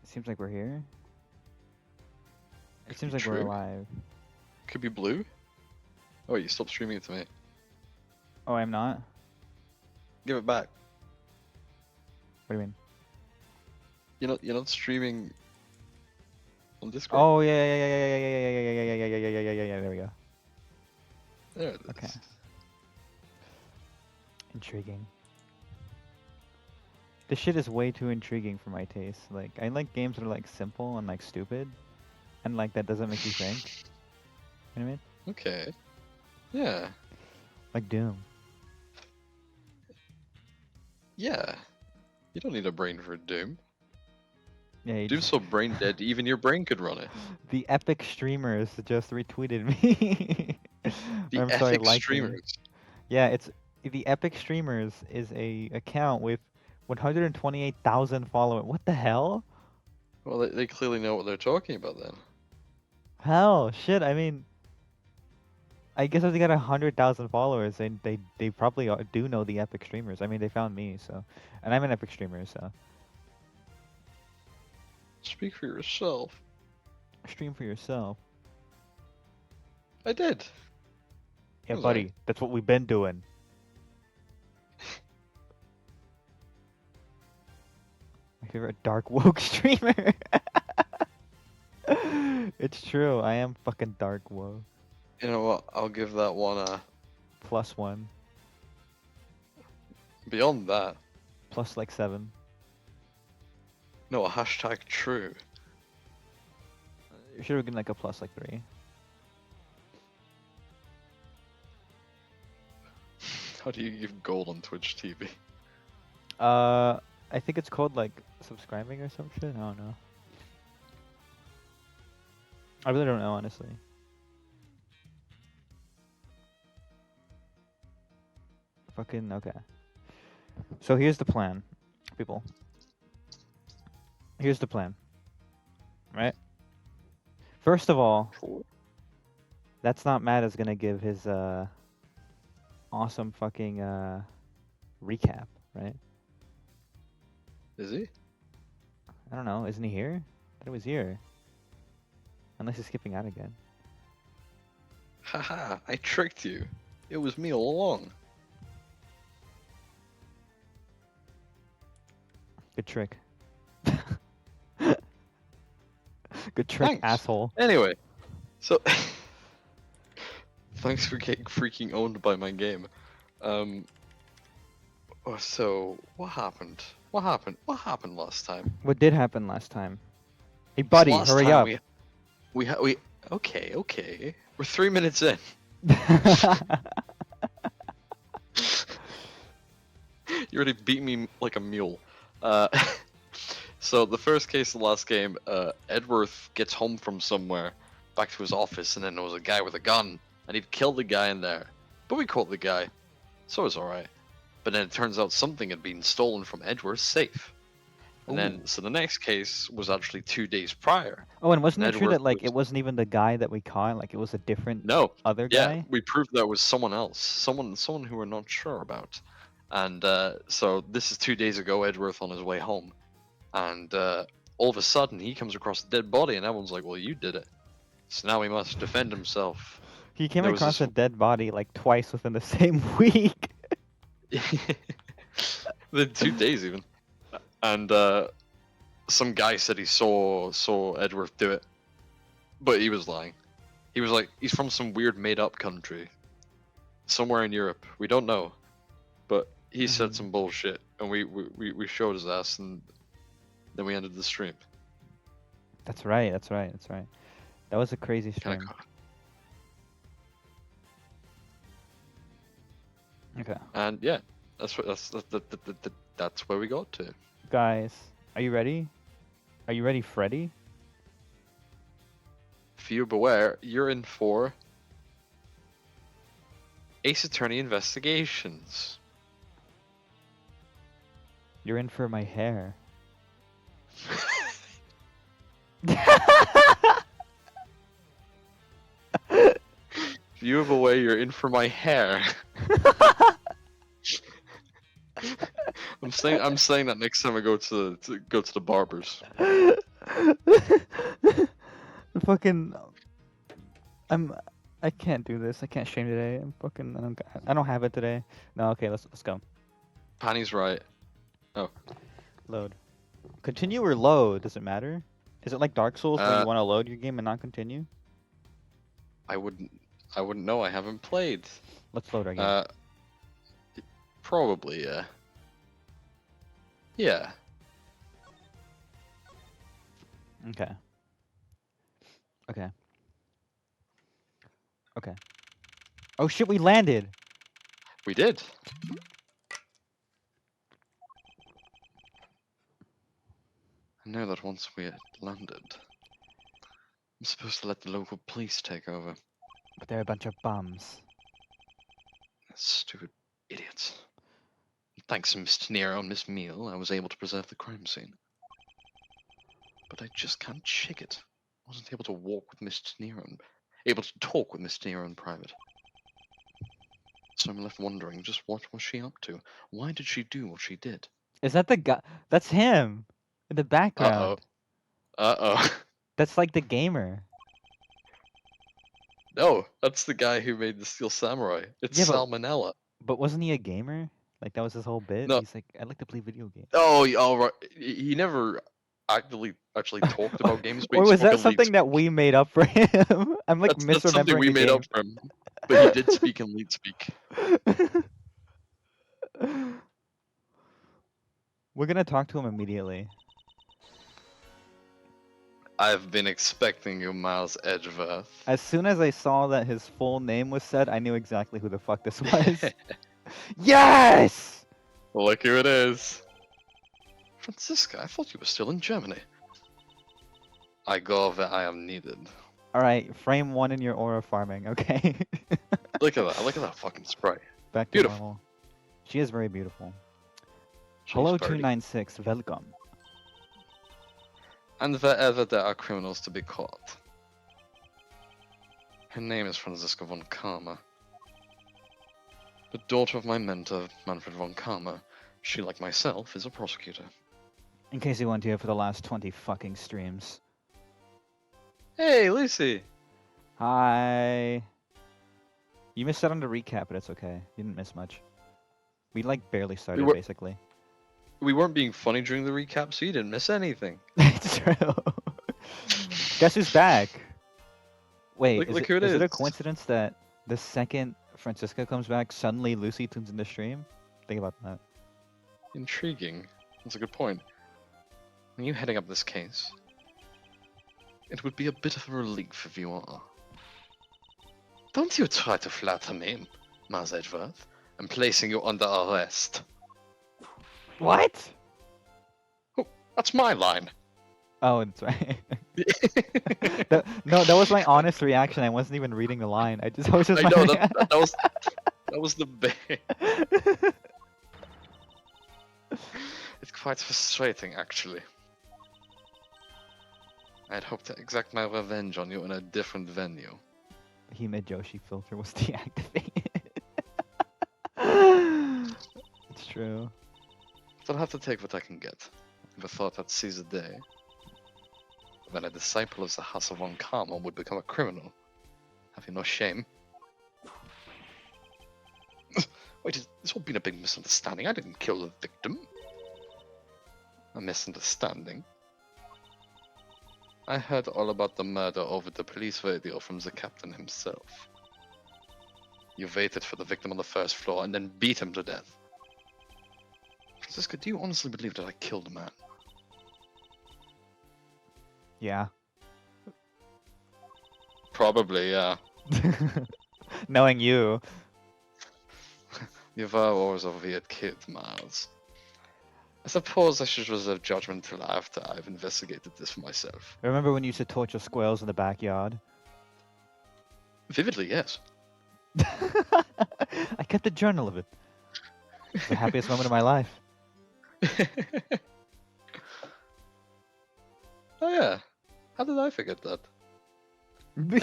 Seems like we're here. It Could seems be like we're true. alive. Could be blue. Oh, you stopped streaming it to me. Oh, I'm not? Give it back. What do you mean? You're not streaming on Discord. Oh, yeah, yeah, yeah, yeah, yeah, yeah, yeah, yeah, yeah, yeah, yeah, yeah, yeah, yeah, yeah, there we go. There it Okay. is. Intriguing. This shit is way too intriguing for my taste. Like, I like games that are, like, simple and, like, stupid. And, like, that doesn't make you think. You know what I mean? Okay. Yeah. Like Doom. Yeah. You don't need a brain for Doom. Yeah, you Doom's just... so brain dead, even your brain could run it. The epic streamers just retweeted me. The I'm sorry, epic liked me. streamers. Yeah, it's... The epic streamers is a account with 128,000 followers. What the hell? Well, they clearly know what they're talking about then. Hell, shit, I mean... I guess if they got 100,000 followers, they probably do know the epic streamers. I mean, they found me, so... And I'm an epic streamer, so... Speak for yourself. Stream for yourself. I did. Yeah, Was buddy, that's what we've been doing. My favorite dark woke streamer. It's true, I am fucking dark woke. You know what? I'll give that one a... +1. Beyond that, Plus like 7. no, a hashtag true. You should have given like a plus like 3. How do you give gold on Twitch TV? I think it's called like subscribing or some shit. I don't know. I really don't know, honestly. Fucking okay. So here's the plan, people. Here's the plan. Right? First of all, ThatsNotMatt is gonna give his awesome fucking recap, right? Is he? I don't know. Isn't he here? I thought he was here. Unless he's skipping out again. Haha, I tricked you. It was me all along. Good trick. Good trick, Thanks. asshole. Anyway, so thanks for getting freaking owned by my game. So what happened? What happened? What happened last time? What did happen last time? Hey, buddy, Last hurry time up. We okay. We're 3 minutes in. You already beat me like a mule. So the first case of the last game, Edworth gets home from somewhere, back to his office, and then there was a guy with a gun, and he'd killed the guy in there. But we caught the guy, so it was alright. But then it turns out something had been stolen from Edworth's safe. And then, so the next case was actually 2 days prior. Oh, and wasn't it true Edworth that like was- it wasn't even the guy that we caught? Like it was a different No, other yeah, guy? we proved that was someone else, someone who we're not sure about. And so this is 2 days ago, Edworth on his way home, and all of a sudden he comes across a dead body, and everyone's like, "Well, you did it." So now he must defend himself. He came There was across this- a dead body like twice within the same week. Within 2 days even. And some guy said he saw Edworth do it, but he was lying. He was like, he's from some weird made-up country, somewhere in Europe. We don't know, but he said some bullshit, and we showed his ass, and then we ended the stream. That's right. That's right. That's right. That was a crazy Kind stream. of. Okay, And yeah, that's where we got to. guys, are you ready? Are you ready, Freddy? Viewer beware, you're in for Ace Attorney Investigations. You're in for my hair. Viewer beware, you're in for my hair. I'm saying that next time I go to the barbers. Fucking, I'm. I can't do this. I can't stream today. I'm fucking. I don't have it today. No. Okay. Let's go. Panny's right. Oh. Load. Continue or load? Does it matter? Is it like Dark Souls where Uh, you want to load your game and not continue? I wouldn't. I wouldn't know. I haven't played. Let's load our game. Uh, probably. Yeah. Yeah. Okay. Okay. Okay. Oh shit! We landed. We did. I know that once we had landed, I'm supposed to let the local police take over. But they're a bunch of bums. Stupid idiots. Thanks to Mr. Nero and Miss Meal, I was able to preserve the crime scene. But I just can't shake it. I wasn't able to walk with Mr. Nero and able to talk with Mr. Nero in private. So I'm left wondering just what was she up to? Why did she do what she did? Is that the guy? That's him in the Uh-oh. background. Uh-oh. That's like the gamer. No, that's the guy who made the Steel Samurai. It's Yeah, Salmonella. but wasn't he a gamer? Like that was his whole bit. No. He's like, I like to play video games. Oh, all right. He never actually talked about games, but Or he was spoke that in lead something that speak. we made up for him? I'm like That's something misremembering we the made game. up for him. But he did speak in lead speak. We're gonna talk to him immediately. I've been expecting you, Miles Edgeworth. As soon as I saw that his full name was said, I knew exactly who the fuck this was. Yes! Look who it is. Franziska, I thought you were still in Germany. I go where I am needed. Alright, frame 1 in your aura farming, okay? Look at that. Look at that fucking spray. Back to Beautiful. normal. She is very beautiful. She's Hello birdie. 296, welcome. And wherever there are criminals to be caught. Her name is Franziska von Karma. The daughter of my mentor, Manfred von Karma. She, like myself, is a prosecutor. In case you weren't here for the last 20 fucking streams. Hey, Lucy! Hi. You missed out on the recap, but it's okay. You didn't miss much. We like barely started, basically. We weren't being funny during the recap, so you didn't miss anything. It's true. Guess who's back? Wait, Look who it is it a is. coincidence that the second Francisca comes back, suddenly Lucy tunes in the stream? Think about that. Intriguing. That's a good point. Are you heading up this case? It would be a bit of a relief if you are. Don't you try to flatter me, Mars Edgeworth. I'm placing you under arrest. What? Oh, that's my line. Oh, that's right. No, that was my honest reaction. I wasn't even reading the line. I was just. I know that was the bait. It's quite frustrating, actually. I'd hoped to exact my revenge on you in a different venue. The Hime-Joshi filter was deactivated. It's true. But I'll have to take what I can get. The thought that sees a day when a disciple of the House of von Karma would become a criminal. Have you no shame? Wait, has this all been a big misunderstanding? I didn't kill the victim. A misunderstanding? I heard all about the murder over the police radio from the captain himself. You waited for the victim on the first floor and then beat him to death. Franziska, do you honestly believe that I killed a man? Yeah. Probably, yeah. Knowing you. You were always a weird kid, Miles. I suppose I should reserve judgment till after I've investigated this for myself. Remember when you used to torture squirrels in the backyard? Vividly, yes. I kept a journal of it. It's the happiest moment of my life. Oh yeah. How did I forget that? I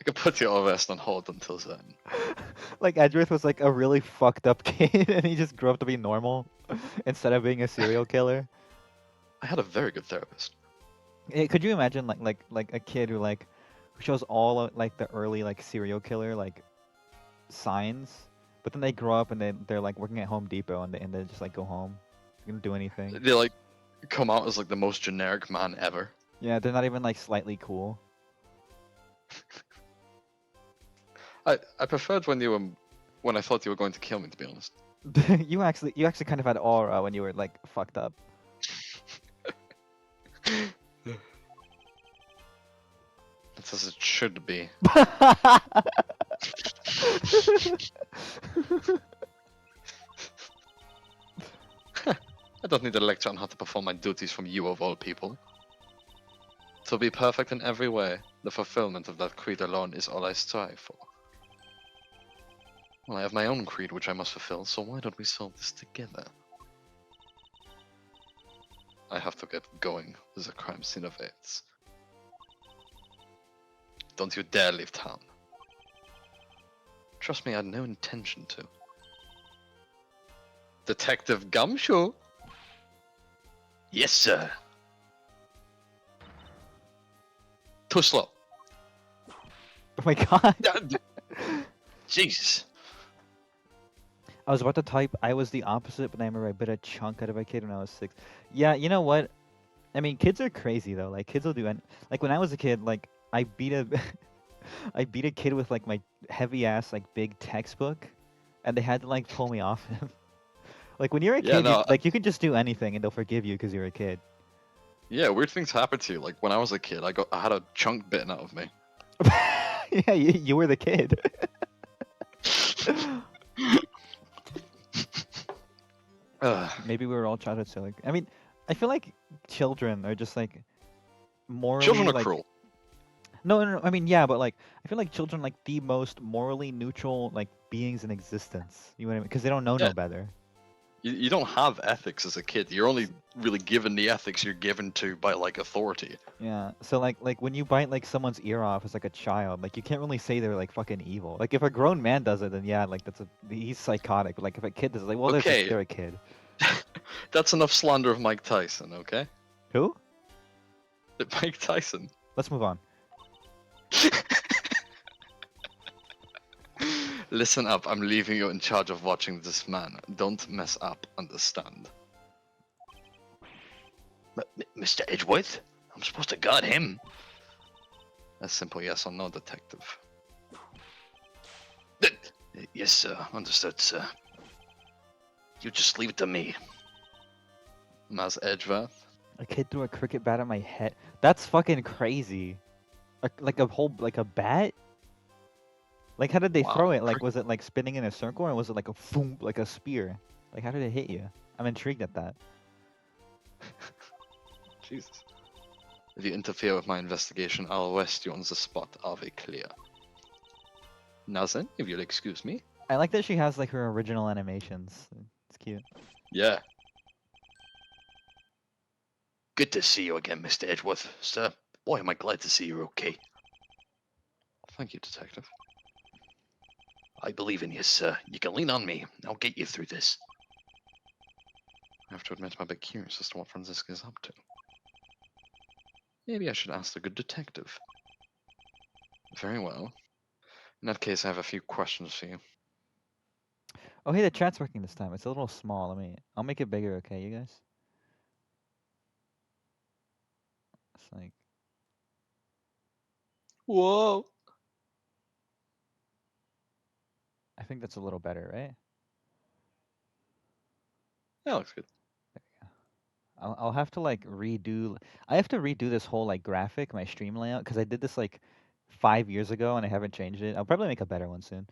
could put your arrest on hold until then. Like Edgeworth was like a really fucked up kid and he just grew up to be normal instead of being a serial killer. I had a very good therapist. Could you imagine like a kid who shows all of, like the early like serial killer like signs, but then they grow up and they're like working at Home Depot and they just like go home, they don't do anything. They like come out as like the most generic man ever. Yeah, they're not even like slightly cool. I preferred when when I thought you were going to kill me, to be honest. You actually kind of had aura when you were like fucked up. That's as it should be. I don't need a lecture on how to perform my duties from you of all people. To be perfect in every way, the fulfillment of that creed alone is all I strive for. Well, I have my own creed which I must fulfill, so why don't we solve this together? I have to get going. There's a crime scene of AIDS. Don't you dare leave town. Trust me, I had no intention to. Detective Gumshoe? Yes, sir. Too slow. Oh my god. Jesus. I was about to type I was the opposite, but I remember I bit a chunk out of a kid when I was 6. Yeah, you know what? I mean, kids are crazy though. Like kids will do like when I was a kid, like I beat a I beat a kid with like my heavy ass like big textbook, and they had to like pull me off him. Like when you're a Yeah, kid, no, like you can just do anything and they'll forgive you because you're a kid. yeah, weird things happen to you. Like when I was a kid, I had a chunk bitten out of me. Yeah, you were the kid. Maybe we were all childhood silly. I mean, I feel like children are just like Children morally are like cruel. no. I mean, yeah, but like I feel like children are, like the most morally neutral like beings in existence. You know what I mean? Because they don't know Yeah, no better. you don't have ethics as a kid. You're only really given the ethics you're given to by like authority. Yeah. So like when you bite like someone's ear off as like a child, like you can't really say they're like fucking evil. Like if a grown man does it, then yeah, like he's psychotic. But like if a kid does it, like well, Okay, they're a kid. that's enough slander of Mike Tyson, okay? Who? Mike Tyson. Let's move on. Listen up, I'm leaving you in charge of watching this man. Don't mess up, understand? Mr. Edgeworth? I'm supposed to guard him. A simple yes or no, detective. Yes, sir. Understood, sir. You just leave it to me. Mas Edgeworth? A kid threw a cricket bat at my head. That's fucking crazy. Like a whole like a bat? Like how did they throw Wow. it? Like was it like spinning in a circle or was it like a boom like a spear? Like how did it hit you? I'm intrigued at that. Jesus. If you interfere with my investigation, I'll arrest you on the spot. Are we clear? Now then, if you'll excuse me. I like that she has like her original animations. It's cute. Yeah. Good to see you again, Mr. Edgeworth. Sir, boy, am I glad to see you're okay. Thank you, Detective. I believe in you, sir. You can lean on me. I'll get you through this. I have to admit I'm a bit curious as to what Franziska's up to. Maybe I should ask the good detective. Very well. In that case, I have a few questions for you. Oh hey, the chat's working this time. It's a little small. I'll make it bigger, okay, you guys? It's like Whoa! I think that's a little better, right? That looks good. I'll have to like redo. I have to redo this whole like graphic, my stream layout, because I did this like 5 years ago and I haven't changed it. I'll probably make a better one soon.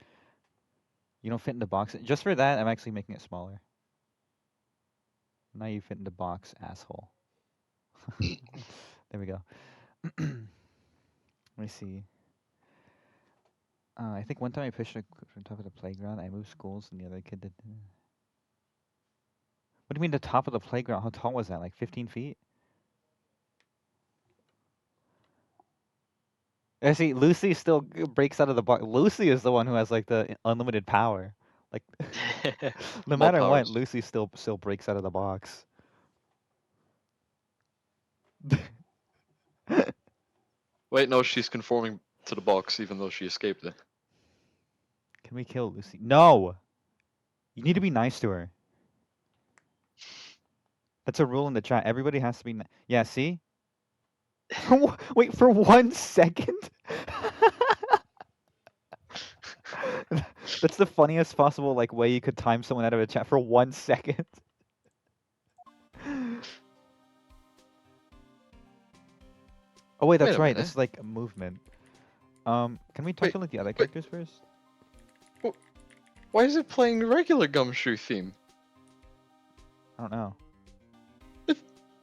You don't fit in the box. Just for that, I'm actually making it smaller. Now you fit in the box, asshole. There we go. Let me see. I think one time I pushed a from top of the playground. I moved schools and the other kid did. What do you mean the top of the playground? How tall was that? Like 15 feet? I see. Lucy still breaks out of the box. Lucy is the one who has like the unlimited power. Like, no More matter what, powers. Lucy still breaks out of the box. Wait, no, she's conforming to the box even though she escaped it. Can we kill Lucy? No! You need to be nice to her. That's a rule in the chat. Everybody has to be yeah, see? Wait, for 1 second? That's the funniest possible like way you could time someone out of a chat for 1 second. Oh wait, Wait that's a right. minute. That's like a movement. Can we talk Wait, to like the other wait. characters first? Why is it playing the regular Gumshoe theme? I don't know. It-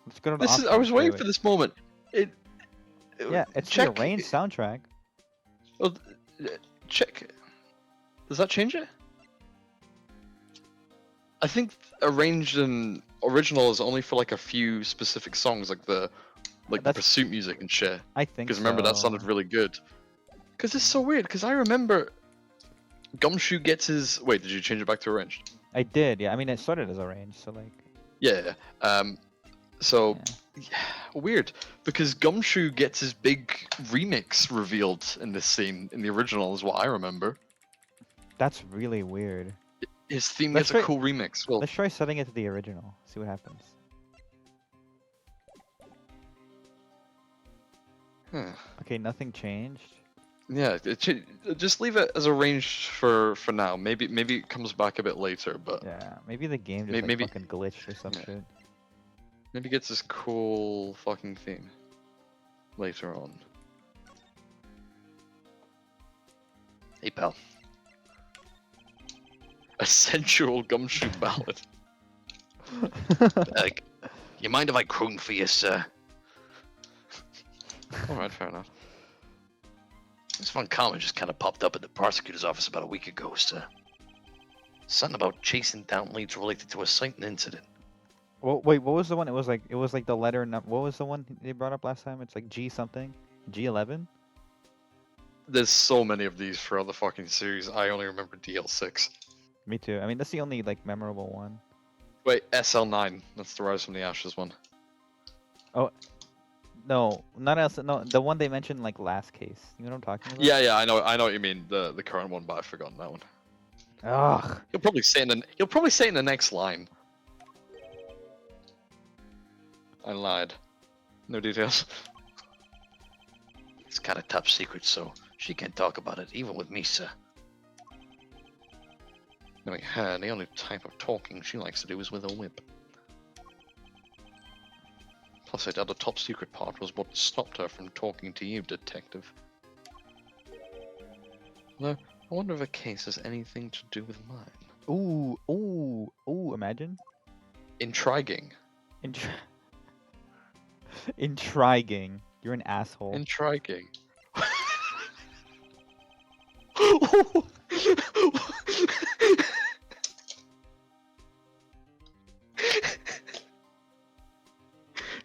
Let's go to the This is. I options. was Wait, waiting wait. for this moment. Yeah, it's the Check. arranged soundtrack. Oh, check. Does that change it? I think arranged and original is only for like a few specific songs, like the That's pursuit music and shit. I think Because remember that so. sounded really good. Because it's so weird. Because I remember Gumshoe gets his. Wait, did you change it back to arranged? I did, yeah. I mean, it started as arranged, so like. Yeah. So Yeah. weird because Gumshoe gets his big remix revealed in this scene in the original, is what I remember. That's really weird. His theme Let's gets a try- cool remix. Well, Let's try setting it to the original. See what happens. huh. Okay, nothing changed. Yeah, just leave it as arranged for now. Maybe it comes back a bit later, but Yeah, maybe the game just like maybe fucking glitched or some yeah. shit. maybe gets this cool fucking theme later on. Hey pal, a sensual Gumshoe ballad. You mind if I croon for you, sir? Alright, fair enough. This fun comment just kind of popped up at the prosecutor's office about a week ago, sir. Something about chasing down leads related to a sighting incident. Well, wait, what was the one? It was like the letter. What was the one they brought up last time? It's like G something, G11. There's so many of these throughout the fucking series. I only remember DL6. Me too. I mean, that's the only like memorable one. Wait, SL9. That's the Rise from the Ashes one. No, not else. No, the one they mentioned like last case. You know what I'm talking about? Yeah, I know what you mean. The current one, but I've forgotten that one. Ugh. He'll probably say in the next line. I lied. No details. It's kind of top secret, so she can't talk about it, even with me, sir. Knowing her, the only type of talking she likes to do is with a whip. Plus, I doubt the top secret part was what stopped her from talking to you, detective. No, I wonder if a case has anything to do with mine. Ooh. Imagine. Intriguing. Intriguing. You're an asshole. Intriguing.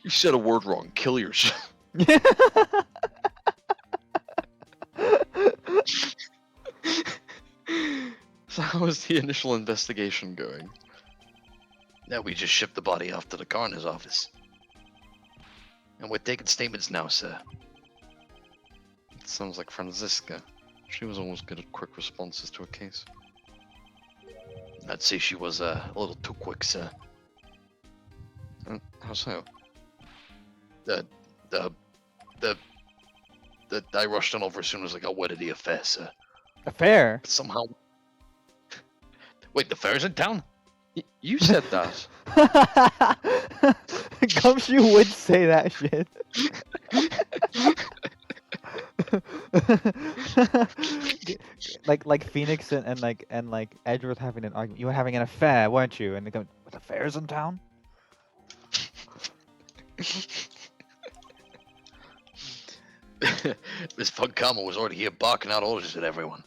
You said a word wrong. Kill yourself. So how is the initial investigation going? Now we just shipped the body off to the coroner's office. And we're taking statements now, sir. It sounds like Franziska. She was always good at quick responses to a case. I'd say she was a little too quick, sir. How so? I rushed on over as soon as I got word of the affair, sir. Affair. But somehow... Wait, the fair's in town? You said that. Gumshoe would say that shit. like Phoenix and like Edgeworth having an argument. You were having an affair, weren't you? And they go, "With affairs in town?" This pug karma was already here barking out orders at everyone.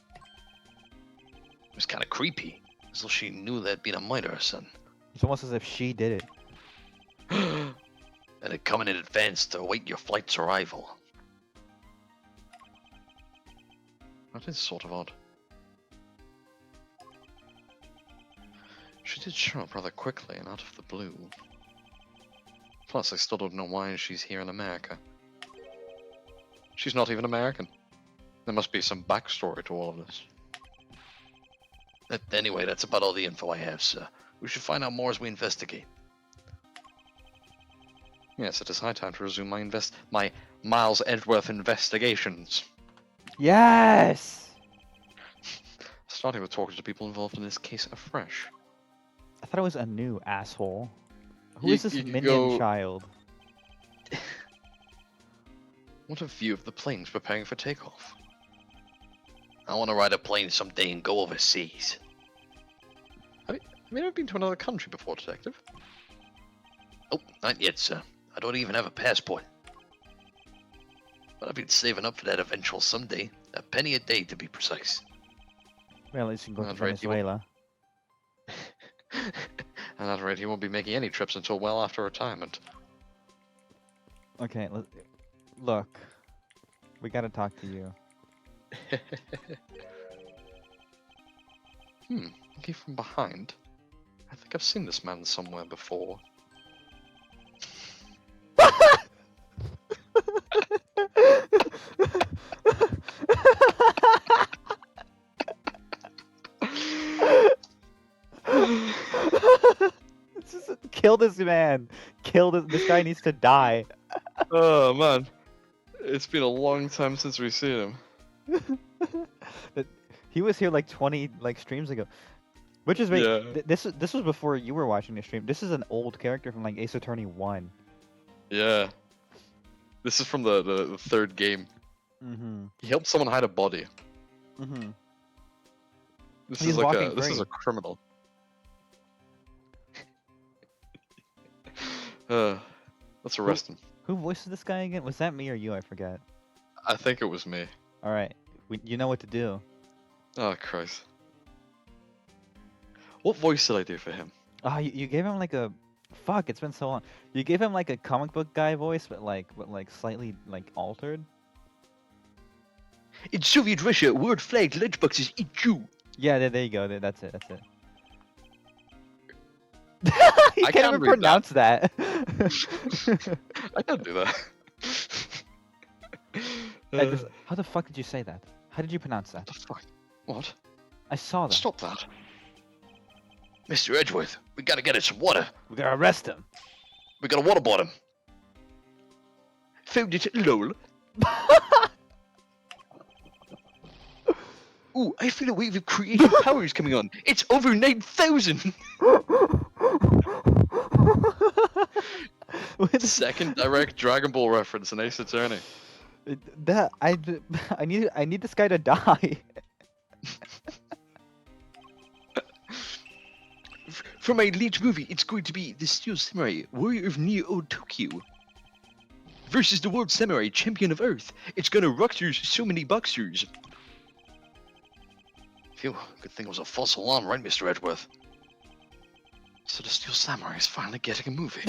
It was kind of creepy, as though she knew there'd been a murder or something. It's almost as if she did it. And it coming in advance to await your flight's arrival. That is sort of odd. She did show up rather quickly and out of the blue. Plus, I still don't know why she's here in America. She's not even American. There must be some backstory to all of this. Anyway, that's about all the info I have, sir. We should find out more as we investigate. Yes, it is high time to resume my Miles Edgeworth investigations. Yes! Starting with talking to people involved in this case afresh. I thought it was a new asshole. Who You- is this you could minion go- child? What a view of the planes preparing for takeoff. I want to ride a plane someday and go overseas. Have you ever been to another country before, Detective? Oh, not yet, sir. I don't even have a passport. But I've been saving up for that eventual someday. A penny a day, to be precise. Well, at least you can go to That's right, you won't- Venezuela. And at that rate, he won't be making any trips until well after retirement. Okay, look. We gotta talk to you. Looking from behind. I think I've seen this man somewhere before. Kill this man! Kill this guy needs to die. Oh man, it's been a long time since we've seen him. He was here like 20 streams ago. Which is wait, Yeah. this was before you were watching the stream. This is an old character from like Ace Attorney 1. Yeah. This is from the third game. Mm-hmm. He helped someone hide a body. Mm-hmm. This He's is like walking this is free. a criminal. Let's arrest him. Who voices this guy again? Was that me or you? I forget. I think it was me. Alright. You know what to do. Oh Christ. What voice did I do for him? Ah, you gave him like a fuck, it's been so long. You gave him like a comic book guy voice, but slightly like altered. In Soviet Russia, word flagged lunchboxes eat you. Yeah, there you go. That's it. That's it. He I can't can't even read pronounce that. I can't do that. How the fuck did you say that? How did you pronounce that? What the fuck? What? I saw that. Stop that. Mr. Edgeworth, we gotta get him some water. We gotta arrest him. We gotta waterboard him. Found it, lol. Ooh, I feel a wave of creative powers coming on. It's over 9,000! Second direct Dragon Ball reference in Ace Attorney. I need this guy to die. For my lead movie, it's going to be The Steel Samurai, Warrior of Neo Tokyo. Versus the World Samurai, Champion of Earth. It's gonna rock through so many boxers. Phew, good thing it was a false alarm, right, Mr. Edgeworth? So the Steel Samurai is finally getting a movie.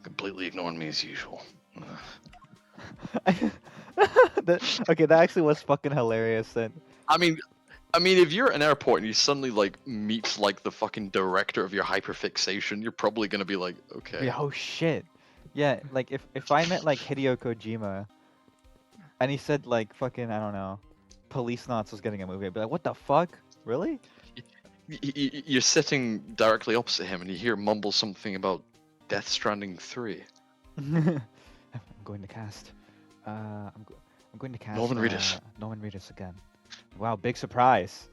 Completely ignoring me as usual. Okay, that actually was fucking hilarious then. I mean, if you're at an airport and you suddenly like meet like the fucking director of your hyperfixation, you're probably gonna be like, okay. Yeah, oh shit. Yeah, like if I met like Hideo Kojima and he said like fucking I don't know, Police Knots was getting a movie, I'd be like, what the fuck? Really? You're sitting directly opposite him and you hear mumble something about Death Stranding 3. I'm going to cast. I'm going to cast. Norman Reedus. Norman Reedus again. Wow, big surprise.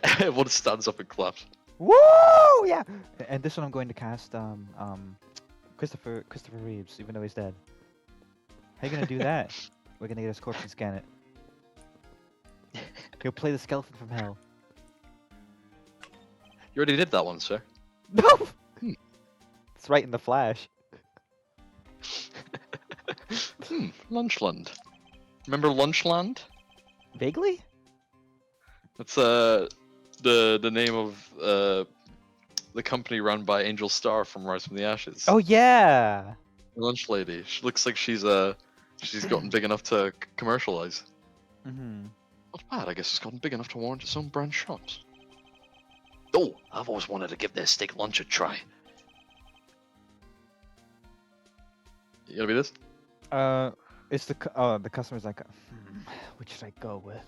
Everyone stands up and claps. Woo! Yeah. And this one I'm going to cast Christopher Reeves, even though he's dead. How you gonna do that? We're gonna get his corpse and scan it. He'll play the skeleton from hell. You already did that one, sir. No. It's right in the Flash. Lunchland. Remember Lunchland? Vaguely? That's the name of the company run by Angel Starr from Rise from the Ashes. Oh yeah. Lunch lady. She looks like she's gotten big enough to commercialize. Mhm. Not bad. I guess it's gotten big enough to warrant its own brand shops. Oh, I've always wanted to give their steak lunch a try. You gonna be this? It's the customer's like, which should I go with?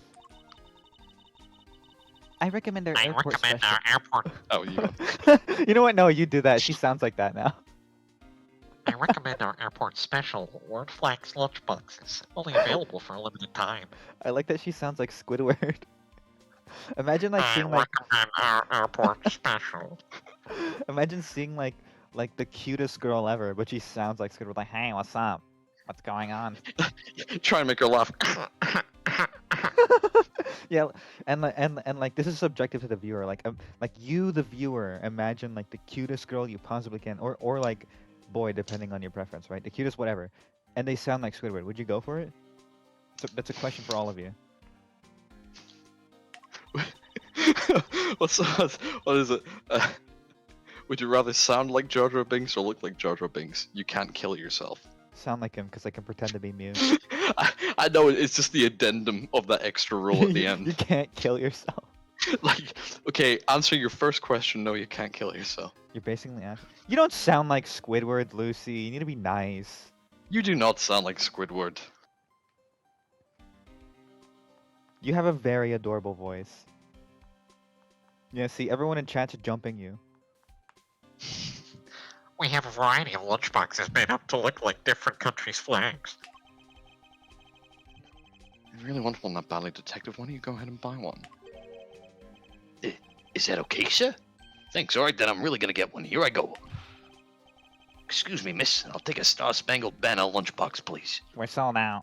I recommend our I airport recommend special. our airport. Oh, you go. You know what? No, you do that. She sounds like that now. I recommend our airport special Word Flax lunchboxes, only available for a limited time. I like that she sounds like Squidward. Imagine like I seeing like, recommend our airport special. imagine seeing like the cutest girl ever, but she sounds like Squidward. Like, hey, what's up? What's going on? Try and make her laugh. Yeah, and like this is subjective to the viewer. Like you, the viewer, imagine like the cutest girl you possibly can, or like boy, depending on your preference, right? The cutest, whatever, and they sound like Squidward. Would you go for it? So that's a question for all of you. What is it? Would you rather sound like Jar Jar Binks or look like Jar Jar Binks? You can't kill yourself. Sound like him because I can pretend to be mute. I know it's just the addendum of that extra rule at the You end. can't kill yourself. Like, okay, answer your first question. No, you can't kill yourself. You're basically asking. You don't sound like Squidward, Lucy. You need to be nice. You do not sound like Squidward. You have a very adorable voice. Yeah, see, everyone in chat's jumping you. We have a variety of lunchboxes made up to look like different countries' flags. I really want one that badly, Detective. Why don't you go ahead and buy one? Is that okay, sir? Thanks. All right, then I'm really gonna get one. Here I go. Excuse me, miss. I'll take a Star-Spangled Banner lunchbox, please. We're sold out.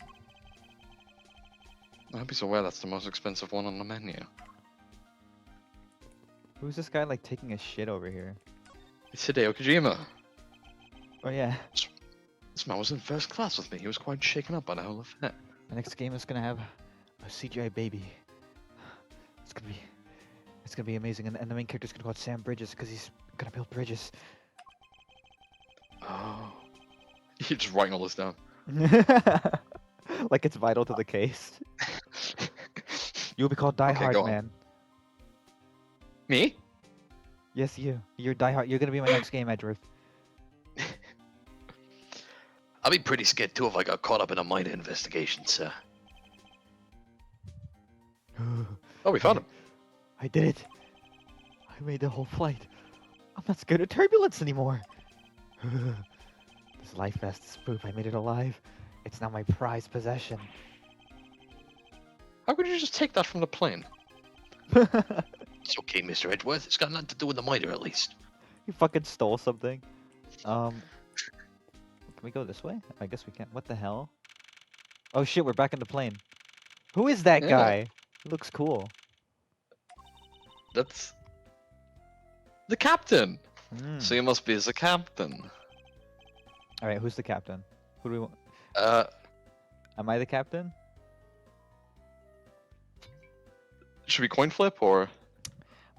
I hope he's aware that's the most expensive one on the menu. Who's this guy like taking a shit over here? It's Hideo Kojima. Oh yeah. This man was in first class with me. He was quite shaken up by the whole affair. The next game is gonna have a CGI baby. It's gonna be amazing, and the main character's gonna call it Sam Bridges because he's gonna build bridges. Oh. You're just writing all this down. Like it's vital to the case. You'll be called Die Okay, Hard, go on. man. Me? Yes, you. You're Die Hard. You're gonna be my next game, Edgeworth. I'd be pretty scared too if I got caught up in a minor investigation, sir. Oh, we found him. I did it. I made the whole flight. I'm not scared of turbulence anymore. This life vest is proof I made it alive. It's now my prized possession. How could you just take that from the plane? You It's okay, Mr. Edgeworth. It's got nothing to do with the miter, at least. fucking stole something. Can we go this way? I guess we can. What the hell? Oh shit, we're back in the plane. Who is that Yeah. guy? He looks cool. That's the captain. Mm. So you must be as a captain. All right, who's the captain? Who do we want? Uh, Am I the captain? should we coin flip or?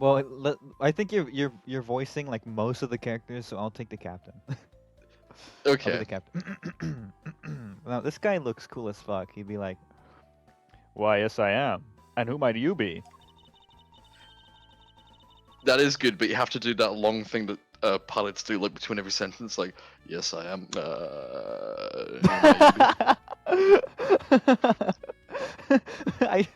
Well, I think you're voicing like most of the characters, so I'll take the captain. I'll be Okay. the captain. Now this guy looks cool as fuck. He'd be like, "Why, yes, I am. And who might you be?" That is good, but you have to do that long thing that pilots do, like between every sentence, like, yes, I am. I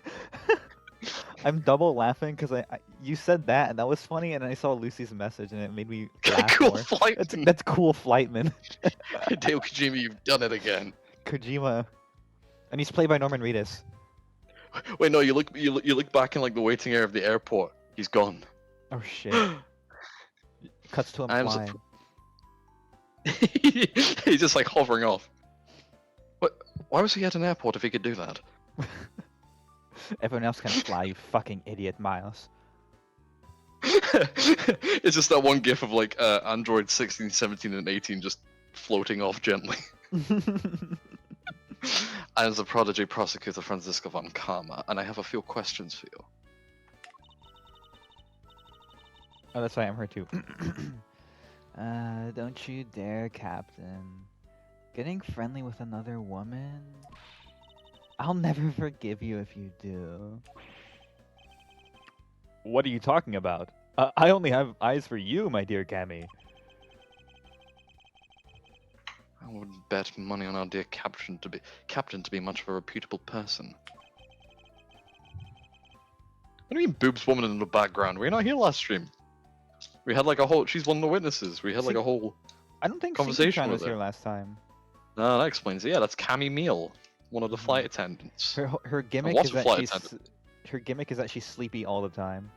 I'm double laughing because you said that and that was funny, and I saw Lucy's message and it made me laugh Cool more. flight. That's cool, Flightman. Hideo Kojima, you've done it again. Kojima, and he's played by Norman Reedus. Wait, no, you look back in like the waiting area of the airport. He's gone. Oh shit! Cuts to him I am flying. He's just like hovering off. What? Why was he at an airport if he could do that? Everyone else can fly, you fucking idiot, Miles. It's just that one gif of like Android 16, 17, and 18 just floating off gently. I am the prodigy prosecutor Francisco von Karma, and I have a few questions for you. Oh, that's why I'm her too. Don't you dare, Captain. Getting friendly with another woman? I'll never forgive you if you do. What are you talking about? I only have eyes for you, my dear Cammy. I wouldn't bet money on our dear captain to be much of a reputable person. What do you mean boobs woman in the background? Were you not here last stream? We had like a whole. She's one of the witnesses. We had like a whole I don't think conversation Chan with was here her. last time. No, that explains it. Yeah, that's Cammy Meal, one of the Mhm. flight attendants. Her gimmick what's is a that flight she's attendant? her gimmick is that she's sleepy all the time.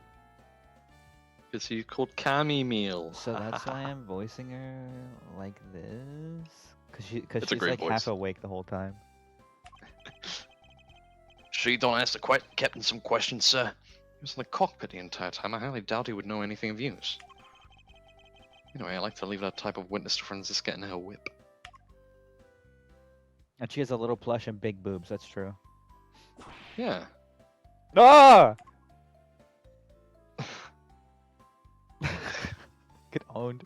Is he called Cammy Meal? So that's why I'm voicing her like this, cause It's a she's great like half voice. awake the whole time. Sure you don't ask the captain some questions, sir? He was in the cockpit the entire time. I highly doubt he would know anything of use. Anyway, I like to leave that type of witness to Franziska and her whip. And she has a little plush and big boobs. That's true. Yeah. Ah! Get owned.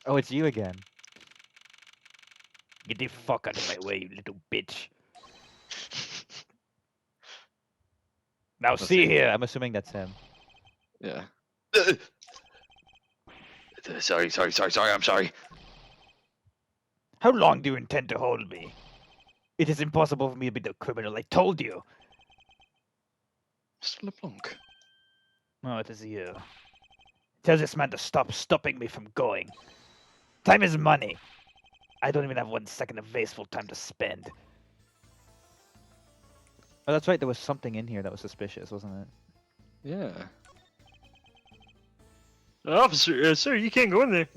Oh, it's you again. Get the fuck out of my way, you little bitch. Now Let's see see. here. I'm assuming that's him. Yeah. Sorry, I'm sorry. How long do you intend to hold me? It is impossible for me to be the criminal. I told you. Mr. LeBlanc. Oh, it is you. Tell this man to stop stopping me from going. Time is money. I don't even have 1 second of wasteful time to spend. Oh, that's right. There was something in here that was suspicious, wasn't it? Yeah. Officer, sir, you can't go in there.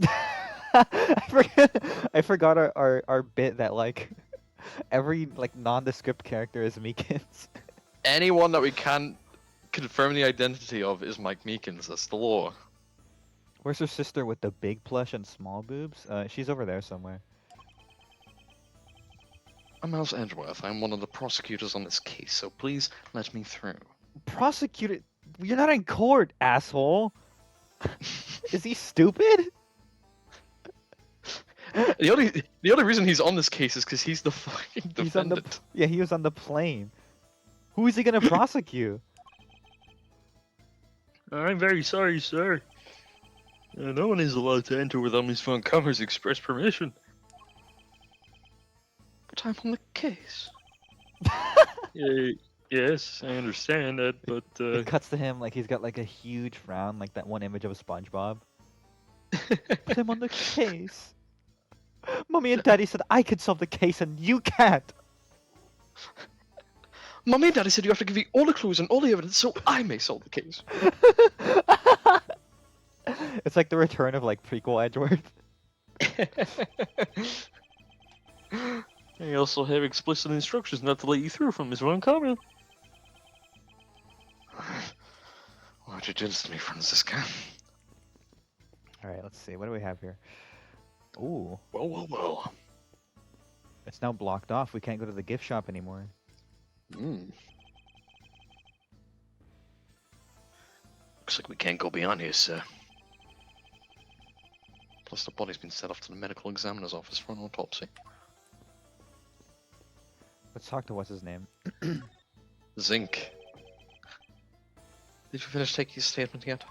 I forgot our bit that like every like nondescript character is Meekins. Anyone that we can confirm the identity of is Mike Meekins. That's the law. Where's her sister with the big plush and small boobs? She's over there somewhere. I'm Miles Edgeworth. I'm one of the prosecutors on this case, so please let me through. Prosecuted? You're not in court, asshole. Is he stupid? The only reason he's on this case is because he's the fucking He's on the defendant. yeah. He was on the plane. Who is he gonna prosecute? I'm very sorry, sir. No one is allowed to enter without Miss Von Kammer's express permission. But I'm on the case. Yes, I understand that, but It cuts to him like he's got like a huge frown, like that one image of a SpongeBob. Put him on the case. Mommy and Daddy said I could solve the case and you can't. Mommy and Daddy said you have to give me all the clues and all the evidence so I may solve the case. It's like the return of like prequel Edgeworth. I also have explicit instructions not to let you through from Miss Von Kammer. Why'd you do this to me, Franziska? All right, let's see. What do we have here? Ooh, Well. it's now blocked off. We can't go to the gift shop anymore. Looks like we can't go beyond here, sir. Plus, the body's been sent off to the medical examiner's office for an autopsy. Let's talk to what's his name. Zinc. Did you finish taking your statement yet?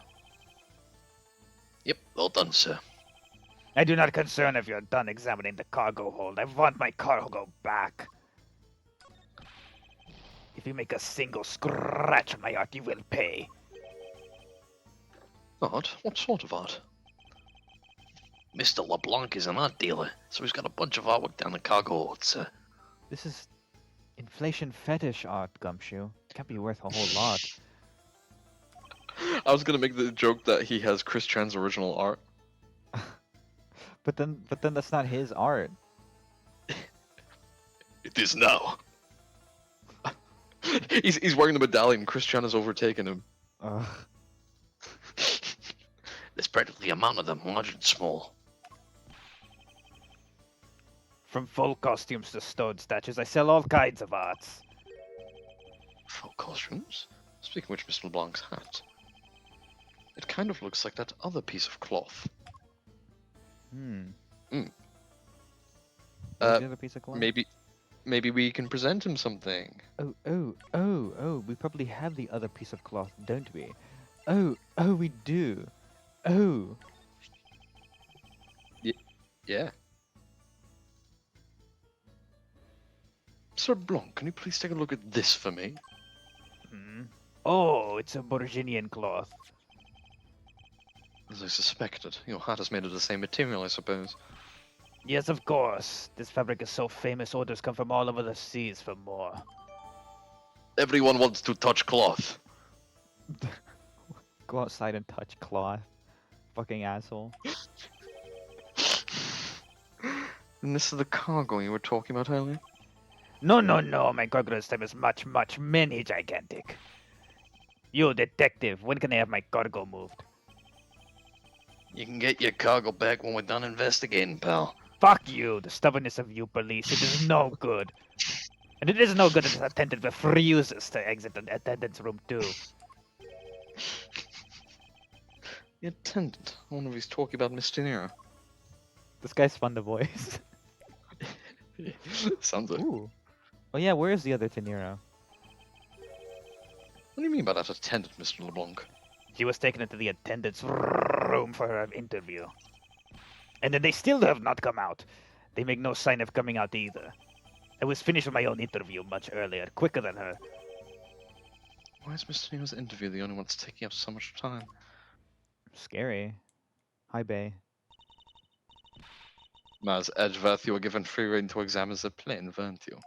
Yep, all done, sir. I do not concern if you're done examining the cargo hold. I want my cargo back. If you make a single scratch on my art, you will pay. Art? What sort of art? Mr. LeBlanc is an art dealer, so he's got a bunch of artwork down the cargo hold, sir. This is inflation fetish art, Gumshoe. Can't be worth a whole lot. I was gonna make the joke that he has Chris Chan's original art. But then that's not his art. It is now. he's wearing the medallion. Chris Chan has overtaken him. Ugh. There's practically a mountain of them, large and small. From full costumes to stone statues, I sell all kinds of arts. Full costumes? Speaking of which, Mr. LeBlanc's hat. It kind of looks like that other piece of cloth. Where's the other piece of cloth? Maybe we can present him something. Oh, we probably have the other piece of cloth, don't we? Oh, we do. Oh. Yeah. Sir Blanc, can you please take a look at this for me? Hmm. Oh, it's a Borginian cloth. As I suspected, your hat is made of the same material, I suppose. Yes, of course. This fabric is so famous, orders come from all over the seas for more. Everyone wants to touch cloth. Go outside and touch cloth. Fucking asshole. And this is the cargo you were talking about earlier? No, no, no. My cargo this time is much, much, many gigantic. You, detective, when can I have my cargo moved? You can get your cargo back when we're done investigating, pal. Fuck you, the stubbornness of you police. It is no good. And it is no good that this attendant refuses to exit the attendant's room too. The attendant. I wonder if he's talking about Miss De Niro. This guy's fun to voice. Sounds like. Ooh. Oh yeah, where is the other De Niro? What do you mean by that attendant, Mr. LeBlanc? She was taken into the attendant's room for her interview. And then they still have not come out. They make no sign of coming out either. I was finished with my own interview much earlier, quicker than her. Why is Mr. De Niro's interview the only one that's taking up so much time? Scary. Hi, Bay. Mas Edgeworth, you were given free rein to examine the plane, weren't you?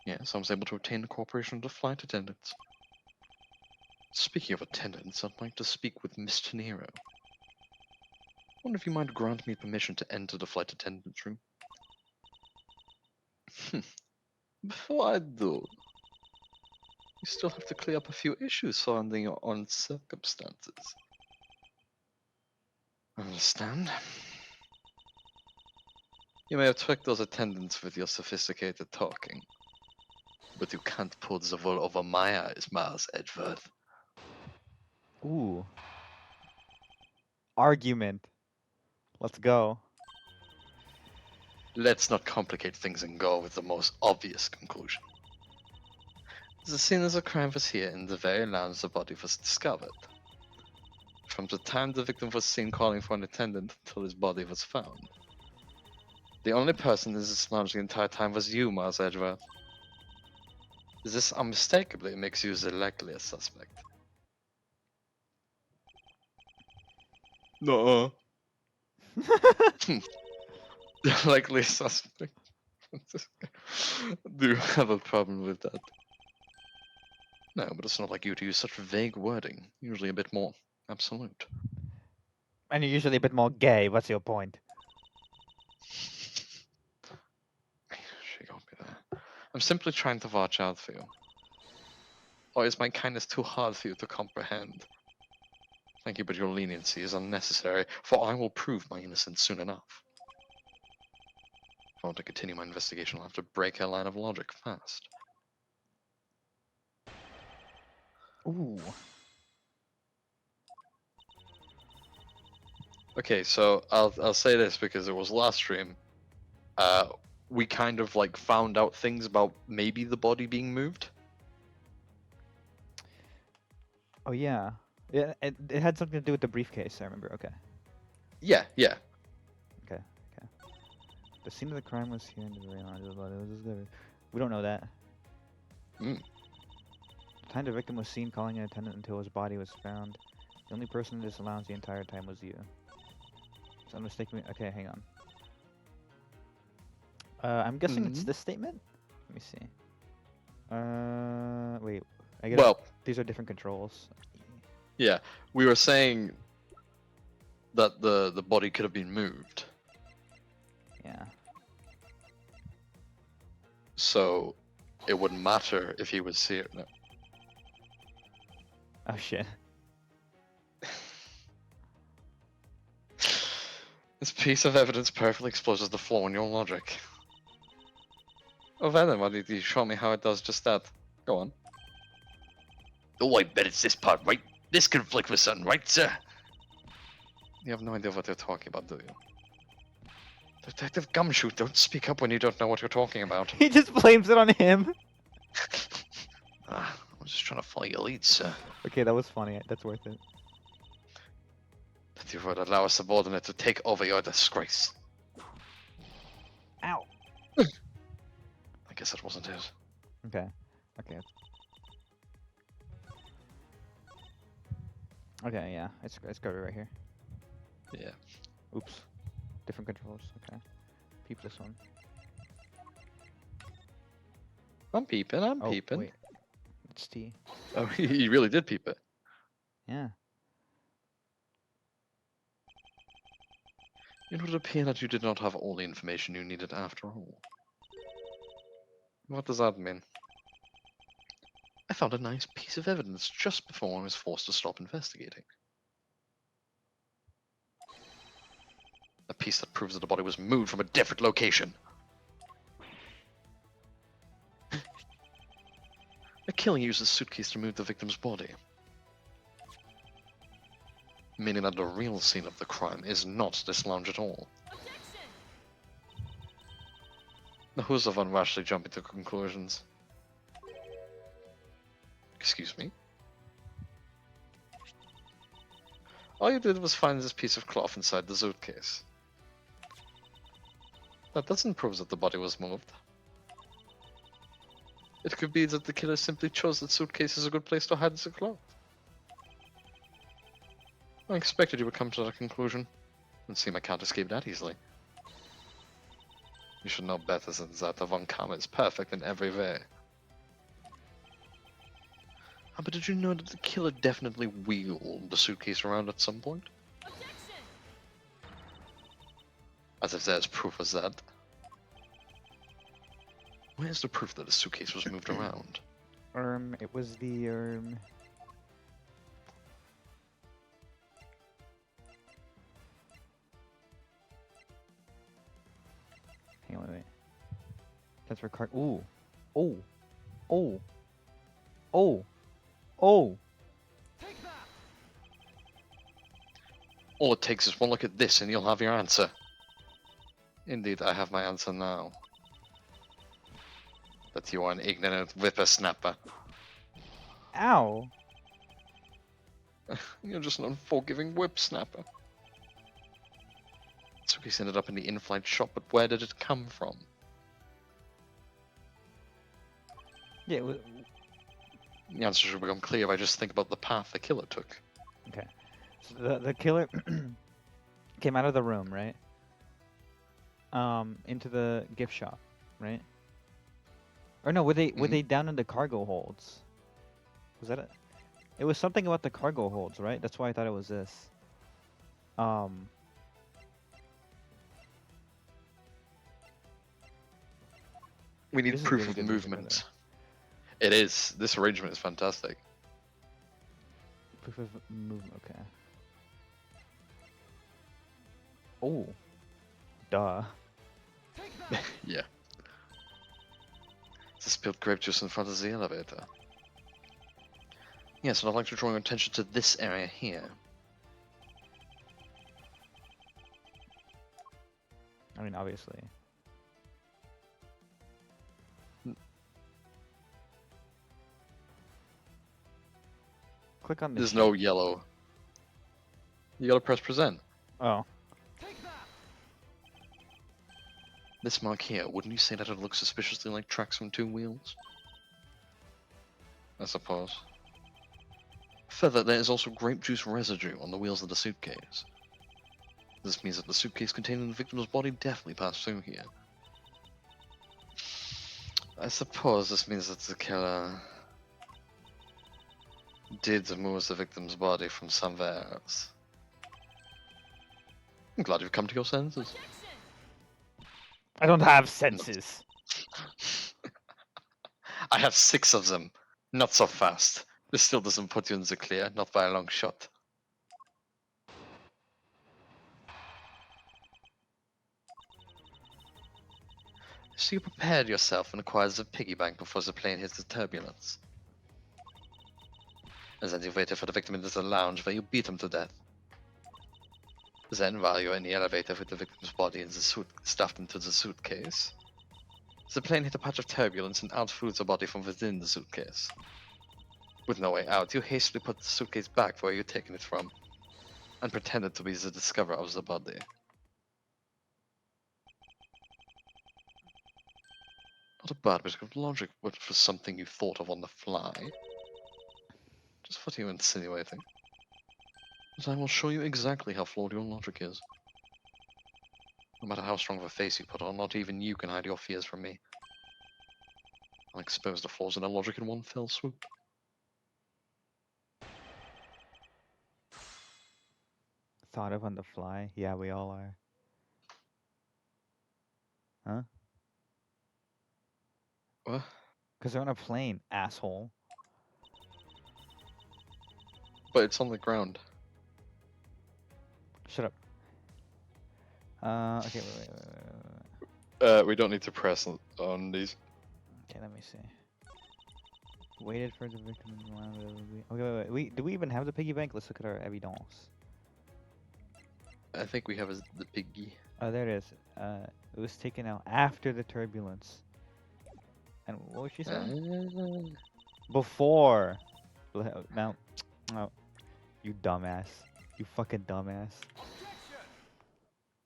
Yes, I was able to obtain the cooperation of the flight attendants. Speaking of attendants, I'd like to speak with Miss De Niro. Wonder if you might grant me permission to enter the flight attendant's room? Before I do, you still have to clear up a few issues surrounding your own circumstances. Understand? You may have tricked those attendants with your sophisticated talking, but you can't pull the wool over my eyes, Miles Edgeworth. Ooh. Argument. Let's go. Let's not complicate things and go with the most obvious conclusion. The scene of the crime was here in the very lounge the body was discovered. From the time the victim was seen calling for an attendant until his body was found. The only person in this lounge the entire time was you, Miles Edgeworth. This unmistakably makes you the likeliest suspect. No. The likeliest suspect. Do you have a problem with that? No, but it's not like you to use such vague wording. Usually a bit more absolute. And you're usually a bit more gay. What's your point? She got me there. I'm simply trying to watch out for you. Or is my kindness too hard for you to comprehend? Thank you, but your leniency is unnecessary, for I will prove my innocence soon enough. If I want to continue my investigation, I'll have to break her line of logic fast. Ooh. Okay, so I'll say this because it was last stream. We kind of like found out things about maybe the body being moved. Oh yeah. Yeah, it had something to do with the briefcase, I remember. Okay. Yeah. Okay. The scene of the crime was here in the very lounge of the body. We don't know that. Mm. The time the victim was seen calling an attendant until his body was found. The only person in this lounge the entire time was you. So I'm mistaken. Okay, hang on. I'm guessing it's this statement. Let me see. Wait. I guess Well, these are different controls. yeah, we were saying that the body could have been moved. Yeah. So it wouldn't matter if he was here. No. Oh shit. This piece of evidence perfectly exposes the flaw in your logic. Oh, then why did you show me how it does just that? Go on. Oh, I bet it's this part, right? This conflict with something, right, sir? You have no idea what they're talking about, do you? Detective Gumshoe, don't speak up when you don't know what you're talking about. He just blames it on him. Ah, I'm just trying to follow your lead, sir. Okay, that was funny. That's worth it. That you would allow a subordinate to take over your disgrace. Ow. I guess that wasn't it. Okay. Okay. Okay, yeah. It's got it right here. Yeah. Oops. Different controls. Okay. Peep this one. I'm peeping, I'm Oh, peeping. wait. It's T. Oh, he really did peep it. Yeah. It would appear that you did not have all the information you needed after all. What does that mean? I found a nice piece of evidence just before I was forced to stop investigating. A piece that proves that the body was moved from a different location. The killer used a suitcase to move the victim's body. Meaning that the real scene of the crime is not this lounge at all. Now who's the one rashly jumping to conclusions? Excuse me? All you did was find this piece of cloth inside the suitcase. That doesn't prove that the body was moved. It could be that the killer simply chose that suitcase as a good place to hide the cloth. I expected you would come to that conclusion. It seems I can't escape that easily. You should know better than that. The Von Karma is perfect in every way. Ah, but did you know that the killer definitely wheeled the suitcase around at some point? As if there's proof of that. Where's the proof that the suitcase was moved around? It was the Hang on, wait. That's for card. Ooh. Oh. Oh. Oh. Oh. All it takes is one look at this and you'll have your answer. Indeed, I have my answer now. That you are an ignorant whippersnapper. Ow. You're just an unforgiving whipsnapper. Suitcase ended up in the in-flight shop, but where did it come from? Yeah. The answer should become clear if I just think about the path the killer took. Okay. So the killer came out of the room, right? Into the gift shop, right? Or no, were they down in the cargo holds? Was that it? It was something about the cargo holds, right? That's why I thought it was this. We need This is proof really of good music right movement. It is. This arrangement is fantastic. Proof of movement. Okay. Oh. Duh. Yeah. The spilled grape juice in front of the elevator. Yes, and I'd like to draw your attention to this area here. I mean, obviously. Click on this. There's no yellow. You gotta press present. Oh. This mark here, wouldn't you say that it looks suspiciously like tracks from two wheels? I suppose. Further, there is also grape juice residue on the wheels of the suitcase. This means that the suitcase containing the victim's body definitely passed through here. I suppose this means that the killer did move the victim's body from somewhere else. I'm glad you've come to your senses. I don't have senses. I have 6 of them. Not so fast. This still doesn't put you in the clear, not by a long shot. So you prepared yourself and acquired the piggy bank before the plane hit the turbulence. And then you waited for the victim into the lounge where you beat him to death. Then, while you were in the elevator with the victim's body in the suit stuffed into the suitcase, the plane hit a patch of turbulence and out flew the body from within the suitcase. With no way out, you hastily put the suitcase back where you'd taken it from, and pretended to be the discoverer of the body. Not a bad bit of logic, but for something you thought of on the fly. Just what are you insinuating? But I will show you exactly how flawed your logic is. No matter how strong of a face you put on, not even you can hide your fears from me. I'll expose the flaws in our logic in one fell swoop. Thought of on the fly. Yeah, we all are. Huh? What? Because they're on a plane, asshole. But it's on the ground. Shut up. Okay, wait. We don't need to press on these. Okay, let me see. Waited for the victim. Okay, wait. Do we even have the piggy bank? Let's look at our evidence. I think we have the piggy. Oh, there it is. It was taken out after the turbulence. And what was she saying? Before. Now, oh, you dumbass. You fucking dumbass.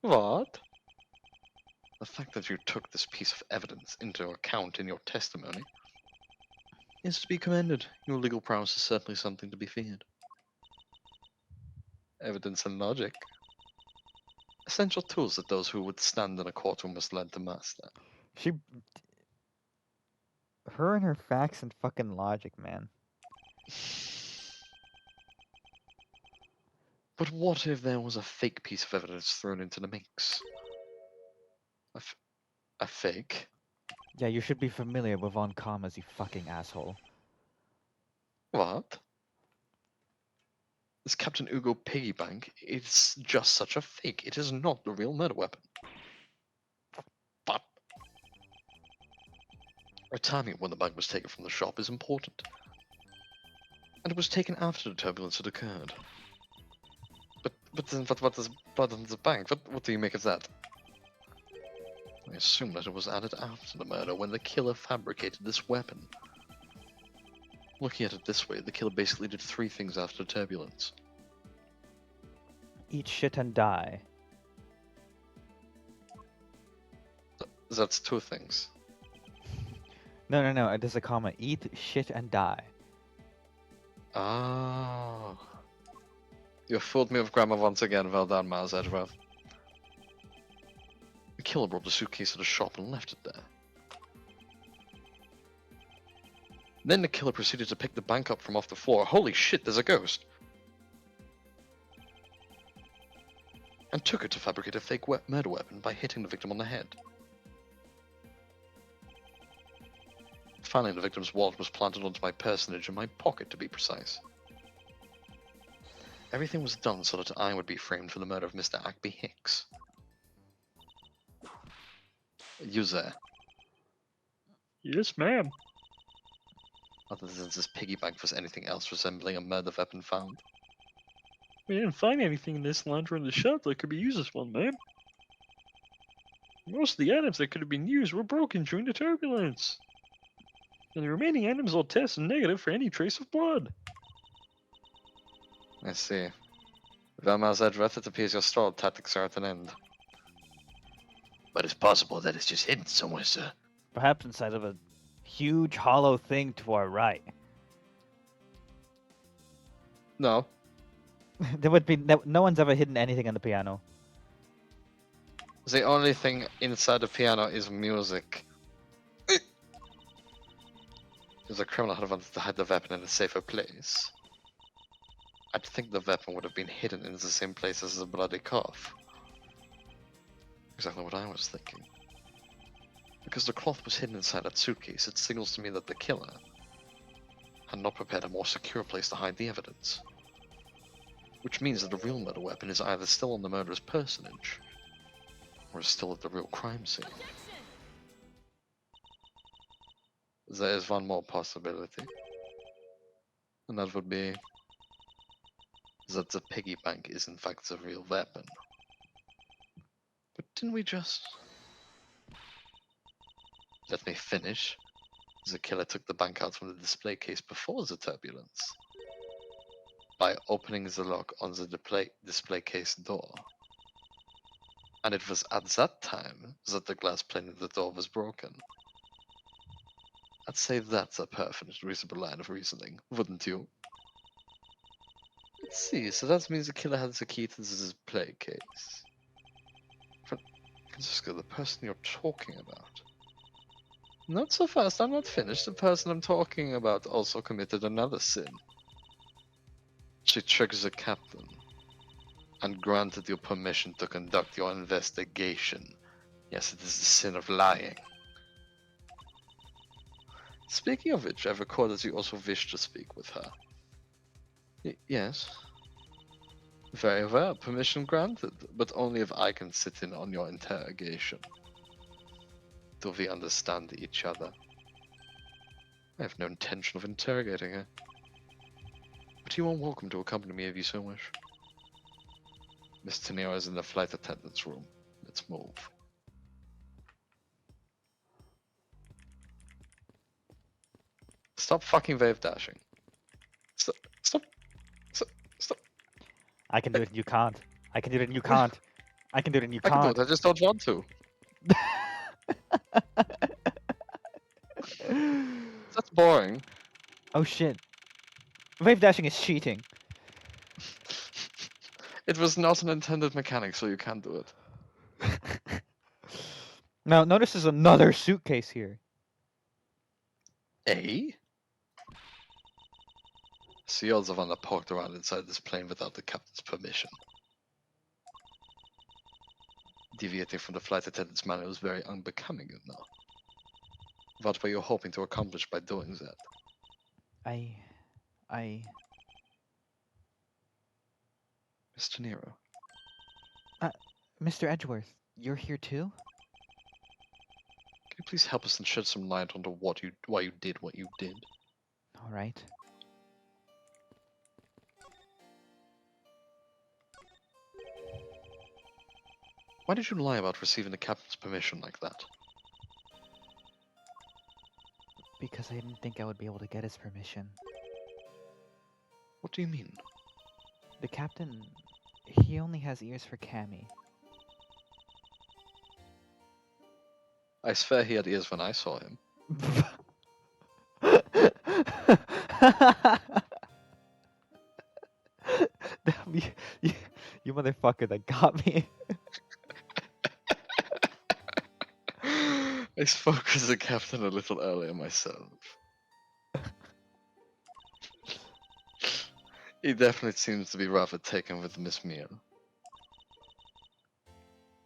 What? The fact that you took this piece of evidence into account in your testimony is to be commended. Your legal prowess is certainly something to be feared. Evidence and logic. Essential tools that those who would stand in a courtroom must learn to master. Her and her facts and fucking logic, man. But what if there was a fake piece of evidence thrown into the mix? A fake? Yeah, you should be familiar with on commas, you fucking asshole. What? This Captain Ugo piggy bank is just such a fake. It is not the real murder weapon. But our timing when the bank was taken from the shop is important. And it was taken after the turbulence had occurred. But then what is blood on the bank? What do you make of that? I assume that it was added after the murder when the killer fabricated this weapon. Looking at it this way, the killer basically did 3 things after the turbulence. Eat shit and die. That's 2 things. No, there's a comma. Eat shit and die. Oh. You fooled me with grammar once again. Well done, Miles Edgeworth. The killer brought the suitcase to the shop and left it there. Then the killer proceeded to pick the bank up from off the floor. Holy shit, there's a ghost! And took it to fabricate a fake murder weapon by hitting the victim on the head. Finally, the victim's wallet was planted onto my personage, in my pocket to be precise. Everything was done so that I would be framed for the murder of Mr. Ackby Hicks. You there. Yes, ma'am. Other than this piggy bank was anything else resembling a murder weapon found. We didn't find anything in this lounge or in the shop that could be used as one, ma'am. Most of the items that could have been used were broken during the turbulence. And the remaining items all tested negative for any trace of blood. I see. Well, Miles Edgeworth, it appears your stalled tactics are at an end. But it's possible that it's just hidden somewhere, sir. Perhaps inside of a huge hollow thing to our right. No. There would be no one's ever hidden anything on the piano. The only thing inside the piano is music. If the criminal had wanted to hide the weapon in a safer place, I'd think the weapon would have been hidden in the same place as the bloody cough. Exactly what I was thinking. Because the cloth was hidden inside that suitcase, it signals to me that the killer had not prepared a more secure place to hide the evidence. Which means that the real murder weapon is either still on the murderer's personage, or is still at the real crime scene. There is one more possibility, and that would be that the piggy bank is in fact the real weapon. But didn't we just... Let me finish. The killer took the bank out from the display case before the turbulence by opening the lock on the display case door. And it was at that time that the glass pane in the door was broken. I'd say that's a perfect, reasonable line of reasoning, wouldn't you? Let's see, so that means the killer had the key to the display case. Francisco, the person you're talking about. Not so fast, I'm not finished. The person I'm talking about also committed another sin. She tricked the captain and granted you permission to conduct your investigation. Yes, it is the sin of lying. Speaking of which, I recall that you also wish to speak with her. Yes. Very well, permission granted, but only if I can sit in on your interrogation. Do we understand each other? I have no intention of interrogating her. But you are welcome to accompany me if you so wish. Miss Tenero is in the flight attendant's room. Let's move. Stop fucking wave dashing. Stop. Stop. Stop. Stop. I can do it and you can't. I can do it and you can't. I can do it and you I can do can't. it, I just don't want to. That's boring. Oh shit. Wave dashing is cheating. It was not an intended mechanic, so you can't do it. Now, notice there's another suitcase here. Eh? So you're the one that poked around inside this plane without the captain's permission. Deviating from the flight attendant's manual is very unbecoming, you know. What were you hoping to accomplish by doing that? I... Mr. Nero, Mr. Edgeworth, you're here too? can you please help us and shed some light onto why you did what you did? Alright. Why did you lie about receiving the captain's permission like that? Because I didn't think I would be able to get his permission. What do you mean? The captain, he only has ears for Cammy. I swear he had ears when I saw him. Damn, you motherfucker that got me. I spoke with the captain a little earlier myself. He definitely seems to be rather taken with Miss Mia.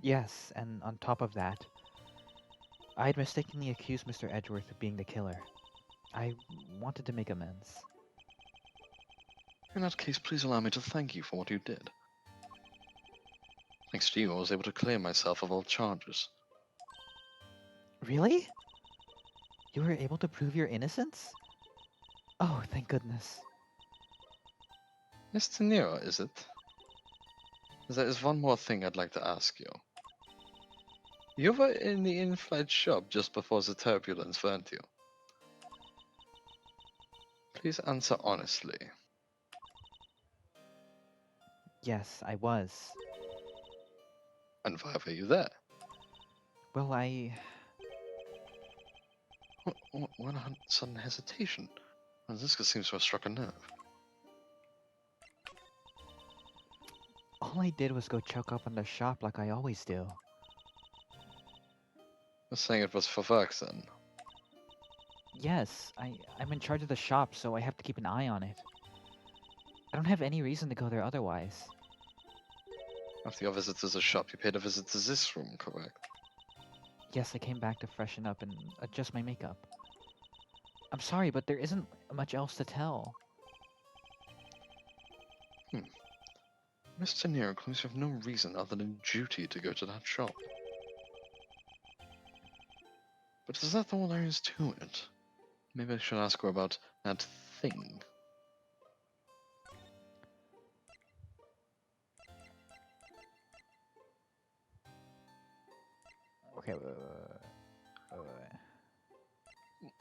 Yes, and on top of that, I had mistakenly accused Mr. Edgeworth of being the killer. I wanted to make amends. In that case, please allow me to thank you for what you did. Thanks to you, I was able to clear myself of all charges. Really? You were able to prove your innocence? Oh, thank goodness. Mr. Nero, is it? There is one more thing I'd like to ask you. You were in the in-flight shop just before the turbulence, weren't you? Please answer honestly. Yes, I was. And why were you there? Well, What a sudden hesitation. Francisco seems to have struck a nerve. all I did was go choke up in the shop like I always do. You're saying it was for work then? Yes, I'm in charge of the shop, so I have to keep an eye on it. I don't have any reason to go there otherwise. After your visit to the shop, you paid a visit to this room, correct? Yes, I came back to freshen up and adjust my makeup. I'm sorry, but there isn't much else to tell. Mr. Nero claims you have no reason other than duty to go to that shop. But is that all there is to it? Maybe I should ask her about that thing. Okay, wait.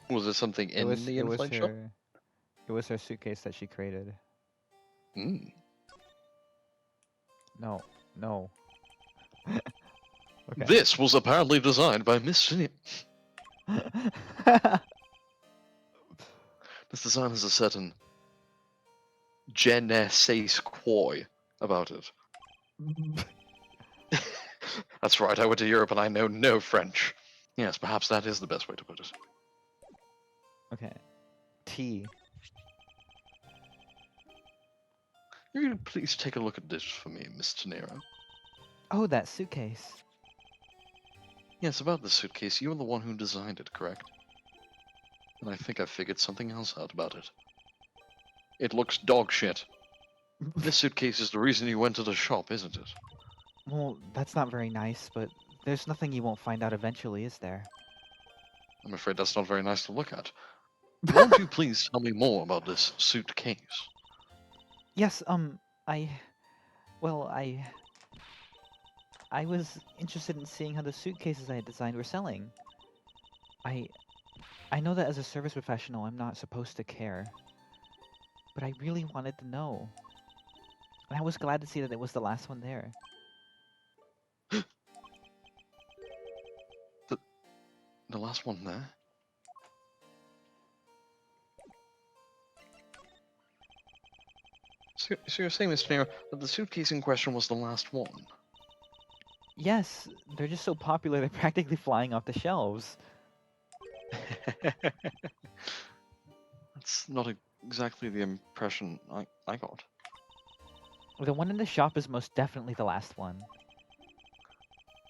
Was it something It in was the it was in-flight shop? her it was her suitcase that she created. Mm. No, no. Okay. This was apparently designed by Miss Senior. This design has a certain je ne sais quoi about it. That's right, I went to Europe and I know no French. Yes, perhaps that is the best way to put it. Okay. T. You can please take a look at this for me, Mr. Nero. Oh, that suitcase. Yes, about the suitcase, you were the one who designed it, correct? And I think I figured something else out about it. It looks dog shit. This suitcase is the reason you went to the shop, isn't it? Well, that's not very nice, but there's nothing you won't find out eventually, is there? I'm afraid that's not very nice to look at. Won't you please tell me more about this suitcase? Yes, I well, I was interested in seeing how the suitcases I had designed were selling. I I know that as a service professional, I'm not supposed to care, but I really wanted to know. And I was glad to see that it was the last one there. The last one there? So you're saying, Mr. Nero, that the suitcase in question was the last one? Yes, they're just so popular they're practically flying off the shelves. That's not exactly the impression I got. The one in the shop is most definitely the last one.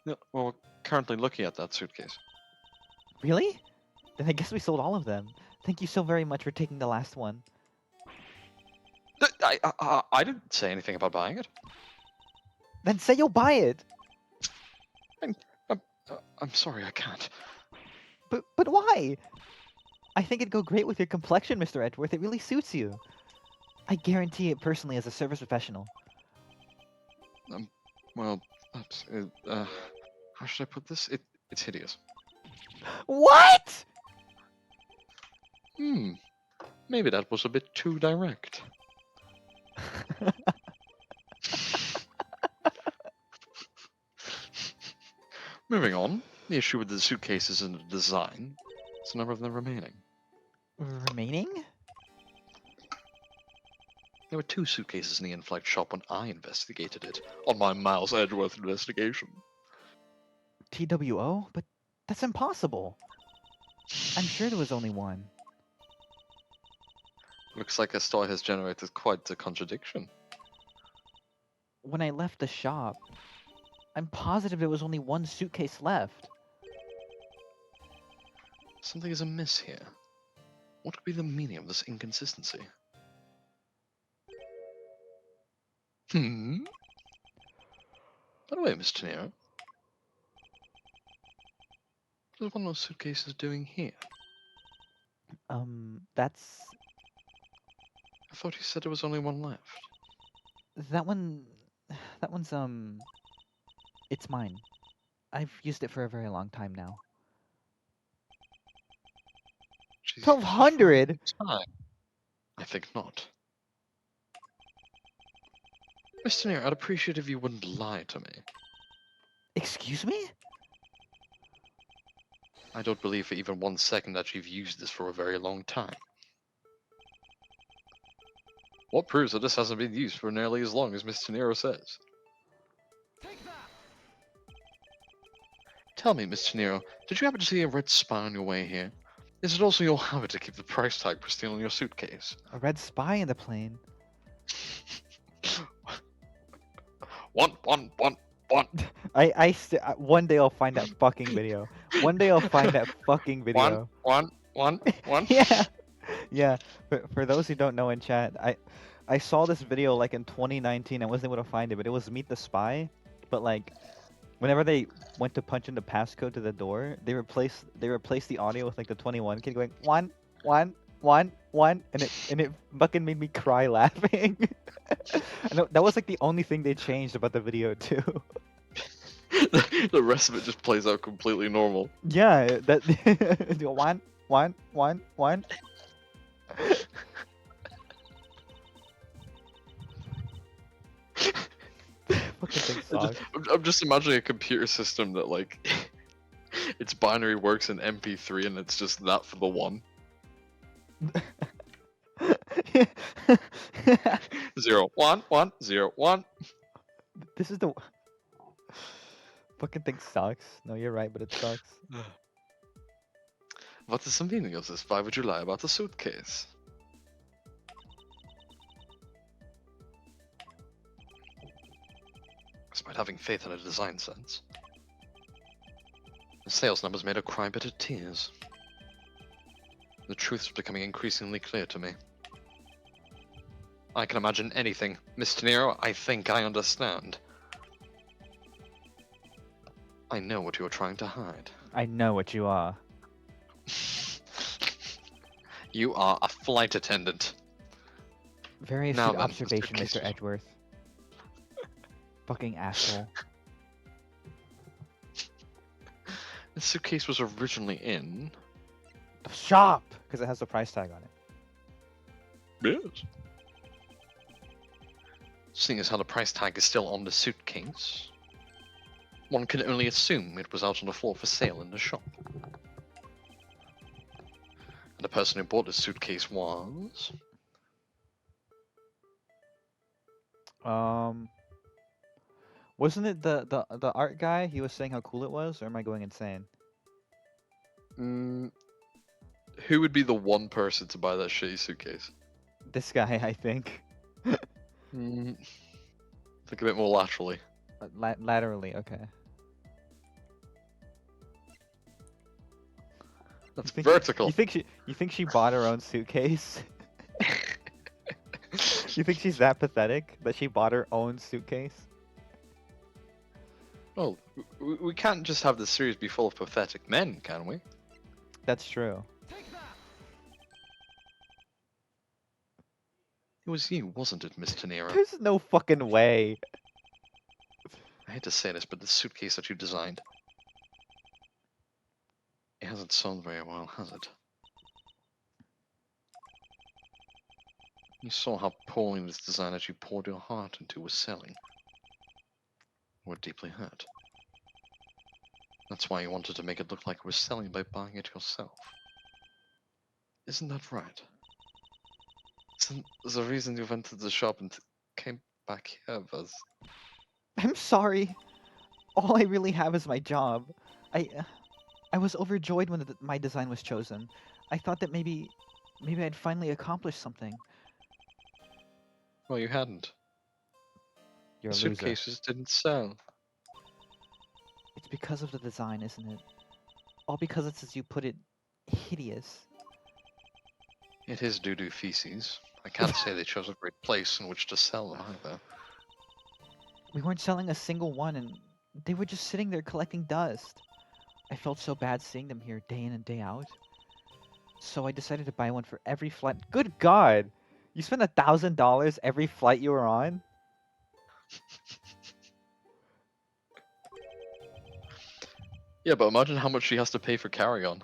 No, well, we're currently looking at that suitcase. Really? Then I guess we sold all of them. Thank you so very much for taking the last one. I didn't say anything about buying it. Then say you'll buy it. I'm sorry, I can't. But why? I think it'd go great with your complexion, Mr. Edgeworth. It really suits you. I guarantee it personally as a service professional. Well, that's, how should I put this? It's hideous. What? Maybe that was a bit too direct. Moving on, the issue with the suitcases and the design. It's a number of them remaining. Remaining? There were 2 suitcases in the in-flight shop when I investigated it on my Miles Edgeworth investigation. TWO? But that's impossible. I'm sure there was only one. Looks like a story has generated quite a contradiction. When I left the shop, I'm positive there was only one suitcase left. Something is amiss here. What could be the meaning of this inconsistency? By the way, Mr. Nero, what is one of those suitcases doing here? That's... I thought you said there was only one left. That one... That one's, It's mine. I've used it for a very long time now. She's 1200? time. I think not. Mr. Nero, I'd appreciate if you wouldn't lie to me. Excuse me? I don't believe for even 1 second that you've used this for a very long time. What proves that this hasn't been used for nearly as long as Mr. Nero says? Tell me, Mr. Nero, did you happen to see a red spy on your way here? Is it also your habit to keep the price tag pristine on your suitcase? A red spy in the plane. One. One day I'll find that fucking video. One day I'll find that fucking video. One. Yeah. Yeah. For those who don't know in chat, I saw this video like in 2019. I wasn't able to find it, but it was Meet the Spy. But like, whenever they went to punch in the passcode to the door, they replaced the audio with like the 21 kid going 1 1 1 1, and it fucking made me cry laughing. And that was like the only thing they changed about the video too. The rest of it just plays out completely normal. Yeah, that 1 One. Fucking thing sucks. I'm just imagining a computer system that like its binary works in MP3 and it's just that for the one. 0 1 1 0 1. This is the fucking thing sucks. No, you're right, but it sucks. What is the meaning of this? Why would you lie about the suitcase? Despite having faith in a design sense, the sales numbers made her cry bitter tears. The truth is becoming increasingly clear to me. I can imagine anything. Miss De Niro, I think I understand. I know what you are trying to hide. I know what you are. You are a flight attendant. Very Now astute then, observation, Mr. Mr. Edgeworth. Fucking asshole. The suitcase was originally in... The shop! Because it has the price tag on it. Yes. Seeing as how the price tag is still on the suitcase, one can only assume it was out on the floor for sale in the shop. And the person who bought the suitcase was... Wasn't it the art guy? He was saying how cool it was, or am I going insane? Who would be the one person to buy that shitty suitcase? This guy, I think. Think a bit more laterally. Laterally, okay. That's You think vertical. You think she bought her own suitcase? You think she's that pathetic that she bought her own suitcase? Well, we can't just have the series be full of pathetic men, can we? That's true. It was you, wasn't it, Miss De Niro? There's no fucking way. I hate to say this, but the suitcase that you designed... It hasn't sold very well, has it? You saw how poorly this design that you poured your heart into was selling. You were deeply hurt. That's why you wanted to make it look like it was selling by buying it yourself. Isn't that right? Isn't the reason you went to the shop and came back here was... I'm sorry. All I really have is my job. I was overjoyed when my design was chosen. I thought that maybe I'd finally accomplished something. Well, you hadn't. You're The a loser. suitcases didn't sell. It's because of the design, isn't it? All because it's, as you put it, hideous. It is doo-doo feces. I can't say they chose a great place in which to sell them either. We weren't selling a single one, and they were just sitting there collecting dust. I felt so bad seeing them here day in and day out. So I decided to buy one for every flight. Good God! You spent $1,000 every flight you were on? Yeah, but imagine how much she has to pay for carry-on.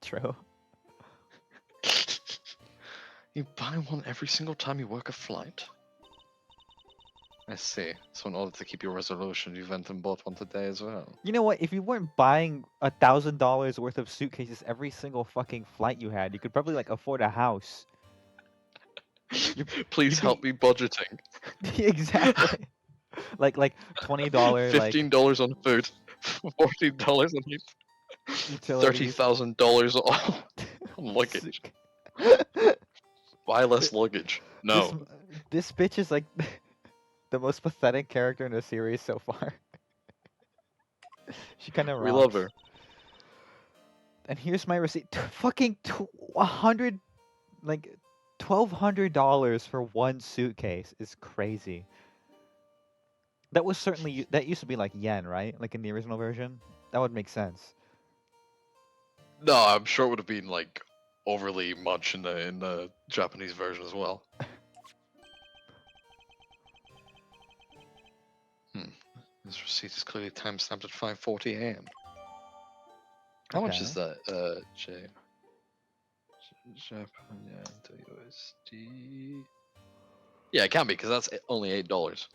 True. You buy one every single time you work a flight? I see. So in order to keep your resolution, you went and bought one today as well. You know what? If you weren't buying $1,000 worth of suitcases every single fucking flight you had, you could probably like afford a house. Please you'd help me budgeting. Exactly. like $20 like $15 on food, $14 on utilities. $30,000 on luggage. Buy less luggage. No. This bitch is like the most pathetic character in the series so far. She kind of rocks. We love her. And here's my receipt. Fucking 100, like $1,200 for one suitcase is crazy. That was certainly that used to be like yen, right? Like in the original version, that would make sense. No, I'm sure it would have been like overly much in the Japanese version as well. This receipt is clearly timestamped at 5:40 a.m. How much is Okay. that, Japan yen to USD? Yeah, it can be because that's only $8.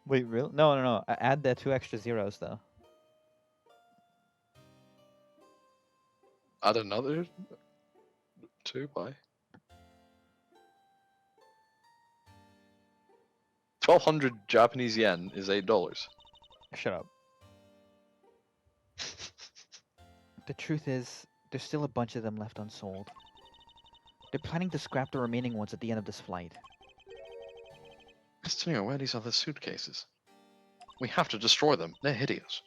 Wait, real? No, no, no. Add the 2 extra zeros though. Add another 2 by 1,200 Japanese yen is $8. Shut up. The truth is, there's still a bunch of them left unsold. They're planning to scrap the remaining ones at the end of this flight. Mr. Nero, where are these other suitcases? We have to destroy them. They're hideous.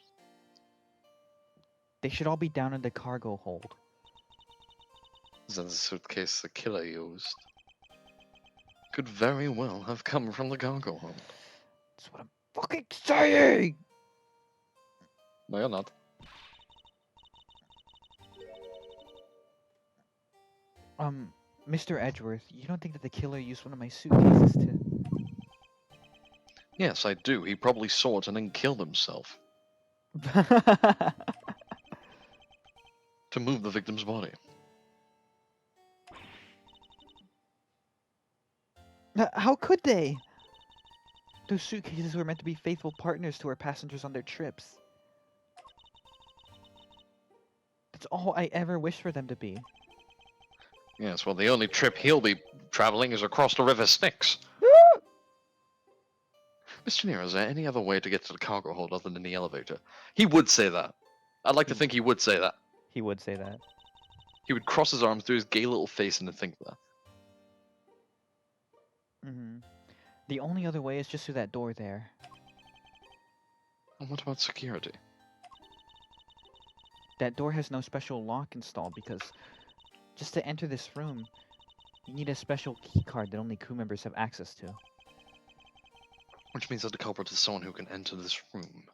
They should all be down in the cargo hold. Is that the suitcase the killer used? Could very well have come from the cargo hold. That's what I'm fucking saying! No, you're not. Mr. Edgeworth, you don't think that the killer used one of my suitcases to... Yes, I do. He probably saw it and then killed himself to move the victim's body. How could they? Those suitcases were meant to be faithful partners to our passengers on their trips. That's all I ever wished for them to be. Yes, well, the only trip he'll be traveling is across the River Styx. Mr. Nero, is there any other way to get to the cargo hold other than the elevator? He would say that. I'd like to think he would say that. He would say that. He would cross his arms, do his gay little face, and then think that. The only other way is just through that door there. And what about security? That door has no special lock installed because just to enter this room, you need a special key card that only crew members have access to. Which means that the culprit is someone who can enter this room,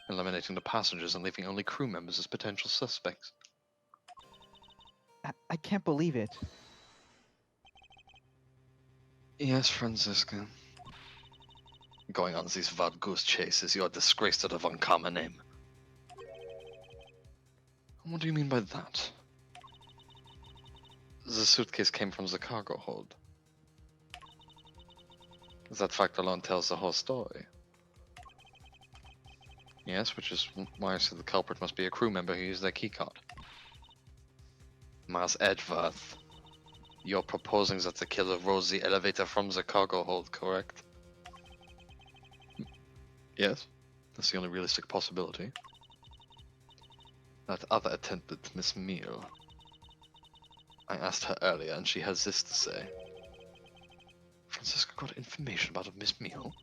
eliminating the passengers and leaving only crew members as potential suspects. I can't believe it. Yes, Francisca. Going on these wild goose chases, you are disgraced to the uncommon name. What do you mean by that? The suitcase came from the cargo hold. That fact alone tells the whole story. Yes, which is why I said the culprit must be a crew member who used their keycard. Miles Edgeworth, you're proposing that the killer rose the elevator from the cargo hold, correct? Yes, that's the only realistic possibility. That other attendant, Miss Meal. I asked her earlier, and she has this to say. Francisco got information about a Miss Meal.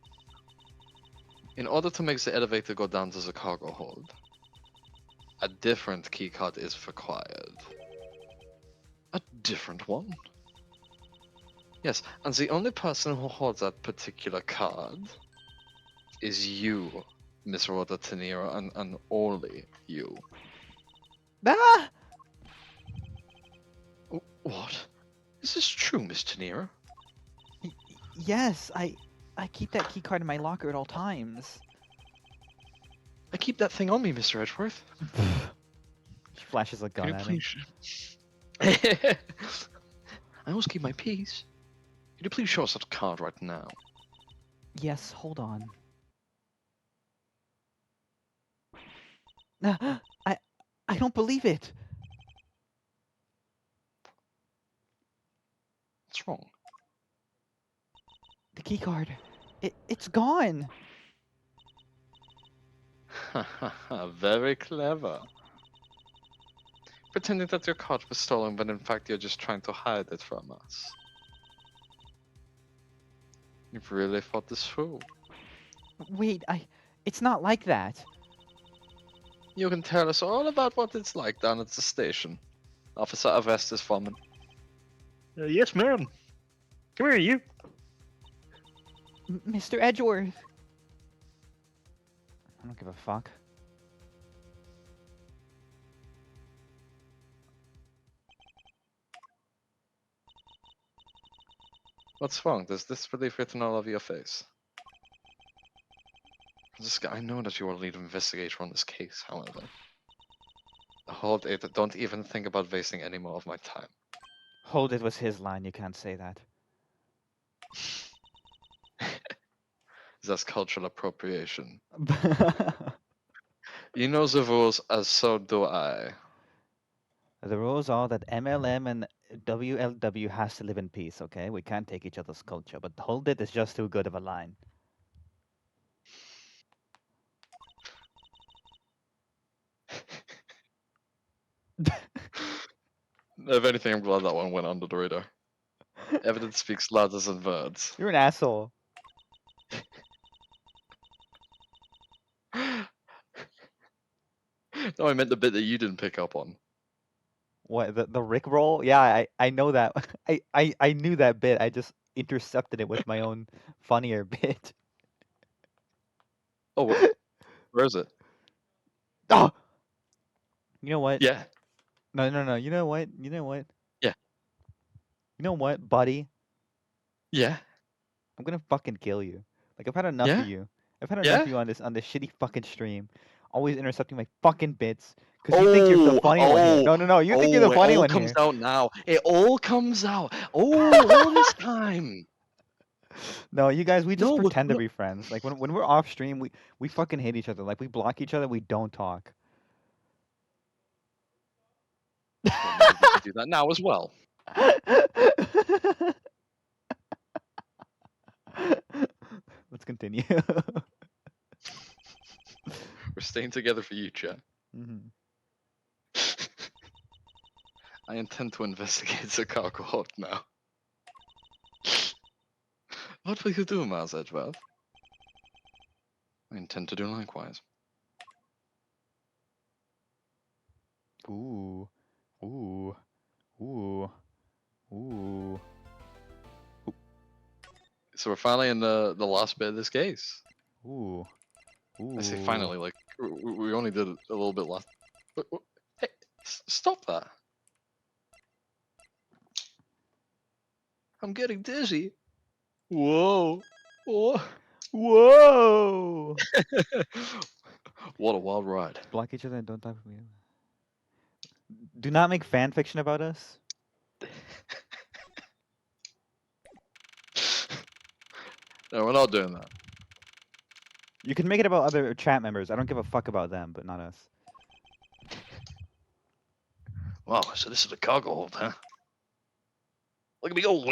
In order to make the elevator go down to the cargo hold, a different keycard is required. A different one? Yes, and the only person who holds that particular card is you, Miss Rhoda Tenero, and only you. Ah! What? Is this true, Miss Tenero? Yes, I keep that key card in my locker at all times. I keep that thing on me, Mr. Edgeworth. She flashes a Can gun you at him. please... I always keep my peace. Could you please show us that card right now? Yes, hold on. I don't believe it. What's wrong? The key card. It's gone. Ha ha ha, very clever. Pretending that your card was stolen, but in fact you're just trying to hide it from us. You've really thought this through. Wait, it's not like that. You can tell us all about what it's like down at the station. Officer Avestis Foreman. Yes, ma'am. Come here, you. Mr. Edgeworth. I don't give a fuck. What's wrong? There's disbelief written all over your face. Francisca, I know that you are lead investigator on this case, however. Hold it. Don't even think about wasting any more of my time. Hold it was his line. You can't say that. That's cultural appropriation. You know the rules, as so do I. The rules are that MLM and WLW has to live in peace, okay? We can't take each other's culture, but hold it is just too good of a line. If anything, I'm glad that one went under the radar. Evidence speaks louder than words. You're an asshole. No, I meant the bit that you didn't pick up on. What, the Rick roll? Yeah, I know that. I knew that bit. I just intercepted it with my own funnier bit. Oh, where is it? Oh! You know what? Yeah, No. You know what? You know what? yeah, You know what, buddy? yeah, I'm gonna fucking kill you. Like I've had enough of yeah, you. I've had enough yeah. of you on this shitty fucking stream. Always intercepting my fucking bits. Cause you think you're the Oh, funny one here. oh, No. You think you're the oh, it funny all one comes here. out now. It all comes out. Oh, all this time. No, you guys, we just No, pretend to no. be friends. Like when we're off stream, we fucking hate each other. Like we block each other. We don't talk. Well, maybe we can do that now as well. Let's continue. We're staying together for you, chat. Mhm. I intend to investigate the cargo hold now. What will you do, Mars Edgeworth? I intend to do likewise. Ooh, ooh, ooh, ooh. So we're finally in the last bit of this case. Ooh. Ooh. I say finally, like we only did a little bit last. Hey, stop that! I'm getting dizzy. Whoa! Whoa! Whoa! What a wild ride! Block each other and don't talk to me. Do not make fan fiction about us. No, we're not doing that. You can make it about other chat members. I don't give a fuck about them, but not us. Wow, so this is a cargo hold, huh? Look at me go!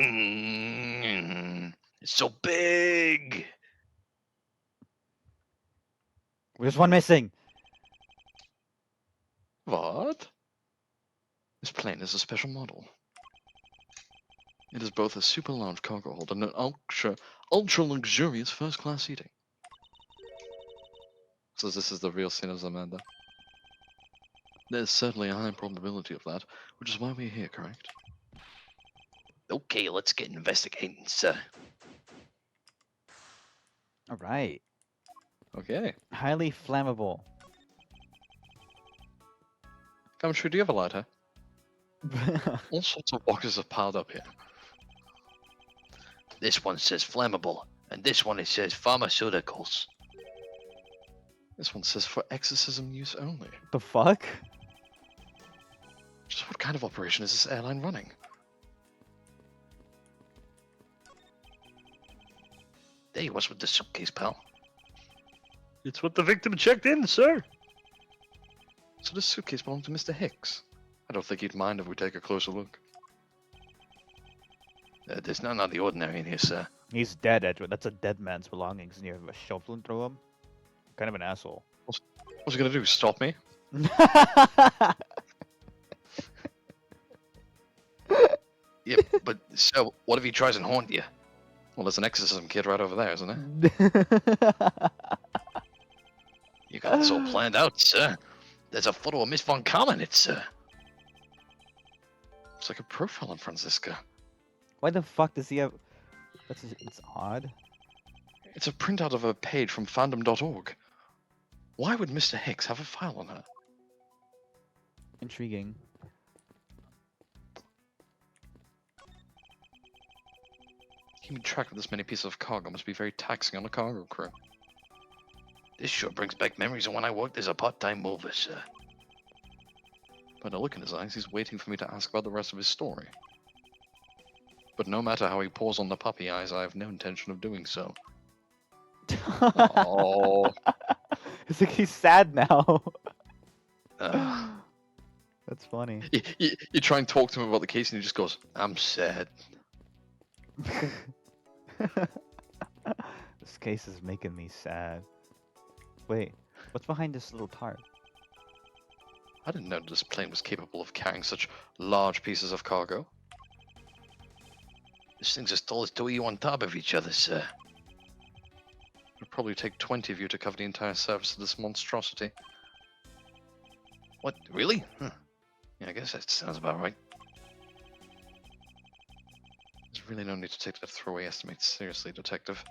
It's so big. There's one missing. What? This plane is a special model. It is both a super large cargo hold and an ultra luxurious first class seating. So this is the real sin of Amanda. There's certainly a high probability of that, which is why we're here, correct? Okay, let's get investigating, sir. All right. Okay. Highly flammable. I'm sure, do you have a lighter? All sorts of boxes are piled up here. This one says flammable, and this one it says pharmaceuticals. This one says for exorcism use only. The fuck? Just what kind of operation is this airline running? Hey, what's with the suitcase, pal? It's what the victim checked in, sir. So this suitcase belonged to Mr. Hicks. I don't think he'd mind if we take a closer look. There's none of the ordinary in here, sir. He's dead, Edward. That's a dead man's belongings, and you have a shovel and throw him? Kind of an asshole. What's he gonna do? Stop me? Yeah, but so what if he tries and haunt you? Well, there's an exorcism kit right over there, isn't there? You got this all planned out, sir. There's a photo of Miss Von Karma in it, sir. It's like a profile on Franziska. Why the fuck does he have... It's odd. It's a printout of a page from fandom.org. Why would Mr. Hicks have a file on her? Intriguing. Keeping track of this many pieces of cargo must be very taxing on a cargo crew. This sure brings back memories of when I worked as a part-time mover, sir. By the look in his eyes, he's waiting for me to ask about the rest of his story. But no matter how he pours on the puppy eyes, I have no intention of doing so. Oh, It's like he's sad now. uh, That's funny. you try and talk to him about the case, and he just goes, "I'm sad." This case is making me sad. Wait, what's behind this little tarp? I didn't know this plane was capable of carrying such large pieces of cargo. This thing's as tall as two of you on top of each other, sir. It'd probably take 20 of you to cover the entire surface of this monstrosity. What, really? Huh. Yeah, I guess that sounds about right. There's really no need to take that throwaway estimate seriously, Detective.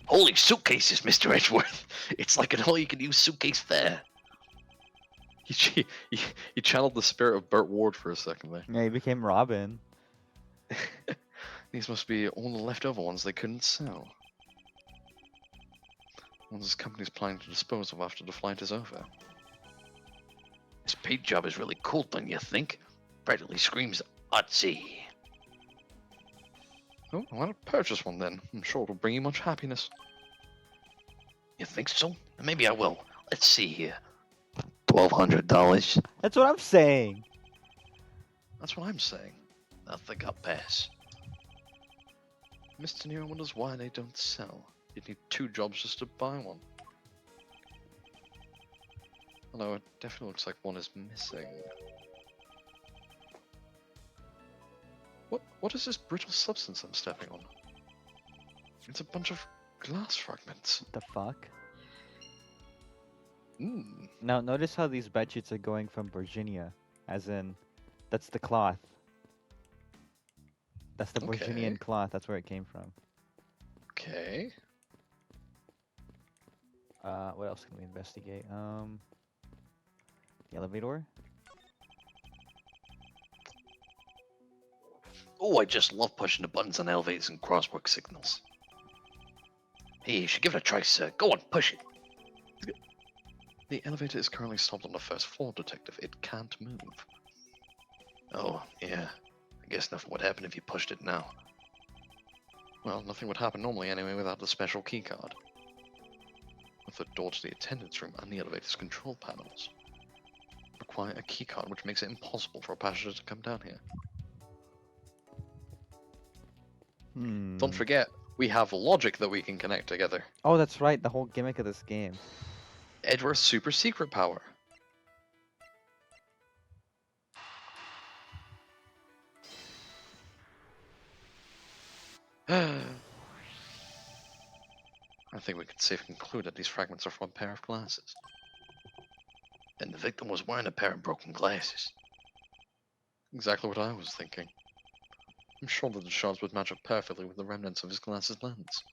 Holy suitcases, Mr. Edgeworth! It's like an all-you-can-use suitcase fair. He channeled the spirit of Burt Ward for a second there. Yeah, he became Robin. These must be all the leftover ones they couldn't sell. Ones this company's planning to dispose of after the flight is over. This paint job is really cool, don't you think? Practically screams artsy. Oh, why not purchase one then? I'm sure it'll bring you much happiness. You think so? Maybe I will. Let's see here. $1,200. That's what I'm saying. That's what I'm saying. I think I'll pass. Mr. Nero wonders why they don't sell. You'd need 2 jobs just to buy one. Although it definitely looks like one is missing. What is this brittle substance I'm stepping on? It's a bunch of glass fragments. What the fuck? Hmm. Now, notice how these bedsheets are going from Virginia. As in, that's the cloth. That's the Okay. Virginian cloth. That's where it came from. Okay. What else can we investigate? The elevator? Oh, I just love pushing the buttons on elevators and crosswalk signals. Hey, you should give it a try, sir. Go on, push it. The elevator is currently stopped on the 1st floor, Detective. It can't move. Oh, yeah. I guess nothing would happen if you pushed it now. Well, nothing would happen normally anyway without the special keycard. With the door to the attendance room and the elevator's control panels require a keycard, which makes it impossible for a passenger to come down here. Hmm. Don't forget, we have logic that we can connect together. Oh, that's right. The whole gimmick of this game. Edgeworth's super secret power. I think we can safely conclude that these fragments are from a pair of glasses. And the victim was wearing a pair of broken glasses. Exactly what I was thinking. I'm sure that the shards would match up perfectly with the remnants of his glasses lens.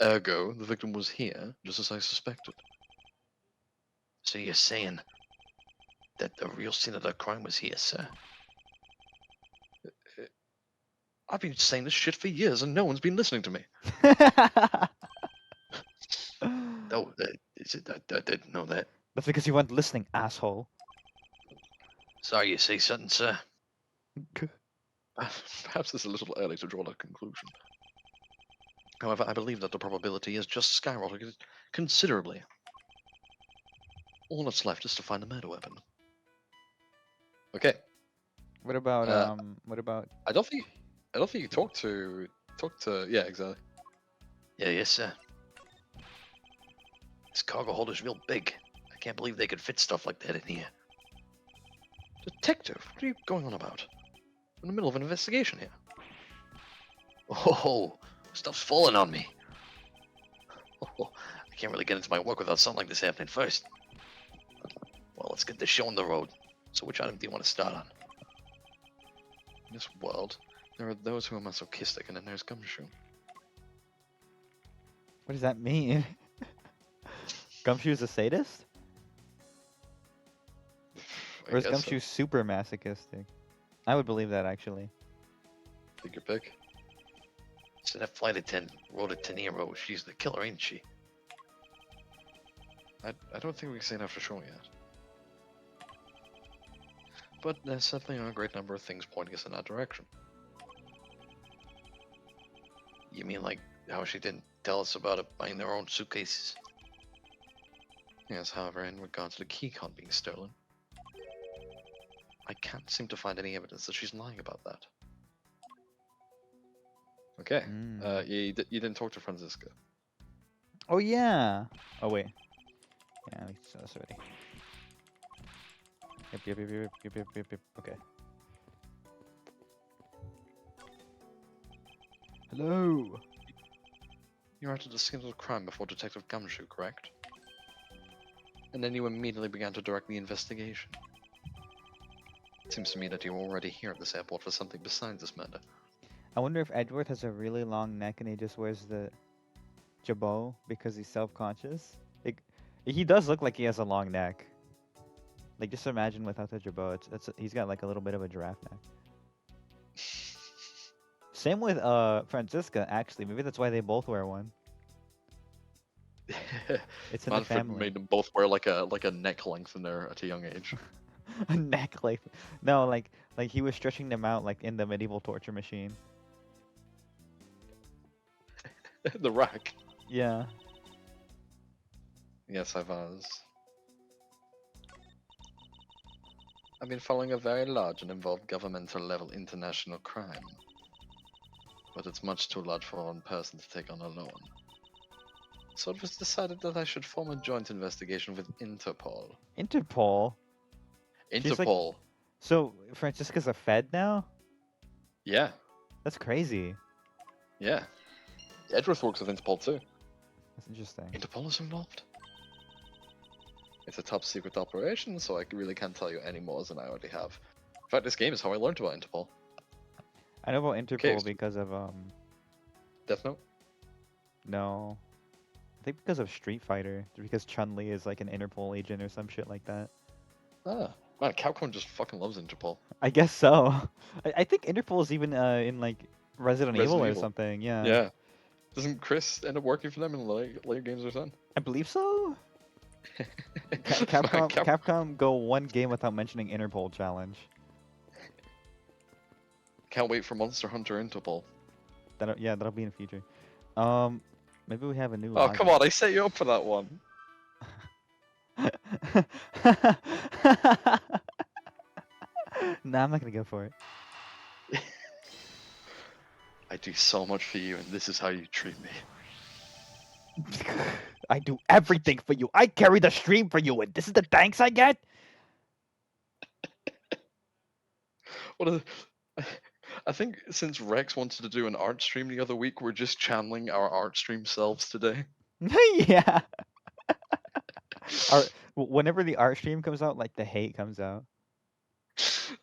Ergo, the victim was here, just as I suspected. So you're saying that the real scene of the crime was here, sir? I've been saying this shit for years and no one's been listening to me. Oh, I didn't know that. That's because you weren't listening, asshole. Sorry you say something, sir. Perhaps it's a little early to draw that conclusion. However, I believe that the probability has just skyrocketed considerably. All that's left is to find the murder weapon. Okay. What about Uh, what about I don't think you talk to yeah, exactly. Yeah, yes, sir. This cargo holder's real big. I can't believe they could fit stuff like that in here. Detective, what are you going on about? I'm in the middle of an investigation here. Oh, stuff's falling on me. Oh, I can't really get into my work without something like this happening first. Well, let's get this show on the road. So which item do you want to start on? In this world, there are those who are masochistic, and then there's Gumshoe. what does that mean? Gumshoe's a sadist? Or is guess Gumshoe super masochistic? I would believe that actually. Take your pick. So that flight attendant wrote it to Nero. She's the killer, ain't she? I don't think we can say that for sure yet. But there certainly are a great number of things pointing us in that direction. You mean like how she didn't tell us about it buying their own suitcases? Yes, however, in regard to the keycard being stolen, I can't seem to find any evidence that she's lying about that. Okay. Mm. You didn't talk to Franziska. Oh yeah. Oh wait. Yeah, we saw this already. Yep. Okay. Hello. You acted a single crime before Detective Gumshoe, correct? And then you immediately began to direct the investigation. It seems to me that you were already here at this airport for something besides this murder. I wonder if Edward has a really long neck and he just wears the jabot because he's self-conscious. He does look like he has a long neck. Like just imagine without the jabot, he's got like a little bit of a giraffe neck. Same with Franziska actually. Maybe that's why they both wear one. It's in the Manfred family. made them both wear like a neck lengthener at a young age. A neck like no, like he was stretching them out like in the medieval torture machine. The rack. Yeah. Yes, I was. I've been following a very large and involved governmental level international crime. But it's much too large for one person to take on alone. So it was decided that I should form a joint investigation with Interpol. Interpol. She's like- Interpol? So Franziska's a Fed now? Yeah, That's crazy. yeah. Edgeworth works with Interpol too. That's interesting. Interpol is involved? It's a top secret operation, so I really can't tell you any more than I already have. In fact, this game is how I learned about Interpol. I know about Interpol Okay, so- because of Death Note? no. I think because of Street Fighter. Because Chun-Li is like an Interpol agent or some shit like that. Ah, man, Capcom just fucking loves Interpol. I guess so. I think Interpol is even in like Resident Evil or Evil. something. Yeah. Yeah. Doesn't Chris end up working for them in later games or something? I believe so. Man, Capcom go one game without mentioning Interpol challenge. Can't wait for Monster Hunter Interpol. That'll be in the future. Maybe we have a new. Oh, come on, I set you up for that one. Nah, I'm not gonna go for it. I do so much for you, and this is how you treat me. I do everything for you. I carry the stream for you, and this is the thanks I get. What are I think since Rex wanted to do an art stream the other week, we're just channeling our art stream selves today. Yeah. Whenever the art stream comes out, like the hate comes out.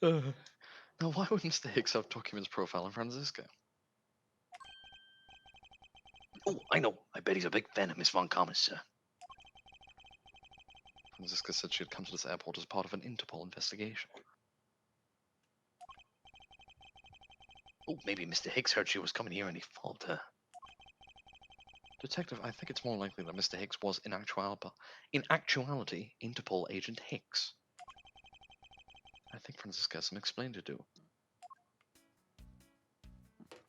Now, why would Mr. Hicks have Document's profile on Franziska? Oh, I know. I bet he's a big fan of Miss Von Commerce, sir. Franziska said she had come to this airport as part of an Interpol investigation. Oh, maybe Mr. Hicks heard she was coming here and he followed her. Detective, I think it's more likely that Mr. Hicks was in actuality Interpol agent Hicks. I think Franziska has some explaining to do.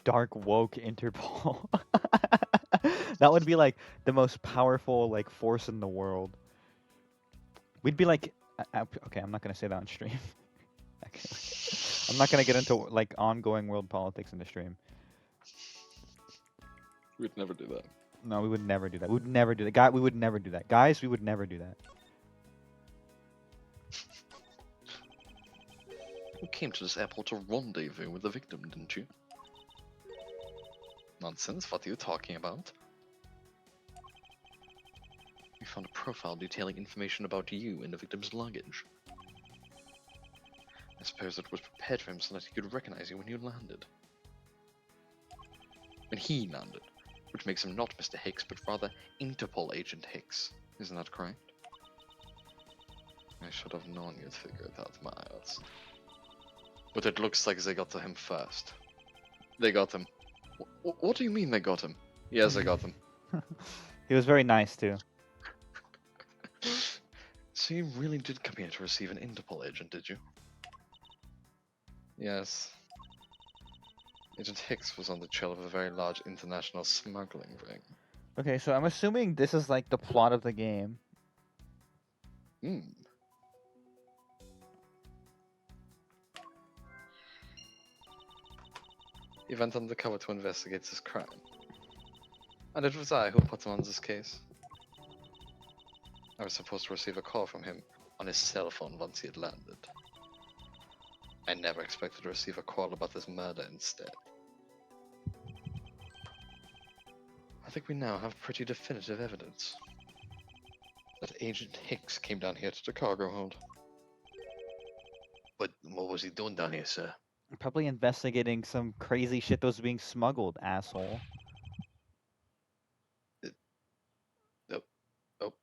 Dark woke Interpol. That would be like the most powerful like force in the world. We'd be like, okay, I'm not gonna say that on stream. Okay. I'm not gonna get into like ongoing world politics in the stream. We'd never do that. No, we would never do that. We would never do that. We would never do that. Guys, we would never do that. You came to this airport to rendezvous with the victim, didn't you? Nonsense, what are you talking about? We found a profile detailing information about you in the victim's luggage. I suppose it was prepared for him so that he could recognize you when you landed. When he landed, which makes him not Mr. Hicks, but rather Interpol agent Hicks. Isn't that correct? I should have known you'd figure it out, Miles. But it looks like they got to him first. They got him. What do you mean they got him? Yes, they got him. He was very nice too. So you really did come here to receive an Interpol agent, did you? Yes. Agent Hicks was on the trail of a very large international smuggling ring. Okay, so I'm assuming this is like the plot of the game. Hmm. He went undercover to investigate this crime. And it was I who put him on this case. I was supposed to receive a call from him on his cell phone once he had landed. I never expected to receive a call about this murder instead. I think we now have pretty definitive evidence that Agent Hicks came down here to the cargo hold. But what was he doing down here, sir? Probably investigating some crazy shit that was being smuggled, asshole. Oh,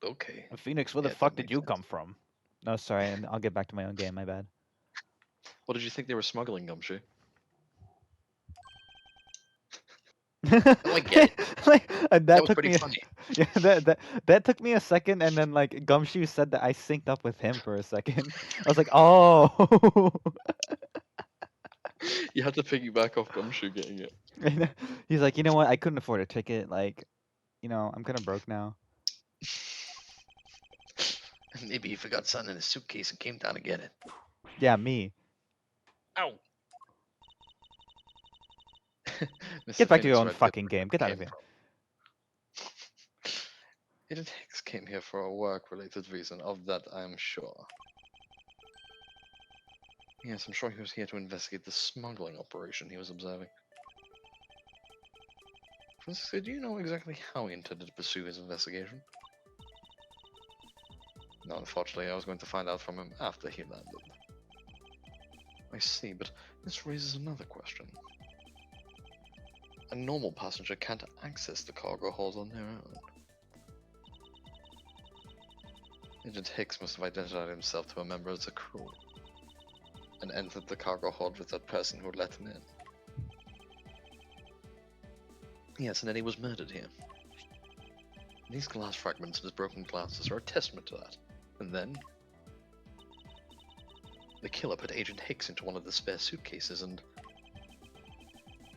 okay. Phoenix, where the Yeah, fuck that did makes you sense. come from? No, sorry, and I'll get back to my own game. My bad. What did you think they were smuggling, Gumshoe? Oh, I get it. Like, That that was took pretty me. funny. Yeah, that took me a second, and then like Gumshoe said that I synced up with him for a second. I was like, oh. You had to piggyback off Gumshoe getting it. And he's like, you know what? I couldn't afford a ticket. Like, I'm kind of broke now. Maybe he forgot something in his suitcase and came down to get it. Yeah, me. Ow. Mr. Get back to your Phoenix own read the fucking where game. it Get out of came here. from. Agent Hicks came here for a work-related reason, of that I am sure. Yes, I'm sure he was here to investigate the smuggling operation he was observing. Francisco, do you know exactly how he intended to pursue his investigation? No, unfortunately, I was going to find out from him after he landed. I see, but this raises another question. A normal passenger can't access the cargo hold on their own. Agent Hicks must have identified himself to a member of the crew and entered the cargo hold with that person who let him in. Yes, and then he was murdered here. These glass fragments and his broken glasses are a testament to that. And then the killer put Agent Hicks into one of the spare suitcases and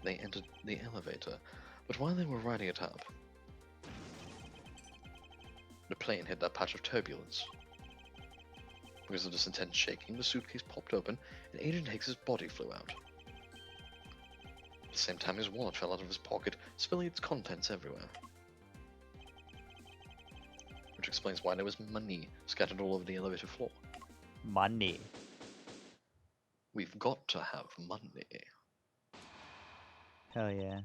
they entered the elevator. But while they were riding it up, the plane hit that patch of turbulence. Because of this intense shaking, the suitcase popped open and Agent Hicks's body flew out. At the same time, his wallet fell out of his pocket, spilling its contents everywhere. Which explains why there was money scattered all over the elevator floor. Money. We've got to have money. Hell yeah.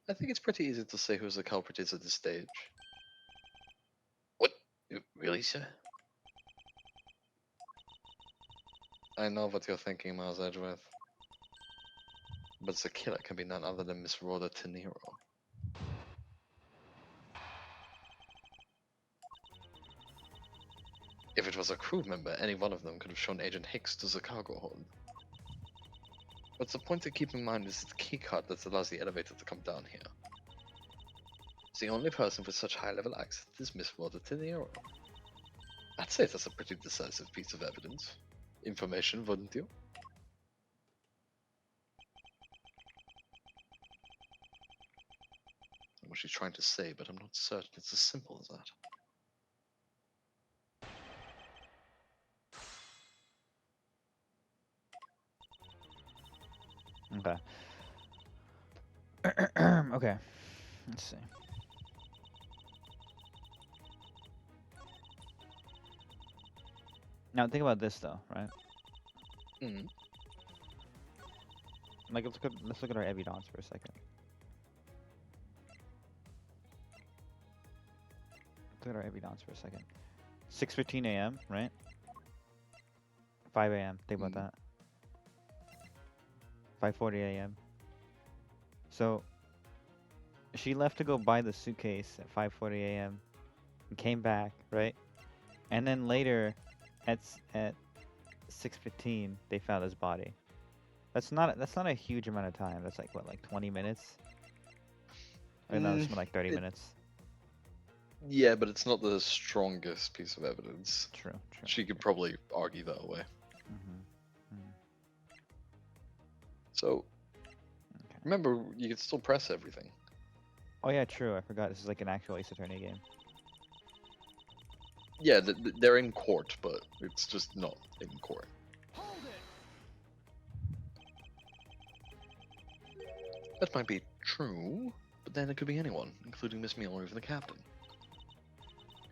I think it's pretty easy to say who the culprit is at this stage. What? Really, sir? I know what you're thinking, Miles Edgeworth. But the killer can be none other than Miss Rhoda Tenero. If it was a crew member, any one of them could have shown Agent Hicks to the cargo hold. But the point to keep in mind is the keycard that allows the elevator to come down here. The only person with such high-level access is Miss Rhoda Tenero. I'd say that's a pretty decisive piece of evidence. Information, wouldn't you? What she's trying to say, but I'm not certain it's as simple as that. Okay. Okay. Let's see. Now think about this though, right? Mm. Like let's look at our evidence for a second. Look at our evidence for a second. 6:15 a.m. right? 5 a.m. Think about that. 5:40 a.m. So she left to go buy the suitcase at 5:40 a.m. and came back, right? And then later, at 6:15, they found his body. That's not a huge amount of time. That's like what, like 20 minutes? Or no, it's more like 30 minutes. Yeah, but it's not the strongest piece of evidence. True, true. She could probably argue that away. Mm-hmm. So, Okay. remember, you can still press everything. Oh yeah, true. I forgot. This is like an actual Ace Attorney game. Yeah, they're in court, but it's just not in court. That might be true, but then it could be anyone, including Miss Mueller or even the captain.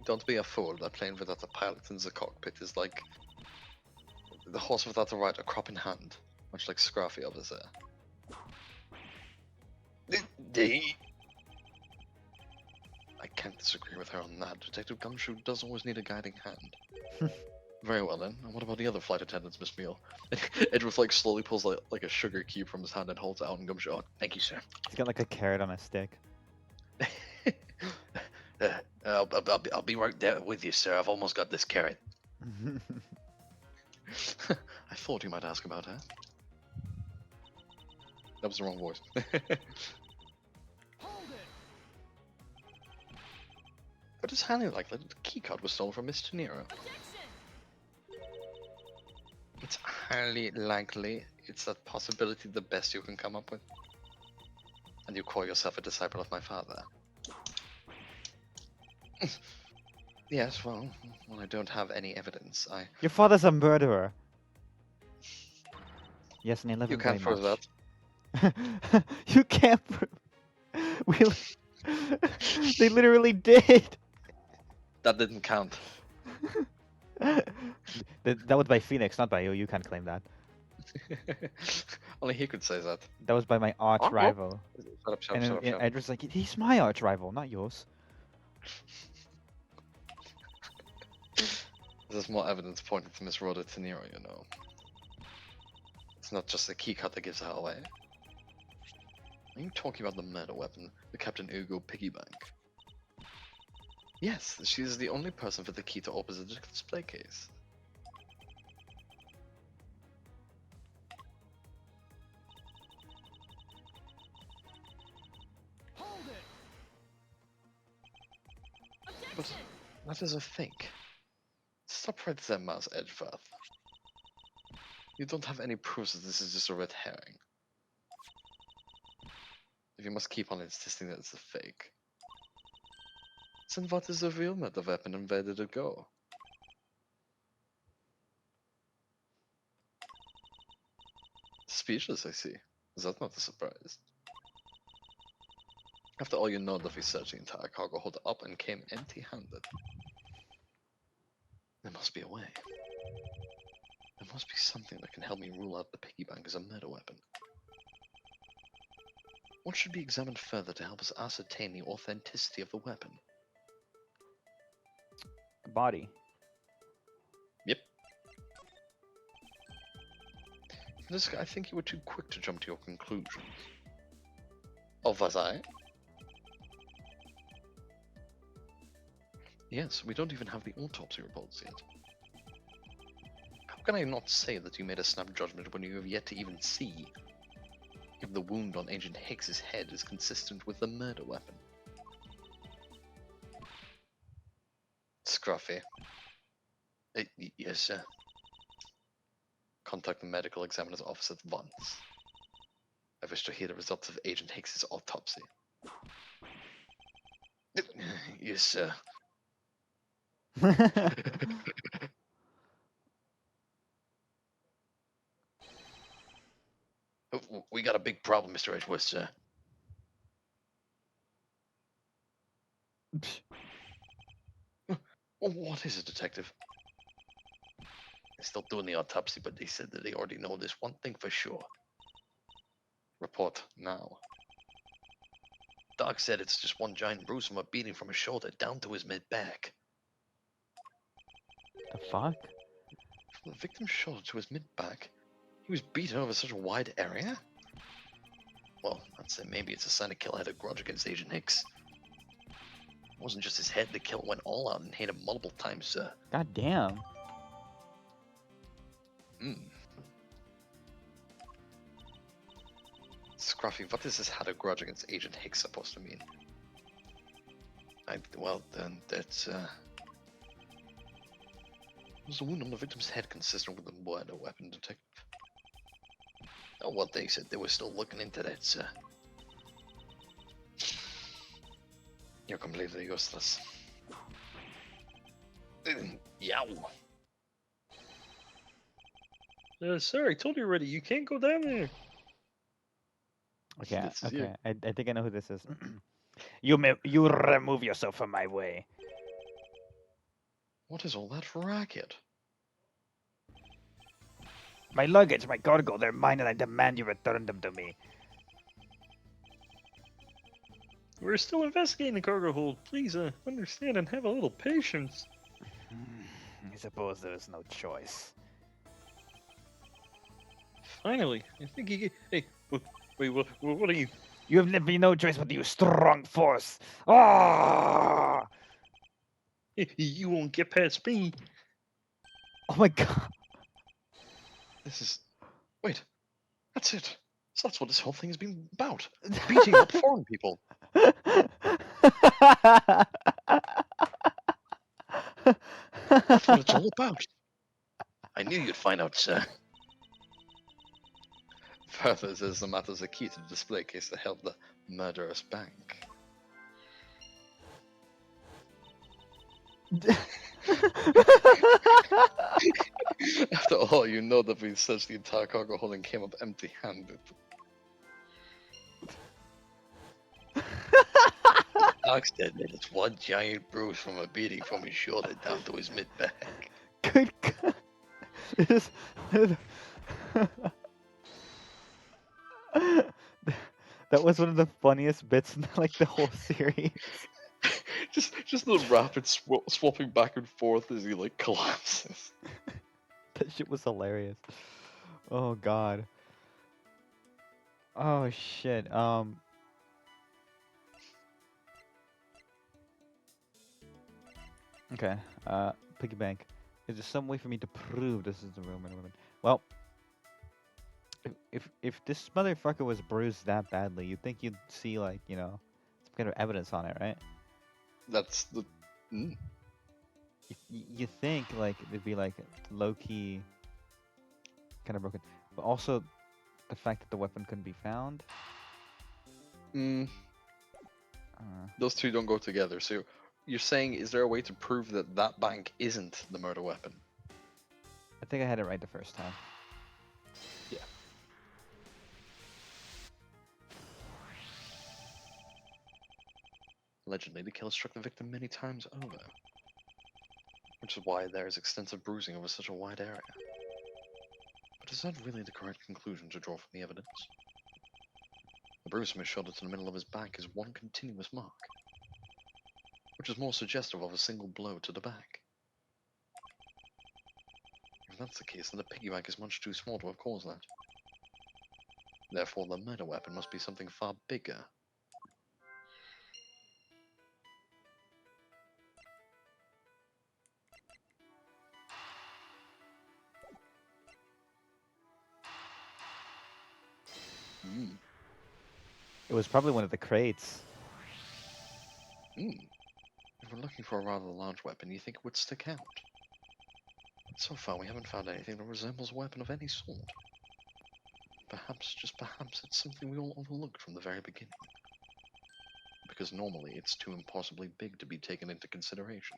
Don't be a fool. That plane without a pilot in the cockpit is like the horse without a rider, crop in hand, much like Scruffy over there. I can't disagree with her on that. Detective Gumshoe does always need a guiding hand. Very well then. And what about the other flight attendants, Miss Meal? Edward like slowly pulls like a sugar cube from his hand and holds it out, and Gumshoe, oh, thank you, sir. He's got like a carrot on a stick. I'll be right there with you, sir. I've almost got this carrot. I thought you might ask about her. That was the wrong voice. But it's highly likely that the keycard was stolen from Miss De Niro. It's highly likely. It's that possibility the best you can come up with. And you call yourself a disciple of my father. Yes, well, I don't have any evidence. Your father's a murderer. Yes, and I love You him can't very prove much. that. You can't. We. They literally did. That didn't count. That was by Phoenix, not by you. You can't claim that. Only he could say that. That was by my arch Oh, rival. Shut And up. Edward's like, he's my arch rival, not yours. There's more evidence pointing to Miss Rhoda De Niro, you know. It's not just the keycard that gives her away. Are you talking about the murder weapon, the Captain Ugo piggy bank? Yes, she is the only person with the key to open the display case. But that is a fake. Stop right there, Mouse Edgeworth. You don't have any proofs that this is just a red herring. If you must keep on insisting that it's a fake. Then what is the real murder weapon and where did it go? Speechless, I see. Is that not a surprise? After all, you know that we searched the entire cargo hold up and came empty-handed. There must be a way. There must be something that can help me rule out the piggy bank as a murder weapon. What should be examined further to help us ascertain the authenticity of the weapon? Body. Yep. I think you were too quick to jump to your conclusions. Oh, was I? Yes, we don't even have the autopsy reports yet. How can I not say that you made a snap judgment when you have yet to even see if the wound on Agent Hicks's head is consistent with the murder weapon? Scruffy. Yes, sir. Contact the medical examiner's office at once. I wish to hear the results of Agent Hicks's autopsy. Yes, sir. We got a big problem, Mr. Edgeworth, sir. What is it, Detective? They're still doing the autopsy, but they said that they already know this one thing for sure. Report now. Doc said it's just one giant bruise from a beating from his shoulder down to his mid-back. The fuck? From the victim's shoulder to his mid-back? He was beaten over such a wide area? Well, I'd say maybe it's a sign the killer had a grudge against Agent Hicks. It wasn't just his head, the killer went all out and hit him multiple times, sir. God damn. Scruffy, what is this had a grudge against Agent Hicks supposed to mean? Well, then that's was the wound on the victim's head consistent with the murder weapon, detective? Oh, well, they said they were still looking into that, sir. You're completely useless. Yow. Sir, I told you already. You can't go down there. Okay, This is you. okay. I think I know who this is. You remove yourself from my way. What is all that racket? My luggage, my cargo, they're mine, and I demand you return them to me. We're still investigating the cargo hold. Please, understand and have a little patience. I suppose there is no choice. Finally, I think he. Hey, wait, what are you? You have left me no choice but to use strong force. Ah! You won't get past me. Oh my god. This is. Wait, that's it. So that's what this whole thing has been about. Beating up foreign people. That's what it's all about. I knew you'd find out, sir. Further, says the matter is a key to the display case that held the murderous bank. After all, you know that we searched the entire cargo hold and came up empty-handed. Doc said that it's one giant bruise from a beating from his shoulder down to his mid-back. Good god. This- that was one of the funniest bits in like the whole series. just the rapid swapping back and forth as he like collapses. That shit was hilarious. Oh god. Oh shit. Okay. Piggy bank. Is there some way for me to prove this is the real man or woman? Well, if this motherfucker was bruised that badly, you'd think you'd see like some kind of evidence on it, right? That's the. Mm. You think like it'd be like low key, kind of broken, but also the fact that the weapon couldn't be found. Mm, Uh, those two don't go together. So you're saying, is there a way to prove that that bank isn't the murder weapon? I think I had it right the first time. Yeah. Allegedly, the killer struck the victim many times over, which is why there is extensive bruising over such a wide area. But is that really the correct conclusion to draw from the evidence? The bruise from his shoulder to the middle of his back is one continuous mark, which is more suggestive of a single blow to the back. If that's the case, then the piggyback is much too small to have caused that. Therefore, the murder weapon must be something far bigger. Hmm. It was probably one of the crates. Hmm. If we're looking for a rather large weapon, you think it would stick out? But so far, we haven't found anything that resembles a weapon of any sort. Perhaps, just perhaps, it's something we all overlooked from the very beginning. Because normally, it's too impossibly big to be taken into consideration.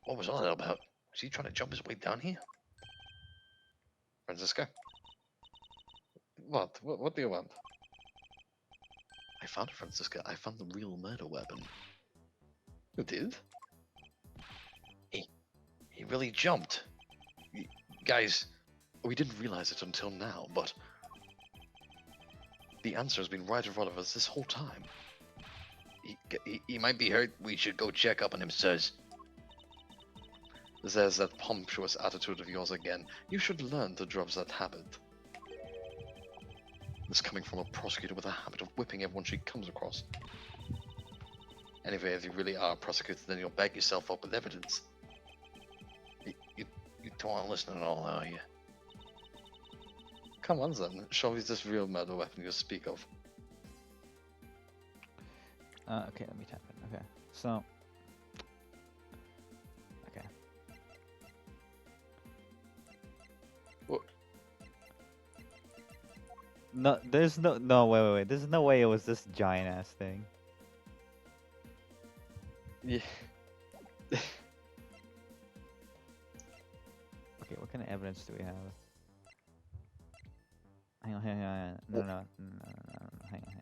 What was all that about? Was he trying to jump his way down here? Francisca? What? What do you want? I found it, Francisca. I found the real murder weapon. You did? He really jumped. Guys, we didn't realize it until now, but the answer has been right in front of us this whole time. He might be hurt. We should go check up on him, sirs. There's that pompous attitude of yours again. You should learn to drop that habit. This coming from a prosecutor with a habit of whipping everyone she comes across. Anyway, if you really are a prosecutor, then you'll back yourself up with evidence. You don't want to listen at all, are you? Come on then, show me this real murder weapon you speak of. Okay, let me type it. Okay, so. Okay. What? No, there's no, wait. There's no way it was this giant ass thing. Yeah. Okay, what kind of evidence do we have? Hang on. No. Hang on.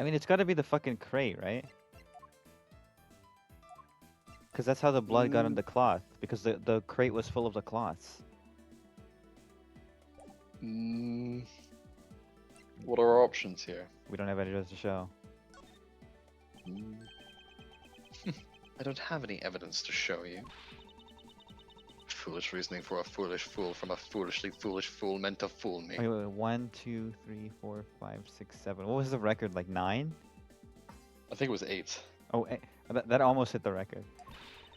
I mean, it's got to be the fucking crate, right? Because that's how the blood got on the cloth. Because the crate was full of the cloths. What are our options here? We don't have evidence to show. I don't have any evidence to show you. Foolish reasoning for a foolish fool from a foolishly foolish fool meant to fool me. Wait. 1, 2, 3, 4, 5, 6, 7. What was the record? Like 9? I think it was 8. Oh, that almost hit the record.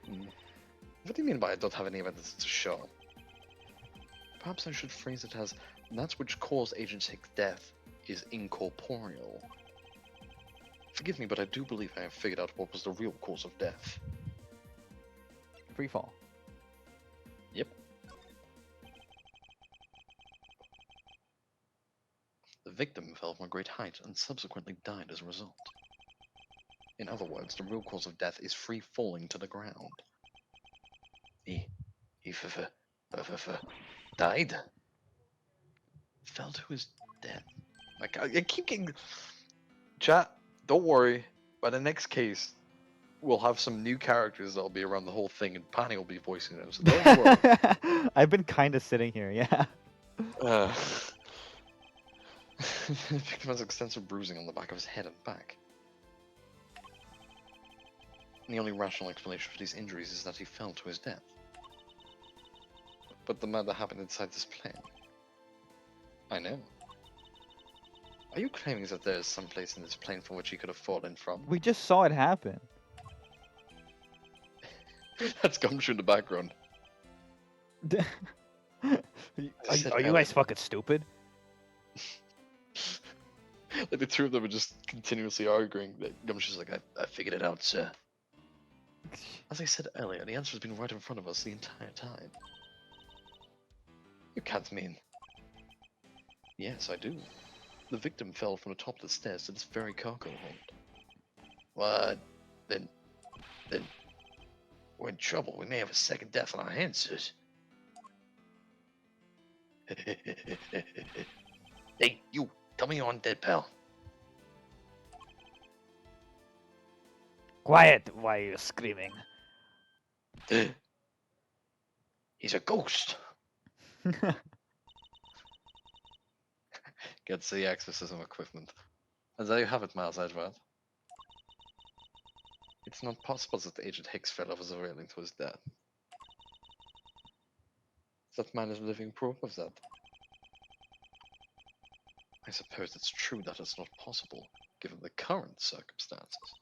What do you mean by I don't have any evidence to show? Perhaps I should phrase it as, that which caused Agent Hick's death is incorporeal. Forgive me, but I do believe I have figured out what was the real cause of death. Free fall. Yep. The victim fell from a great height and subsequently died as a result. In other words, the real cause of death is free falling to the ground. He died? Fell to his death. Like, I keep getting... Chat, don't worry. By the next case, we'll have some new characters that'll be around the whole thing, and Panny will be voicing them, so don't worry. I've been kind of sitting here, yeah. The victim has extensive bruising on the back of his head and back. And the only rational explanation for these injuries is that he fell to his death. But the murder happened inside this plane. I know. Are you claiming that there is some place in this plane from which he could have fallen from? We just saw it happen. That's Gumshoe in the background. Are you guys fucking stupid? Like the two of them are just continuously arguing. Gumshoe's like, I figured it out, sir. As I said earlier, the answer has been right in front of us the entire time. You can't mean... Yes, I do. The victim fell from the top of the stairs to this very cargo hold. What? Then... We're in trouble. We may have a second death on our hands, sirs. Hey, you! Tell me you're on dead, pal. Quiet! Why are you screaming? He's a ghost! Gets the exorcism equipment. And there you have it, Miles Edward. It's not possible that Agent Hicks fell off the railing to his death. That man is living proof of that. I suppose it's true that it's not possible, given the current circumstances.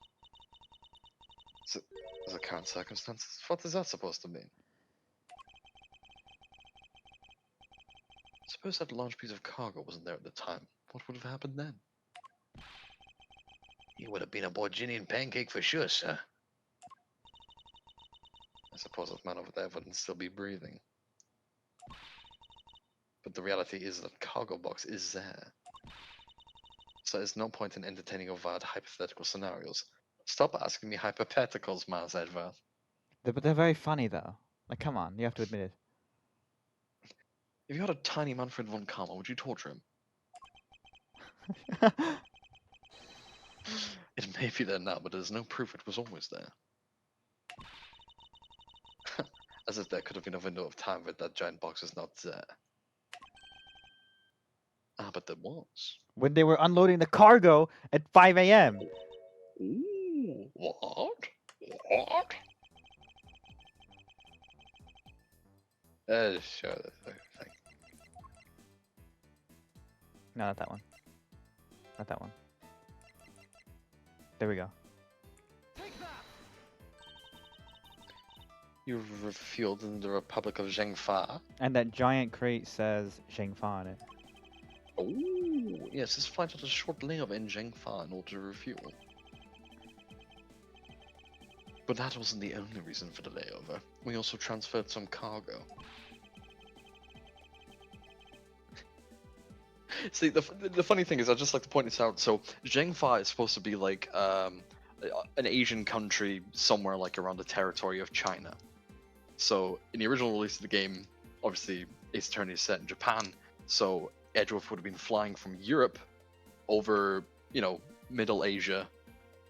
The current circumstances? What is that supposed to mean? Suppose that large piece of cargo wasn't there at the time. What would have happened then? He would have been aboard Ginny and Pancake for sure, sir. I suppose that man over there wouldn't still be breathing. But the reality is that cargo box is there. So there's no point in entertaining overt hypothetical scenarios. Stop asking me hypotheticals, Miles Edward. But they're very funny, though. Like, come on, you have to admit it. If you had a tiny Manfred von Karma, would you torture him? It may be there now, but there's no proof it was always there. As if there could have been a window of time where that giant box is not there. Ah, but there was. When they were unloading the cargo at 5 a.m. Ooh, what? What? Sure, thing. No, not that one. Not that one. There we go. You refueled in the Republic of Zhengfa. And that giant crate says Shangfa on it. Oh, yes, this flight had a short layover in Zhengfa in order to refuel. But that wasn't the only reason for the layover. We also transferred some cargo. See, the funny thing is, I'd just like to point this out. So, Zhengfa is supposed to be like an Asian country somewhere like around the territory of China. So, in the original release of the game, obviously, Ace Attorney is set in Japan. So, Edgeworth would have been flying from Europe over, Middle Asia,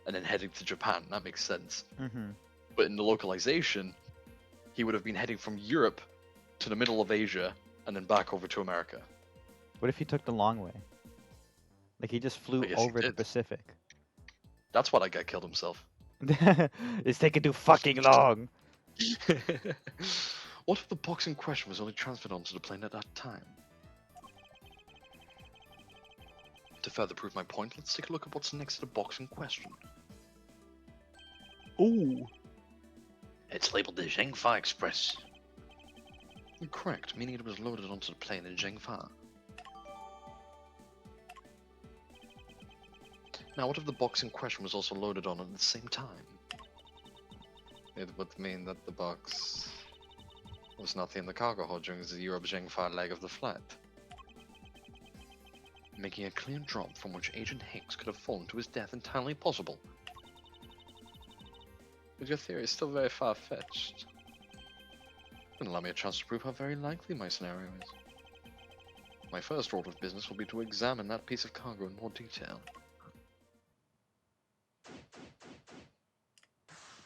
and then heading to Japan. That makes sense. Mm-hmm. But in the localization, he would have been heading from Europe to the middle of Asia, and then back over to America. What if he took the long way? Like he just flew I guess he over the did. Pacific. That's why that guy killed himself. It's taking too fucking long. What if the box in question was only transferred onto the plane at that time? To further prove my point, let's take a look at what's next to the box in question. Ooh. It's labeled the Zhengfa Express. You're correct, meaning it was loaded onto the plane in Zhengfa. Now, what if the box in question was also loaded on at the same time? It would mean that the box was not in the cargo hold during the Europe-Zhengfa leg of the flight, making a clear drop from which Agent Hicks could have fallen to his death entirely possible. But your theory is still very far-fetched. And allow me a chance to prove how very likely my scenario is. My first order of business will be to examine that piece of cargo in more detail.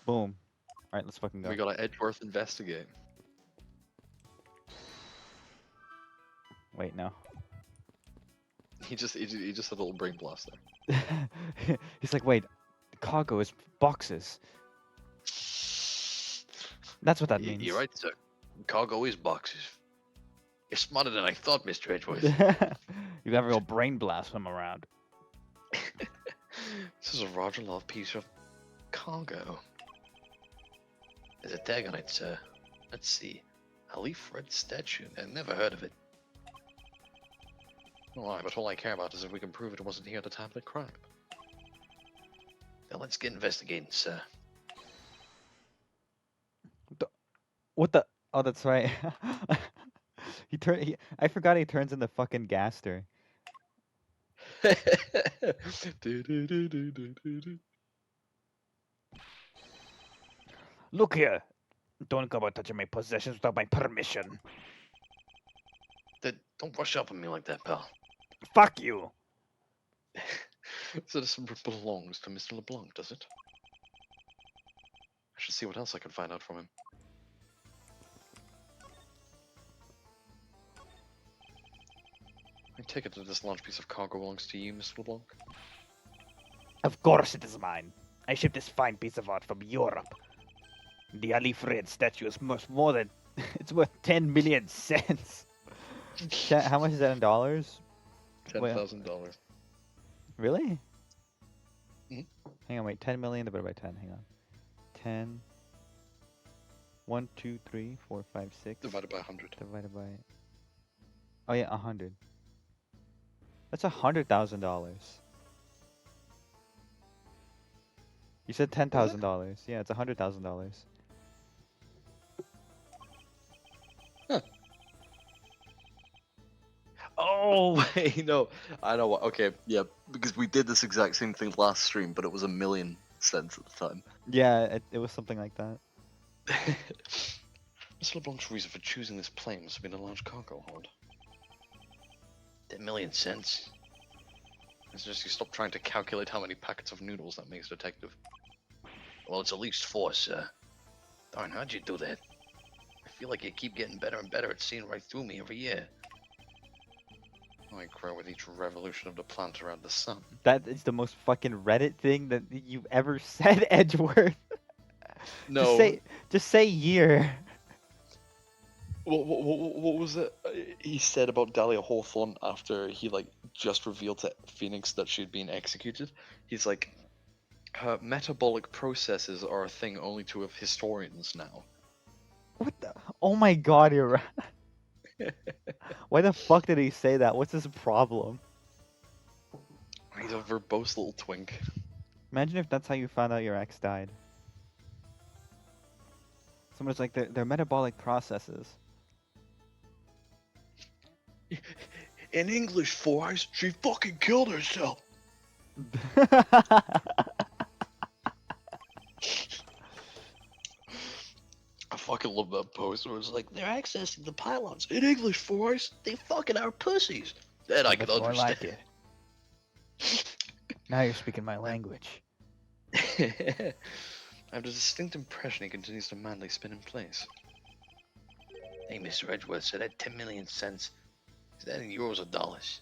Boom. Alright, let's fucking go. We gotta Edgeworth investigate. Wait, no. He just had a little brain blast there. He's like, wait, cargo is boxes. That's what that means. You're right, sir. Cargo is boxes. You're smarter than I thought, Mr. Edgeworth. You have a real brain blast from around. This is a Roger Love piece of cargo. There's a tag on it, sir. Let's see. A leaf red statue. I've never heard of it. Why, but all I care about is if we can prove it wasn't here at the time of the crime. Now let's get investigating, sir. What the? Oh, that's right. I forgot he turns into fucking Gaster. Look here. Don't go about touching my possessions without my permission. Don't rush up on me like that, pal. Fuck you. So this belongs to Mr. LeBlanc, does it? I should see what else I can find out from him. I take it that this large piece of cargo belongs to you, Mr. LeBlanc? Of course it is mine. I shipped this fine piece of art from Europe. The Ali Fred statue is much more than... It's worth 10 million cents. Chat, how much is that in dollars? $10,000. Really? Mhm. Hang on, wait. 10 million divided by 10. Hang on. 10. 1, 2, 3, 4, 5, 6. Divided by 100. Divided by... Oh yeah, 100. That's $100,000. You said $10,000. Yeah, it's $100,000. Oh, wait, no. I know what. Okay, yeah, because we did this exact same thing last stream, but it was 1,000,000 cents at the time. Yeah, it was something like that. Mr. LeBlanc's reason for choosing this plane must have been a large cargo hold. 10 million cents. It's just you stop trying to calculate how many packets of noodles that makes, detective. Well, it's at least 4, sir. Darn, how'd you do that? I feel like you keep getting better and better at seeing right through me every year. I grow with each revolution of the planet around the sun. That is the most fucking Reddit thing that you've ever said, Edgeworth. No. Just say year. What was it he said about Dahlia Hawthorne after he just revealed to Phoenix that she'd been executed? He's like, her metabolic processes are a thing only to of historians now. What the? Oh my god, you're right. Why the fuck did he say that? What's his problem? He's a verbose little twink. Imagine if that's how you found out your ex died. Someone's like, they're metabolic processes. In English, Four Eyes, she fucking killed herself. I fucking love that post where it's like, they're accessing the pylons. In English, Four Eyes, they fucking our pussies. That I can That's more understand. like it. Now you're speaking my language. I have the distinct impression he continues to madly spin in place. Hey, Mr. Edgeworth, so that 10 million cents, is that in euros or dollars?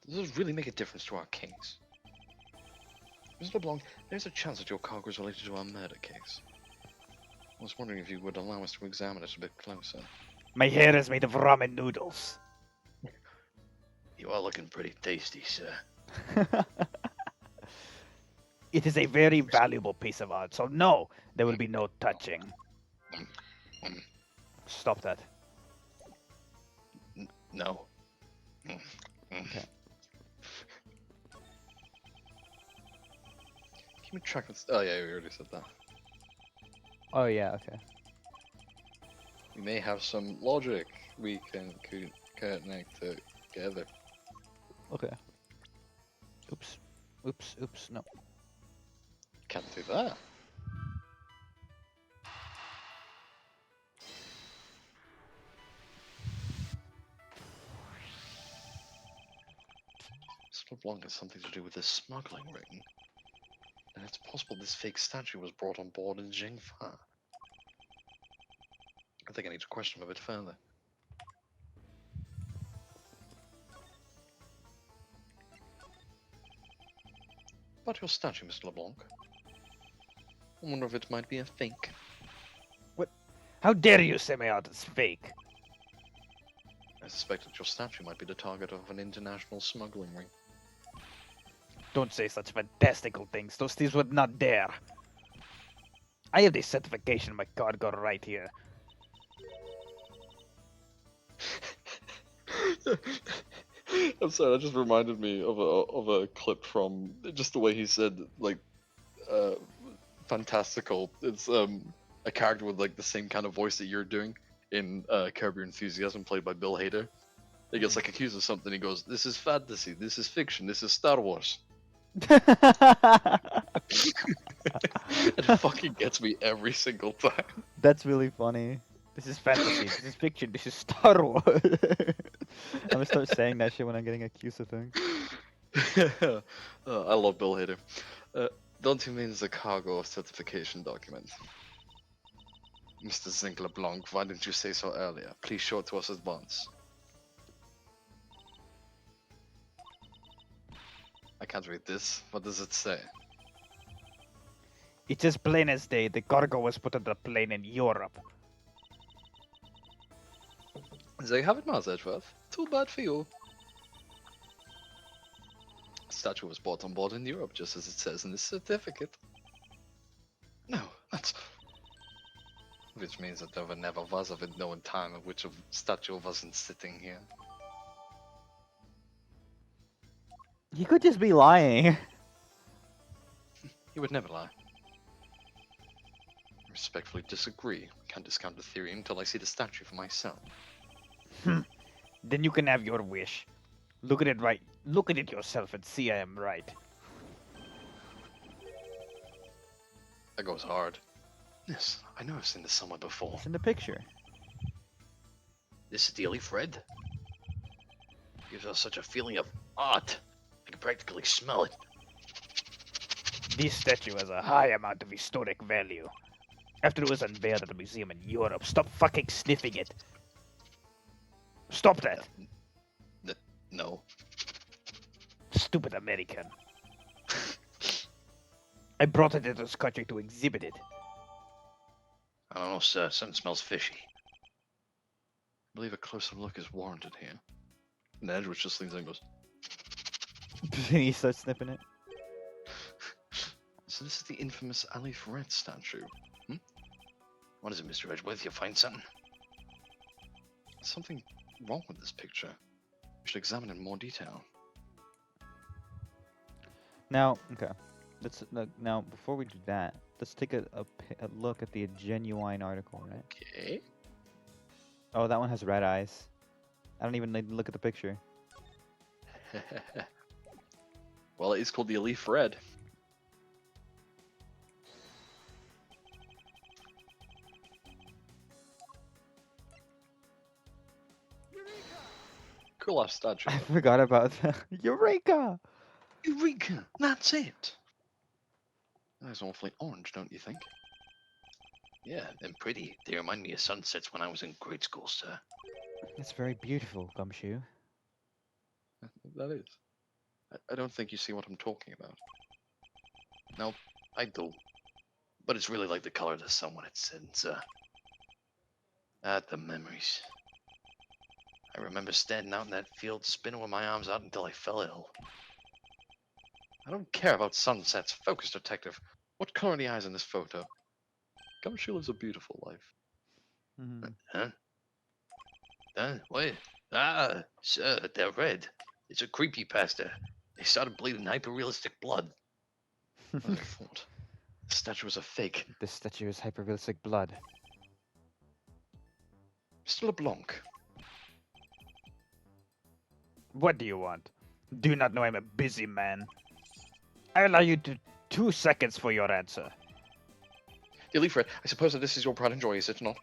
Does this really make a difference to our case? Mr. LeBlanc, there's a chance that your cargo is related to our murder case. I was wondering if you would allow us to examine it a bit closer. My hair is made of ramen noodles. You are looking pretty tasty, sir. It is a very valuable piece of art, so no, there will be no touching. Stop that. No. Okay. Keep me track of. Oh yeah, we already said that. Oh yeah, okay. We may have some logic we can connect together. Okay. Oops. Oops, oops, no. Can't do that. Mr. LeBlanc has something to do with this smuggling ring. And it's possible this fake statue was brought on board in Jingfa. I think I need to question him a bit further. About your statue, Mr. LeBlanc. I wonder if it might be a fake. How dare you say my art is fake? I suspect that your statue might be the target of an international smuggling ring. Don't say such fantastical things. Those thieves would not dare. I have the certification of my cargo right here. I'm sorry, that just reminded me of a clip from just the way he said like fantastical. It's a character with like the same kind of voice that you're doing in Curb Your Enthusiasm, played by Bill Hader. He gets like accused of something. He goes, "This is fantasy. This is fiction. This is Star Wars." It fucking gets me every single time. That's really funny. This is fantasy. This is fiction. This is Star Wars. I'm gonna start saying that shit when I'm getting accused of things. I love Bill Hader. Don't you mean the cargo certification document? Mr. Zinc LeBlanc, why didn't you say so earlier? Please show it to us at once. I can't read this. What does it say? It's as plain as day. The cargo was put on the plane in Europe. There you have it, Mars Edgeworth. Too bad for you. The statue was bought on board in Europe, just as it says in this certificate. No, that's... Which means that there never was a known time at which a statue wasn't sitting here. He could just be lying. He would never lie. I respectfully disagree. Can't discount the theory until I see the statue for myself. Then you can have your wish. Look at it right. Look at it yourself and see I am right. That goes hard. Yes, I know I've seen this somewhere before. It's in the picture. This is Daily Fred. Gives us such a feeling of art. I can practically smell it. This statue has a high amount of historic value. After it was unveiled at a museum in Europe, stop fucking sniffing it. Stop that. No. Stupid American. I brought it into this country to exhibit it. I don't know, sir. Something smells fishy. I believe a closer look is warranted here. And Edgeworth just leans in and goes, He starts sniffing it. so this is the infamous Ali Ferret statue. What is it, Mr. Edgeworth? You find something? Something wrong with this picture. We should examine it in more detail. Now, okay. Let's now before we do that, let's take a look at the genuine article, right? Okay. Oh, that one has red eyes. I don't even need to look at the picture. Well, it is called the Elif Red. Cool off statue. I forgot about that. Eureka! Eureka! That's it! That's awfully orange, don't you think? Yeah, and pretty. They remind me of sunsets when I was in grade school, sir. It's very beautiful, Gumshoe. That is. I don't think you see what I'm talking about. No, I do. But it's really like the color of the sun when it sets, the memories. I remember standing out in that field, spinning with my arms out until I fell ill. I don't care about sunsets. Focus, detective. What color are the eyes in this photo? Gumshoe lives a beautiful life. Hmm. Huh? What? Ah, sir, they're red. It's a creepypasta. They started bleeding hyper-realistic blood. What I thought. The statue was a fake. This statue is hyperrealistic blood. Mr. LeBlanc. What do you want? Do you not know I'm a busy man? I allow you to 2 seconds for your answer. The Elif Red, I suppose that this is your pride and joy, is it not?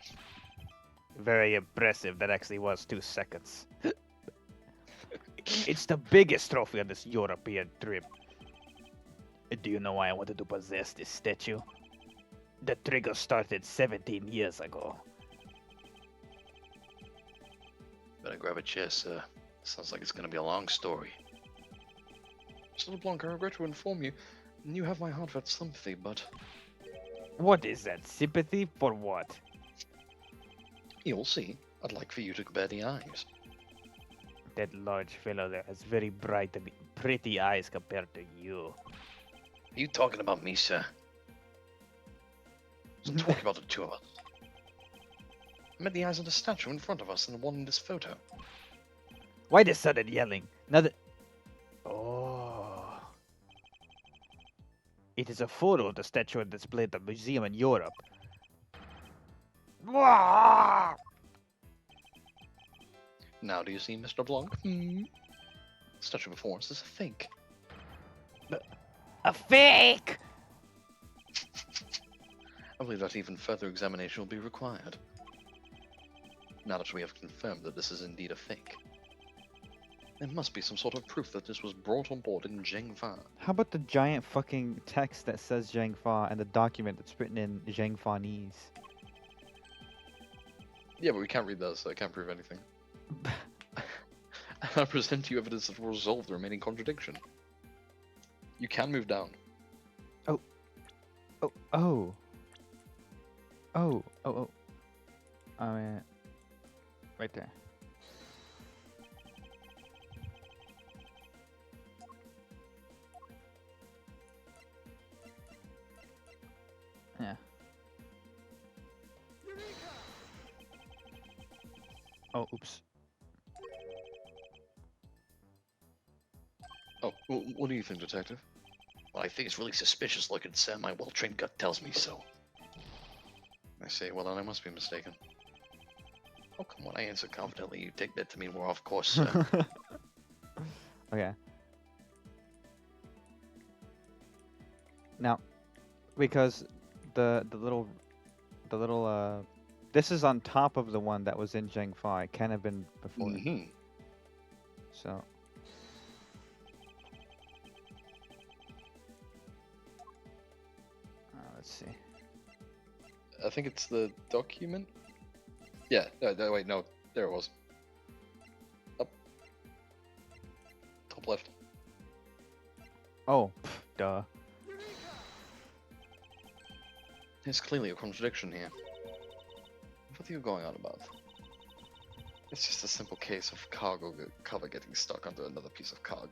Very impressive. That actually was 2 seconds. It's the biggest trophy on this European trip. Do you know why I wanted to possess this statue? The trigger started 17 years ago. Better grab a chair, sir. Sounds like it's gonna be a long story. Mr. LeBlanc, I regret to inform you, you have my heartfelt sympathy, but What is that? Sympathy for what? you'll see. I'd like for you to compare the eyes. That large fellow there has very bright and pretty eyes compared to you. Are you talking about me, sir? I'm talking about the two of us. I meant the eyes of the statue in front of us and the one in this photo. Why this sudden yelling? Now that... Oh. It is a photo of the statue on display at the museum in Europe. Wah! Now do you see, Mr. LeBlanc? The statue before us is a fake. A fake! I believe that even further examination will be required. Now that we have confirmed that this is indeed a fake. There must be some sort of proof that this was brought on board in Zhengfa. How about the giant fucking text that says Zhengfa and the document that's written in Zhengfanese? Yeah, but we can't read those, so I can't prove anything. I present to you evidence that will resolve the remaining contradiction. You can move down. Oh. Oh. Oh. Oh. Oh. Oh. Oh, yeah. Right there. Yeah. Oh, oops. Oh, what do you think, Detective? Well, I think it's really suspicious looking, sir. My well-trained gut tells me so. I see. Well, then I must be mistaken. How come when I answer confidently, you take that to mean we're off course, sir? Okay. Now, because the little this is on top of the one that was in Zhengfa. It can't have been before. Mm-hmm. So. Let's see. I think it's the document. Yeah. No, wait, no. There it was. Up. Top left. Oh, duh. There's clearly a contradiction here. What are you going on about? It's just a simple case of cargo cover getting stuck onto another piece of cargo.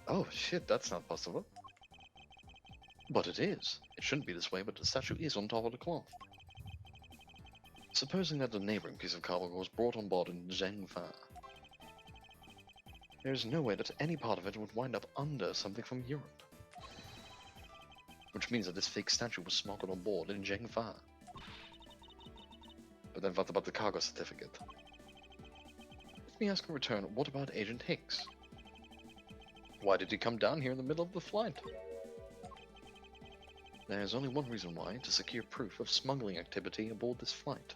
Oh shit, that's not possible. But it is. It shouldn't be this way, but the statue is on top of the cloth. Supposing that the neighboring piece of cargo was brought on board in Zhengfa, there is no way that any part of it would wind up under something from Europe. Which means that this fake statue was smuggled on board in Zhengfa. But then what about the cargo certificate? Let me ask in return, what about Agent Hicks? Why did he come down here in the middle of the flight? There is only one reason why, to secure proof of smuggling activity aboard this flight.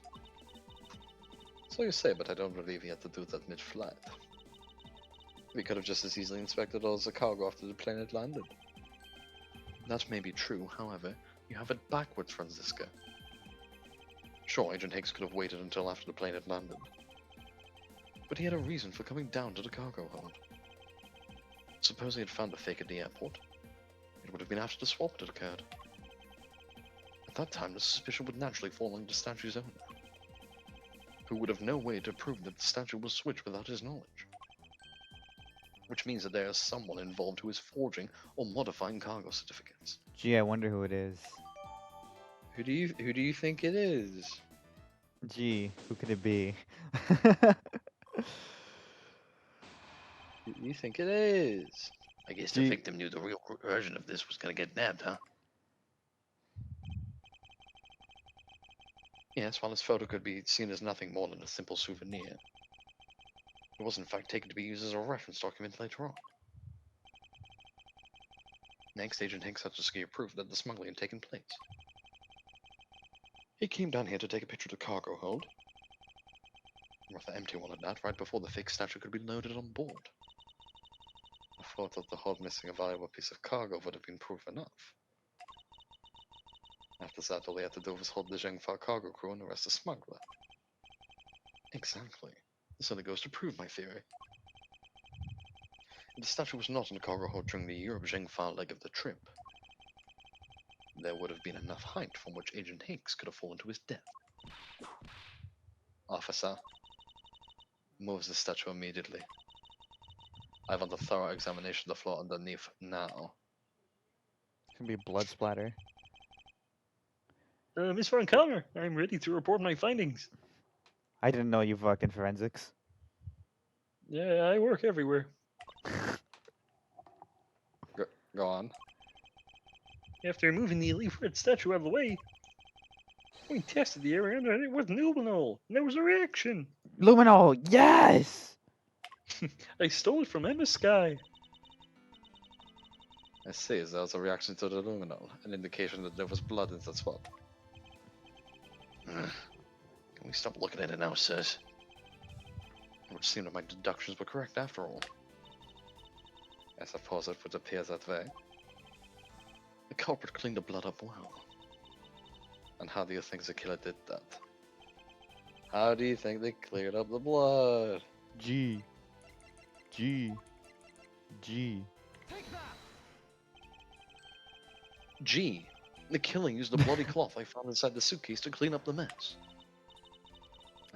So you say, but I don't believe he had to do that mid-flight. We could have just as easily inspected all the cargo after the plane had landed. That may be true, however, you have it backwards, Franziska. Sure, Agent Hicks could have waited until after the plane had landed. But he had a reason for coming down to the cargo hold. Suppose he had found the fake at the airport. It would have been after the swap had occurred. At that time, the suspicion would naturally fall on the statue's owner, who would have no way to prove that the statue was switched without his knowledge. Which means that there is someone involved who is forging or modifying cargo certificates. Gee, I wonder who it is. Who do you think it is? Gee, who could it be? Who do you think it is? I guess the Gee. victim knew the real version of this was gonna get nabbed, huh? Yes, while this photo could be seen as nothing more than a simple souvenir, it was in fact taken to be used as a reference document later on. Next, Agent Hicks had to secure proof that the smuggling had taken place. He came down here to take a picture of the cargo hold, with the empty one at that, right before the fake statue could be loaded on board. I thought that the hold missing a valuable piece of cargo would have been proof enough. After that, all he had to do was hold the Zhengfa cargo crew and arrest the smuggler. Exactly. This only goes to prove my theory. If the statue was not in the cargo hold during the Europe-Zhengfa leg of the trip, there would have been enough height from which Agent Hicks could have fallen to his death. Officer, moves the statue immediately. I want a thorough examination of the floor underneath now. It's gonna be blood splatter. Miss Von Connor, I'm ready to report my findings. I didn't know you fucking forensics. Yeah, I work everywhere. Go on. After moving the elite red statue out of the way, we tested the area under it with luminol, and there was a reaction. Luminol, yes! I stole it from Emma Sky. I see, there was a reaction to the luminol, an indication that there was blood in that spot. Can we stop looking at it now, sirs? It would seem that my deductions were correct after all. I suppose it would appear that way. The culprit cleaned the blood up well. And how do you think the killer did that? How do you think they cleared up the blood? G. G. G. G. The killer used the bloody cloth I found inside the suitcase to clean up the mess.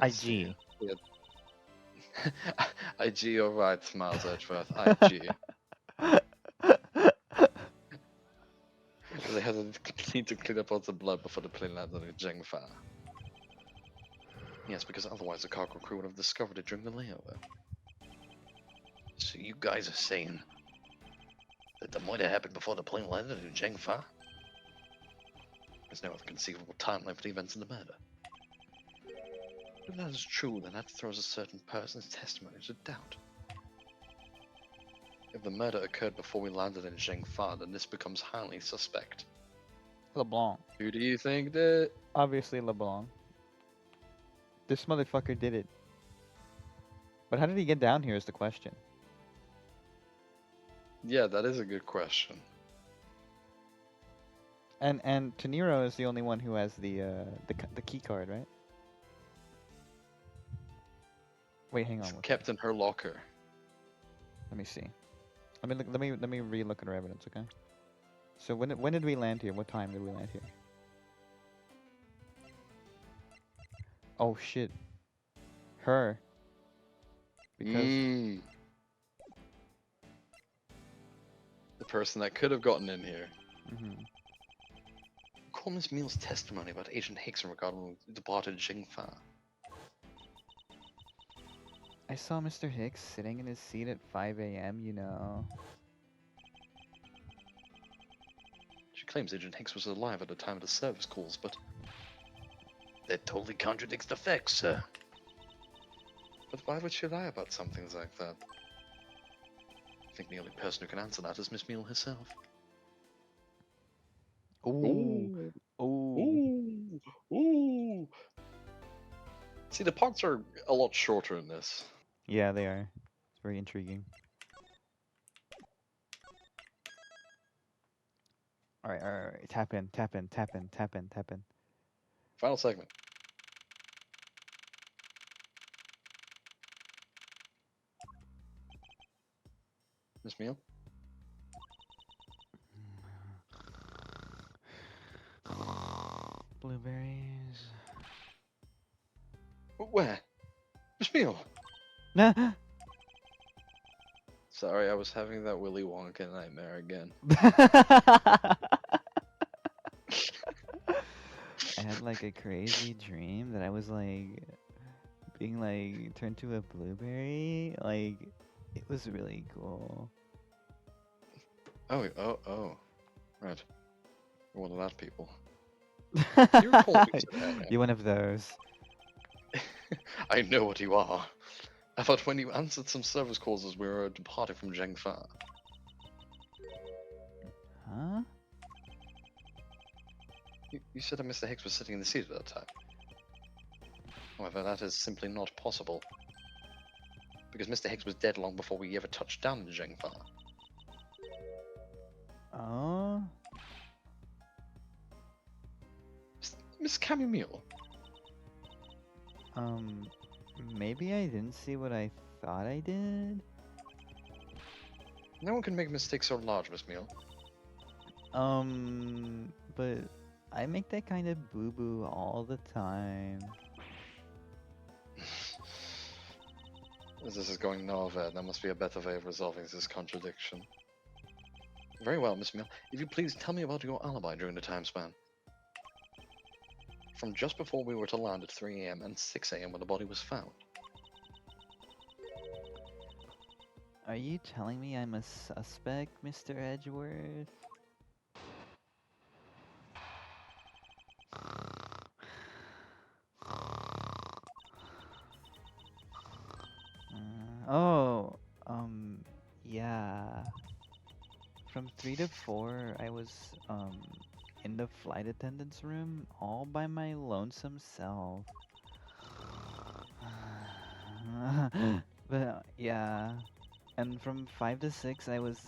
IG. IG, you're right, Miles Edgeworth. IG. They had to clean up all the blood before the plane landed in Zhengfa. Yes, because otherwise the cargo crew would have discovered it during the layover. So you guys are saying that the murder happened before the plane landed in Zhengfa? There's no other conceivable timeline for the events of the murder. If that is true, then that throws a certain person's testimony into doubt. If the murder occurred before we landed in Zhengfa, then this becomes highly suspect. LeBlanc. Who do you think did? Obviously LeBlanc. This motherfucker did it. But how did he get down here is the question. Yeah, that is a good question. And Taniro is the only one who has the key card, right? Wait, hang on. It's kept in her locker. Let me see. Let me re-look at our evidence, okay? So when did we land here? What time did we land here? Oh shit. Her. Because The person that could have gotten in here. mhm. recall Miss Meal's testimony about Agent Hicks regarding the departed Jingfa? I saw Mr. Hicks sitting in his seat at 5 a.m., you know. She claims Agent Hicks was alive at the time of the service calls, but that totally contradicts the facts, sir. But why would she lie about some things like that? I think the only person who can answer that is Miss Meal herself. Ooh. Ooh. Ooh. See, the parts are a lot shorter in this. Yeah, they are. It's very intriguing. Alright, alright. Tap in, tap in, tap in, tap in, tap in. Final segment. Miss Meal? Blueberries. Where? Miss Meal! Nah. Sorry, I was having that Willy Wonka nightmare again. I had like a crazy dream that I was like being like turned to a blueberry. Like it was really cool. Oh. Right. You're one of that people. You recall what we said earlier? You're one of those. I know what you are. I thought when you answered some service calls as we were departing from Zhengfa. Huh? You said that Mr. Hicks was sitting in the seat at that time. However, that is simply not possible. Because Mr. Hicks was dead long before we ever touched down in Zhengfa. Oh? Miss Camille. Maybe I didn't see what I thought I did. No one can make mistakes so large, Miss Meal. But I make that kind of boo-boo all the time. As this is going nowhere, there must be a better way of resolving this contradiction. Very well, Miss Meal. If you please tell me about your alibi during the time span. From just before we were to land at 3 a.m. and 6 a.m. when the body was found. Are you telling me I'm a suspect, Mr. Edgeworth? Oh, yeah. From 3 to 4, I was, in the flight attendant's room all by my lonesome self. But, yeah. And from 5 to 6, I was,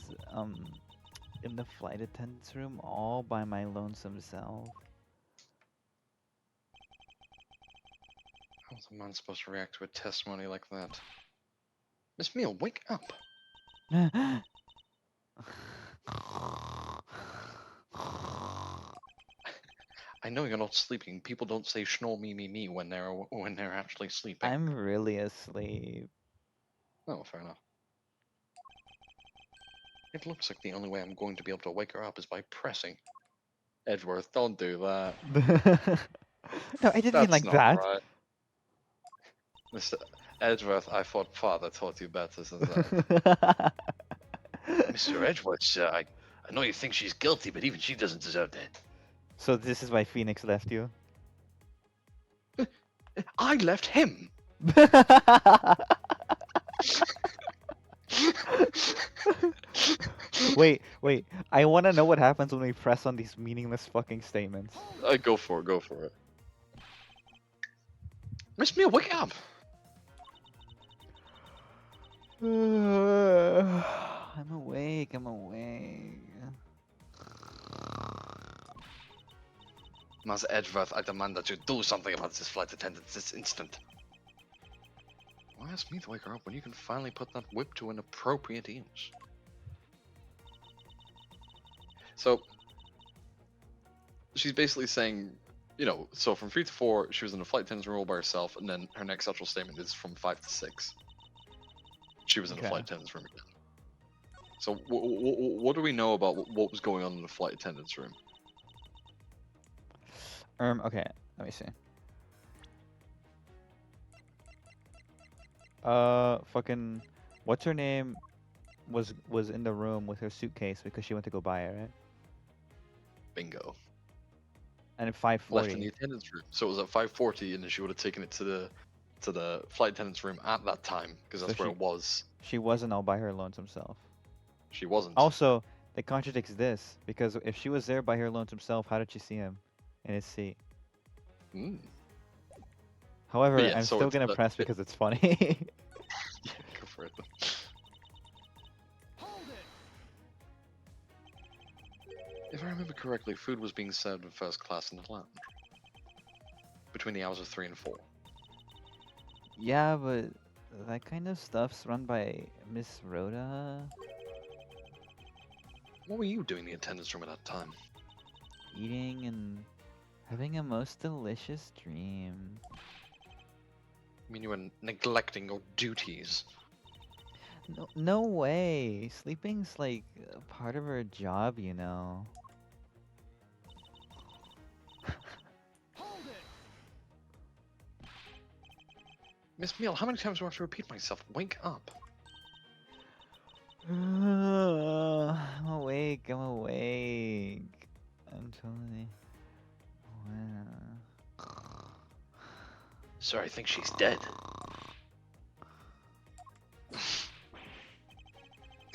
in the flight attendant's room all by my lonesome self. How's a man supposed to react to a testimony like that? Miss Meal, wake up! I know you're not sleeping. People don't say "schnore me" when they're actually sleeping. I'm really asleep. Oh, fair enough. It looks like the only way I'm going to be able to wake her up is by pressing. Edgeworth, don't do that. No, I didn't mean That's like not that. right. Mr. Edgeworth, I thought father taught you better than that. Mr. Edgeworth, sir, I know you think she's guilty, but even she doesn't deserve that. So this is why Phoenix left you? I left him! Wait. I want to know what happens when we press on these meaningless fucking statements. Go for it. Miss Meal, wake up! I'm awake. Master Edgeworth, I demand that you do something about this flight attendant this instant. Why ask me to wake her up when you can finally put that whip to an appropriate use? So, she's basically saying, so from 3 to 4, she was in a flight attendant's room all by herself, and then her next actual statement is from 5 to 6. She was in a Okay. flight attendant's room again. So, what do we know about what was going on in the flight attendant's room? Okay, let me see. Fucking, what's her name? Was in the room with her suitcase because she went to go buy it, right? Bingo. And at Left in the 5:40, attendance room. So it was at 5:40, and then she would have taken it to the flight attendant's room at that time because so that's where it was. she wasn't all by her lonesome self. She wasn't. Also, that contradicts this because if she was there by her lonesome self, how did she see him in his seat? Mm. However, yeah, I'm so still it's gonna the- press because it's funny. Yeah, go for it. If I remember correctly, food was being served in first class in the lounge between the hours of 3 and 4. Yeah, but that kind of stuff's run by Miss Rhoda. What were you doing in the attendance room at that time? Eating and having a most delicious dream. I mean, you were neglecting your duties. No, no way. Sleeping's like a part of her job, you know. Miss Meal, how many times do I have to repeat myself? Wake up. I'm awake. I'm awake. I'm totally. Sir, I think she's dead.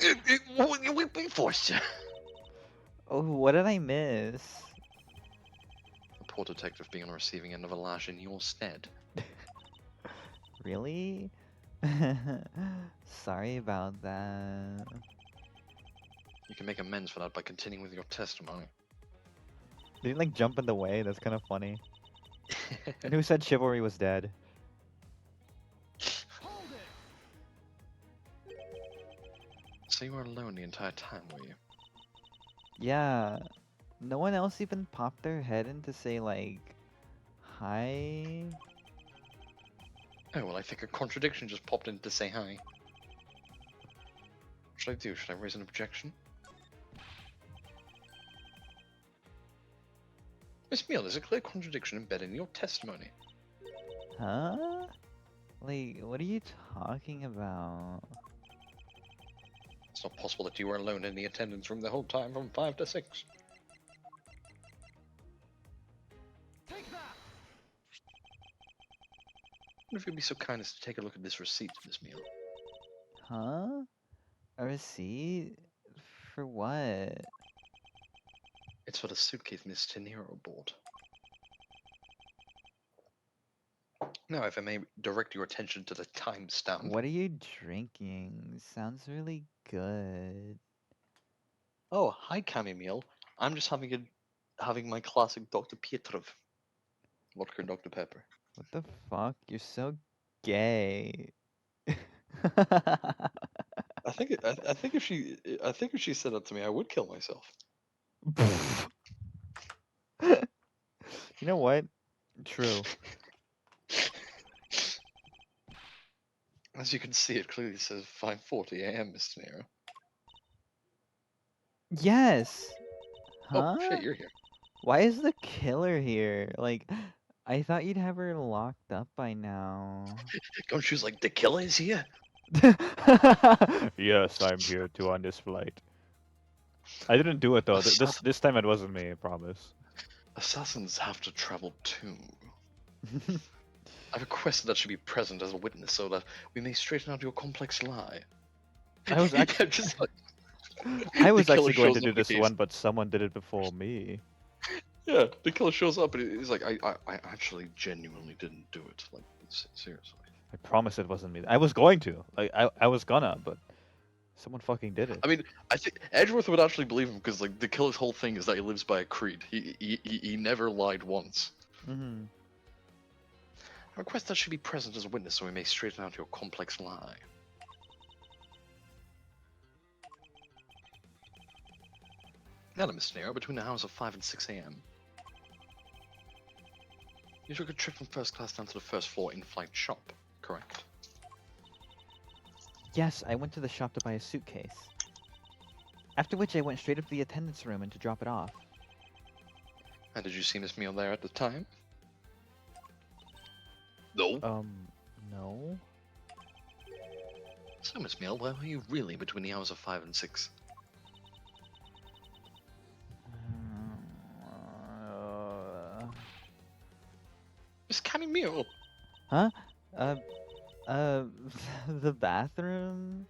We forced her. Oh, what did I miss? The poor detective being on the receiving end of a lash in your stead. Really? Sorry about that. You can make amends for that by continuing with your testimony. Did he like jump in the way? That's kind of funny. And who said chivalry was dead? So you were alone the entire time, were you? Yeah. No one else even popped their head in to say like, hi? Oh, well, I think a contradiction just popped in to say hi. What should I do? Should I raise an objection? Miss Meal, there's a clear contradiction embedded in your testimony. Huh? Like, what are you talking about? It's not possible that you were alone in the attendance room the whole time from 5 to 6. What if you'd be so kind as to take a look at this receipt, Miss Meal? Huh? A receipt? For what? It's for the suitcase Miss Tenero bought. Now, if I may direct your attention to the timestamp. What are you drinking? Sounds really good. Oh, hi, Chamomile. I'm just having my classic Dr. Pietrov. Vodka and Dr. Pepper. What the fuck? You're so gay. I think if she said that to me, I would kill myself. You know what? True. As you can see, it clearly says 5:40 a.m., Mr. Nero. Yes. Huh? Oh shit, you're here. Why is the killer here? Like, I thought you'd have her locked up by now. Don't you like the killer is here? Yes, I'm here to on this flight. I didn't do it though. This time it wasn't me, I promise. Assassins have to travel too. I've requested that she be present as a witness so that we may straighten out your complex lie. I was actually just like, I was the killer actually going to shows do up this and he's- one, but someone did it before me. Yeah, the killer shows up and he's like, I actually genuinely didn't do it. Like, seriously. I promise it wasn't me. I was going to. Like I was gonna, but someone fucking did it. I mean, I think Edgeworth would actually believe him because like the killer's whole thing is that he lives by a creed. He never lied once. Mm-hmm. I request that she be present as a witness so we may straighten out your complex lie. Now, Miss Nero, between the hours of 5 and 6 a.m. You took a trip from first class down to the first floor in-flight shop, correct? Yes, I went to the shop to buy a suitcase. After which I went straight up to the attendance room and to drop it off. And did you see Miss Meal there at the time? No. No. So, Miss Meal, where were you really between the hours of 5 and 6? Miss Canny Meal! Huh? Uh, uh, the bathroom?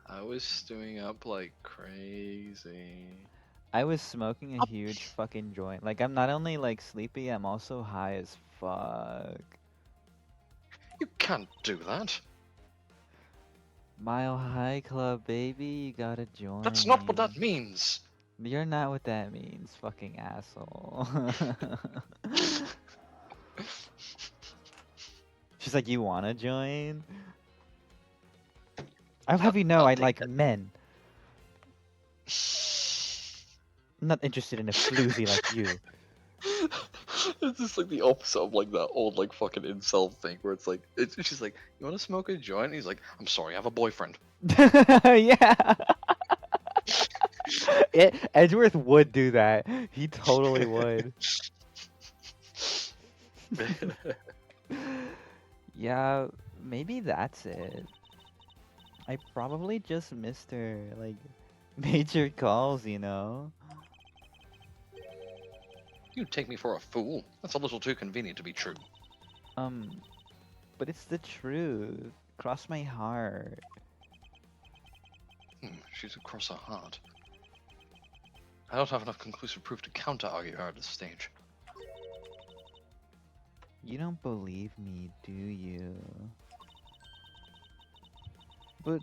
I was stewing up like crazy. I was smoking a huge fucking joint. Like, I'm not only like sleepy, I'm also high as fuck. You can't do that. Mile High Club, baby, you gotta join. That's not what that means. You're not what that means, fucking asshole. She's like, you wanna join? I'll have you know, I'll I take like that. men. I'm not interested in a floozy like you. It's just like the opposite of like that old like fucking incel thing where it's like she's like, you want to smoke a joint? And he's like, I'm sorry, I have a boyfriend. Yeah. Edgeworth would do that. He totally would. Yeah, maybe that's it. I probably just missed her, like, major calls, you know? You take me for a fool. That's a little too convenient to be true. But it's the truth. Cross my heart. She's across her heart. I don't have enough conclusive proof to counter-argue her at this stage. You don't believe me, do you? But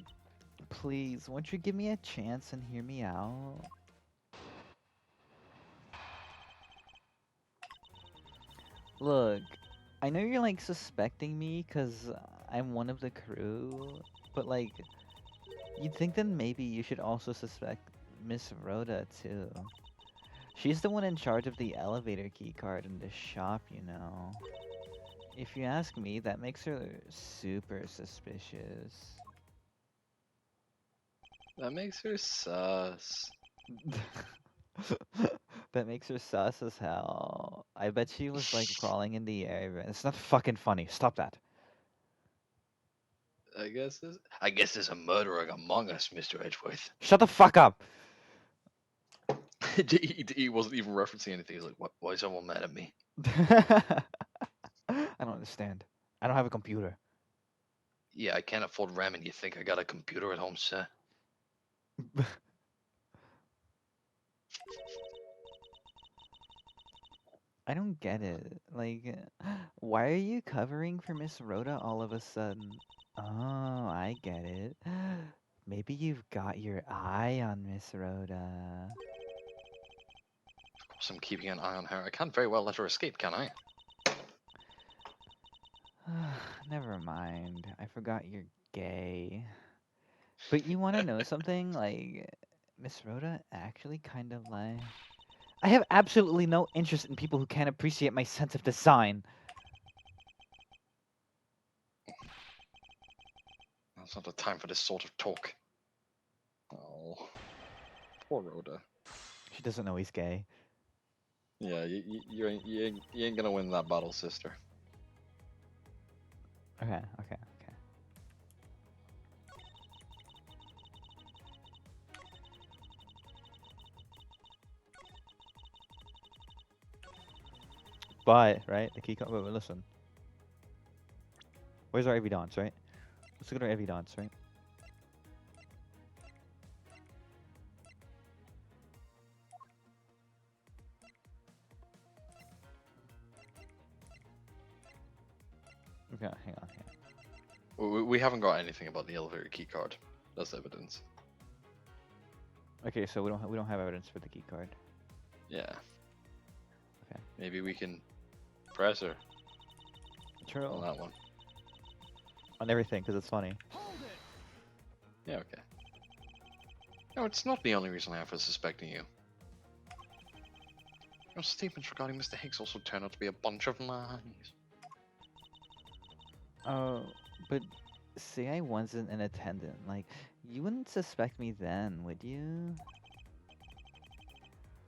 please, won't you give me a chance and hear me out? Look, I know you're like suspecting me because I'm one of the crew, but like, you'd think then maybe you should also suspect Miss Rhoda too. She's the one in charge of the elevator key card in the shop, you know. If you ask me, that makes her super suspicious. That makes her sus. That makes her sus as hell. I bet she was like crawling in the air. It's not fucking funny. Stop that. I guess there's a murderer among us, Mr. Edgeworth. Shut the fuck up. He wasn't even referencing anything. He's like, why is someone mad at me? I don't understand. I don't have a computer. Yeah, I can't afford RAM and you think I got a computer at home, sir? I don't get it. Like, why are you covering for Miss Rhoda all of a sudden? Oh, I get it. Maybe you've got your eye on Miss Rhoda. Of course I'm keeping an eye on her. I can't very well let her escape, can I? Never mind. I forgot you're gay. But you want to know something? Like, Miss Rhoda actually kind of like. I have absolutely no interest in people who can't appreciate my sense of design. That's not the time for this sort of talk. Oh, poor Rhoda. She doesn't know he's gay. Yeah, you ain't gonna win that battle, sister. Okay. But, right, the key card. Wait, listen. Where's our evidence, right? Let's look at our evidence, right? Okay, hang on. We haven't got anything about the elevator key card. That's evidence. Okay, so we don't have evidence for the key card. Yeah. Okay. Maybe we can press her True. on that one. On everything, because it's funny. Yeah, okay. No, it's not the only reason I have for suspecting you. Your statements regarding Mr. Higgs also turn out to be a bunch of lies. Oh, but say I wasn't an attendant, like, you wouldn't suspect me then, would you?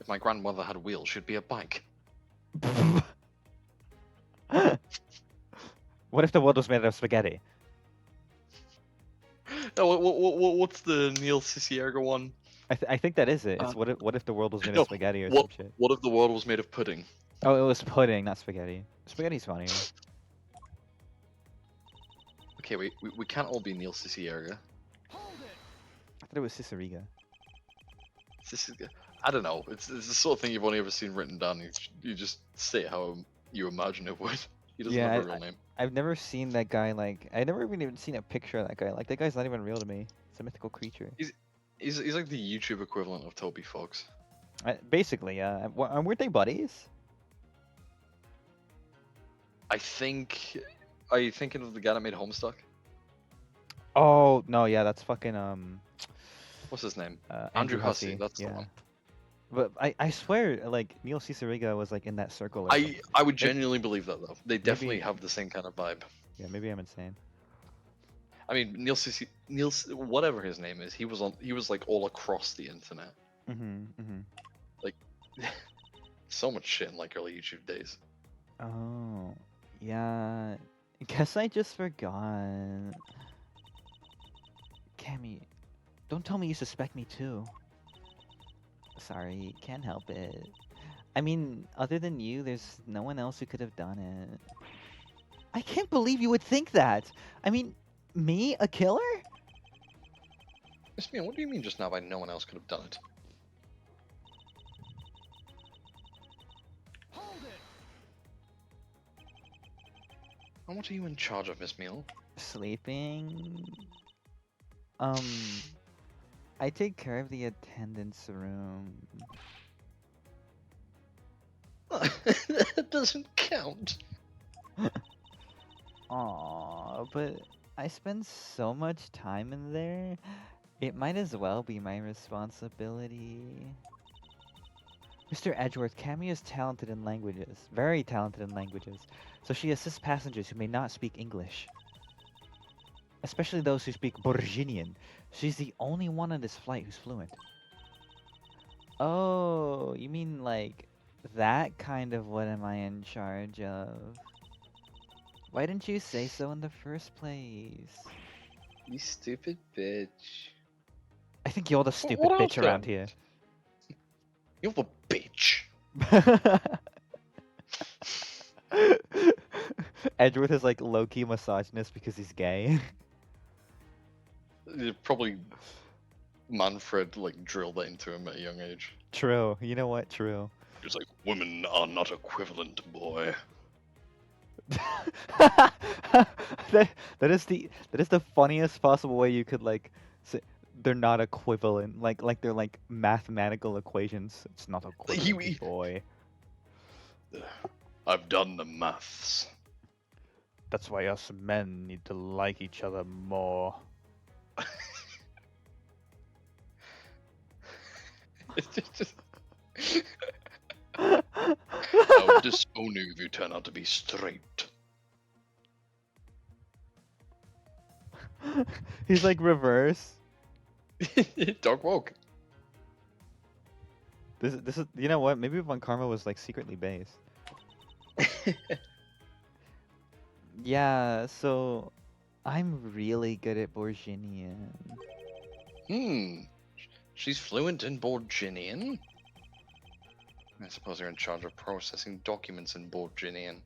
If my grandmother had wheels, she'd be a bike. What if the world was made out of spaghetti? No, what's the Neil Cicierega one? I think that is it. It's Uh, what if the world was made of No, spaghetti or what some shit. what if the world was made of pudding? Oh, it was pudding, not spaghetti. Spaghetti's funnier. Okay, we can't all be Neil Cicierega. I thought it was Ciceriga. This is, I don't know. It's the sort of thing you've only ever seen written down. You just say it how you imagine it would. He doesn't Yeah, have a real name. I've never seen that guy, like, I never even seen a picture of that guy. Like, that guy's not even real to me. It's a mythical creature. He's like the YouTube equivalent of Toby Fox. Basically, yeah. Weren't they buddies? I think. Are you thinking of the guy that made Homestuck? Oh, no, yeah, that's fucking, What's his name? Andrew Hussey. Hussey. That's the Yeah. one. But I swear, like, Neil Ciceriga was, like, in that circle or something. I would genuinely believe that though. They definitely Maybe- have the same kind of vibe. Yeah, maybe I'm insane. I mean, Neil, whatever his name is, he was like all across the internet. So much shit in like early YouTube days. Oh, yeah. Guess I just forgot. Cammy, don't tell me you suspect me too. Sorry, can't help it. I mean, other than you, there's no one else who could have done it. I can't believe you would think that. I mean, me, a killer? Miss Mia, what do you mean just now by no one else could have done it? And what are you in charge of, Miss Meal? Sleeping? I take care of the attendance room. That doesn't count. Aw, but I spend so much time in there. It might as well be my responsibility. Mr. Edgeworth, Cammy is talented in languages, very talented in languages, so she assists passengers who may not speak English. Especially those who speak Borginian. She's the only one on this flight who's fluent. Oh, you mean like that kind of what am I in charge of? Why didn't you say so in the first place? You stupid bitch. I think you're the stupid what bitch else around then? here. You're the bitch. Edgeworth is like low-key misogynist because he's gay. Probably Manfred like drilled that into him at a young age. True. You know what? True. He was like, women are not equivalent, boy. that is the funniest possible way you could like say they're not equivalent. Like they're like mathematical equations. It's not equivalent, boy. I've done the maths. That's why us men need to like each other more. It's just... I would disown you if you turn out to be straight. He's like reverse. Dark woke. This is you know what? Maybe Von Karma was like secretly based. Yeah, so I'm really good at Borginian. She's fluent in Borginian. I suppose you're in charge of processing documents in Borginian.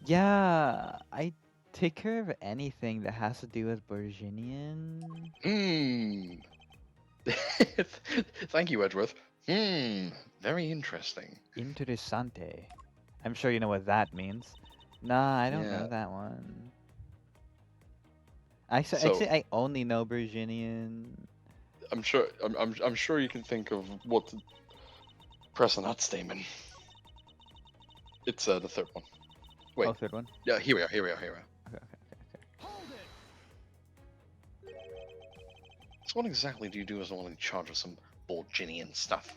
Yeah, I take care of anything that has to do with Borginian. Thank you, Edgeworth. Very interesting. Interessante. I'm sure you know what that means. Nah, I don't Yeah. know that one. I'd So- say I only know Borginian. I'm sure you can think of what to press on that statement. It's the third one. Wait. Oh, third one. Yeah, here we are. Okay. So what exactly do you do as the one in charge of some Borginian stuff?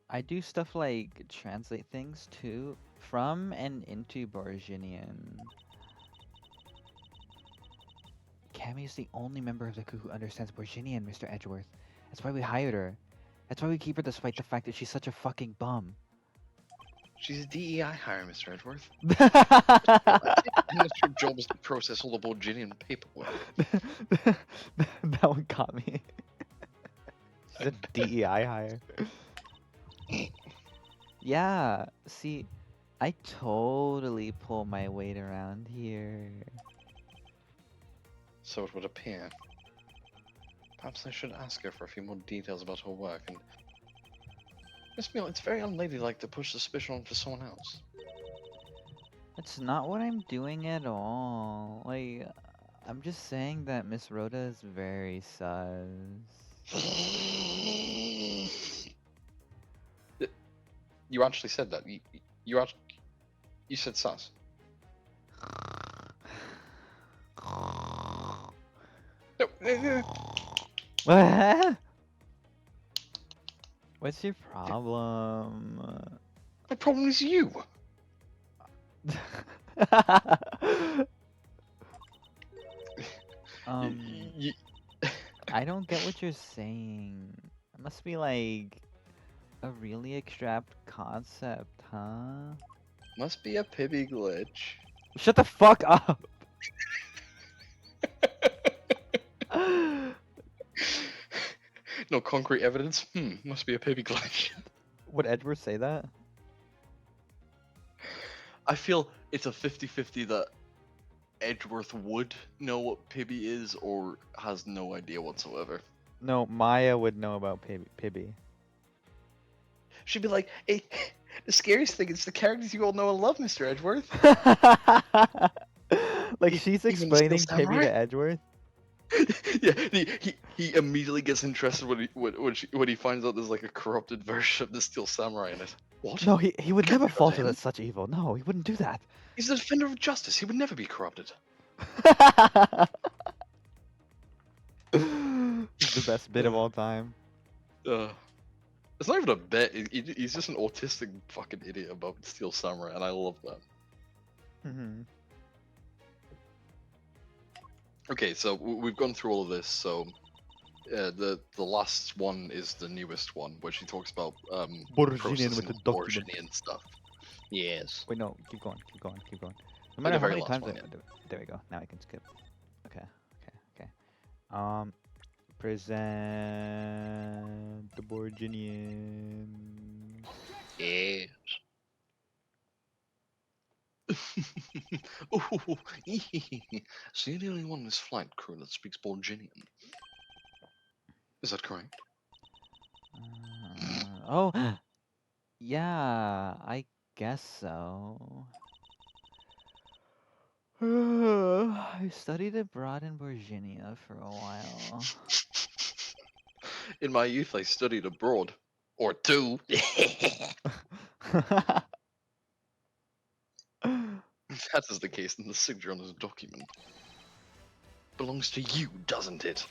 I do stuff like translate things from and into Borginian. Cammy is the only member of the crew who understands Borginian, Mr. Edgeworth. That's why we hired her. That's why we keep her despite the fact that she's such a fucking bum. She's a DEI hire, Mr. Edgeworth. And that's your job is to process all the Borginian paperwork. That one caught me. She's a DEI hire. Yeah, see, I totally pull my weight around here. So it would appear. Perhaps I should ask her for a few more details about her work and... Miss Meal, it's very unladylike to push suspicion onto someone else. That's not what I'm doing at all. Like, I'm just saying that Miss Rhoda is very sus. You actually said that. You said sus. No, What? What's your problem? my problem is you. Um, I don't get what you're saying. It must be like a really extract concept, huh? Must be a Pibby glitch. Shut the fuck up! No concrete evidence? Must be a Pibby glitch. Would Edward say that? I feel it's a 50-50 that Edgeworth would know what Pibby is or has no idea whatsoever. No, Maya would know about Pibby. She'd be like, hey, the scariest thing is the characters you all know and love, Mr. Edgeworth. Like she's Even explaining still Pibby samurai? to Edgeworth. Yeah, he immediately gets interested when he finds out there's like a corrupted version of the Steel Samurai in it. What? No, he would Can't never be fall done to to him. such evil. No, he wouldn't do that. He's the defender of justice. He would never be corrupted. The best bit of all time. It's not even a bit. He's just an autistic fucking idiot about Steel Samurai, and I love that. Hmm. Okay, so we've gone through all of this. So the last one is the newest one, where she talks about Borginian processing with the of document. Borginian stuff. Yes. Wait, no, keep going. No the matter how very many last times one, I yeah. there we go. Now I can skip. Okay. Present the Borginian. Yes. Ooh, so you're the only one in this flight crew that speaks Borginian. Is that correct? Oh, yeah, I guess so. I studied abroad in Virginia for a while. In my youth, I studied abroad. Or two. If that is the case, then the signature on this document belongs to you, doesn't it?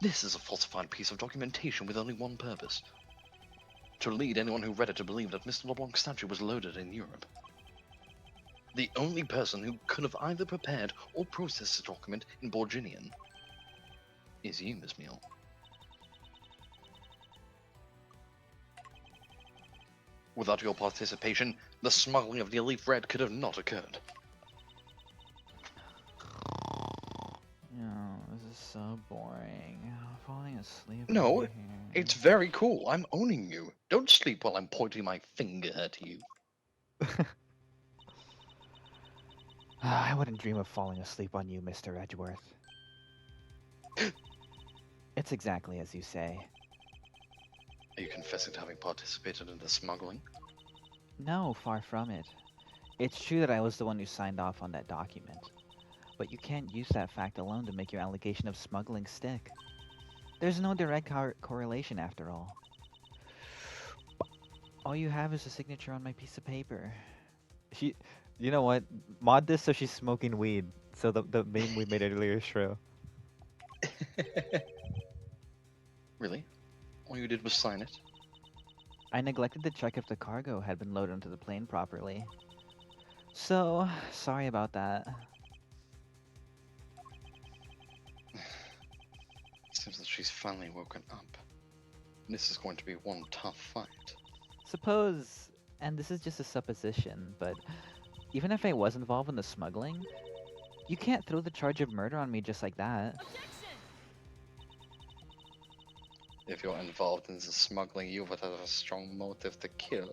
This is a falsified piece of documentation with only one purpose. To lead anyone who read it to believe that Mr. LeBlanc's statue was loaded in Europe. The only person who could have either prepared or processed the document in Borginian is you, Miss Meal. Without your participation, the smuggling of the Elite Red could have not occurred. This is so boring. I'm falling asleep. No, over here. It's very cool. I'm owning you. Don't sleep while I'm pointing my finger at you. I wouldn't dream of falling asleep on you, Mr. Edgeworth. It's exactly as you say. Are you confessing to having participated in the smuggling? No, far from it. It's true that I was the one who signed off on that document. But you can't use that fact alone to make your allegation of smuggling stick. There's no direct correlation after all. All you have is a signature on my piece of paper. You know what? Mod this so she's smoking weed. So the meme we made earlier is true. Really? All you did was sign it? I neglected to check if the cargo had been loaded onto the plane properly. So, sorry about that. she's finally woken up. This is going to be one tough fight. Suppose, and this is just a supposition, but even if I was involved in the smuggling, you can't throw the charge of murder on me just like that. If you're involved in the smuggling, you would have a strong motive to kill.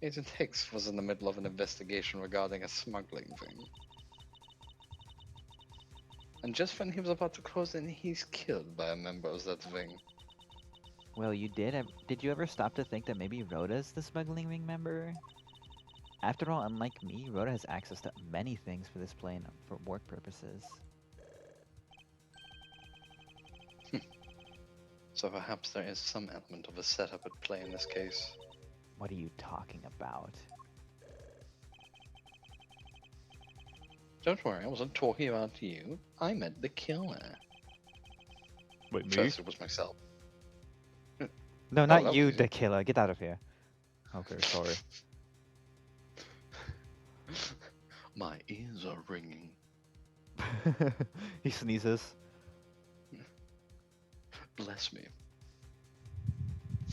Agent Hicks was in the middle of an investigation regarding a smuggling thing. And just when he was about to close in, he's killed by a member of that thing. Well, you did. Did you ever stop to think that maybe Rhoda's the smuggling ring member? After all, unlike me, Rhoda has access to many things for this plane for work purposes. So perhaps there is some element of a setup at play in this case. What are you talking about? Don't worry, I wasn't talking about you. I meant the killer. Wait, First, it was myself. No, that not was you, easy. the killer. Get out of here. Okay, sorry. My ears are ringing. He sneezes. Bless me.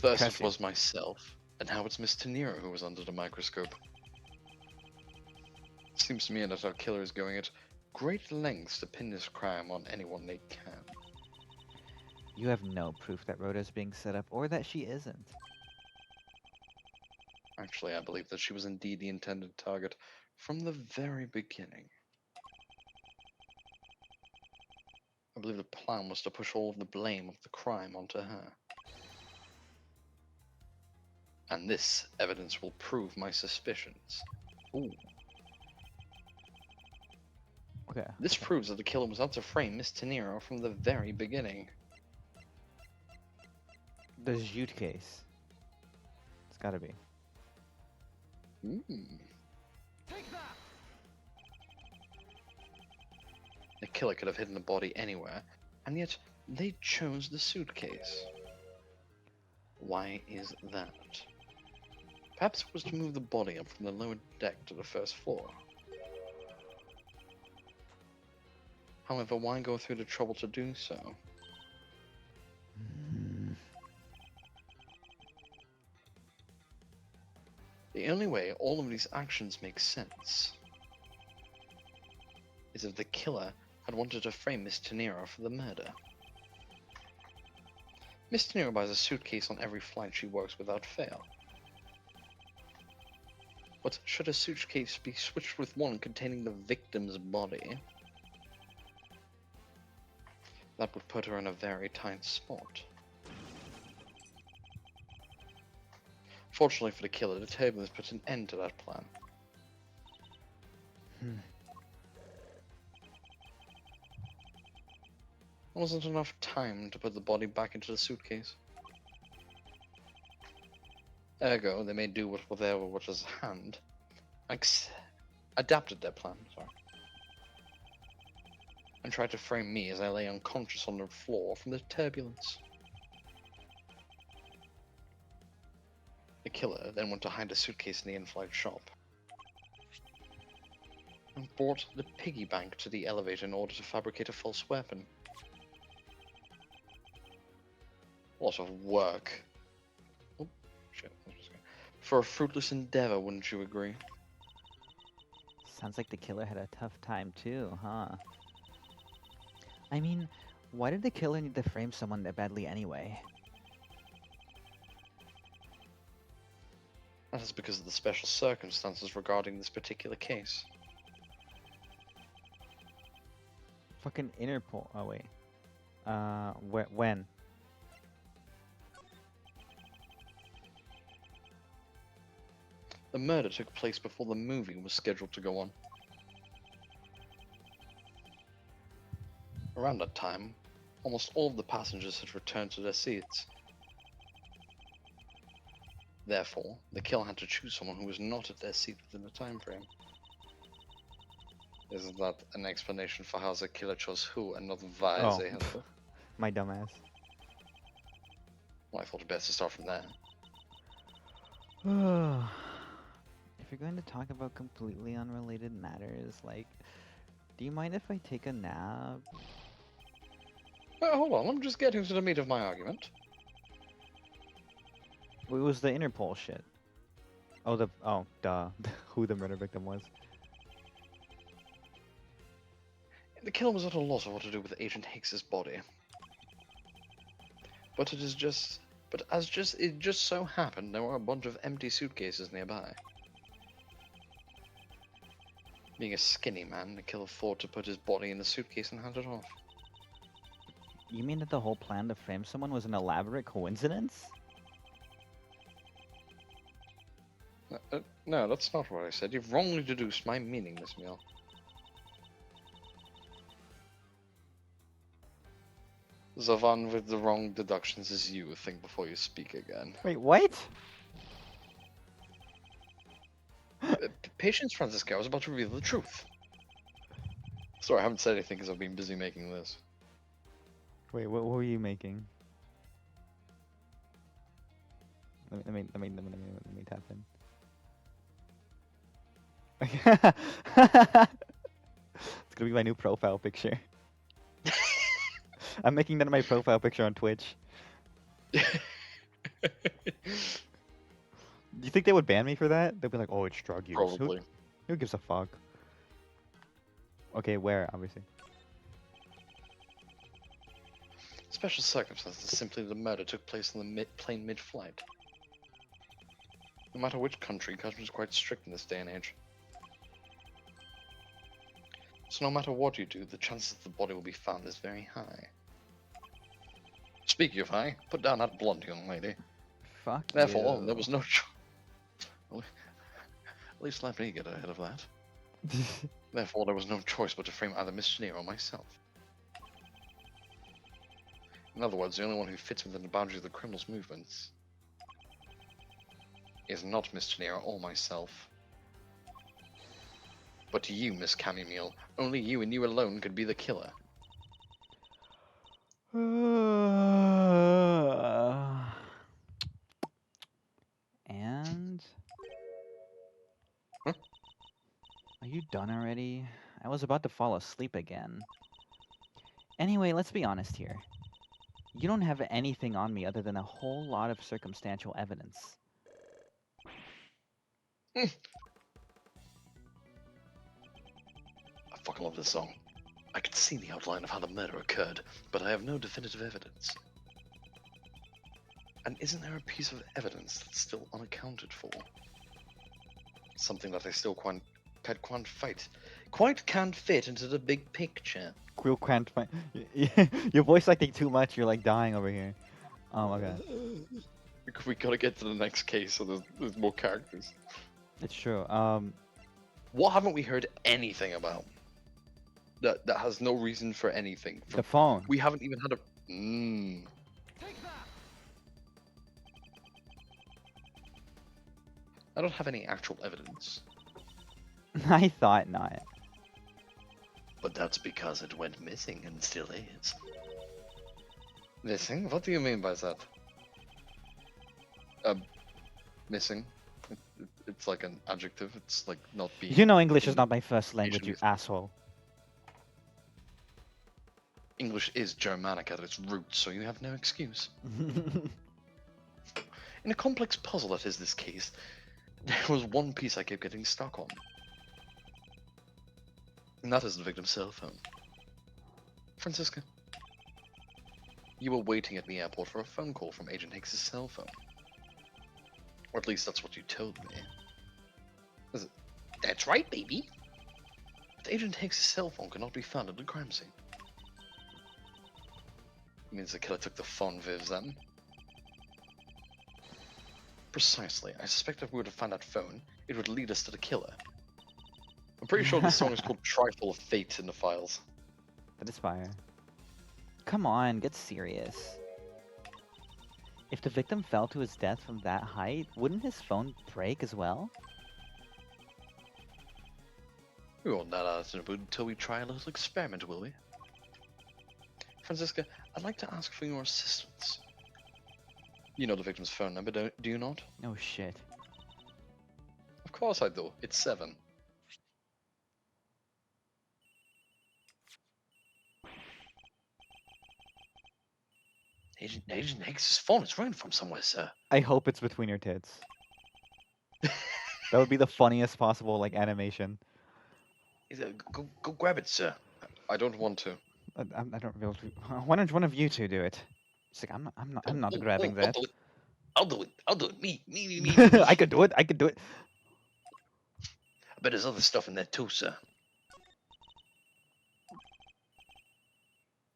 First Curse it you. was myself, and now it's Miss Tenero who was under the microscope. Seems to me that our killer is going at great lengths to pin this crime on anyone they can. You have no proof that Rhoda's being set up or that she isn't. Actually, I believe that she was indeed the intended target from the very beginning. I believe the plan was to push all of the blame of the crime onto her. And this evidence will prove my suspicions. Ooh. Okay. This okay. proves that the killer was out to frame Miss Tenero from the very beginning. The Jute case. It's gotta be. The killer could have hidden the body anywhere, and yet they chose the suitcase. Why is that? Perhaps it was to move the body up from the lower deck to the first floor. However, why go through the trouble to do so? The only way all of these actions make sense is if the killer had wanted to frame Miss Tenero for the murder. Miss Tenero buys a suitcase on every flight she works without fail. But should a suitcase be switched with one containing the victim's body, that would put her in a very tight spot. Fortunately for the killer, the turbulence put an end to that plan. There wasn't enough time to put the body back into the suitcase. Ergo, they made do with whatever was at hand. Adapted their plan, sorry. And tried to frame me as I lay unconscious on the floor from the turbulence. The killer then went to hide the suitcase in the in-flight shop. And brought the piggy bank to the elevator in order to fabricate a false weapon. A lot of work. Oh, shit. For a fruitless endeavor, wouldn't you agree? Sounds like the killer had a tough time too, huh? I mean, why did the killer need to frame someone that badly anyway? That is because of the special circumstances regarding this particular case. Fucking Interpol. Oh wait. When? The murder took place before the movie was scheduled to go on. Around that time, almost all of the passengers had returned to their seats. Therefore, the killer had to choose someone who was not at their seat within the time frame. Isn't that an explanation for how the killer chose who and not why Oh. they had to? My dumbass. Well, I thought it best to start from there. If you're going to talk about completely unrelated matters, like, do you mind if I take a nap? Hold on, I'm just getting to the meat of my argument. It was the Interpol shit. Oh, duh. Who the murder victim was. The killer was at a loss of what to do with Agent Hicks's body. But it just so happened there were a bunch of empty suitcases nearby. Being a skinny man, the killer thought to put his body in the suitcase and hand it off. You mean that the whole plan to frame someone was an elaborate coincidence? No, that's not what I said. You've wrongly deduced my meaning, Miss Meal. The one with the wrong deductions is you. Think before you speak again. Wait, what? Patience, Francisco. I was about to reveal the truth. Sorry, I haven't said anything because I've been busy making this. Wait, what were you making? Let me tap in. It's gonna be my new profile picture. I'm making that my profile picture on Twitch. Do you think they would ban me for that? They'd be like, "Oh, it's drug use." Probably. Who gives a fuck? Okay, where? Obviously. Special circumstances. Simply the murder took place on the plane mid-flight. No matter which country, customs are quite strict in this day and age. So no matter what you do, the chances that the body will be found is very high. Speaking of high, put down that blonde young lady. Fuck Therefore, you. there was no choice. At least let me get ahead of that. Therefore, there was no choice but to frame either Mr. Neer or myself. In other words, the only one who fits within the boundaries of the criminal's movements is not Mr. Neer or myself, but you, Miss Chamomile. Only you and you alone could be the killer. And Huh? are you done already? I was about to fall asleep again. Anyway, let's be honest here. You don't have anything on me other than a whole lot of circumstantial evidence. I fucking love this song. I can see the outline of how the murder occurred, but I have no definitive evidence. And isn't there a piece of evidence that's still unaccounted for? Something that I still quite can't fit into the big picture. Quill can't find. Your voice acting too much. You're like dying over here. Oh my god. We gotta get to the next case, so there's more characters. It's true. What haven't we heard anything about? That has no reason for anything. The phone. We haven't even had a. I don't have any actual evidence, I thought not. but that's because it went missing and still is. Missing? What do you mean by that? Missing. It's like an adjective. It's like not being. You know English is not my first language, you Usually- asshole. English is Germanic at its roots, so you have no excuse. In a complex puzzle that is this case, there was one piece I kept getting stuck on. And that is the victim's cell phone. Francisca, you were waiting at the airport for a phone call from Agent Hicks's cell phone. Or at least that's what you told me. That's right, baby. But Agent Hicks's cell phone could not be found at the crime scene. Means the killer took the phone with them. Precisely. I suspect if we were to find that phone, it would lead us to the killer. I'm pretty sure this song is called Trifle of Fate in the files. That is fire. Come on, get serious. If the victim fell to his death from that height, wouldn't his phone break as well? We won't let out in a mood until we try a little experiment, will we? Francisca, I'd like to ask for your assistance. You know the victim's phone number, do you not? No shit. Of course I do. It's 7. Agent Higgs's phone is ringing from somewhere, sir. I hope it's between your tits. That would be the funniest possible like animation. Go grab it, sir. I don't want to. I don't feel. Why don't one of you two do it? It's like I'm not grabbing that. I'll do it. I'll do it. Me. I could do it. I could do it. I bet there's other stuff in there too, sir.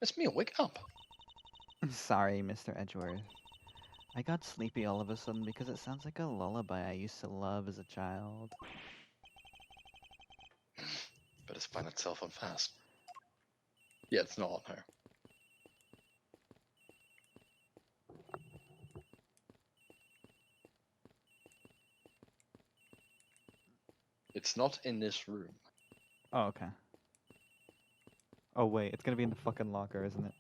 It's me. Wake up. Sorry, Mr. Edgeworth. I got sleepy all of a sudden because it sounds like a lullaby I used to love as a child. Better find that cell phone fast. Yeah, it's not on her. It's not in this room. Oh, okay. Oh, wait. It's gonna be in the fucking locker, isn't it?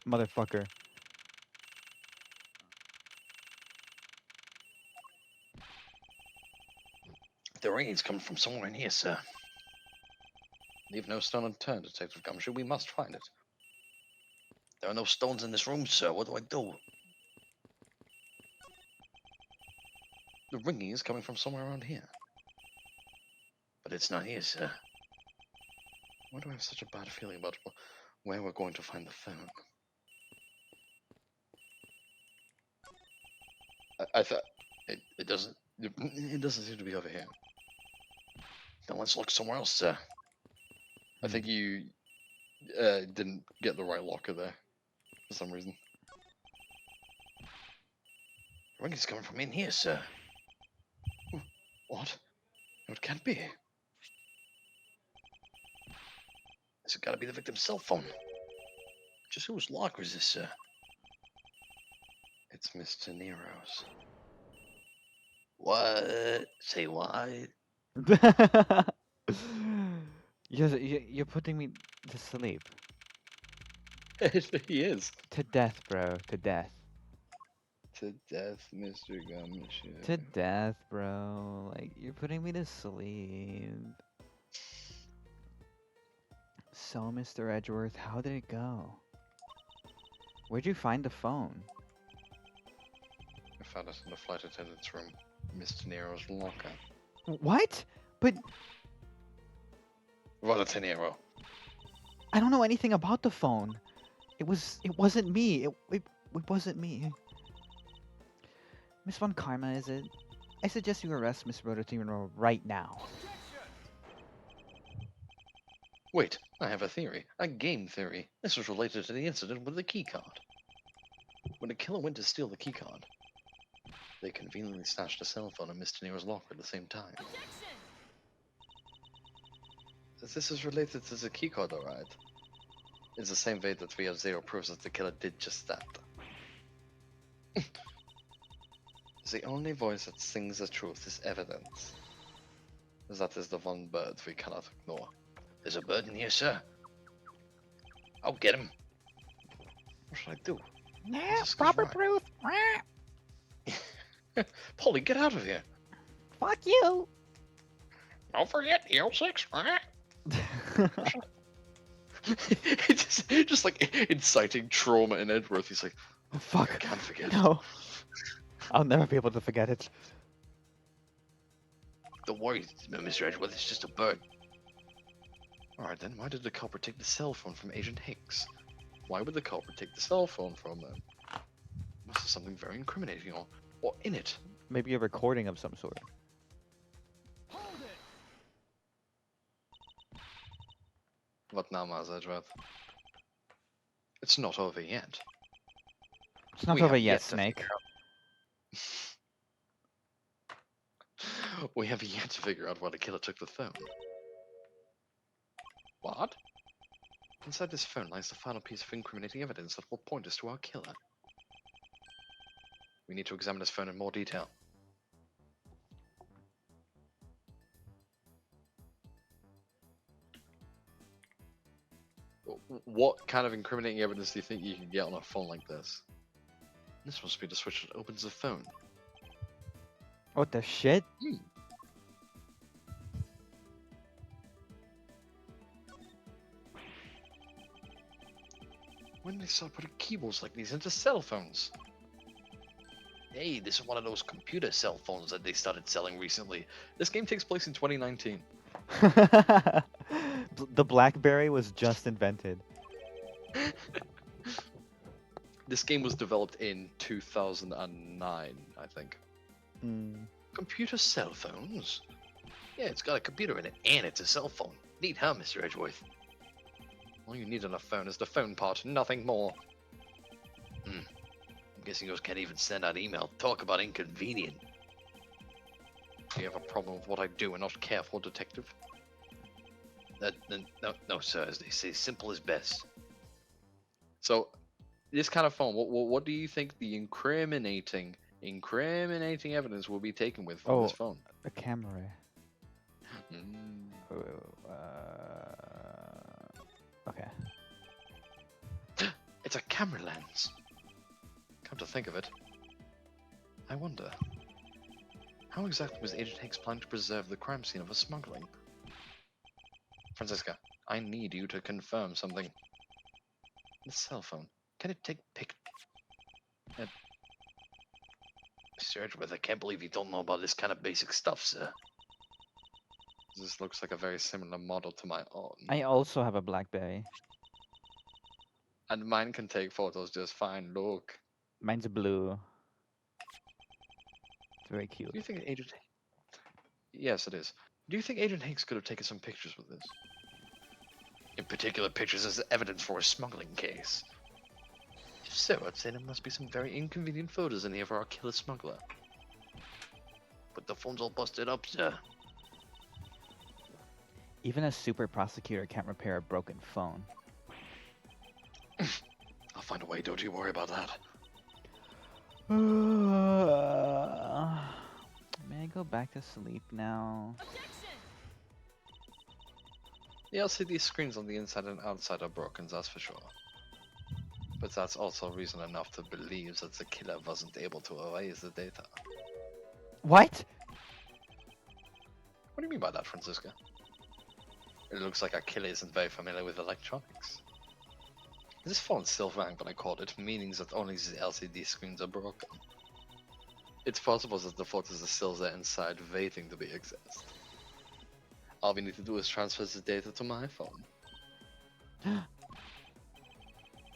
Motherfucker. The ringing's coming from somewhere in here, sir. Leave no stone unturned, Detective Gumshoe. We must find it. There are no stones in this room, sir. What do I do? The ringing is coming from somewhere around here. But it's not here, sir. Why do I have such a bad feeling about where we're going to find the phone? I thought It doesn't. it doesn't seem to be over here. Then let's look somewhere else, sir. I think you didn't get the right locker there for some reason. The ringing's coming from in here, sir. What? No, it can't be. This has got to be the victim's cell phone. Just whose locker is this, sir? It's Mr. Nero's. What? Say what? You're putting me to sleep. He is. To death, bro. To death. To death, Mr. Gumshoe. To death, bro. Like, you're putting me to sleep. So, Mr. Edgeworth, how did it go? Where'd you find the phone? I found it in the flight attendant's room. Mr. Nero's locker. What? But What a Nero. I don't know anything about the phone. It wasn't me. It wasn't me. Miss Von Karma, is it? I suggest you arrest Miss Rototino right now. Wait, I have a theory. A game theory. This was related to the incident with the keycard. When the killer went to steal the keycard, they conveniently stashed a cell phone in Mr. Nero's locker at the same time. This is related to the keycard, alright? It's the same way that we have zero proofs that the killer did just that. The only voice that sings the truth is evidence. That is the one bird we cannot ignore. There's a bird in here, sir. I'll get him. What should I do? Yeah, This goes proper right. proof. Polly, get out of here! Fuck you. Don't forget the L6. just like inciting trauma in Edgeworth. He's like, I Fuck. can't forget. No. I'll never be able to forget it. Don't worry, Mr. Edgeworth. It's just a bird. Alright then, why did the culprit take the cell phone from Agent Hicks? Why would the culprit take the cell phone from them? Must have something very incriminating or in it. Maybe a recording of some sort. What now, Maz Edgeworth? It's not over yet. It's not We over have yet, yet to Snake. We have yet to figure out why the killer took the phone. What? Inside this phone lies the final piece of incriminating evidence that will point us to our killer. We need to examine this phone in more detail. What kind of incriminating evidence do you think you can get on a phone like this? This must be the switch that opens the phone. What the shit? When did they start putting keyboards like these into cell phones? Hey, this is one of those computer cell phones that they started selling recently. This game takes place in 2019. The BlackBerry was just invented. This game was developed in 2009, I think. Mm. Computer cell phones? Yeah, it's got a computer in it, and it's a cell phone. Neat, huh, Mr. Edgeworth? All you need on a phone is the phone part, nothing more. I'm guessing yours can't even send out email. Talk about inconvenient. Do you have a problem with what I do and not care for, detective? No, sir. As they say, simple is best. So, this kind of phone, what do you think the incriminating evidence will be taken with from this Oh, phone? a camera. Mm, Okay. It's a camera lens. Come to think of it, I wonder, how exactly was Agent Hicks planning to preserve the crime scene of a smuggling? Francisca, I need you to confirm something. The cell phone, can it take Mr. Edgeworth, I can't believe you don't know about this kind of basic stuff, sir. This looks like a very similar model to my own. I also have a BlackBerry. And mine can take photos just fine, look. Mine's blue. It's very cute. Do you think Agent... Yes, it is. Do you think Agent Hicks could have taken some pictures with this? In particular, pictures as evidence for a smuggling case. If so, I'd say there must be some very inconvenient photos in here for our killer smuggler. But the phone's all busted up, sir. Even a super prosecutor can't repair a broken phone. I'll find a way, don't you worry about that. May I go back to sleep now? The LCD screens on the inside and outside are broken, that's for sure. But that's also reason enough to believe that the killer wasn't able to erase the data. What? What do you mean by that, Francisca? It looks like our killer isn't very familiar with electronics. This phone still rang when I called it, meaning that only the LCD screens are broken. It's possible that the photos are still there inside, waiting to be accessed. All we need to do is transfer the data to my phone.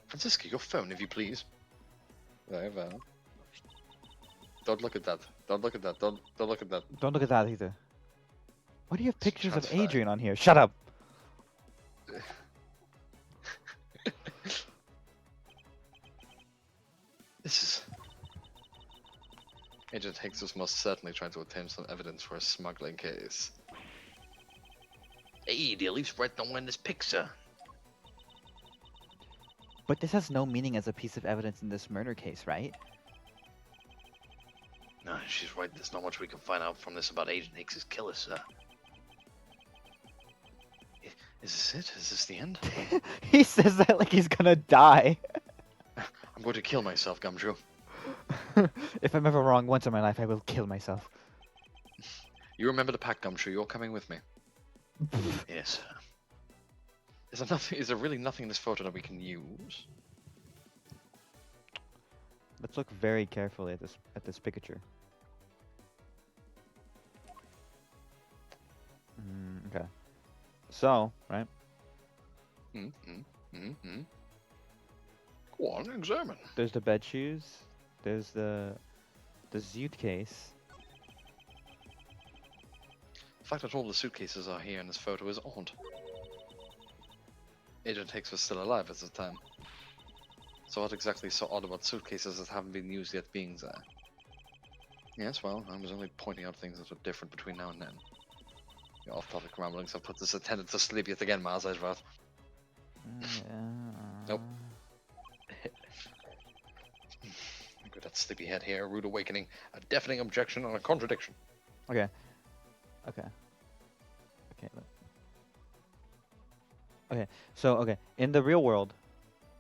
Francisca, your phone, if you please. Very well. Don't look at that. Don't look at that. Don't look at that. Don't look at that either. Why do you have It's pictures of transferred. Adrian on here? Shut up! This is... Agent Hicks was most certainly trying to obtain some evidence for a smuggling case. Hey, the leaf's right down in this picture. But this has no meaning as a piece of evidence in this murder case, right? No, she's right. There's not much we can find out from this about Agent Hicks's killer, sir. Is this it? Is this the end? He says that like he's gonna die. I'm going to kill myself, Gumshoe. If I'm ever wrong once in my life, I will kill myself. You remember the pack, Gumshoe. You're coming with me. Yes, sir. Is there really nothing in this photo that we can use? Let's look very carefully at this picture. Okay. So, right? Go on, examine. There's the bed shoes. There's the suitcase. The fact that all the suitcases are here in this photo is odd. Agent Hicks was still alive at the time. So what exactly is so odd about suitcases that haven't been used yet being there? Yes, well, I was only pointing out things that are different between now and then. Your off-topic ramblings have put this attendant to sleep yet again, Miles Edgeworth. Nope. Good, that sleepyhead here, a rude awakening, a deafening objection, and a contradiction. Okay. Okay. Okay. Okay. So, okay, in the real world,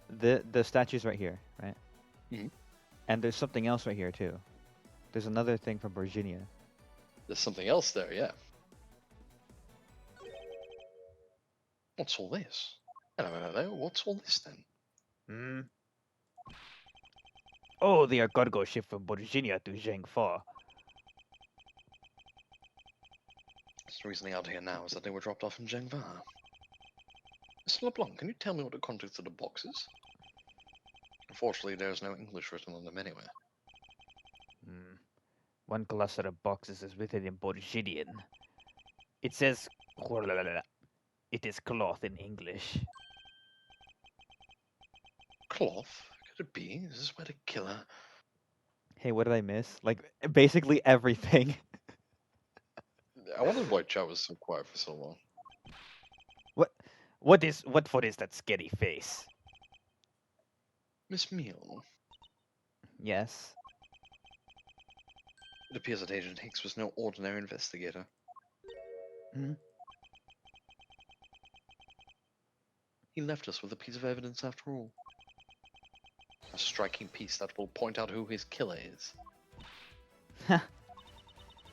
the statue's right here, right? Mhm. And there's something else right here too. There's another thing from Virginia. There's something else there, yeah. What's all this? Hello, what's all this then? Hmm? Oh, they are cargo ship from Virginia to Zhengfa. The reasoning out here now is that they were dropped off in Zhengva. Mr. LeBlanc, can you tell me what the contents of the box is? Unfortunately, there's no English written on them anywhere. Hmm. One cluster of boxes is written in Borginian. It says it is cloth in English. Cloth? Could it be? Is this where the killer... Hey, what did I miss? Like basically everything. I wondered why chat was so quiet for so long. what what for is that scary face? Miss Meal, Yes. it appears that Agent Hicks was no ordinary investigator. Hmm? He left us with a piece of evidence after all. A striking piece that will point out who his killer is.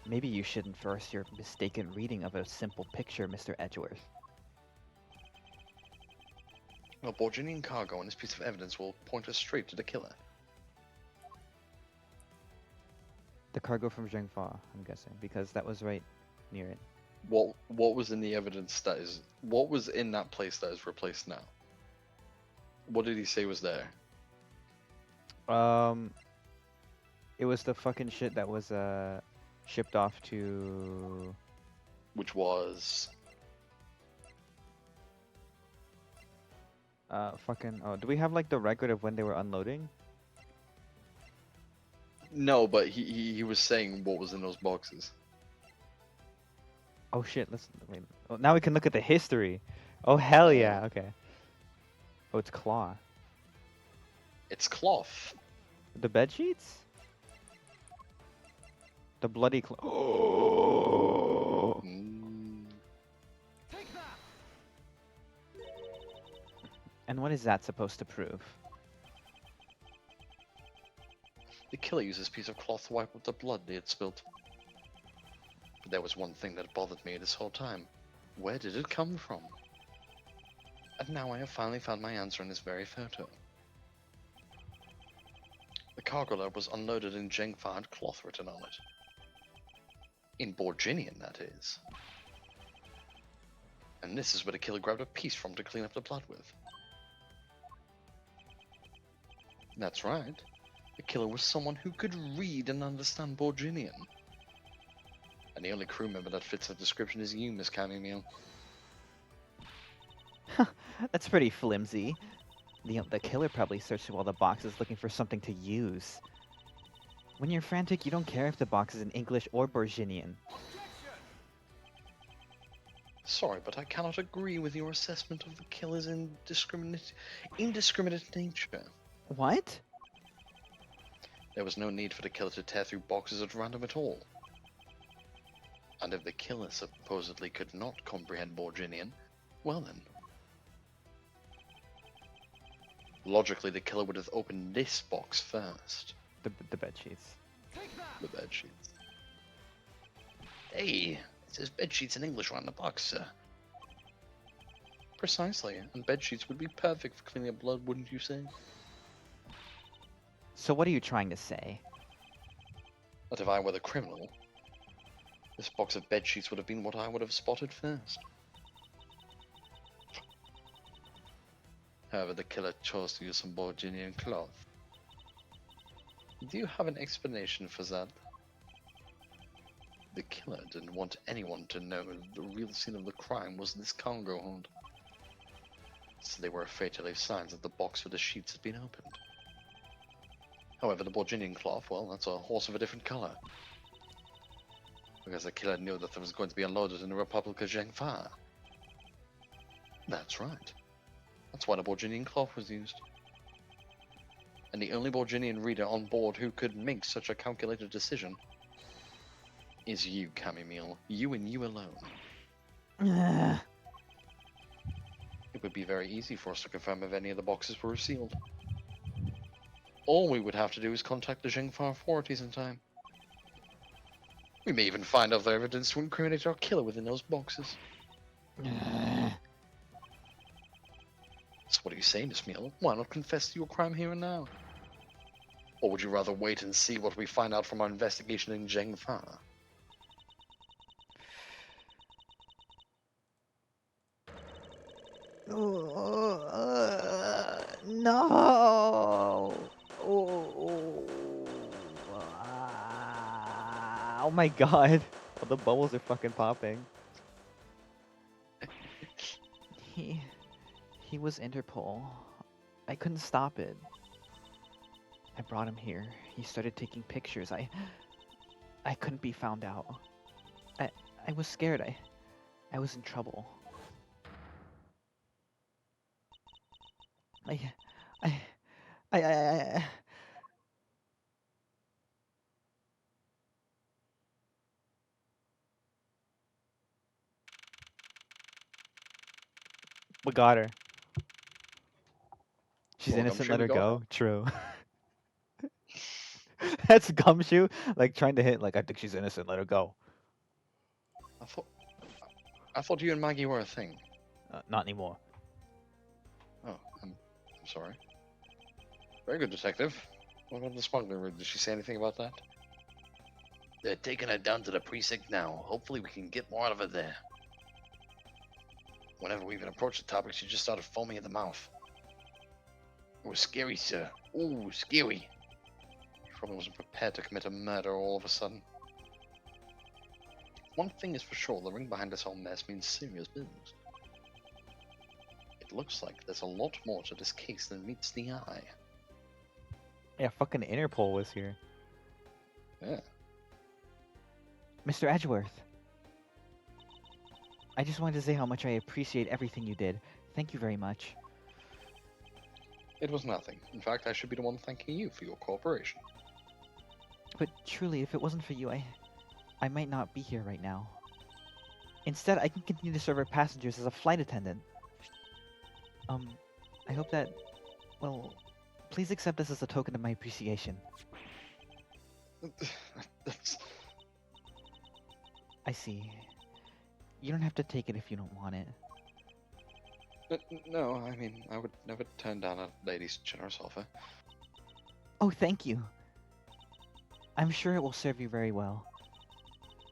Maybe you shouldn't force your mistaken reading of a simple picture, Mr. Edgeworth. A Borginian cargo and this piece of evidence will point us straight to the killer. The cargo from Zhengfa, I'm guessing, because that was right near it. What was in the evidence that is... What was in that place that is replaced now? What did he say was there? It was the fucking shit that was shipped off to Which was... fucking oh, do we have like the record of when they were unloading? No, but he was saying what was in those boxes. Oh shit, let's wait. Oh, now we can look at the history. Oh hell yeah, okay. Oh, it's claw. It's cloth. The bed sheets? The bloody claw. Oh. Mm, And what is that supposed to prove? the killer used this piece of cloth to wipe up the blood they had spilt. But there was one thing that bothered me this whole time. Where did it come from? And now I have finally found my answer in this very photo. The cargo load was unloaded in Zhengfa had cloth written on it. In Borginian, that is. And this is where the killer grabbed a piece from to clean up the blood with. That's right. The killer was someone who could read and understand Borginian. And the only crew member that fits that description is you, Miss Camille. That's pretty flimsy. The killer probably searched through all the boxes looking for something to use. When you're frantic, you don't care if the box is in English or Borginian. Sorry, but I cannot agree with your assessment of the killer's indiscriminate nature. What? There was no need for the killer to tear through boxes at random at all. And if the killer supposedly could not comprehend Borginian, well then. Logically, the killer would have opened this box first. The bed sheets. The bed sheets. Hey, it says bed sheets in English around the box, sir. Precisely, and bed sheets would be perfect for cleaning up blood, wouldn't you say? So what are you trying to say? That if I were the criminal, this box of bed sheets would have been what I would have spotted first. However, the killer chose to use some Borginian cloth. Do you have an explanation for that? The killer didn't want anyone to know the real scene of the crime was this cargo hold. So they were afraid to leave signs that the box with the sheets had been opened. However, the Borginian cloth, well, that's a horse of a different color. Because the killer knew that there was going to be unloaded in the Republic of Zhengfa. That's right. That's why the Borginian cloth was used. And the only Borginian reader on board who could make such a calculated decision is you, Camille. You and you alone. It would be very easy for us to confirm if any of the boxes were sealed. All we would have to do is contact the Zhengfa authorities in time. We may even find other evidence to incriminate our killer within those boxes. So what do you say, Miss Meal? Why not confess to your crime here and now? Or would you rather wait and see what we find out from our investigation in Zhengfa? No. Oh my god. Oh, the bubbles are fucking popping. He he was Interpol. I couldn't stop it. I brought him here. He started taking pictures. I couldn't be found out. I was scared. I was in trouble. I I I We got her. She's Well, innocent, Gumshoe, let we her got her. go. True. That's Gumshoe, like trying to hit, like, I think she's innocent, let her go. I thought, I thought you and Maggie were a thing. Not anymore. Oh, I'm sorry. Very good, detective. What about the smuggler? Did she say anything about that? They're taking her down to the precinct now. Hopefully we can get more out of her there. Whenever we even approached the topic, she just started foaming at the mouth. It was scary, sir. Ooh, scary. She probably wasn't prepared to commit a murder all of a sudden. One thing is for sure, the ring behind this whole mess means serious business. It looks like there's a lot more to this case than meets the eye. Yeah, fucking Interpol was here. Yeah. Mr. Edgeworth. I just wanted to say how much I appreciate everything you did. Thank you very much. It was nothing. In fact, I should be the one thanking you for your cooperation. But truly, if it wasn't for you, I might not be here right now. Instead, I can continue to serve our passengers as a flight attendant. I hope that, well, please accept this as a token of my appreciation. That's... I see. You don't have to take it if you don't want it. No, I mean, I would never turn down a lady's generous offer. Oh, thank you. I'm sure it will serve you very well.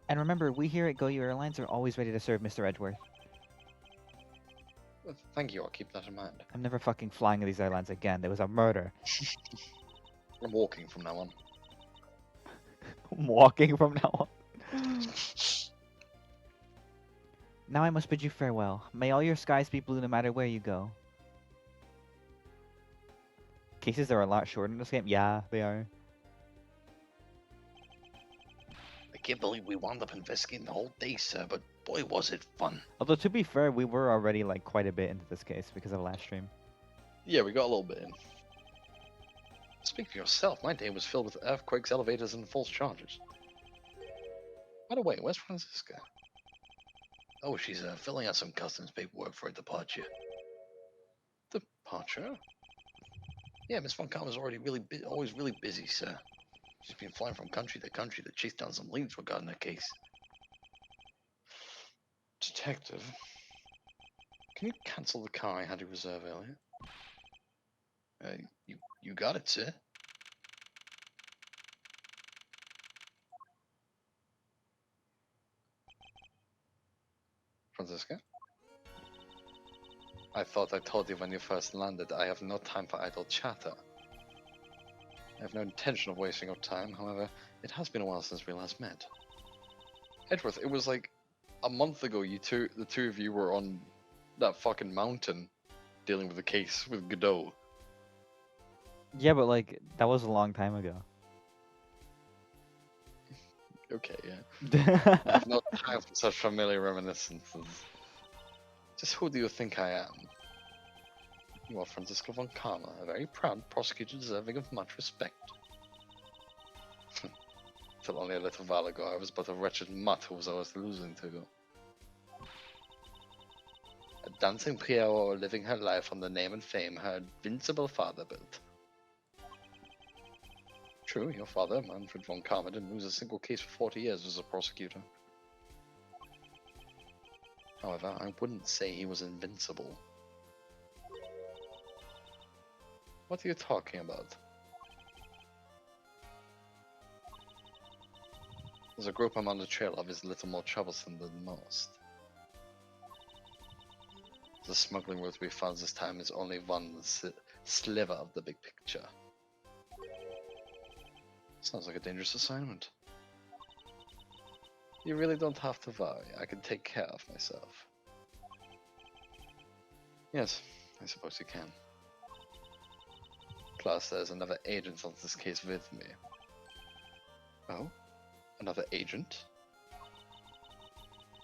And remember, we here at Go You Airlines are always ready to serve Mr. Edgeworth. Thank you, I'll keep that in mind. I'm never fucking flying these airlines again. There was a murder. I'm walking from now on. I'm walking from now on. Now I must bid you farewell. May all your skies be blue no matter where you go. Cases are a lot shorter in this game. Yeah, they are. I can't believe we wound up investigating the whole day, sir, but boy was it fun. Although to be fair, we were already like quite a bit into this case because of last stream. Yeah, we got a little bit in. Speak for yourself, my day was filled with earthquakes, elevators, and false charges. By the way, where's Franziska? Oh, she's filling out some customs paperwork for a departure. Departure? Yeah, Miss Von Karma's already always really busy, sir. She's been flying from country to country to chase down some leads regarding her case. Detective, can you cancel the car I had you reserve earlier? You got it, sir. Franziska? I thought I told you when you first landed, I have no time for idle chatter. I have no intention of wasting your time, however, it has been a while since we last met. Edgeworth, it was like a month ago the two of you were on that fucking mountain dealing with the case with Godot. Yeah, but like that was a long time ago. Okay, yeah. I have no time for such familiar reminiscences. Just who do you think I am? You are Francisco von Karma, a very proud prosecutor deserving of much respect. Till only a little while ago, I was but a wretched mutt who was always losing to you. A dancing Pierrot living her life on the name and fame her invincible father built. True, your father, Manfred von Karma, didn't lose a single case for 40 years as a prosecutor. However, I wouldn't say he was invincible. What are you talking about? There's a group I'm on the trail of is a little more troublesome than most. The smuggling route we found this time is only one sliver of the big picture. Sounds like a dangerous assignment. You really don't have to worry. I can take care of myself. Yes, I suppose you can. Plus, there's another agent on this case with me. Oh? Another agent?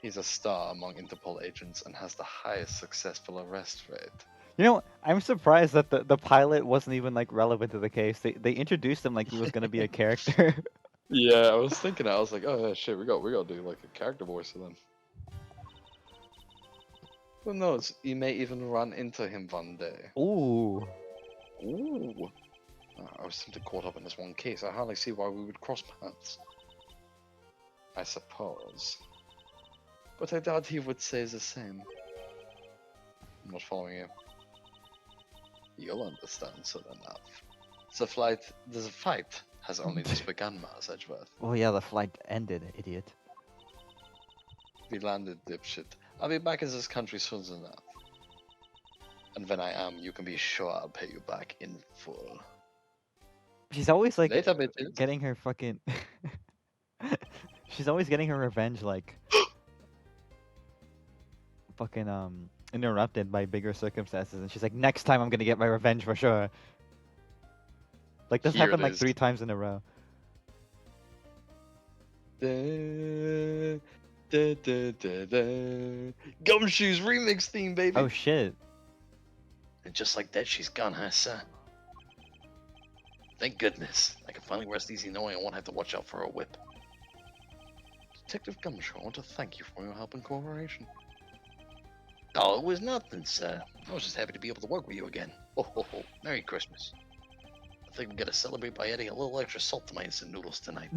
He's a star among Interpol agents and has the highest successful arrest rate. You know, I'm surprised that the pilot wasn't even like relevant to the case. They introduced him like he was gonna be a character. Yeah, I was thinking. I was like, oh yeah, shit, we got to do like a character voice of them. Who knows? You may even run into him one day. Ooh. Ooh. I was simply caught up in this one case. I hardly see why we would cross paths. I suppose. But I doubt he would say the same. I'm not following you. You'll understand soon enough. The fight has only just begun, Mars Edgeworth. Oh yeah, the flight ended, idiot. We landed, dipshit. I'll be back in this country soon enough. And when I am, you can be sure I'll pay you back in full. She's always like Later, bitches. getting her fucking. She's always getting her revenge like fucking interrupted by bigger circumstances, and she's like, next time I'm gonna get my revenge for sure. Like this Here happened it like is. 3 times in a row. Da, da, da, da, da. Gumshoes remix theme, baby. Oh shit. And just like that, she's gone, huh, sir? Thank goodness. I can finally rest easy knowing I won't have to watch out for a whip. Detective Gumshoe, I want to thank you for your help and cooperation. Oh, it was nothing, sir. I was just happy to be able to work with you again. Oh, ho, ho. Merry Christmas. I think we gotta celebrate by adding a little extra salt to my instant noodles tonight.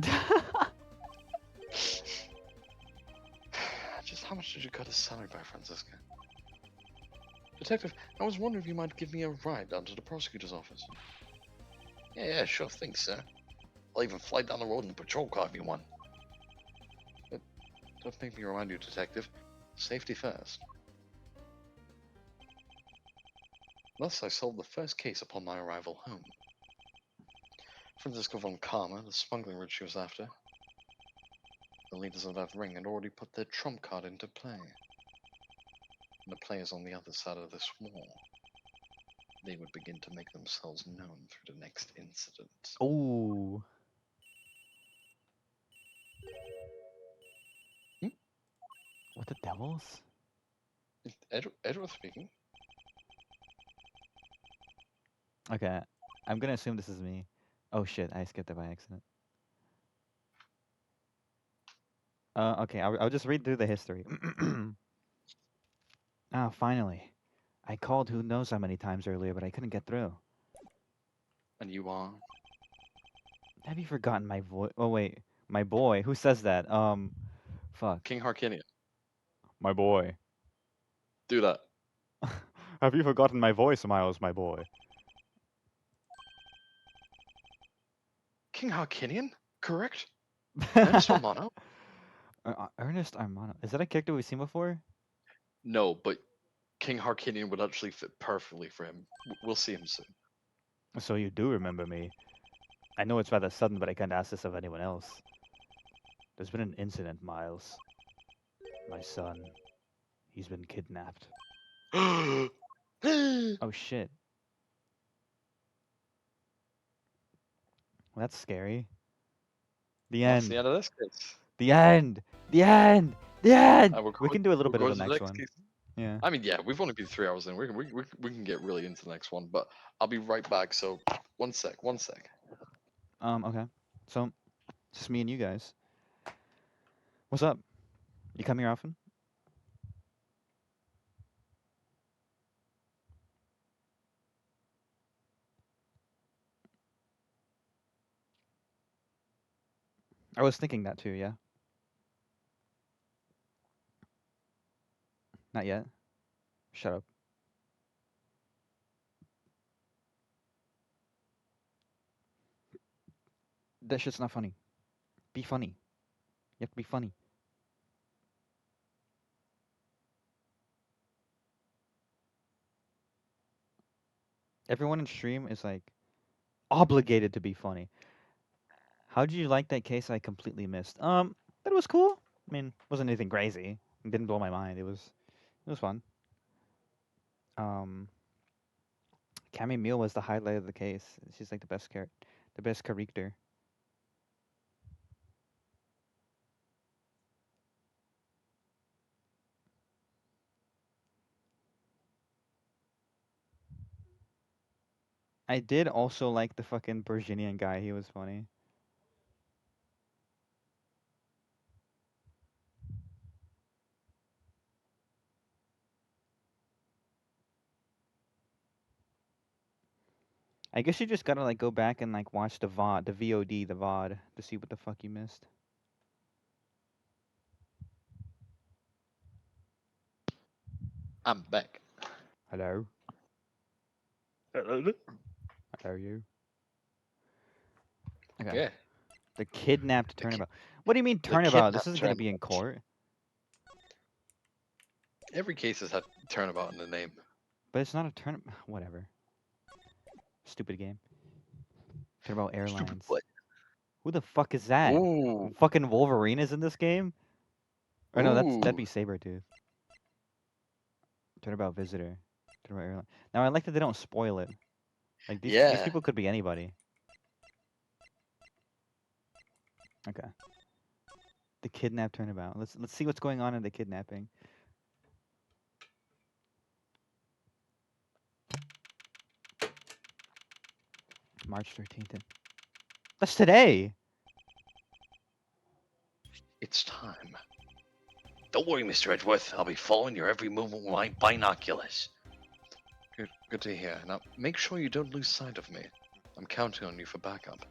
Just how much did you cut his salary by, Francisca? Detective, I was wondering if you might give me a ride down to the prosecutor's office. Yeah, sure thing, sir. I'll even fly down the road in the patrol car if you want. But don't make me remind you, Detective. Safety first. Thus, I solved the first case upon my arrival home. Francisco von Karma, the smuggling route she was after. The leaders of that ring had already put their trump card into play. And the players on the other side of this wall. They would begin to make themselves known through the next incident. Ooh. Hmm? What the devils? Edward speaking. Okay, I'm gonna assume this is me. Oh shit, I skipped it by accident. Okay, I'll just read through the history. Ah, finally. I called who knows how many times earlier, but I couldn't get through. And you are? Have you forgotten my voice? Oh wait, my boy. Who says that? Fuck. King Harkinian. My boy. Do that. Have you forgotten my voice, Miles, my boy? King Harkinian? Correct? Ernest Romano? Ernest Armano. Is that a character we've seen before? No, but King Harkinian would actually fit perfectly for him. We'll see him soon. So you do remember me. I know it's rather sudden, but I can't ask this of anyone else. There's been an incident, Miles. My son. He's been kidnapped. That's Oh shit. Well, that's scary. The end. the end of this case. The end. The end. The end. And We can do a little bit of going the to next one. case. Yeah. I mean, yeah, we've only been 3 hours in. We can get really into the next one, but I'll be right back. So, one sec. Okay. So, just me and you guys. What's up? You come here often? I was thinking that too, yeah. Not yet. Shut up. That shit's not funny. Be funny. You have to be funny. Everyone in stream is like obligated to be funny. How did you like that case I completely missed? That was cool. I mean, wasn't anything crazy. It didn't blow my mind. It was fun. Um, Cammy Meal was the highlight of the case. She's like the best character. I did also like the fucking Virginian guy. He was funny. I guess you just gotta like go back and like watch the VOD, the VOD, the VOD to see what the fuck you missed. I'm back. Hello, Hello? hello you. Okay. Okay. The kidnapped The, ki- turnabout. What do you mean the turnabout? This kidnapped isn't gonna be in turnabout. court. Every case has had turnabout in the name. But it's not a turn. Whatever. Stupid game. Turnabout Stupid Airlines. what? Who the fuck is that? Ooh. Fucking Wolverine is in this game? Or no, that'd Ooh. be Sabretooth. Turnabout Visitor. Turnabout Airline. Now I like that they don't spoil it. Like these Yeah. people could be anybody. Okay. The kidnap turnabout. Let's see what's going on in the kidnapping. March 13th. That's today. It's time. Don't worry, Mr. Edgeworth. I'll be following your every movement with my binoculars. Good to hear. Now, make sure you don't lose sight of me. I'm counting on you for backup.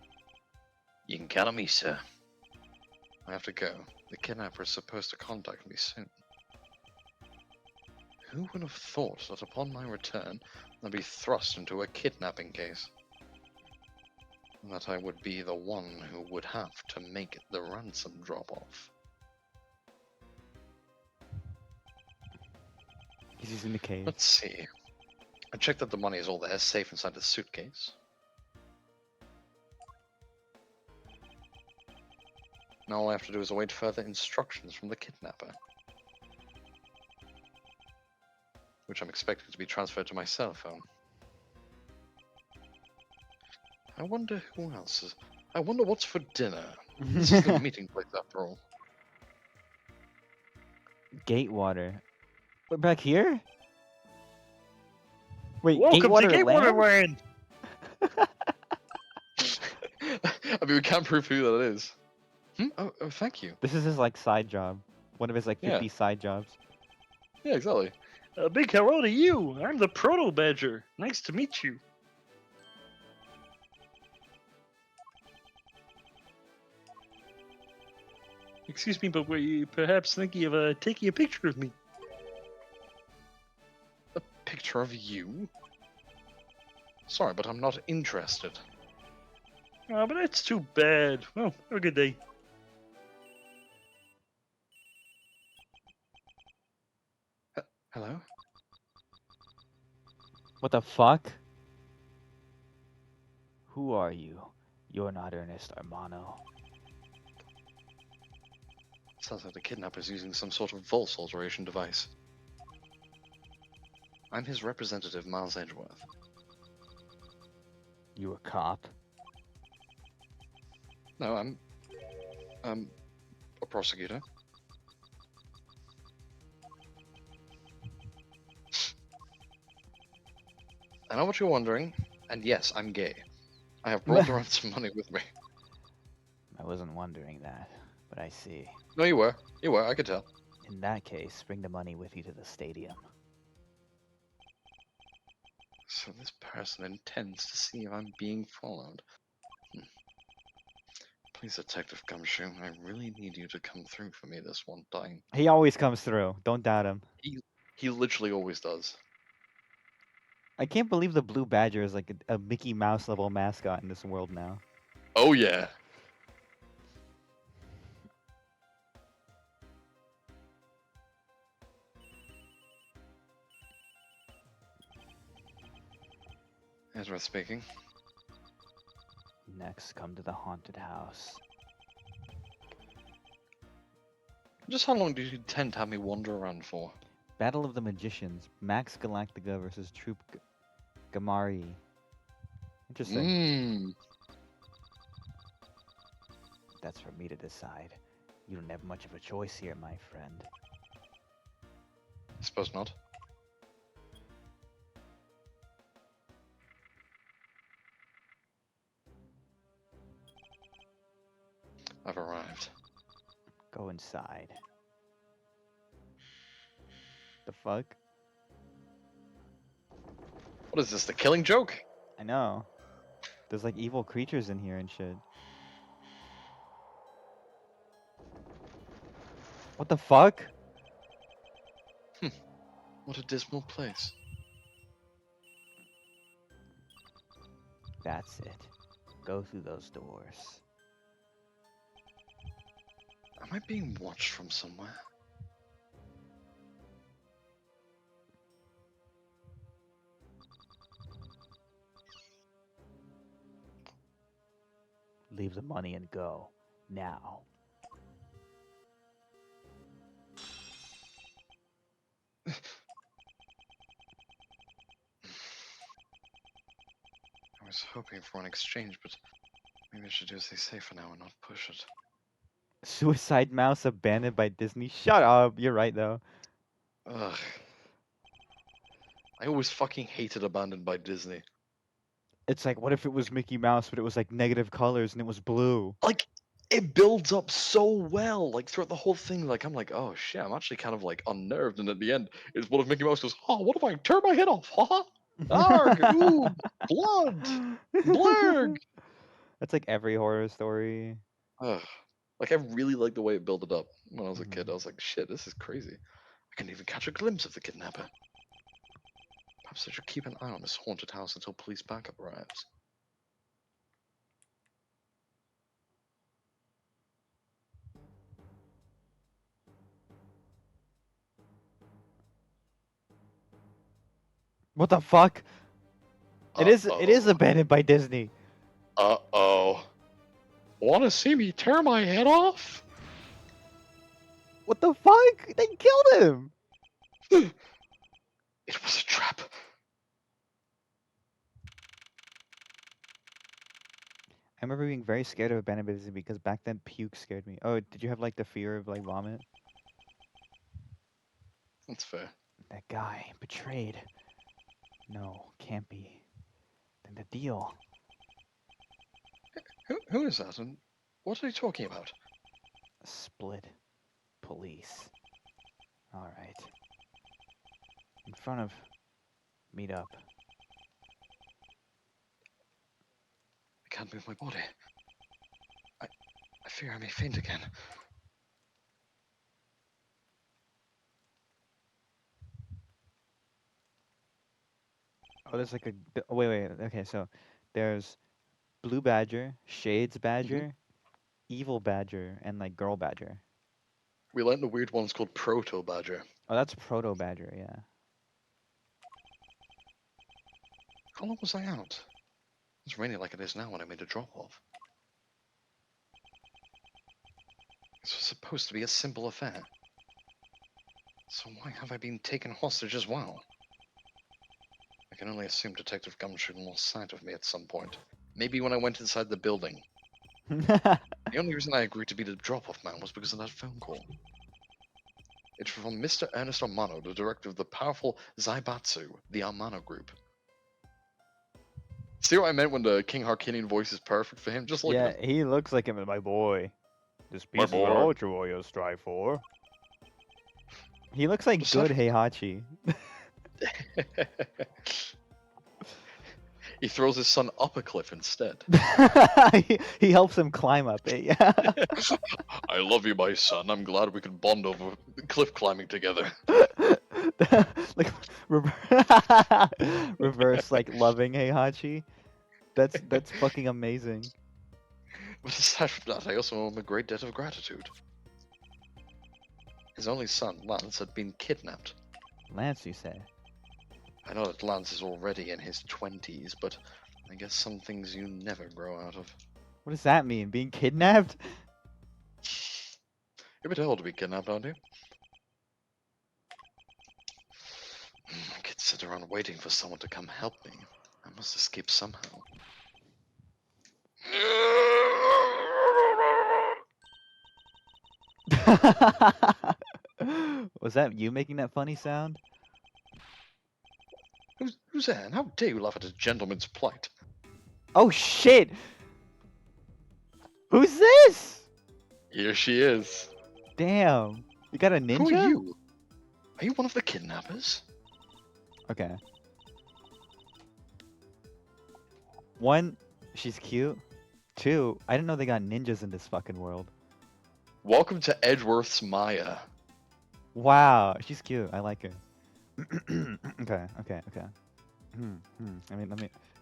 You can count on me, sir. I have to go. The kidnapper is supposed to contact me soon. Who would have thought that upon my return, I'd be thrust into a kidnapping case? And that I would be the one who would have to make the ransom drop off. He's in the cave. Let's see. I checked that the money is all there, safe inside the suitcase. Now all I have to do is await further instructions from the kidnapper. Which I'm expecting to be transferred to my cell phone. I wonder who else is... I wonder what's for dinner. This is the meeting place after all. Gatewater. We're back here? Wait, Welcome to Gatewater Gatewater Land? Land! I mean, we can't prove who that is. Oh, thank you. This is his like side job. One of his like Yeah. 50 side jobs. Yeah, exactly. A big hello to you. I'm the Proto Badger. Nice to meet you. Excuse me, but were you perhaps thinking of taking a picture of me? A picture of you? Sorry, but I'm not interested. Oh, but that's too bad. Well, have a good day. Hello? What the fuck? Who are you? You're not Ernest Armano. Sounds like the kidnapper's using some sort of voice alteration device. I'm his representative, Miles Edgeworth. You a cop? No, I'm a prosecutor. I know what you're wondering, and yes, I'm gay. I have brought the ransom money with me. I wasn't wondering that, but I see. No, you were. You were, I could tell. In that case, bring the money with you to the stadium. So this person intends to see if I'm being followed. Please, Detective Gumshoe, I really need you to come through for me this one time. He always comes through. Don't doubt him. He literally always does. I can't believe the Blue Badger is like a Mickey Mouse level mascot in this world now. Oh yeah. Edward speaking. Next, come to the haunted house. Just how long do you intend to have me wander around for? Battle of the Magicians. Max Galactica versus Troop Gamari. Interesting. Mmm. That's for me to decide. You don't have much of a choice here, my friend. Suppose not. I've arrived. Go inside. The fuck? What is this, the killing joke? I know. There's like evil creatures in here and shit. What the fuck? What a dismal place. That's it. Go through those doors. Am I being watched from somewhere? Leave the money and go. Now. I was hoping for an exchange, but maybe I should do as they say for now and not push it. Suicide Mouse abandoned by Disney. Shut up. You're right though. Ugh. I always fucking hated Abandoned by Disney. It's like, what if it was Mickey Mouse, but it was like negative colors and it was blue? Like, it builds up so well, like throughout the whole thing. Like, I'm like, oh shit, I'm actually kind of like unnerved. And at the end, it's what if Mickey Mouse goes, oh, what if I tear my head off? Haha. Arg! Ooh, blood! Blurg! That's like every horror story. Ugh. Like, I really liked the way it built it up when I was a kid. Mhm. I was like, shit, this is crazy. I couldn't even catch a glimpse of the kidnapper. Perhaps I should keep an eye on this haunted house until police backup arrives. What the fuck? It is Uh-oh. abandoned by Disney. Uh-oh. Wanna see me tear my head off? What the fuck? They killed him. It was a trap. I remember being very scared of abandoned by Disney because back then puke scared me. Oh, did you have like the fear of like vomit? That's fair. That guy betrayed. No, can't be. Then the deal. Who is that, and what are you talking about? Split. Police. Alright. In front of. Meet up. I can't move my body. I fear I may faint again. Oh, there's like a. Oh, wait. Okay, so there's Blue Badger, Shades Badger, Evil Badger, and like Girl Badger. We learned the weird one's called Proto Badger. Oh, that's Proto Badger, yeah. How long was I out? It's raining like it is now when I made a drop off. This was supposed to be a simple affair. So why have I been taken hostage as well? I can only assume Detective Gumshoe lost sight of me at some point. Maybe when I went inside the building. The only reason I agreed to be the drop-off man was because of that phone call. It's from Mr. Ernest Armano, the director of the powerful Zaibatsu, the Armano group. See what I meant when the King Harkinian voice is perfect for him? Just like Yeah, him. he looks like him, my boy. This My piece is boy. all true all you strive for. He looks like Aside good Heihachi. He throws his son up a cliff instead. He helps him climb up it, yeah. I love you, my son. I'm glad we could bond over cliff climbing together. Like reverse like loving Heihachi. That's fucking amazing. But aside from that, I also owe him a great debt of gratitude. His only son, Lance, had been kidnapped. Lance, you say? I know that Lance is already in his 20s, but I guess some things you never grow out of. What does that mean? Being kidnapped? You're a bit old to be kidnapped, aren't you? I could sit around waiting for someone to come help me. I must escape somehow. Was that you making that funny sound? Who's there? And how dare you laugh at a gentleman's plight? Oh shit! Who's this? Here she is. Damn. You got a ninja? Who are you? Are you one of the kidnappers? Okay. One, she's cute. Two, I didn't know they got ninjas in this fucking world. Welcome to Edgeworth's Maya. Wow, she's cute. I like her. Okay. Let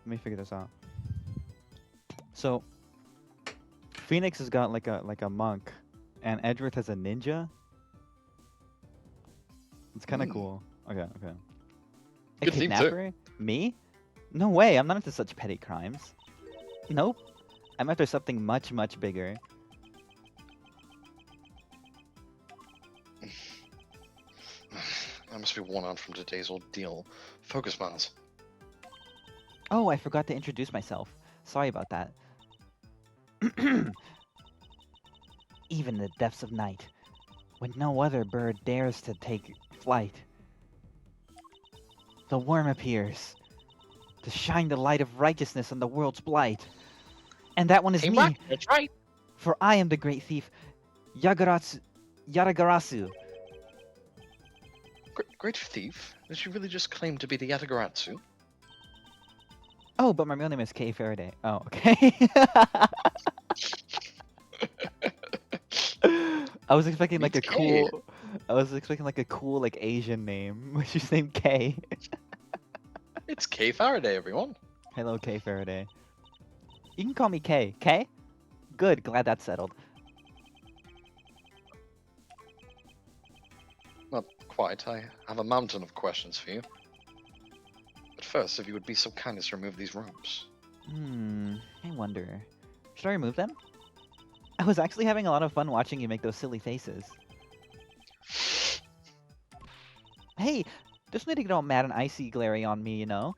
me figure this out. So, Phoenix has got like a monk, and Edgeworth has a ninja. It's kind of cool. Okay. A Good theme too. kidnapper? Me? No way. I'm not into such petty crimes. Nope. I'm after something much, much bigger. I must be worn out from today's ordeal. Focus, Miles. Oh, I forgot to introduce myself. Sorry about that. Even in the depths of night, when no other bird dares to take flight, the worm appears to shine the light of righteousness on the world's blight. And that one is me, Teamwork, that's right. for I am the great thief, Yatagarasu. Great thief? Did you really just claim to be the Yatagaratsu? Oh, but my real name is Kay Faraday. Oh, okay. I was expecting like a Means Kay. cool. I was expecting like a cool like Asian name, which is named Kay. It's Kay Faraday, everyone. Hello, Kay Faraday. You can call me Kay. Kay? Good. Glad that's settled. Not quite. I have a mountain of questions for you. But first, if you would be so kind as to remove these ropes. I wonder. Should I remove them? I was actually having a lot of fun watching you make those silly faces. Hey, just need to get all mad and icy glary on me, you know?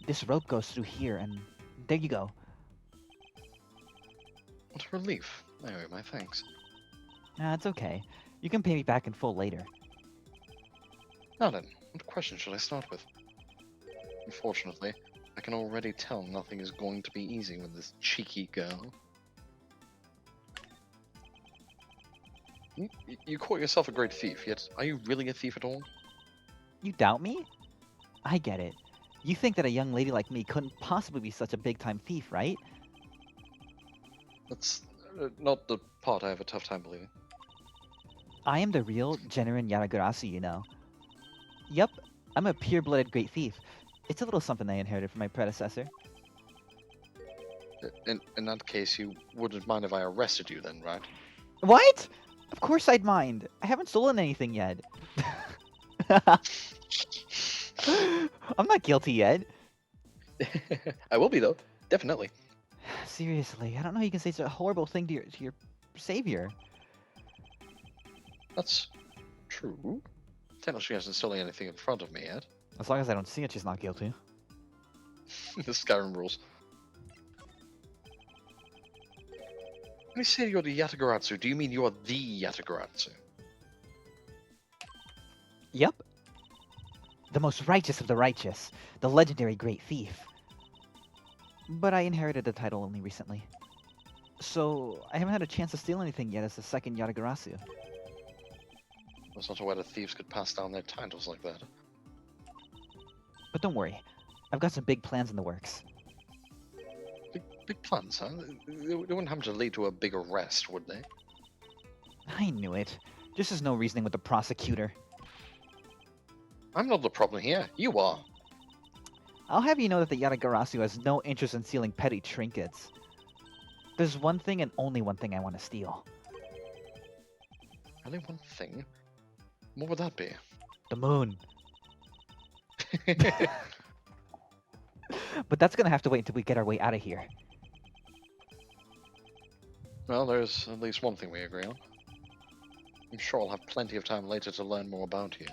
This rope goes through here, and there you go. What a relief. Anyway, my thanks. Nah, it's okay. You can pay me back in full later. Now then, what question should I start with? Unfortunately, I can already tell nothing is going to be easy with this cheeky girl. You call yourself a great thief, yet are you really a thief at all? You doubt me? I get it. You think that a young lady like me couldn't possibly be such a big-time thief, right? That's not the part I have a tough time believing. I am the real, genuine Yatagarasu, you know. Yup, I'm a pure-blooded great thief. It's a little something I inherited from my predecessor. In that case, you wouldn't mind if I arrested you then, right? What? Of course I'd mind. I haven't stolen anything yet. I'm not guilty yet. I will be though, definitely. Seriously, I don't know how you can say such a horrible thing to your savior. That's true. Technically, she hasn't stolen anything in front of me yet. As long as I don't see it, she's not guilty. The Skyrim rules. When you say you're the Yatagaratsu, do you mean you are the Yatagaratsu? Yep. The most righteous of the righteous. The legendary great thief. But I inherited the title only recently. So, I haven't had a chance to steal anything yet as the second Yatagarasu. I was not aware that thieves could pass down their titles like that. But don't worry. I've got some big plans in the works. Big plans, huh? They wouldn't happen to lead to a big arrest, would they? I knew it. Just as no reasoning with the prosecutor. I'm not the problem here. You are. I'll have you know that the Yatagarasu has no interest in stealing petty trinkets. There's one thing and only one thing I want to steal. Only one thing? What would that be? The moon. But that's gonna have to wait until we get our way out of here. Well, there's at least one thing we agree on. I'm sure I'll have plenty of time later to learn more about you.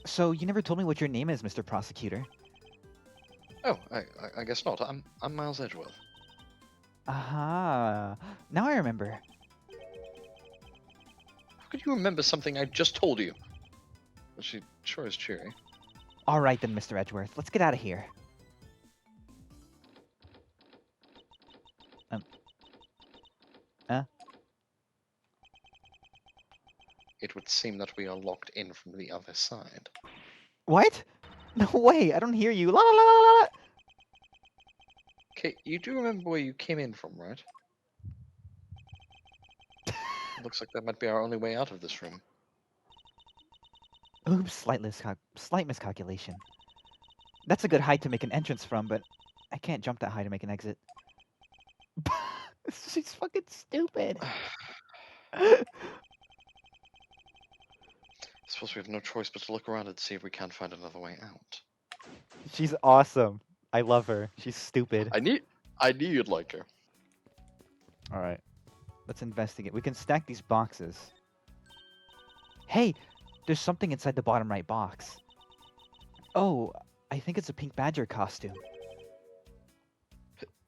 So you never told me what your name is, Mr. Prosecutor. Oh, I guess not. I'm Miles Edgeworth. Aha. Now I remember. How could you remember something I just told you? Well, she sure is cheery. All right then, Mr. Edgeworth. Let's get out of here. It would seem that we are locked in from the other side. What? No way. I don't hear you. La la la la la. Okay, you do remember where you came in from, right? Looks like that might be our only way out of this room. Oops, slight miscalculation. That's a good height to make an entrance from, but I can't jump that high to make an exit. She's fucking stupid. I suppose we have no choice but to look around and see if we can find another way out. She's awesome. I love her. She's stupid. I knew you'd like her. All right. Let's investigate. We can stack these boxes. Hey, there's something inside the bottom right box. Oh, I think it's a pink badger costume.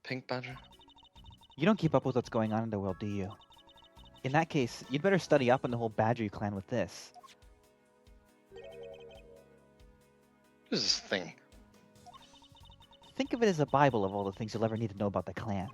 Pink Badger? You don't keep up with what's going on in the world, do you? In that case, you'd better study up on the whole Badger clan with this. What is this thing? Think of it as a bible of all the things you'll ever need to know about the clan.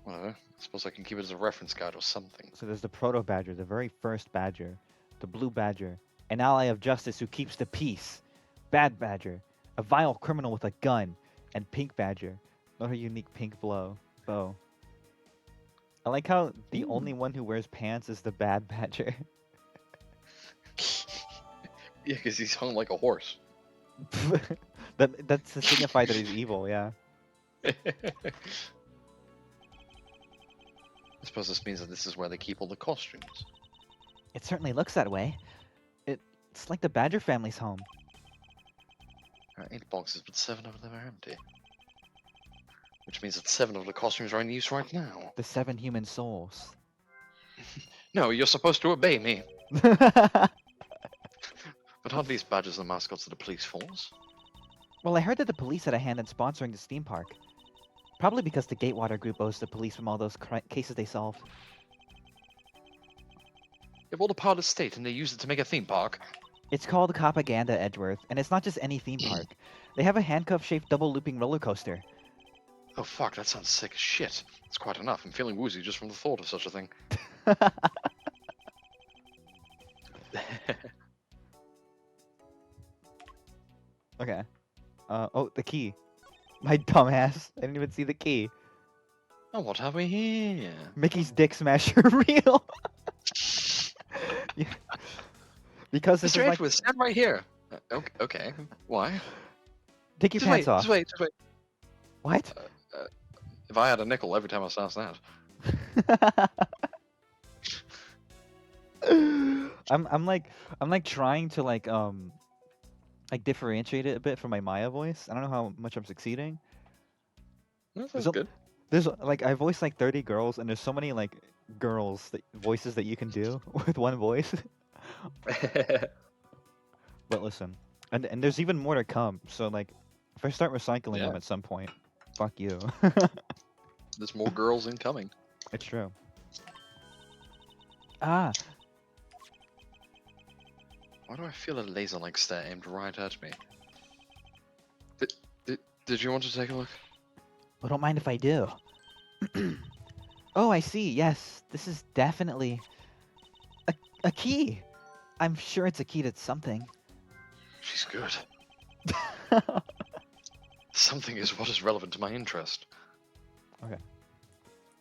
Whatever. I suppose I can keep it as a reference guide or something. So there's the Proto Badger, the very first Badger, the Blue Badger, an ally of justice who keeps the peace, Bad Badger, a vile criminal with a gun, and Pink Badger, not her unique pink bow. I like how the only one who wears pants is the Bad Badger. Yeah, because he's hung like a horse. That's to signify that he's evil, yeah. I suppose this means that this is where they keep all the costumes. It certainly looks that way. It's like the Badger family's home. There are 8 boxes, but 7 of them are empty. Which means that 7 of the costumes are in use right now. The 7 human souls. No, you're supposed to obey me. But aren't these badges the mascots of the police force? Well, I heard that the police had a hand in sponsoring this theme park. Probably because the Gatewater group owes the police from all those cases they solved. They bought a part of the state and they used it to make a theme park. It's called Propaganda, Edgeworth, and it's not just any theme park. They have a handcuff-shaped double-looping roller coaster. Oh fuck, that sounds sick as shit. That's quite enough. I'm feeling woozy just from the thought of such a thing. Okay. Oh, the key. My dumbass. I didn't even see the key. Oh, what have we here? Mickey's Dick Smasher reel. Yeah. Because this Mr. is like... Edgeworth, stand right here. Okay. Why? Take your Just pants wait, off. just wait, just wait. What? If I had a nickel every time I saw that. I'm like trying to like differentiate it a bit from my Maya voice. I don't know how much I'm succeeding. That's There's a- good. There's like I voiced like 30 girls, and there's so many like voices that you can do with one voice. But listen, and there's even more to come. So like, if I start recycling Yeah. them at some point, fuck you. There's more girls incoming. It's true. Ah, Why do I feel a laser-like stare aimed right at me? Did you want to take a look? well, don't mind if I do. Oh, I see. Yes, this is definitely a key. I'm sure it's a key to something. She's good. Something is what is relevant to my interest.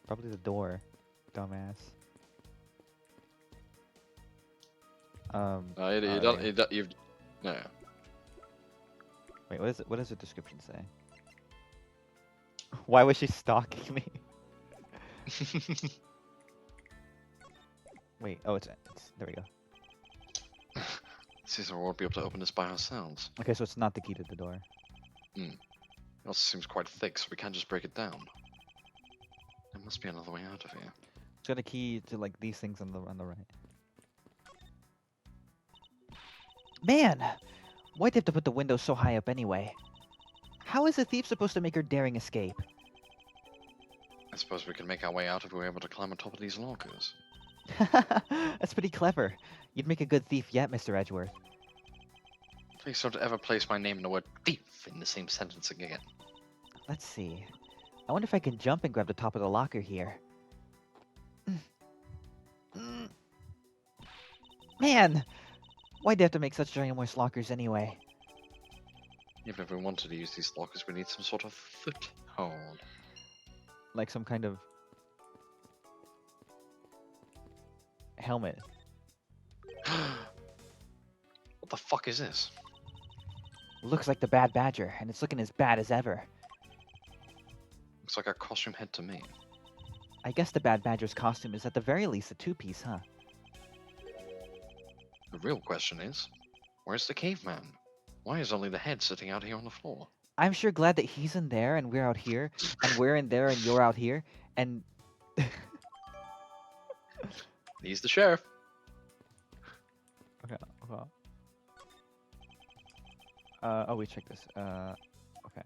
Probably the door, dumbass. No. Wait, what does the description say? Why was she stalking me? Wait, oh, it's there we go. Caesar won't be able to open this by ourselves. Okay, so it's not the key to the door. It also seems quite thick, so we can't just break it down. There must be another way out of here. It's got a key to like these things on the right. Man, why'd they have to put the window so high up anyway? How is a thief supposed to make her daring escape? I suppose we can make our way out if we were able to climb on top of these lockers. That's pretty clever. You'd make a good thief yet, Mr. Edgeworth. Please don't ever place my name and the word thief in the same sentence again. Let's see. I wonder if I can jump and grab the top of the locker here. Man! Why'd they have to make such ginormous lockers anyway? Even if we wanted to use these lockers, we need some sort of foothold. Like some kind of helmet. What the fuck is this? Looks like the Bad Badger, and it's looking as bad as ever. Looks like a costume head to me. I guess the Bad Badger's costume is at the very least a two-piece, huh? The real question is, where's the caveman? Why is only the head sitting out here on the floor? I'm sure glad that he's in there and we're out here, and we're in there and you're out here, and He's the sheriff. okay. Oh, we checked this. Okay.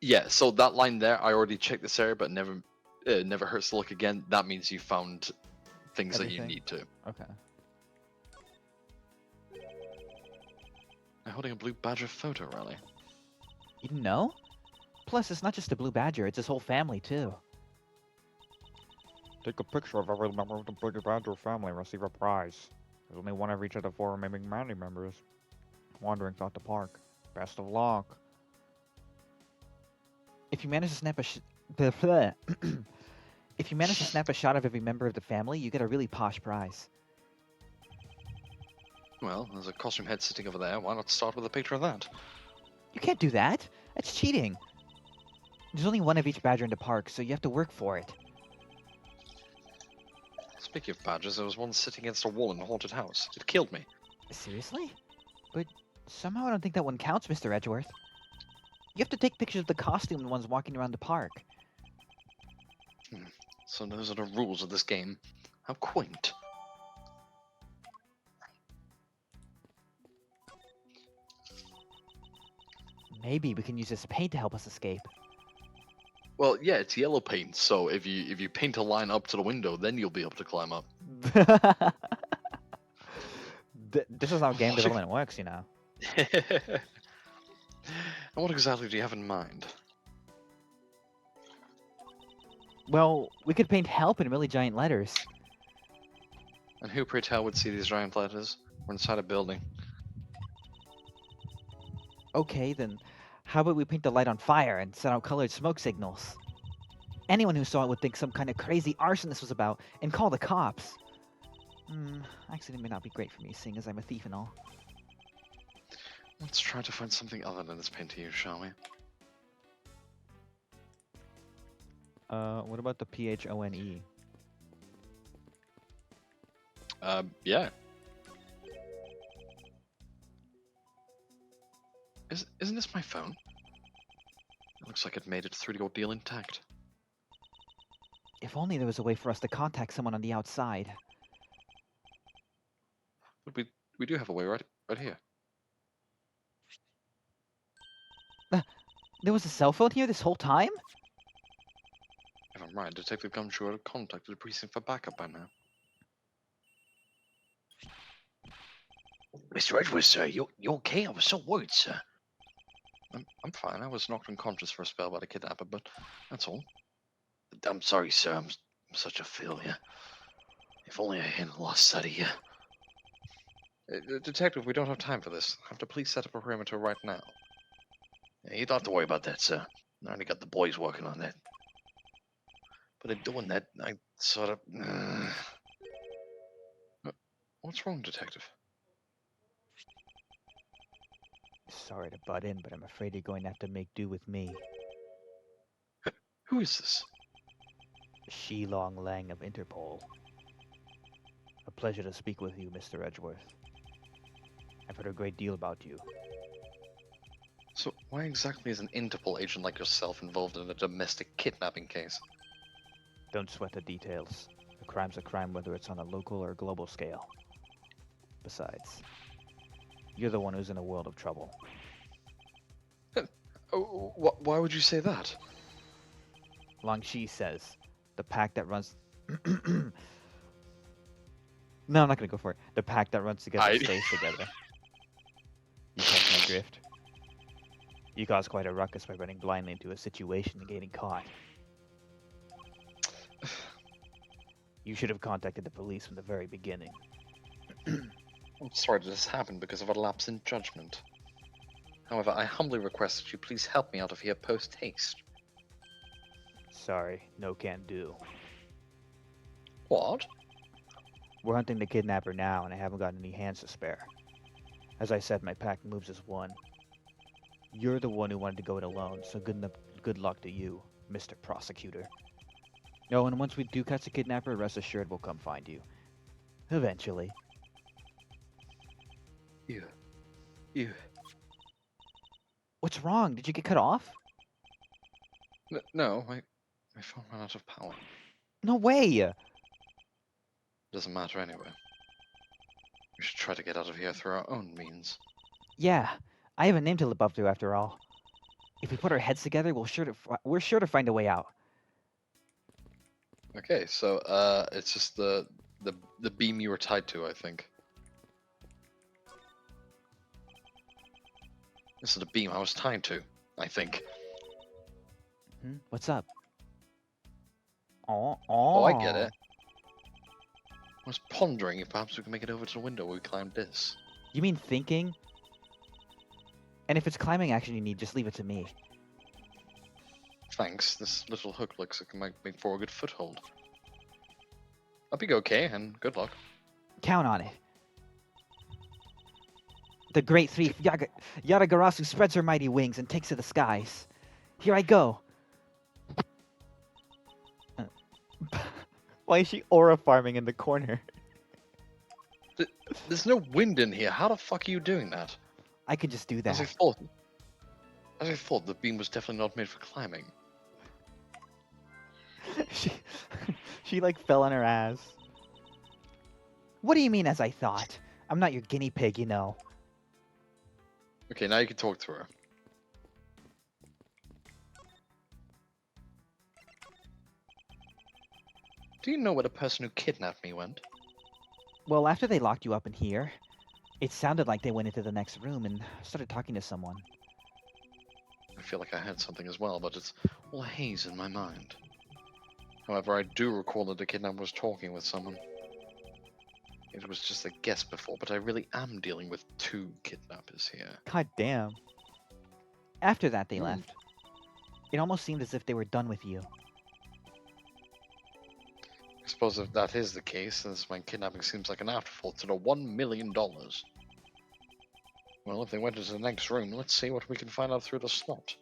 Yeah, so that line there, I already checked this area, but never hurts to look again. That means you found things that you Everything? need to. Okay. I'm holding a blue badger photo rally. You didn't know? Plus, it's not just the Blue Badger; it's his whole family too. Take a picture of every member of the Blue Badger family and receive a prize. There's only one of each of the 4 remaining family members. Wandering throughout the park. Best of luck. If you manage to snap a if you manage to snap a shot of every member of the family, you get a really posh prize. Well, there's a costume head sitting over there. Why not start with a picture of that? You can't do that. That's cheating. There's only one of each badger in the park, so you have to work for it. Speaking of badgers, there was one sitting against a wall in a haunted house. It killed me. Seriously? But somehow I don't think that one counts, Mr. Edgeworth. You have to take pictures of the costumed ones walking around the park. So those are the rules of this game. How quaint. Maybe we can use this paint to help us escape. Well, yeah, it's yellow paint, so if you paint a line up to the window, then you'll be able to climb up. This is how game development works, you know. And what exactly do you have in mind? Well, we could paint help in really giant letters. And who, pray tell, would see these giant letters? We're inside a building. Okay, then how about we paint the light on fire and set out colored smoke signals? Anyone who saw it would think some kind of crazy arson this was about and call the cops. Actually, it may not be great for me, seeing as I'm a thief and all. Let's try to find something other than this paint to use, shall we? What about the PHONE? Yeah. Isn't this my phone? It looks like it made it through the ordeal intact. If only there was a way for us to contact someone on the outside. But we do have a way right here. There was a cell phone here this whole time? If I'm right, Detective Gumshoe would have contacted the precinct for backup by now. Mr. Edwards, sir, you okay? I was so worried, sir. I'm fine. I was knocked unconscious for a spell by the kidnapper, but that's all. I'm sorry, sir. I'm such a failure. If only I hadn't lost sight of you. Detective, we don't have time for this. I have to please set up a perimeter right now. Yeah, you don't have to worry about that, sir. I already got the boys working on that. But in doing that, I sort of... What's wrong, Detective? Sorry to butt in, but I'm afraid you're going to have to make do with me. Who is this? Shilong Lang of Interpol. A pleasure to speak with you, Mr. Edgeworth. I've heard a great deal about you. So why exactly is an Interpol agent like yourself involved in a domestic kidnapping case? Don't sweat the details. A crime's a crime whether it's on a local or global scale. Besides, you're the one who's in a world of trouble. Oh, why would you say that? Long Shi says, the pack that runs... No, I'm not gonna go for it. The pack that runs together stays together. You catch my drift? You caused quite a ruckus by running blindly into a situation and getting caught. You should have contacted the police from the very beginning. I'm sorry that this happened because of a lapse in judgment. However, I humbly request that you please help me out of here post-haste. Sorry, no can do. What? We're hunting the kidnapper now, and I haven't got any hands to spare. As I said, my pack moves as one. You're the one who wanted to go it alone, so good luck to you, Mr. Prosecutor. Oh, and once we do catch the kidnapper, rest assured we'll come find you. Eventually. You... What's wrong? Did you get cut off? No, my phone ran out of power. No way! Doesn't matter anyway. We should try to get out of here through our own means. Yeah, I have a name to live up to after all. If we put our heads together, we're sure to find a way out. Okay, so it's just the beam you were tied to, I think. This is the beam I was tied to, I think. What's up? Oh, I get it. I was pondering if perhaps we can make it over to the window where we climbed this. You mean thinking? And if it's climbing action you need, just leave it to me. Thanks, this little hook looks like it might make for a good foothold. Hope you go okay, and good luck. Count on it. The great thief Yadagarasu spreads her mighty wings and takes to the skies. Here I go. Why is she aura farming in the corner? There's no wind in here. How the fuck are you doing that? I could just do As I that. thought, the beam was definitely not made for climbing. she like fell on her ass. What do you mean as I thought? I'm not your guinea pig, you know. Okay, now you can talk to her. Do you know where the person who kidnapped me went? Well, after they locked you up in here, it sounded like they went into the next room and started talking to someone. I feel like I heard something as well, but it's all a haze in my mind. However, I do recall that the kidnapper was talking with someone. It was just a guess before, but I really am dealing with 2 kidnappers here. God damn. After that, they left. It almost seemed as if they were done with you. I suppose if that is the case, then this my kidnapping seems like an afterthought to the $1 million. Well, if they went into the next room, let's see what we can find out through the slot.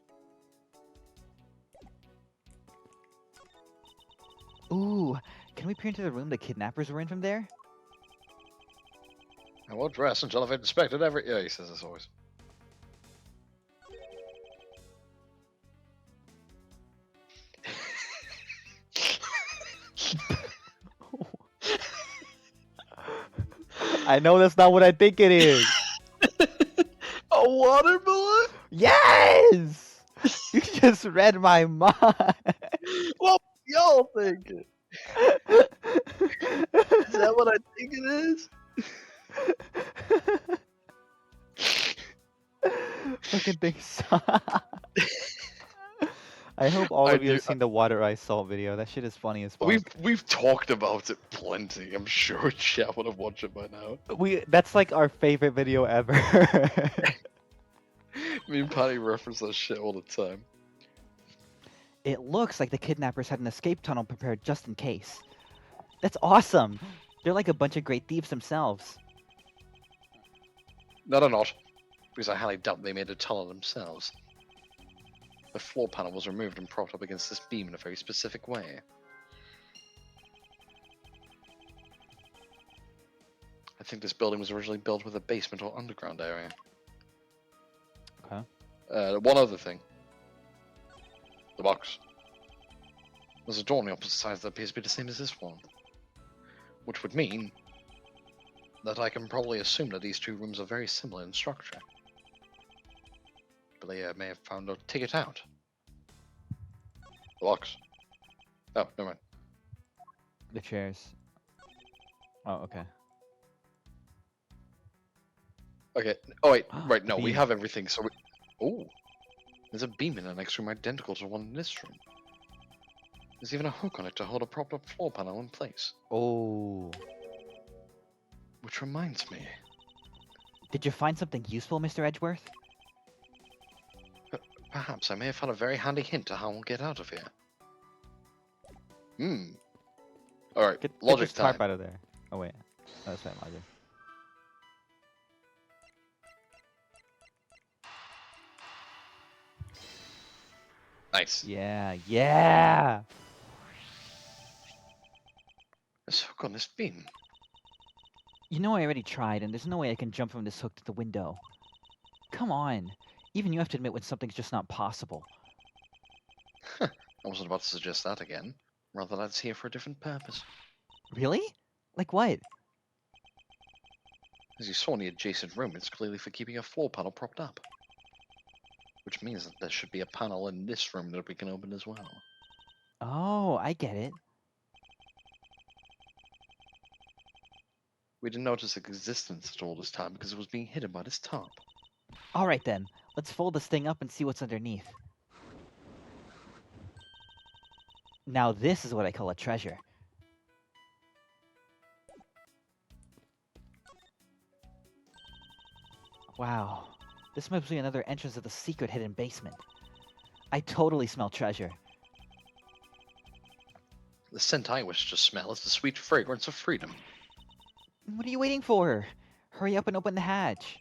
Ooh, can we peer into the room the kidnappers were in from there? I won't rest until I've inspected every... Yeah, he says this always. I know that's not what I think it is. A watermelon? Yes! You just read my mind. What y'all thinking? Is that what I think it is? Fucking thing sucks. I hope all of you have seen the water ice salt video. That shit is funny as fuck. We've talked about it plenty. I'm sure chat would have watched it by now. That's like our favorite video ever. Me and Patty reference that shit all the time. It looks like the kidnappers had an escape tunnel prepared just in case. That's awesome. They're like a bunch of great thieves themselves. No, they're not. Because I highly doubt they made a tunnel themselves. The floor panel was removed and propped up against this beam in a very specific way. I think this building was originally built with a basement or underground area. Okay. One other thing. The box. There's a door on the opposite side that appears to be the same as this one. Which would mean that I can probably assume that these two rooms are very similar in structure. But they may have found a ticket out. The box. Oh, never mind. The chairs. Oh, okay. Okay. Oh wait, right. The No, we beam. have everything. So we. Oh, there's a beam in the next room identical to the one in this room. There's even a hook on it to hold a propped up floor panel in place. Oh. Which reminds me, Did you find something useful, Mr. Edgeworth? perhaps I may have found a very handy hint to how we'll get out of here. Hmm. Alright, Get logic this tarp time. out of there. Oh wait, that's right, logic. Nice. Yeah, yeah. There's a hook on this beam. You know I already tried, and there's no way I can jump from this hook to the window. Come on. Even you have to admit when something's just not possible. I wasn't about to suggest that again. Rather, that's here for a different purpose. Really? Like what? As you saw in the adjacent room, it's clearly for keeping a floor panel propped up. Which means that there should be a panel in this room that we can open as well. Oh, I get it. We didn't notice its existence at all this time because it was being hidden by this tarp. All right then. Let's fold this thing up and see what's underneath. Now this is what I call a treasure. Wow. This must be another entrance to the secret hidden basement. I totally smell treasure. The scent I wish to smell is the sweet fragrance of freedom. What are you waiting for? Hurry up and open the hatch.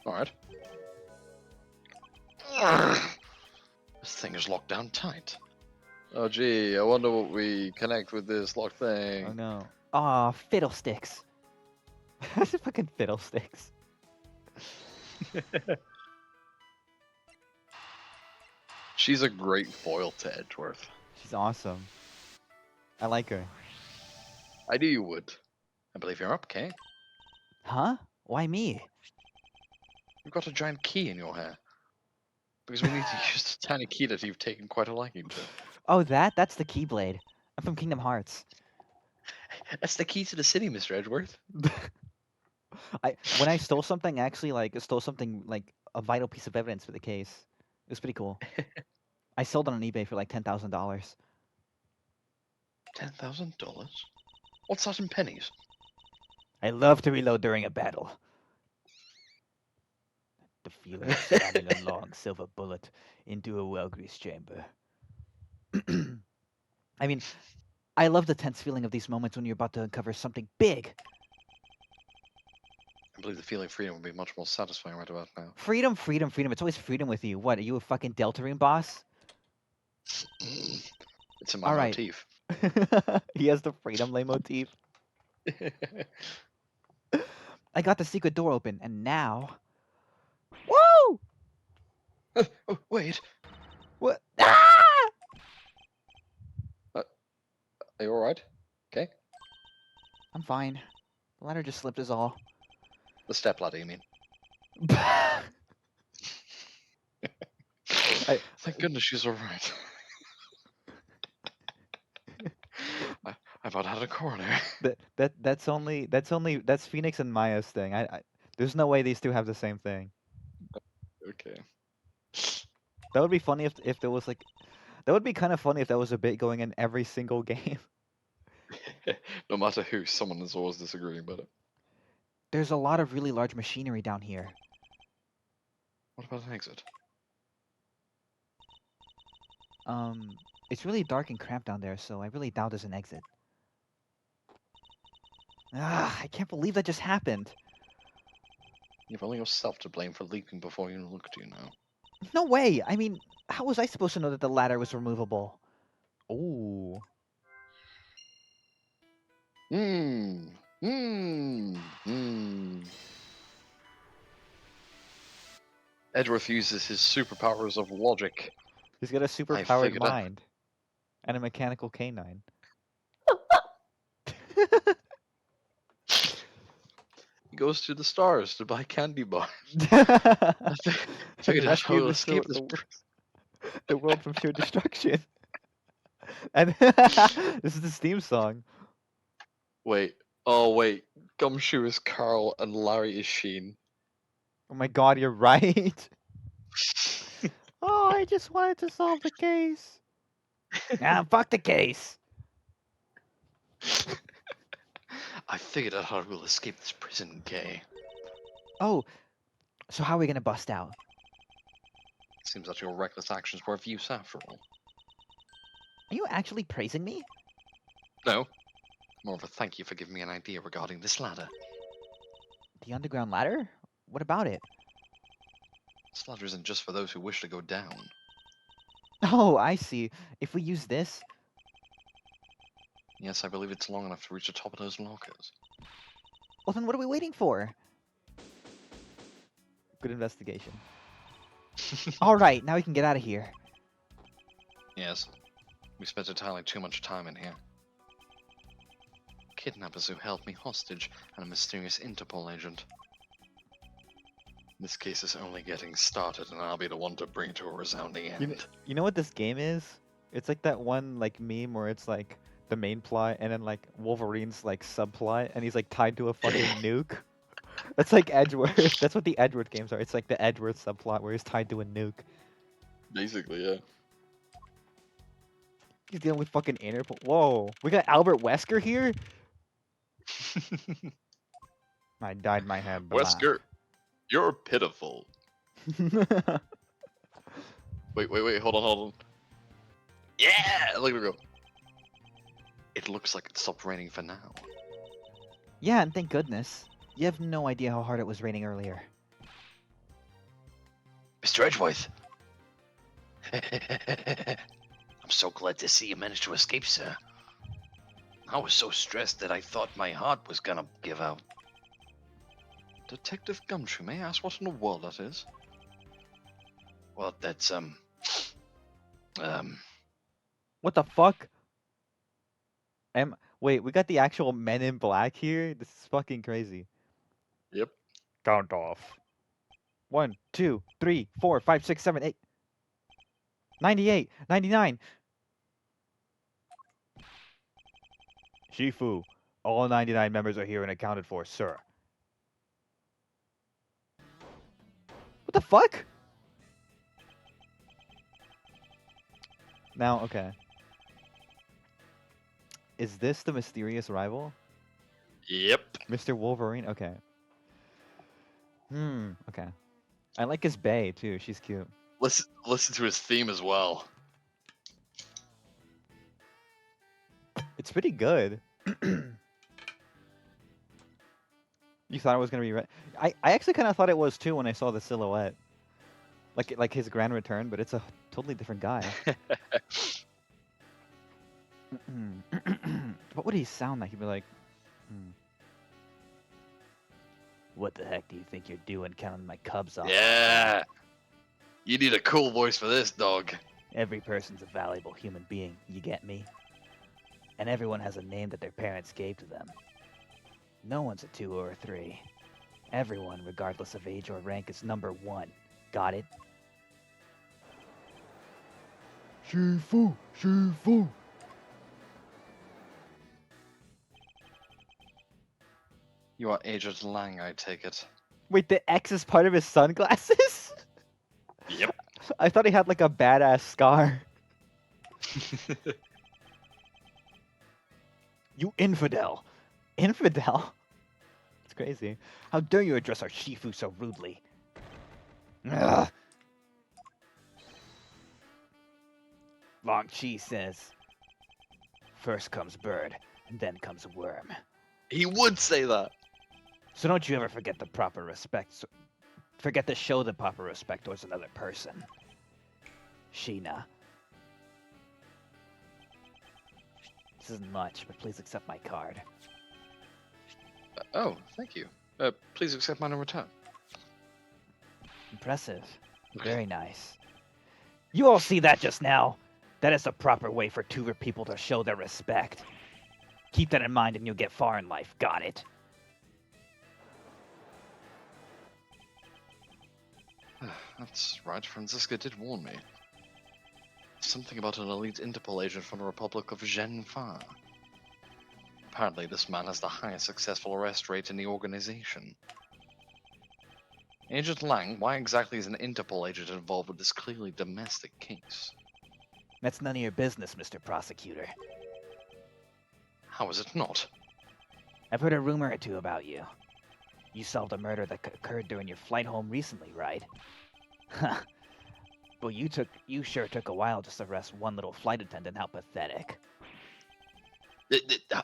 Alright. This thing is locked down tight. Oh gee, I wonder what we connect with this locked thing. Oh no. Aw, fiddlesticks. That's a fucking fiddlesticks. She's a great foil to Edgeworth. She's awesome. I like her. I knew you would. I believe you're up, Kay. Huh? Why me? You've got a giant key in your hair. Because we need to use the tiny key that you've taken quite a liking to. Oh, that's the Keyblade. I'm from Kingdom Hearts. That's the key to the city, Mr. Edgeworth. When I stole something, I actually stole something like a vital piece of evidence for the case. It was pretty cool. I sold it on eBay for like $10,000. $10,000? What's that in pennies? I love to reload during a battle. The feeling of slamming a long silver bullet into a well-greased chamber. I mean, I love the tense feeling of these moments when you're about to uncover something big. I believe the feeling of freedom would be much more satisfying right about now. Freedom, freedom, freedom. It's always freedom with you. What, are you a fucking Deltarune boss? It's in my All right. motif. He has the freedom lay motif. I got the secret door open, and now... Woo! Oh, wait. What? Ah! Are you alright? Okay. I'm fine. The ladder just slipped is all. The step ladder, you mean? Thank goodness she's alright. I about had a corner. That's Phoenix and Maya's thing. There's no way these two have the same thing. Okay. That would be funny if there was like, that would be kind of funny if that was a bit going in every single game. No matter who, someone is always disagreeing about it. There's a lot of really large machinery down here. What about an exit? It's really dark and cramped down there, so I really doubt there's an exit. Ah, I can't believe that just happened. You've only yourself to blame for leaping before you looked, you know. No way! I mean, how was I supposed to know that the ladder was removable? Ooh. Hmm. Edgeworth uses his superpowers of logic. He's got a I superpowered figured out. mind and a mechanical canine. He goes to the stars to buy candy bars. I And figured out how rescue to escape this. the world from sheer destruction. And this is the Steam song. Wait. Oh wait. Gumshoe is Carl and Larry is Sheen. Oh my god, you're right. Oh, I just wanted to solve the case. Nah, fuck the case. I figured out how we'll escape this prison, Gay. Oh, so how are we gonna bust out? Seems that your reckless actions were of use after all. Are you actually praising me? No. More of a thank you for giving me an idea regarding this ladder. The underground ladder? What about it? This ladder isn't just for those who wish to go down. Oh, I see. If we use this, Yes, I believe it's long enough to reach the top of those lockers. well then what are we waiting for? Good investigation. Alright, now we can get out of here. Yes. We spent entirely too much time in here. Kidnappers who held me hostage and a mysterious Interpol agent. This case is only getting started, and I'll be the one to bring it to a resounding end. You know what this game is? It's like that one like meme where it's like the main plot and then like Wolverine's like subplot and he's like tied to a fucking nuke. That's like Edgeworth. That's what the Edgeworth games are. It's like the Edgeworth subplot where he's tied to a nuke. Basically, yeah. He's dealing with fucking Interpol. Whoa, we got Albert Wesker here? I dyed my hair black. Wesker, you're pitiful. Wait, hold on. Yeah, look at it go. It looks like it stopped raining for now. Yeah, and thank goodness. You have no idea how hard it was raining earlier. Mr. Edgeworth! I'm so glad to see you managed to escape, sir. I was so stressed that I thought my heart was gonna give out. Detective Gumshoe, may I ask what in the world that is? Well, that's, What the fuck? Wait, we got the actual Men in Black here? This is fucking crazy. Yep. Count off. 1, 2, 3, 4, 5, 6, 7, 8. 98, 99. Shifu, all 99 members are here and accounted for, sir. What the fuck? Now, okay. Is this the mysterious rival? Yep. Mr. Wolverine? Okay. Okay. I like his bae, too. She's cute. Listen to his theme as well. It's pretty good. You thought it was gonna be red? I actually kind of thought it was too when I saw the silhouette, like his grand return, but it's a totally different guy. What would he sound like? He'd be like, "What the heck do you think you're doing, counting my cubs off?" Yeah. You need a cool voice for this, dog. Every person's a valuable human being. You get me? And everyone has a name that their parents gave to them. No one's a 2 or a 3. Everyone, regardless of age or rank, is number 1. Got it? Shifu, Shifu. You are Agent Lang, I take it. Wait, the X is part of his sunglasses? Yep. I thought he had like a badass scar. You infidel! Infidel? It's crazy. How dare you address our Shifu so rudely? Ugh. Long Chi says, first comes bird, and then comes worm. He would say that. So don't you ever forget the proper respect. Forget to show the proper respect towards another person. Sheena. This isn't much, but please accept my card. Oh, thank you. Please accept mine in return. Impressive. Very nice. You all see that just now? That is the proper way for Tuver people to show their respect. Keep that in mind and you'll get far in life. Got it? That's right, Franziska did warn me. Something about an elite Interpol agent from the Republic of Genfa. Apparently, this man has the highest successful arrest rate in the organization. Agent Lang, why exactly is an Interpol agent involved with this clearly domestic case? That's none of your business, Mr. Prosecutor. How is it not? I've heard a rumor or two about you. You solved a murder that occurred during your flight home recently, right? Huh. Well, you sure took a while just to arrest one little flight attendant. How pathetic.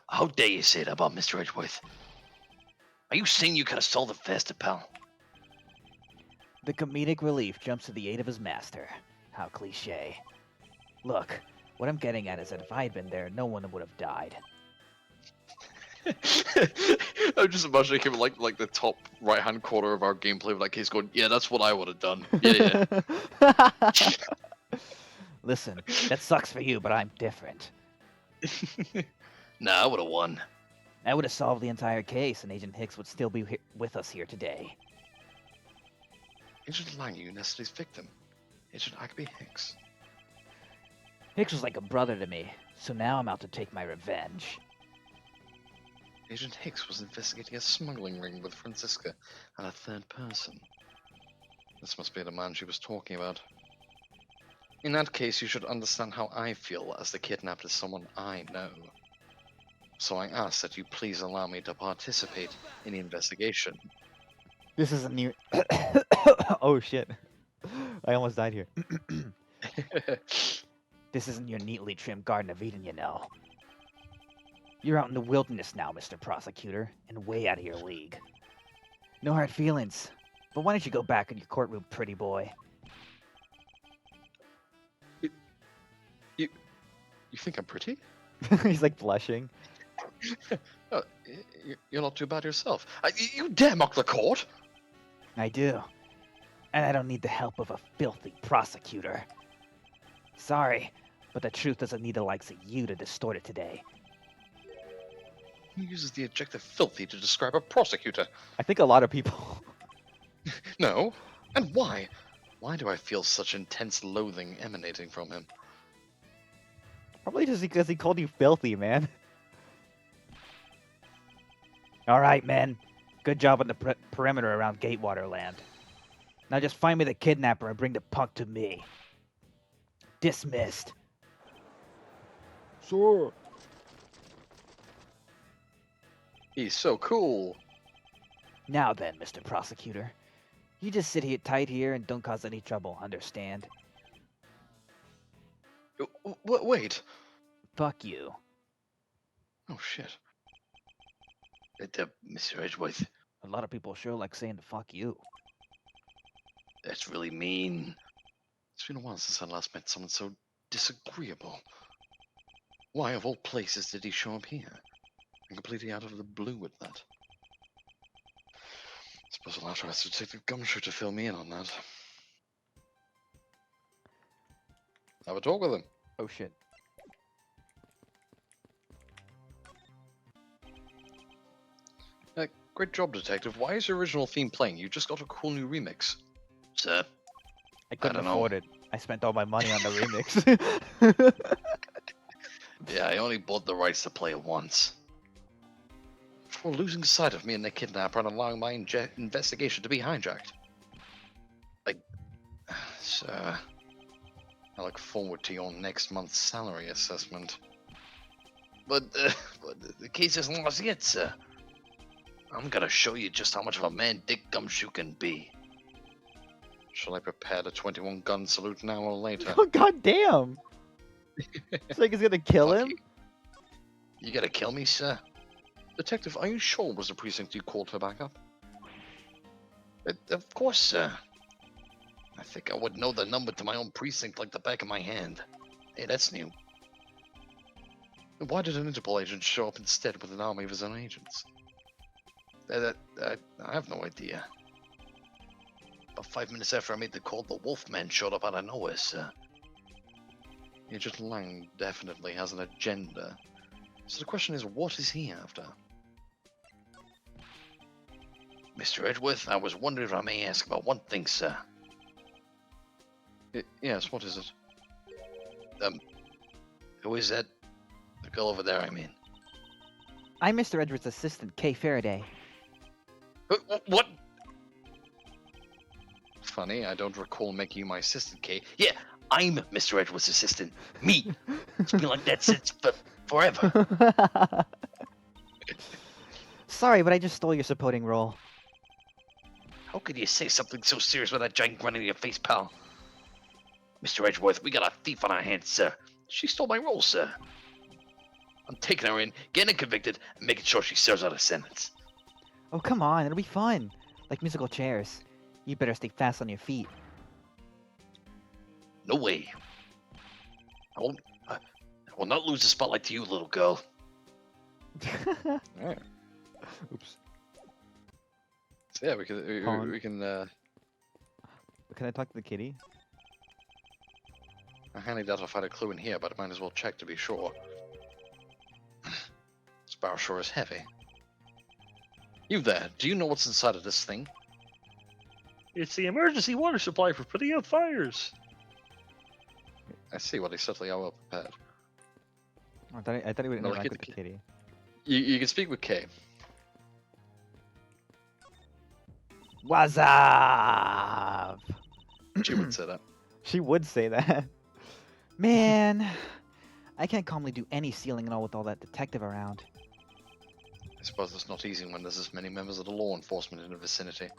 How dare you say that about Mr. Edgeworth? Are you saying you could have solved it faster, pal? The comedic relief jumps to the aid of his master. How cliche. Look, what I'm getting at is that if I had been there, no one would have died. I'm just imagining him like the top right hand corner of our gameplay, like he's going, yeah, that's what I would have done. Yeah, Listen, that sucks for you, but I'm different. yeah. Nah, I would have won. I would have solved the entire case, and Agent Hicks would still be with us here today. Agent Lang, you yesterday's victim. Agent Agby Hicks. Hicks was like a brother to me, so now I'm out to take my revenge. Agent Hicks was investigating a smuggling ring with Franziska and a third person. This must be the man she was talking about. In that case, you should understand how I feel, as the kidnapped is someone I know. So I ask that you please allow me to participate in the investigation. This is a new. Oh shit! I almost died here. This isn't your neatly trimmed Garden of Eden, you know. You're out in the wilderness now, Mr. Prosecutor, and way out of your league. No hard feelings, but why don't you go back in your courtroom, pretty boy? You think I'm pretty? He's like blushing. Oh, you're not too bad yourself. You dare mock the court? I do. And I don't need the help of a filthy prosecutor. Sorry, but the truth doesn't need the likes of you to distort it today. Who uses the adjective filthy to describe a prosecutor? I think a lot of people. No. And why? Why do I feel such intense loathing emanating from him? Probably just because he called you filthy, man. Alright, men. Good job on the perimeter around Gatewater Land. Now just find me the kidnapper and bring the punk to me. Dismissed. Sir. He's so cool. Now then, Mr. Prosecutor. You just sit here tight here and don't cause any trouble, understand? Wait. Fuck you. Oh shit. Mr. Edgeworth, A lot of people sure like saying the fuck you. that's really mean. It's been a while since I last met someone so disagreeable. Why, of all places, did he show up here? And completely out of the blue with that. Suppose I'll have to ask Detective Gumshoe to fill me in on that. Have a talk with him. Oh shit. Great job, Detective. Why is your original theme playing? You just got a cool new remix. Sir, I couldn't don't know. afford it. I spent all my money on the remix. yeah, I only bought the rights to play it once. For losing sight of me and the kidnapper and allowing my investigation to be hijacked. Sir, I look forward to your next month's salary assessment. But the case isn't lost yet, sir. I'm gonna show you just how much of a man Dick Gumshoe can be. Shall I prepare the 21 gun salute now or later? Oh god damn! It's like he's gonna kill Fuck him? you. You gotta kill me, sir? Detective, are you sure it was the precinct you called for backup? Of course, sir. I think I would know the number to my own precinct like the back of my hand. Hey, that's new. Why did an Interpol agent show up instead with an army of his own agents? I have no idea. About 5 minutes after I made the call, the Wolfman showed up out of nowhere, sir. Agent Lang definitely has an agenda. So the question is, what is he after? Mr. Edgeworth, I was wondering if I may ask about one thing, sir. Yes, what is it? Who is that? The girl over there, I mean. I'm Mr. Edwards' assistant, Kay Faraday. What? Funny, I don't recall making you my assistant, Kay. Yeah, I'm Mr. Edwards' assistant. Me. It's been like that since forever. Sorry, but I just stole your supporting role. How could you say something so serious with that giant grin in your face, pal? Mr. Edgeworth, we got a thief on our hands, sir. She stole my role, sir. I'm taking her in, getting her convicted, and making sure she serves out a sentence. Oh, come on, it'll be fun. Like musical chairs. You better stay fast on your feet. No way. I will not lose the spotlight to you, little girl. Alright. Oops. So yeah, we can Can I talk to the kitty? I highly doubt I'll find a clue in here, but I might as well check to be sure. This barrel sure is heavy. You there, do you know what's inside of this thing? It's the emergency water supply for putting out fires. I see what he's certainly are well prepared. I thought he would No, interact like with the kitty. You can speak with Kay. What's up? She would say that. She would say that. Man, I can't calmly do any stealing and all with all that detective around. I suppose it's not easy when there's this many members of the law enforcement in the vicinity.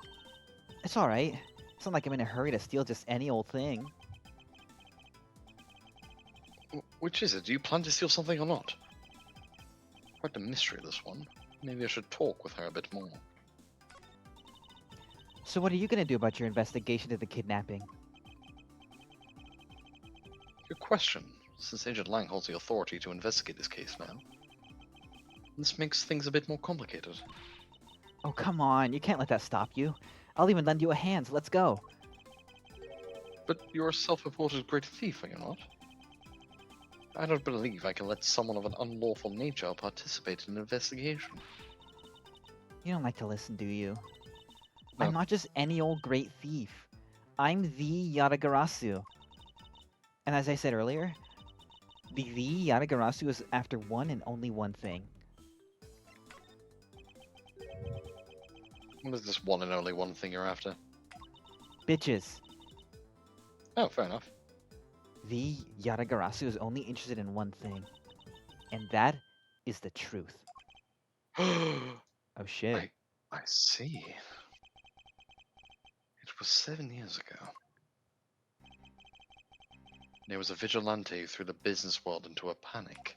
It's alright. It's not like I'm in a hurry to steal just any old thing. Which is it? Do you plan to steal something or not? Quite the mystery, this one. Maybe I should talk with her a bit more. So what are you gonna do about your investigation into the kidnapping? Good question, since Agent Lang holds the authority to investigate this case now. This makes things a bit more complicated. Oh, come on. You can't let that stop you. I'll even lend you a hand, so let's go. But you're a self-reported great thief, are you not? I don't believe I can let someone of an unlawful nature participate in an investigation. You don't like to listen, do you? No. I'm not just any old great thief. I'm the Yatagarasu. And as I said earlier, the Yatagarasu is after one and only one thing. What is this one and only one thing you're after? Bitches. Oh, fair enough. The Yatagarasu is only interested in one thing. And that is the truth. I Oh shit. see. It was 7 years ago. There was a vigilante who threw the business world into a panic.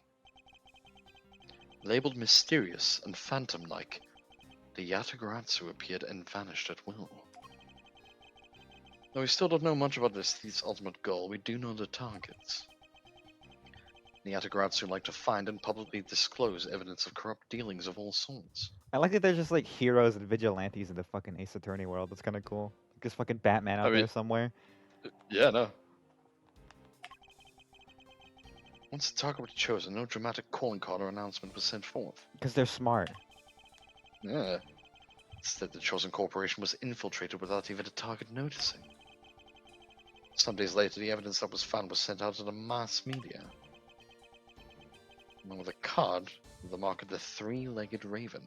Labeled mysterious and phantom-like, the Yatagarasu appeared and vanished at will. Though we still don't know much about this thief's ultimate goal, we do know the targets. The Yatagarasu like to find and publicly disclose evidence of corrupt dealings of all sorts. I like that there's just like heroes and vigilantes in the fucking Ace Attorney world. That's kind of cool. Like this fucking Batman out I mean- there somewhere. Yeah, no. Once the target was chosen, no dramatic calling card or announcement was sent forth. Because they're smart. Yeah. Instead, the chosen corporation was infiltrated without even the target noticing. Some days later, the evidence that was found was sent out to the mass media. Along with a card with the mark of the three-legged raven.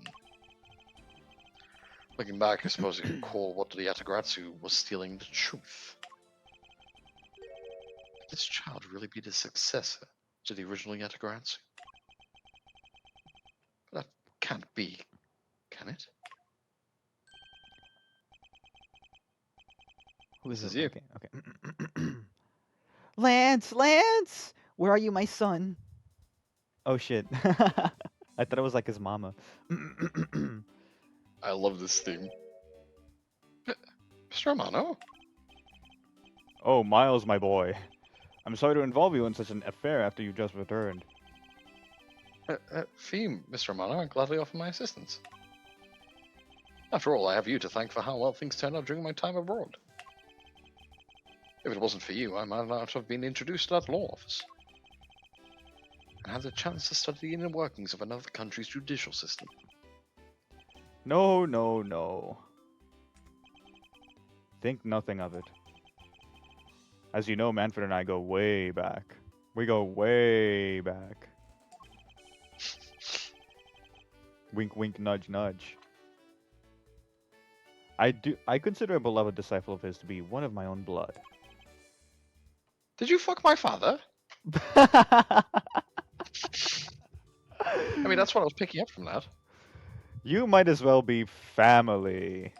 Looking back, I suppose you could call what the Yatagarasu was stealing the truth. Could this child really be the successor to the original Yatagarasu? That can't be, can it? Who is This it? is you. Okay, okay. Lance! Lance! Where are you, my son? Oh shit. I thought it was like his mama. I love this theme. Mr. Romano? Oh, Miles, my boy. I'm sorry to involve you in such an affair after you just returned. Fee, Mr. Romano, I gladly offer my assistance. After all, I have you to thank for how well things turned out during my time abroad. If it wasn't for you, I might not have been introduced to that law office and had the chance to study the inner workings of another country's judicial system. No, no, no. Think nothing of it. As you know, Manfred and I go way back. We go way back. Wink, wink, nudge, nudge. I consider a beloved disciple of his to be one of my own blood. Did you fuck my father? I mean, that's what I was picking up from that. You might as well be family.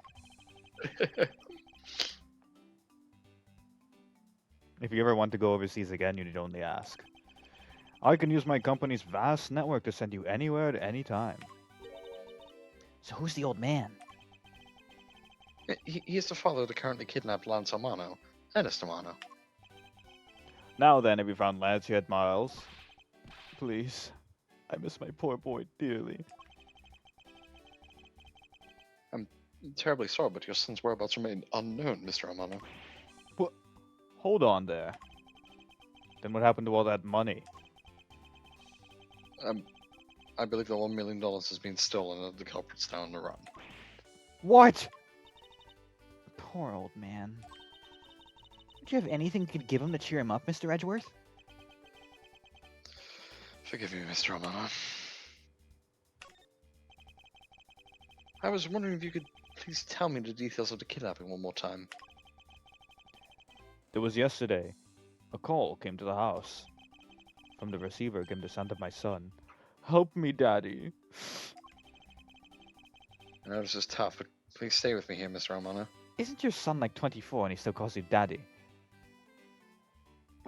If you ever want to go overseas again, you need only ask. I can use my company's vast network to send you anywhere at any time. So who's the old man? He is the father of the currently kidnapped Lance Amano, Ernest Amano. Now then, have you found Lance yet, Miles? Please. I miss my poor boy dearly. I'm terribly sorry, but your son's whereabouts remain unknown, Mr. Amano. Hold on there. Then what happened to all that money? I believe the $1 million has been stolen and the culprit's now on the run. What? Poor old man. Don't you have anything you could give him to cheer him up, Mr. Edgeworth? Forgive me, Mr. Amano. I was wondering if you could please tell me the details of the kidnapping one more time. It was yesterday. A call came to the house. From the receiver came the sound of my son. Help me, Daddy. I know this is tough, but please stay with me here, Mr. Amano. Isn't your son like 24 and he still calls you daddy?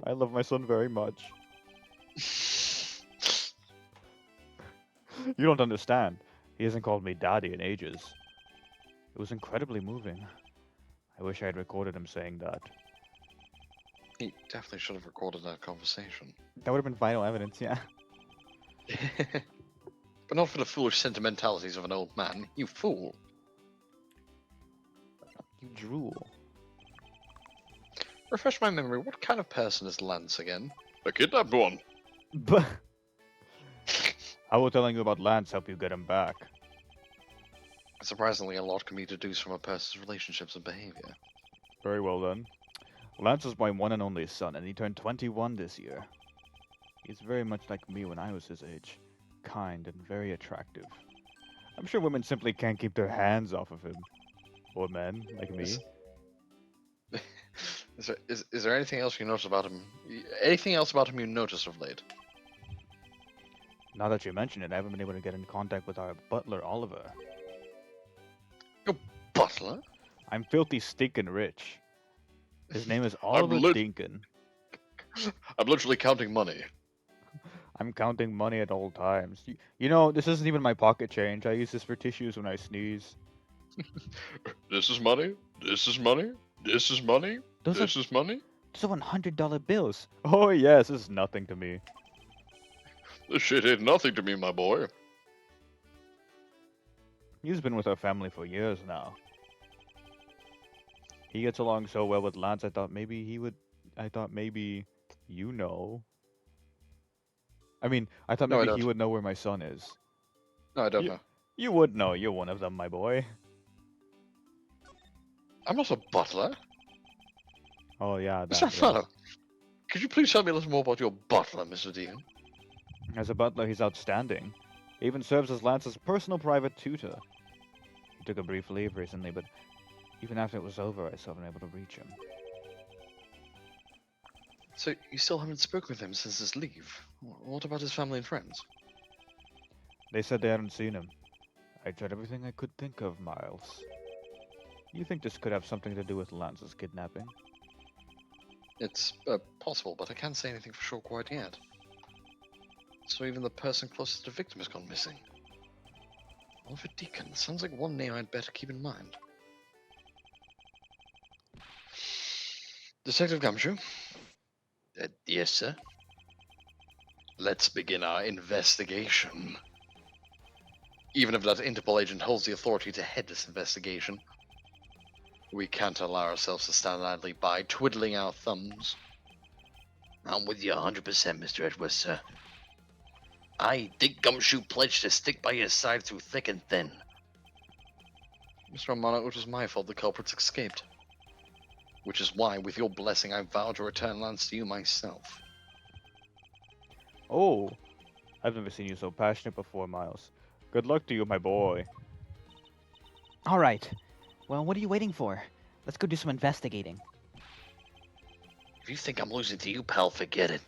I love my son very much. You don't understand. He hasn't called me Daddy in ages. It was incredibly moving. I wish I had recorded him saying that. He definitely should have recorded that conversation. That would have been vital evidence, yeah. But not for the foolish sentimentalities of an old man, you fool. You drool. Refresh my memory, what kind of person is Lance again? A kidnapped one. But How will telling you about Lance help you get him back? Surprisingly, a lot can be deduced from a person's relationships and behavior. Very well then. Lance is my one and only son, and he turned 21 this year. He's very much like me when I was his age. Kind and very attractive. I'm sure women simply can't keep their hands off of him. Or men, like me. Is there anything else you notice about him? Anything else about him you noticed of late? Now that you mention it, I haven't been able to get in contact with our butler, Oliver. Your butler? I'm filthy stinkin' rich. His name is Oliver Dinkin. I'm literally counting money. I'm counting money at all times. You know, this isn't even my pocket change. I use this for tissues when I sneeze. This is money. This is money. This is money. those This is money. are $100 bills. Oh yes, this is nothing to me. This shit ain't nothing to me, my boy. He's been with our family for years now. He gets along so well with Lance, I thought maybe you know. I mean, I thought No, I maybe he don't. would know where my son is. No, I don't know. You would know, you're one of them, my boy. I'm not a butler. Oh yeah, Mr. that. Amano, could you please tell me a little more about your butler, Mr. Dean? As a butler, he's outstanding. He even serves as Lance's personal private tutor. He took a brief leave recently, but even after it was over, I still haven't been able to reach him. So you still haven't spoken with him since his leave? What about his family and friends? They said they hadn't seen him. I tried everything I could think of, Miles. You think this could have something to do with Lance's kidnapping? It's possible, but I can't say anything for sure quite yet. So even the person closest to the victim has gone missing. Oliver Deacon sounds like one name I'd better keep in mind. Detective Gumshoe? Yes, sir. Let's begin our investigation. Even if that Interpol agent holds the authority to head this investigation, we can't allow ourselves to stand idly by, twiddling our thumbs. I'm with you 100%, Mr. Edgeworth, sir. I, Dick Gumshoe, pledge to stick by your side through thick and thin. Mr. O'Monaghan, it was my fault the culprits escaped. Which is why, with your blessing, I vow to return Lance to you myself. Oh, I've never seen you so passionate before, Miles. Good luck to you, my boy. All right. Well, what are you waiting for? Let's go do some investigating. If you think I'm losing to you, pal, forget it.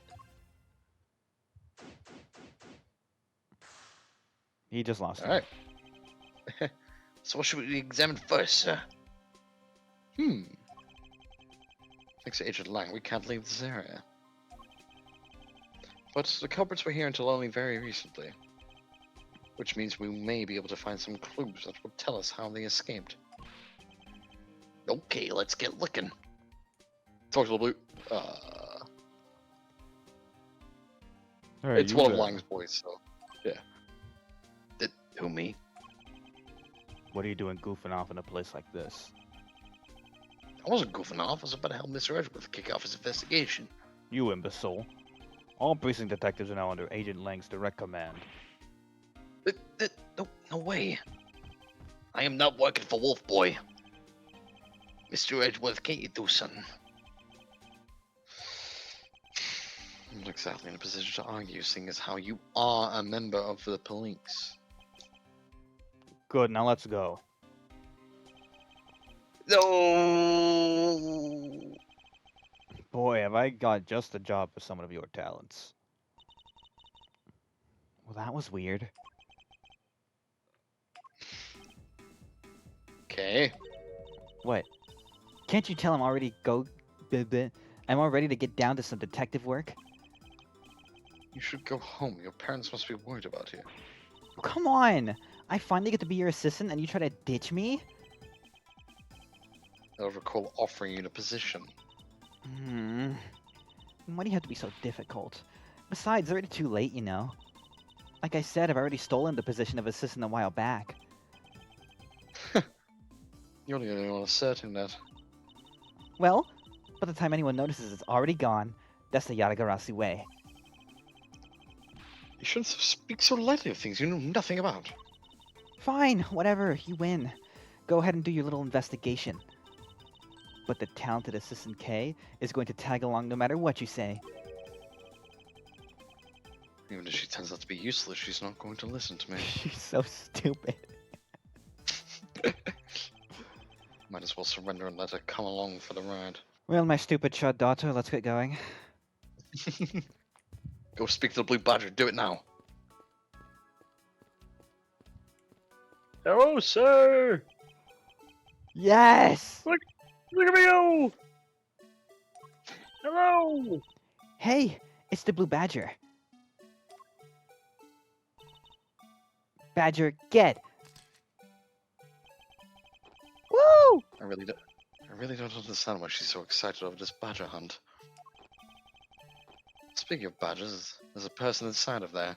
He just lost. him. Alright. So what should we examine first, sir? Thanks to Agent Lang, we can't leave this area. But the culprits were here until only very recently. Which means we may be able to find some clues that will tell us how they escaped. Okay, let's get looking. Talk to the blue. Hey, It's you one of there. Lang's boys, so yeah. Who, me? What are you doing goofing off in a place like this? I wasn't goofing off. I was about to help Mr. Edgeworth kick off his investigation. You imbecile. All precinct detectives are now under Agent Lang's direct command. No way. I am not working for Wolf Boy. Mr. Edgeworth, can't you do something? I'm not exactly in a position to argue, seeing as how you are a member of the police. Good, now let's go. No. Boy, have I got just the job for someone of your talents. Well, that was weird. Okay. What? Can't you tell I'm already I'm all ready to get down to some detective work? You should go home. Your parents must be worried about you. Come on! I finally get to be your assistant and you try to ditch me? They'll recall offering you the position. Why do you have to be so difficult? Besides, it's already too late, you know. Like I said, I've already stolen the position of assistant a while back. You're the only one asserting that. Well, by the time anyone notices it's already gone, that's the Yadagarasu way. You shouldn't speak so lightly of things you know nothing about. Fine, whatever, you win. Go ahead and do your little investigation. But the talented Assistant K is going to tag along no matter what you say. Even if she turns out to be useless, she's not going to listen to me. She's so stupid. Might as well surrender and let her come along for the ride. Well, my stupid chud daughter, let's get going. Go speak to the Blue Badger. Do it now. Hello, sir. Yes! Look at me go. Hello. Hey, it's the Blue Badger. Badger, get! Woo! I really don't understand why she's so excited over this badger hunt. Speaking of badgers, there's a person inside of there.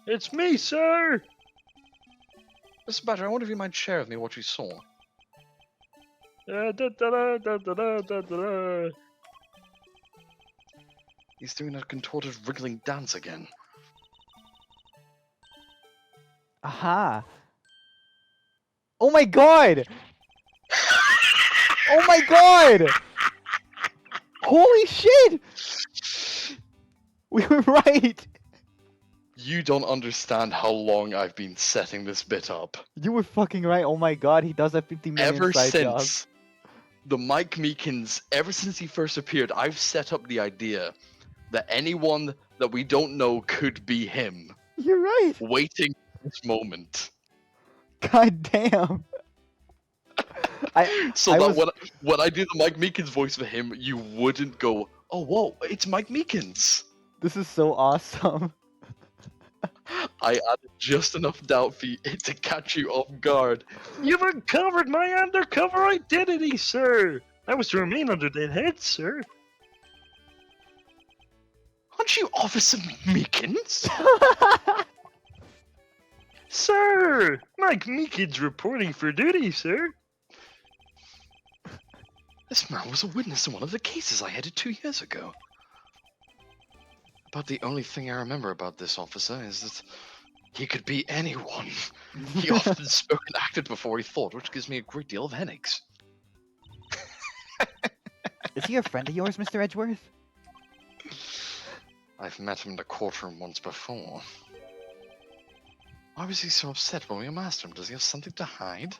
It's me, sir. Mr. Badger, I wonder if you might share with me what you saw. Da, da, da, da, da, da, da, da. He's doing that contorted, wriggling dance again. Aha! Oh my god! Oh my god! Holy shit! We were right! You don't understand how long I've been setting this bit up. You were fucking right. Oh my god, he does have 50 million Ever side jobs. since the Mike Meekins, ever since he first appeared, I've set up the idea that anyone that we don't know could be him, You're right. waiting for this moment. God damn. So I that was- when I do the Mike Meekins voice for him, you wouldn't go, oh, whoa, it's Mike Meekins. This is so awesome. I added just enough doubt for it to catch you off guard. You've uncovered my undercover identity, sir. I was to remain under that head, sir. Aren't you Officer Meekins? Sir! Mike Meekins reporting for duty, sir. This man was a witness in one of the cases I headed 2 years ago. About the only thing I remember about this officer is that he could be anyone. He often spoke and acted before he thought, which gives me a great deal of headaches. Is he a friend of yours, Mr. Edgeworth? I've met him in the courtroom once before. Why was he so upset when we asked him? Does he have something to hide?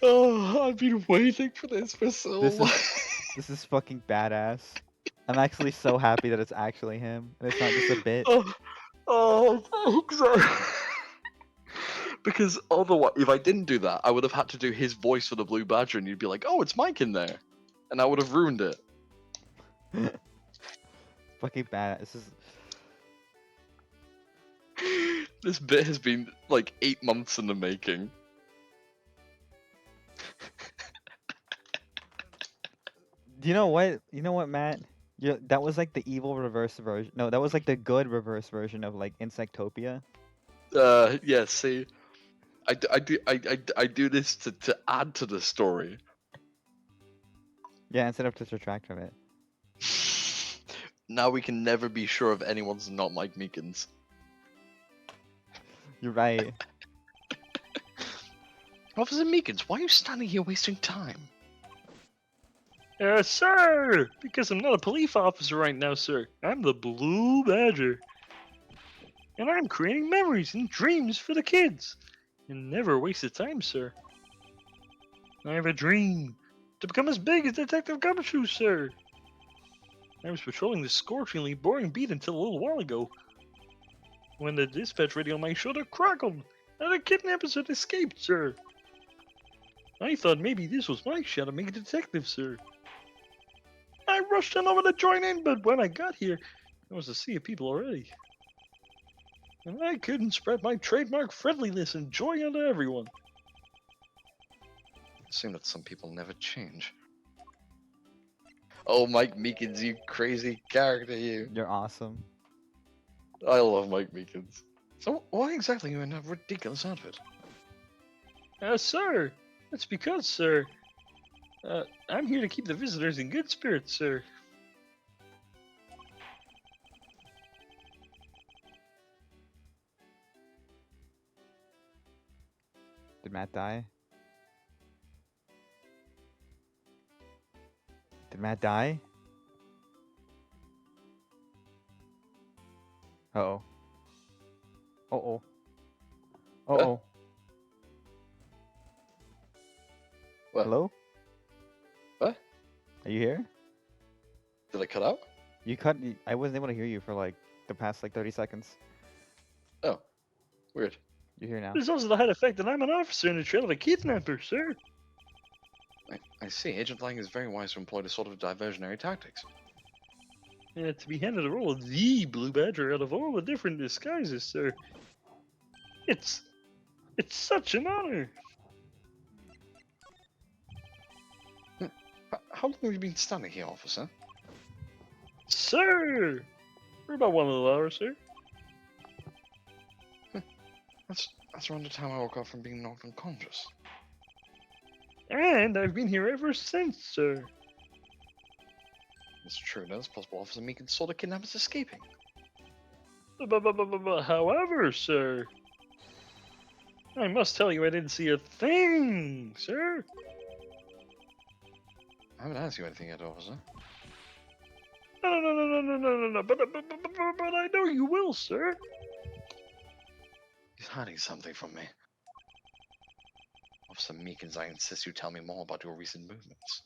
Oh, I've been waiting for this for so This long. This is fucking badass. I'm actually so happy that it's actually him and it's not just a bit. Thanks. Because otherwise, if I didn't do that, I would have had to do his voice for the Blue Badger, and you'd be like, "Oh, it's Mike in there," and I would have ruined it. Fucking badass. This bit has been like 8 months in the making. You know what? You know what, Matt? Yeah, that was like the evil reverse version. No, that was like the good reverse version of like Insectopia. Yeah. See, I do this to add to the story. Yeah, instead of to subtract from it. Now we can never be sure if anyone's not Mike Meekins. You're right. Officer Meekins, why are you standing here wasting time? Sir! Because I'm not a police officer right now, sir. I'm the Blue Badger. And I'm creating memories and dreams for the kids. And never waste of time, sir. I have a dream to become as big as Detective Gumshoe, sir. I was patrolling this scorchingly boring beat until a little while ago, when the dispatch radio on my shoulder crackled and a kidnappers had escaped, sir. I thought maybe this was my shot at being a detective, sir. I rushed on over to join in, but when I got here, there was a sea of people already. And I couldn't spread my trademark friendliness and joy onto everyone. It seems that some people never change. Oh, Mike Meekins, you crazy character, you. You're awesome. I love Mike Meekins. So, why exactly are you in a ridiculous outfit? Sir, that's because, sir, I'm here to keep the visitors in good spirits, sir. Did Matt die? Did Matt die? Uh-oh. Uh-oh. Uh-oh. What? Hello? What? Are you here? Did I cut out? You cut. I wasn't able to hear you for like the past like 30 seconds. Oh, weird. You're here now. There's also the high effect that I'm an officer in the trail of a kidnapper, sir. I see. Agent Lang is very wise to employ this sort of diversionary tactics. To be handed the role of the Blue Badger out of all the different disguises, sir. It's such an honor. How long have you been standing here, officer? Sir! For about 1 little hour, sir. That's around the time I woke up from being knocked unconscious. And I've been here ever since, sir. It's true, that it's possible Officer Meekins saw the kidnappers escaping. However, sir, I must tell you I didn't see a thing, sir. I haven't asked you anything yet, officer. No, but I know you will, sir. He's hiding something from me. Officer Meekins, I insist you tell me more about your recent movements.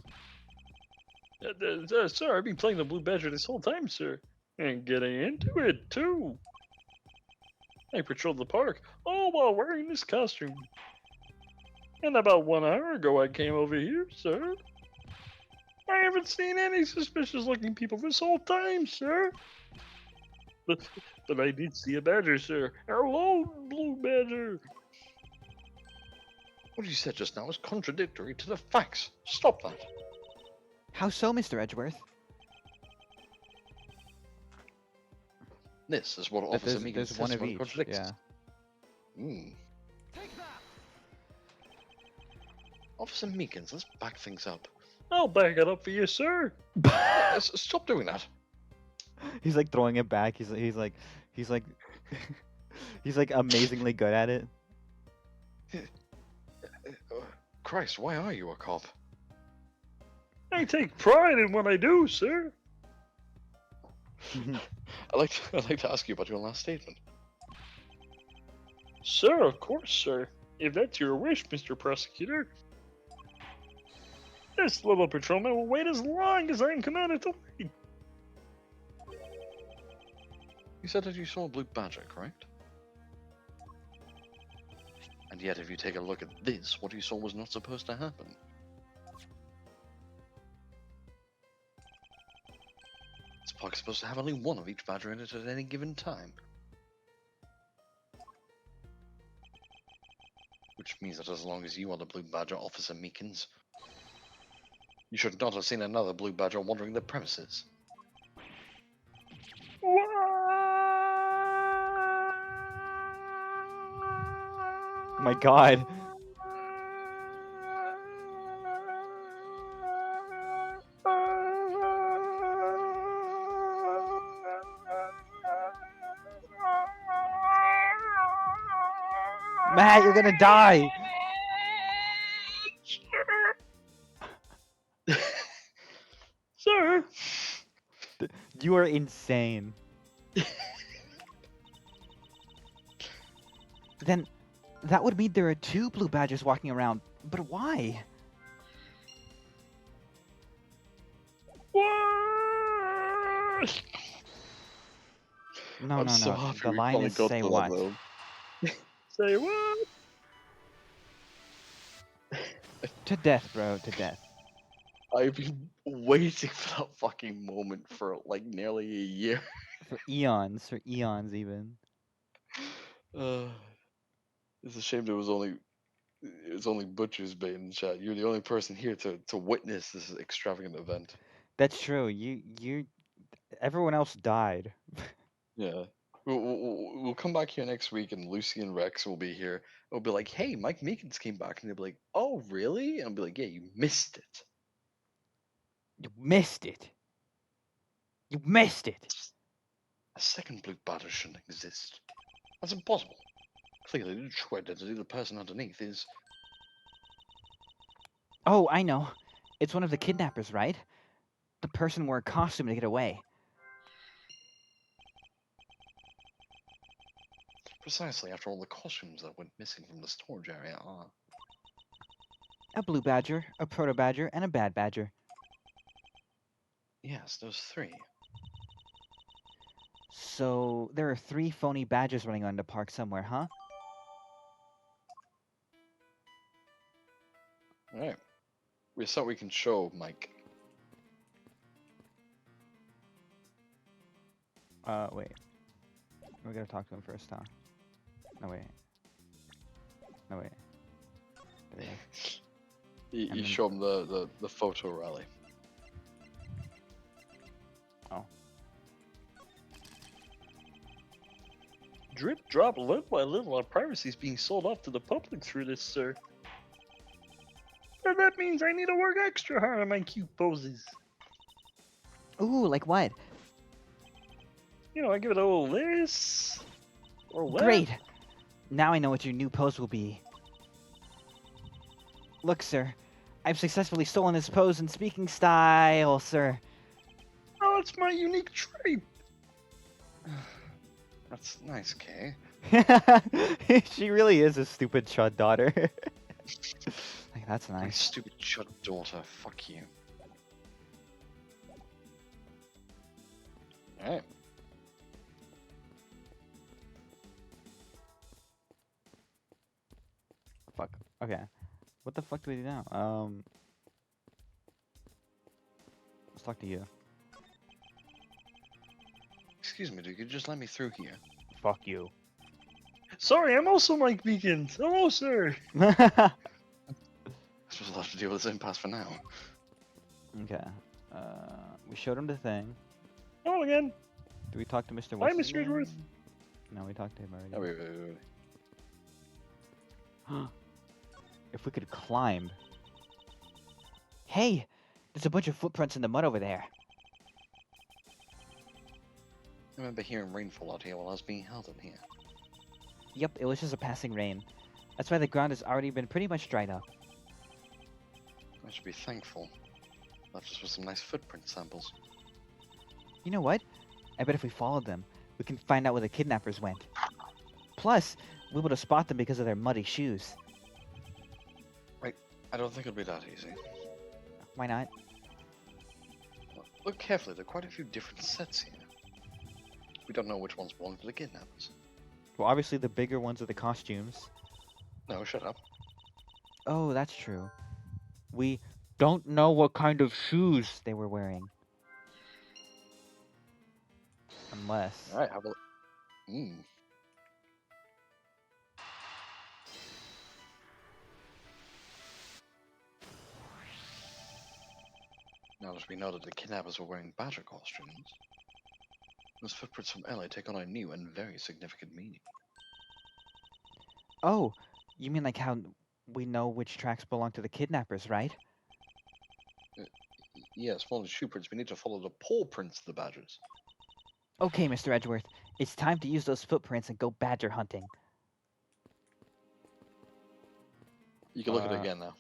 Sir, I've been playing the Blue Badger this whole time, sir. And getting into it, too. I patrolled the park, all while wearing this costume. And about 1 hour ago I came over here, sir. I haven't seen any suspicious looking people this whole time, sir. But I did see a badger, sir. Our lone Blue Badger. What you said just now is contradictory to the facts. Stop that. How so, Mr. Edgeworth? This is what That Officer Meekins there's one says of when it each. contradicts. Yeah. Hmm. Officer Meekins, let's back things up. I'll back it up for you, sir. Stop doing that. He's like throwing it back. He's like he's like amazingly good at it. Christ, why are you a cop? I take pride in what I do, sir. I'd like to ask you about your last statement. Sir, of course, sir. If that's your wish, Mr. Prosecutor. This little patrolman will wait as long as I'm commanded to wait. You said that you saw a blue badger, correct? And yet, if you take a look at this, what you saw was not supposed to happen. This park's supposed to have only one of each badger in it at any given time. Which means that as long as you are the blue badger, Officer Meekins, you should not have seen another blue badger wandering the premises. Oh my god. Matt, you're gonna die. Sir, You are insane. Then that would mean there are two blue badgers walking around. But why? what? No, I'm no, so no. happy The we line finally is got say to that, what? though. Say what? To death, bro. To death. I've been waiting for that fucking moment for like nearly a year. For eons. For eons, even. Uh, it's a shame there was only Butcher's bait in chat. You're the only person here to witness this extravagant event. That's true. Everyone else died. Yeah. We'll come back here next week and Lucy and Rex will be here. We'll be like, hey, Mike Meekins came back. And they'll be like, oh, really? And I'll be like, yeah, you missed it. You missed it. You missed it. A second blue badger shouldn't exist. That's impossible. Clearly, the true identity of the person underneath is... Oh, I know. It's one of the kidnappers, right? The person wore a costume to get away. Precisely, after all the costumes that went missing from the storage area are... A blue badger, a proto badger, and a bad badger. Yes, those three. So there are 3 phony badgers running around the park somewhere, huh? Alright. We thought we can show Mike. Wait. We gotta talk to him first, huh? No, wait. No, wait. There we go. You then- show him the photo rally. Oh. Drip, drop, little by little, our privacy is being sold off to the public through this, sir. And that means I need to work extra hard on my cute poses. Ooh, like what? You know, I give it a little this, or that. Great! Now I know what your new pose will be. Look, sir. I've successfully stolen his pose and speaking style, sir. Oh, it's my unique trait. That's nice, Kay. She really is a stupid chud daughter. Like, that's My nice. stupid chud daughter. Fuck you. Alright. Fuck. Okay. What the fuck do we do now? Let's talk to you. Excuse me, dude. Could you just let me through here? Fuck you. Sorry, I'm also Mike Beacons. Hello, sir. I suppose I'll have to deal with this impasse for now. Okay. We showed him the thing. Hello again. Do we talk to Mr. Hi, What's his Mr. Edgeworth. name? No, we talked to him already. Oh, wait. If we could climb. Hey! There's a bunch of footprints in the mud over there. I remember hearing rainfall out here while I was being held in here. Yep, it was just a passing rain. That's why the ground has already been pretty much dried up. I should be thankful. Left us with some nice footprint samples. You know what? I bet if we followed them, we can find out where the kidnappers went. Plus, we'll be able to spot them because of their muddy shoes. I don't think it'll be that easy. Why not? Look carefully, there are quite a few different sets here. We don't know which ones belong to the kidnappers. Well, obviously the bigger ones are the costumes. No, shut up. Oh, that's true. We don't know what kind of shoes they were wearing. Unless... Alright, have a look. Now that we know that the kidnappers were wearing badger costumes, those footprints from LA take on a new and very significant meaning. Oh, you mean like how we know which tracks belong to the kidnappers, right? Yes, follow the shoe prints, we need to follow the paw prints of the badgers. Okay, Mr. Edgeworth. It's time to use those footprints and go badger hunting. You can look at it again now.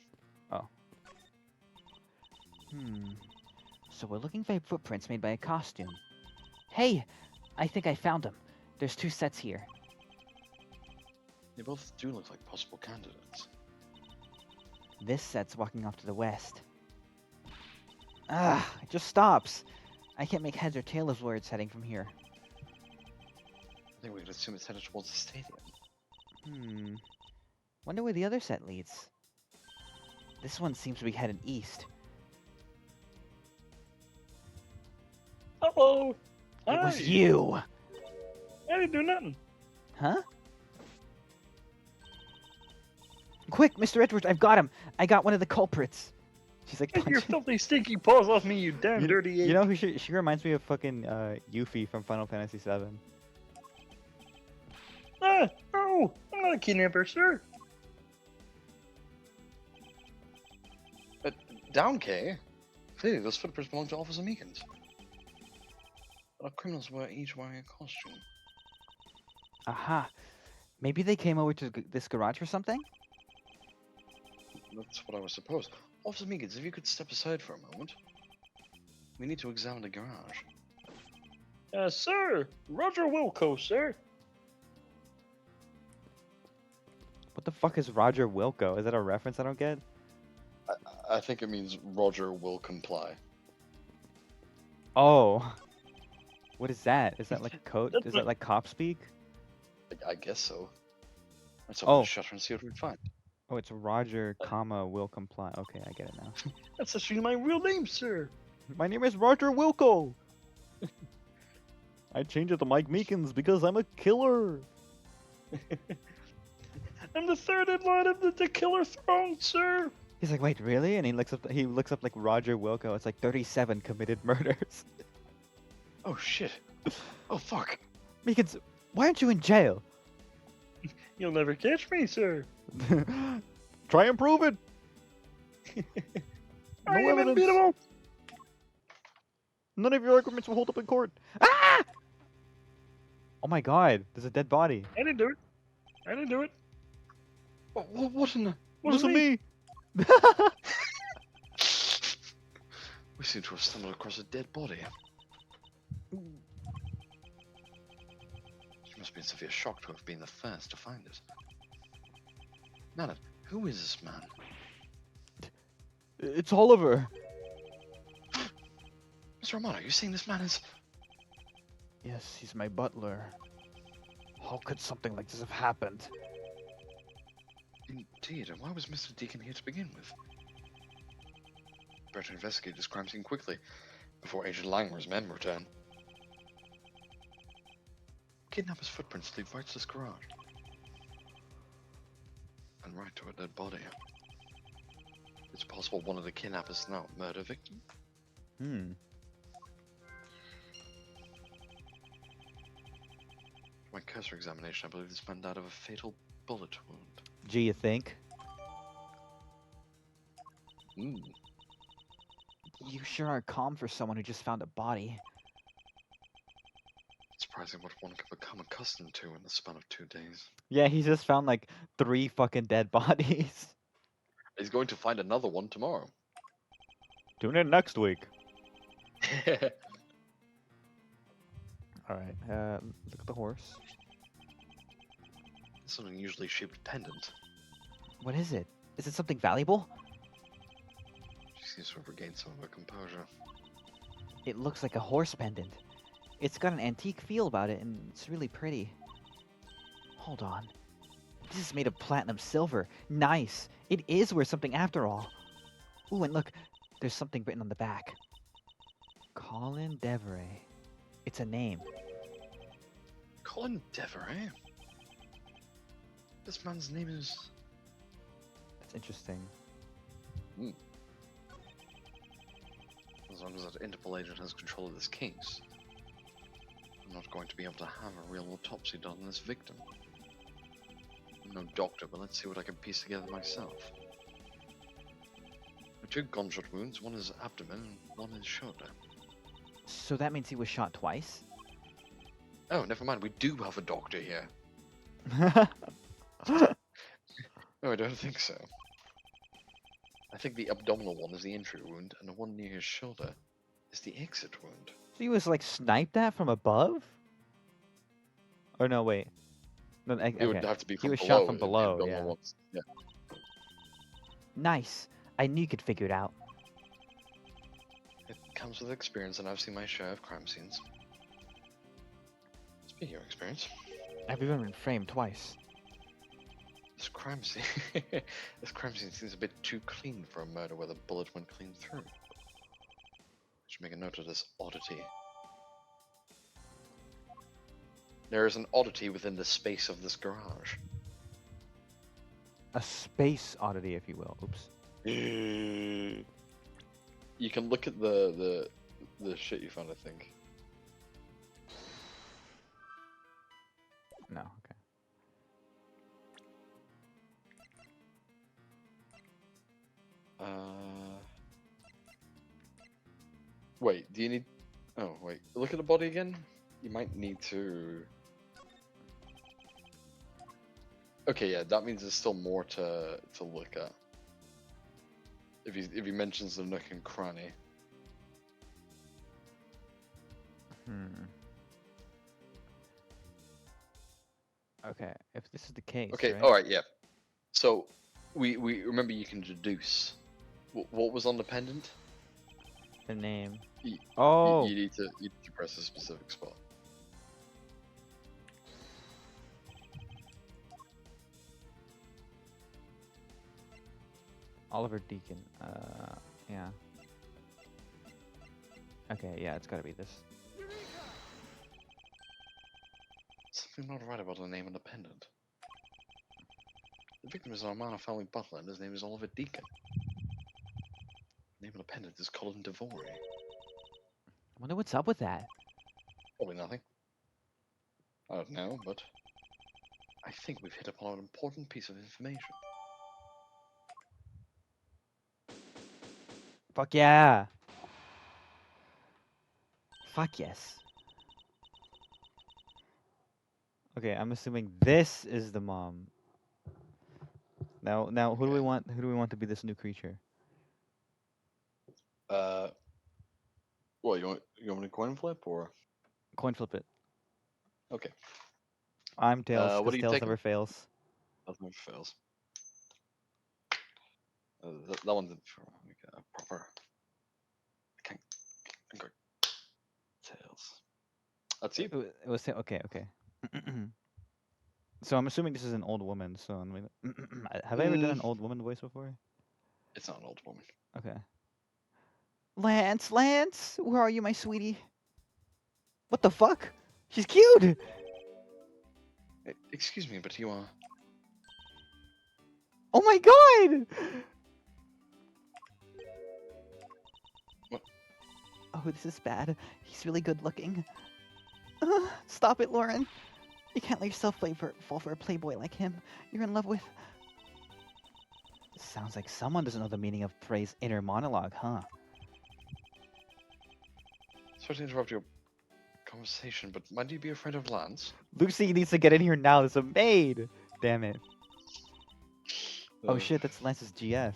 So we're looking for footprints made by a costume. Hey! I think I found them. There's 2 sets here. They both do look like possible candidates. This set's walking off to the west. Ah, it just stops. I can't make heads or tails of where it's heading from here. I think we could assume it's headed towards the stadium. Wonder where the other set leads. This one seems to be heading east. Uh-oh! It was Hi. you! I didn't do nothing. Huh? Quick, Mr. Edwards, I've got him! I got one of the culprits! She's like, Get your punching. filthy, stinky paws off me, you damn dirty ape. You know who she reminds me of fucking Yuffie from Final Fantasy VII. Ah, no! I'm not a kidnapper, sir. But down, Kay. Clearly, those footprints belong to Officer Meekins. Our criminals were each wearing a costume. Aha. Maybe they came over to this garage or something? That's what I was supposed. Officer Meekins, if you could step aside for a moment. We need to examine the garage. Sir! Roger Wilco, sir. What the fuck is Roger Wilco? Is that a reference I don't get? I think it means Roger will comply. Oh. What is that? Is that like a code? That's Is what- that like cop speak? I guess so. Let's Oh. open the shutter and see what we find. Oh, it's Roger, comma, will comply. Okay, I get it now. That's actually my real name, sir. My name is Roger Wilco! I changed it to Mike Meekins because I'm a killer! I'm the third in line of the killer throne, sir. He's like, wait, really? And he looks up like Roger Wilco. It's like 37 committed murders. Oh shit. Oh fuck. Meekins, why aren't you in jail? You'll never catch me, sir. Try and prove it! I No am evidence. unbeatable. None of your arguments will hold up in court. Ah! Oh my god, there's a dead body. I didn't do it. I didn't do it. What in the... Wasn't me. We seem to have stumbled across a dead body. She must be in severe shock to have been the first to find it. Nana, who is this man? It's Oliver. Mr. Romano, you saying this man is... Yes, he's my butler. How could something like this have happened? Indeed, and why was Mr. Deacon here to begin with? Better investigate this crime scene quickly, before Agent Langmore's men return. Kidnapper's footprints lead right to this garage. And right to a dead body. It's possible one of the kidnappers is now a murder victim. My cursory examination, I believe this man died of a fatal bullet wound. Do you think? Mm. You sure are calm for someone who just found a body. Surprising what one can become accustomed to in the span of 2 days. Yeah, he just found like 3 fucking dead bodies. He's going to find another one tomorrow. Tune in next week. All right. Look at the horse. It's an unusually shaped pendant. What is it? Is it something valuable? She seems to have regained some of her composure. It looks like a horse pendant. It's got an antique feel about it, and it's really pretty. Hold on. This is made of platinum silver. Nice. It is worth something after all. Ooh, and look, there's something written on the back. Colin Deveray. It's a name. Colin Deveray? This man's name is... That's interesting. As long as that Interpol agent has control of this case, I'm not going to be able to have a real autopsy done on this victim. I'm no doctor, but let's see what I can piece together myself. There are 2 gunshot wounds, one is abdomen and one is shoulder. So that means he was shot twice? Oh, never mind, we do have a doctor here. No, I don't think so. I think the abdominal one is the entry wound, and the one near his shoulder is the exit wound. So he was like sniped at from above? Or no, wait. No, It would have to be He from was below. shot from if the below, abdominal yeah. one's- yeah. Nice. I knew you could figure it out. It comes with experience, and I've seen my share of crime scenes. Speaking of experience, I've even been framed twice. this crime scene, this crime scene seems a bit too clean for a murder where the bullet went clean through. Should make a note of this oddity. There is an oddity within the space of this garage. A space oddity, if you will. Oops. You can look at the shit you found, I think. No, okay. Wait, do you need... Oh, wait. Look at the body again? You might need to... Okay, yeah, that means there's still more to look at. If he mentions the nook and cranny. Okay, if this is the case, Okay, right? alright, yeah. So, we remember you can deduce. What was on the pendant? The name. You, Oh! you need to press a specific spot. Oliver Deacon. Yeah. Okay, yeah, it's gotta be this. Something not right about the name of the pendant. The victim is an Armana family butler, and his name is Oliver Deacon. The name of the pendant is Colin Devory. I wonder what's up with that. Probably nothing. I don't know, but I think we've hit upon an important piece of information. Fuck yeah! Fuck yes. Okay, I'm assuming this is the mom. Now, who do we Okay. want? Who do we want to be this new creature? What, you want me to coin flip, or? Coin flip it. Okay, I'm Tails, what because are you Tails taking? never fails. that never fails. That one didn't for like a proper... I can't go. Tails. That's you. It was okay, okay. So I'm assuming this is an old woman. So have I ever done an old woman voice before? It's not an old woman. Okay. Lance, where are you, my sweetie? What the fuck? She's cute. Excuse me, but you are... Oh my god. What? Oh, this is bad. He's really good looking. Stop it, Lauren. You can't let yourself fall for a playboy like him. You're in love with Sounds like someone doesn't know the meaning of praise inner monologue, huh? Sorry to interrupt your conversation, but might you be a friend of Lance? Lucy needs to get in here now. There's a maid. Damn it. Oh Uh, shit, that's Lance's GF.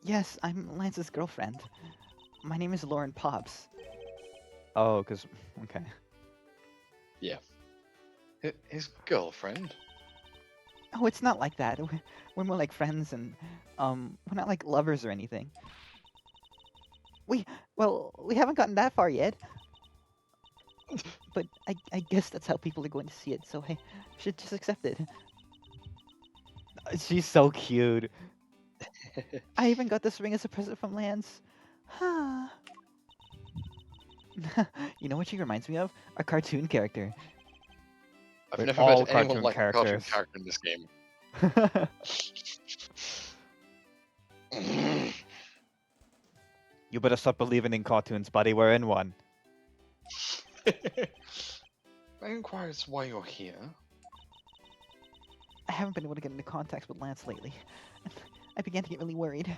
Yes, I'm Lance's girlfriend. My name is Lauren Pops. Oh, cause okay. His girlfriend? Oh, it's not like that. We're more like friends, and we're not like lovers or anything. We haven't gotten that far yet. But I guess that's how people are going to see it, so I should just accept it. She's so cute. I even got this ring as a present from Lance. You know what she reminds me of? A cartoon character. I've They're never all met anyone cartoon like a cartoon characters. character in this game. You better stop believing in cartoons, buddy. We're in one. I inquire as to why you're here. I haven't been able to get into contact with Lance lately. I began to get really worried.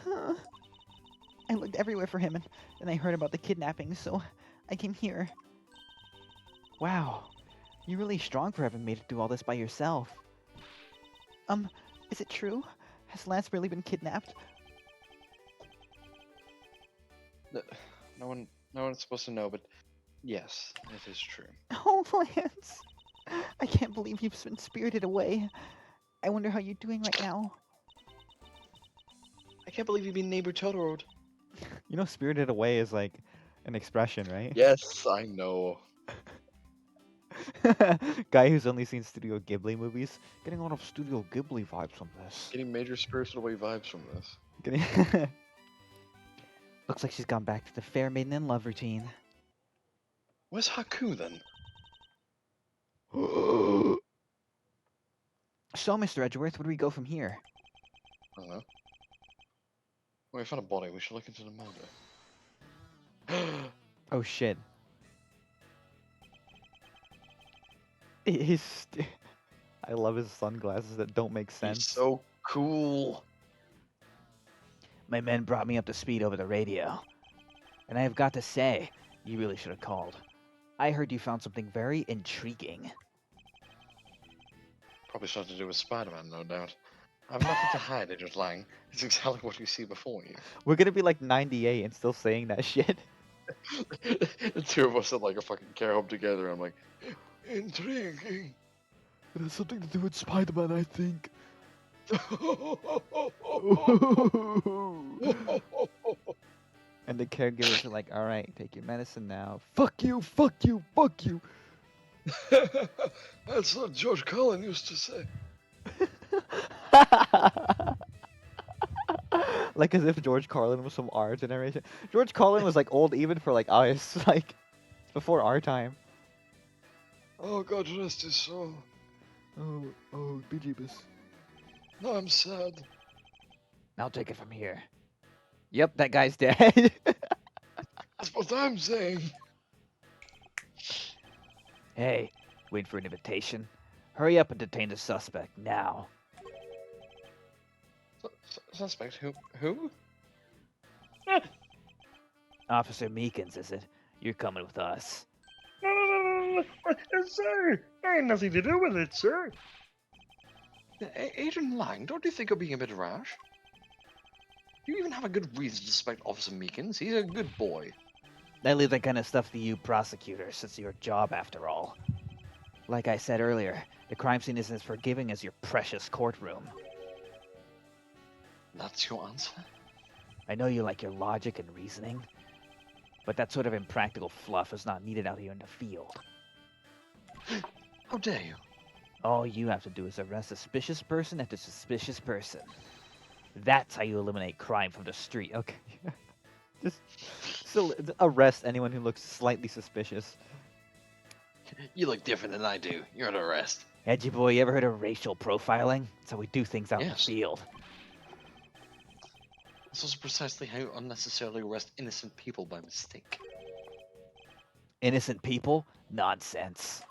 I looked everywhere for him, and then I heard about the kidnapping, so I came here. Wow, you're really strong for having made it do all this by yourself. Is it true? Has Lance really been kidnapped? No one's supposed to know, but yes, it is true. Oh, Lance! I can't believe you've been spirited away. I wonder how you're doing right now. I can't believe you've been neighbor Totoro'd. You know, spirited away is like an expression, right? Yes, I know. Guy who's only seen Studio Ghibli movies, getting a lot of Studio Ghibli vibes from this. Getting major spirited away vibes from this. Getting Looks like she's gone back to the fair maiden in love routine. Where's Haku then? So, Mr. Edgeworth, where do we go from here? I don't know. Well, we found a body. We should look into the murder. Oh shit. He's. I love his sunglasses that don't make sense. He's so cool. My men brought me up to speed over the radio. And I have got to say, you really should have called. I heard you found something very intriguing. Probably something to do with Spider-Man, no doubt. I've nothing to hide, Agent Lang. It's exactly what you see before you. We're gonna be like 98 and still saying that shit. The two of us at like a fucking care home together. I'm like, intriguing. It has something to do with Spider-Man, I think. And the caregivers are like, alright, take your medicine now. Fuck you, fuck you, fuck you. That's what George Carlin used to say. Like as if George Carlin was some our generation. George Carlin was like old even for like us, like before our time. Oh, God rest his soul. Oh, Bejeebus. No, I'm sad. I'll take it from here. Yep, that guy's dead. That's what I'm saying. Hey, wait for an invitation. Hurry up and detain the suspect now. Suspect? Who? Officer Meekins, is it? You're coming with us. No, sir. I had nothing to do with it, sir. Agent Lang, don't you think you're being a bit rash? You even have a good reason to suspect Officer Meekins. He's a good boy. I leave that kind of stuff to you prosecutors. It's your job after all. Like I said earlier, the crime scene isn't as forgiving as your precious courtroom. That's your answer? I know you like your logic and reasoning, but that sort of impractical fluff is not needed out here in the field. How dare you? All you have to do is arrest suspicious person after suspicious person. That's how you eliminate crime from the street. Okay. Just still arrest anyone who looks slightly suspicious. You look different than I do. You're under arrest. Edgy boy, you ever heard of racial profiling? That's how we do things out in the Yes. field. This is precisely how you unnecessarily arrest innocent people by mistake. Innocent people? Nonsense.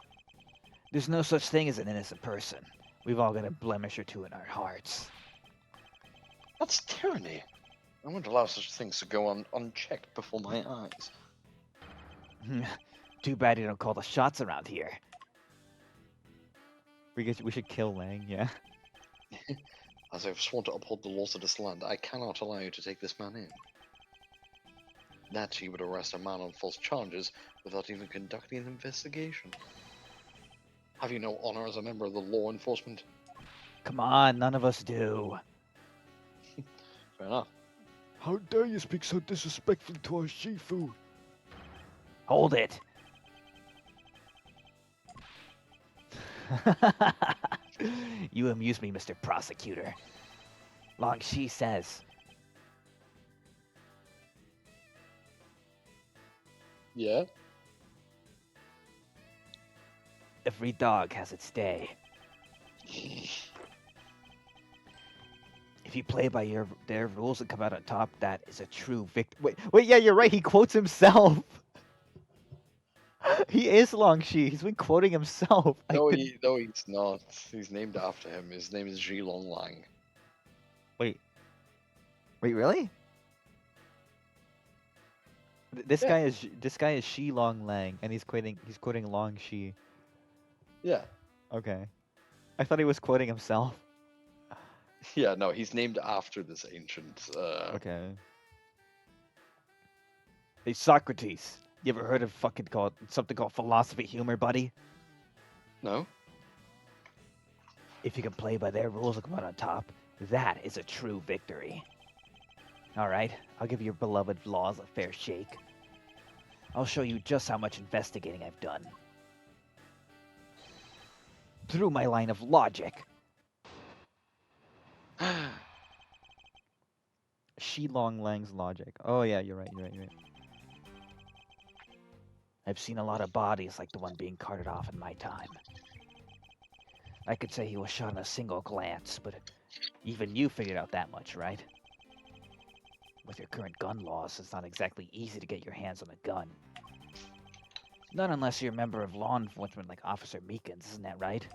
There's no such thing as an innocent person. We've all got a blemish or two in our hearts. That's tyranny. I won't allow such things to go on unchecked before my eyes. Too bad you don't call the shots around here. We should kill Lang, yeah. As I have sworn to uphold the laws of this land, I cannot allow you to take this man in. That you would arrest a man on false charges without even conducting an investigation. Have you no honor as a member of the law enforcement? Come on, none of us do. Fair enough. How dare you speak so disrespectfully to our Shifu? Hold it. You amuse me, Mr. Prosecutor. Long Shi says, Yeah? every dog has its day. If you play by their rules and come out on top, that is a true victory. Wait, yeah, you're right. He quotes himself. He is Long Shi. He's been quoting himself. No, he's not. He's named after him. His name is Zhilong Lang. Wait, really? This Yeah. guy is Shi Long Lang, and he's quoting Long Shi. Yeah. Okay, I thought he was quoting himself. Yeah, no, he's named after this ancient. Okay. Hey Socrates, you ever heard of something called philosophy humor, buddy? No? If you can play by their rules and come out on top, that is a true victory. Alright, I'll give your beloved laws a fair shake. I'll show you just how much investigating I've done. Through my line of logic. Shi Long Lang's logic. Oh yeah, you're right. I've seen a lot of bodies like the one being carted off in my time. I could say he was shot in a single glance, but even you figured out that much, right? With your current gun laws, it's not exactly easy to get your hands on a gun. Not unless you're a member of law enforcement like Officer Meekins, isn't that right?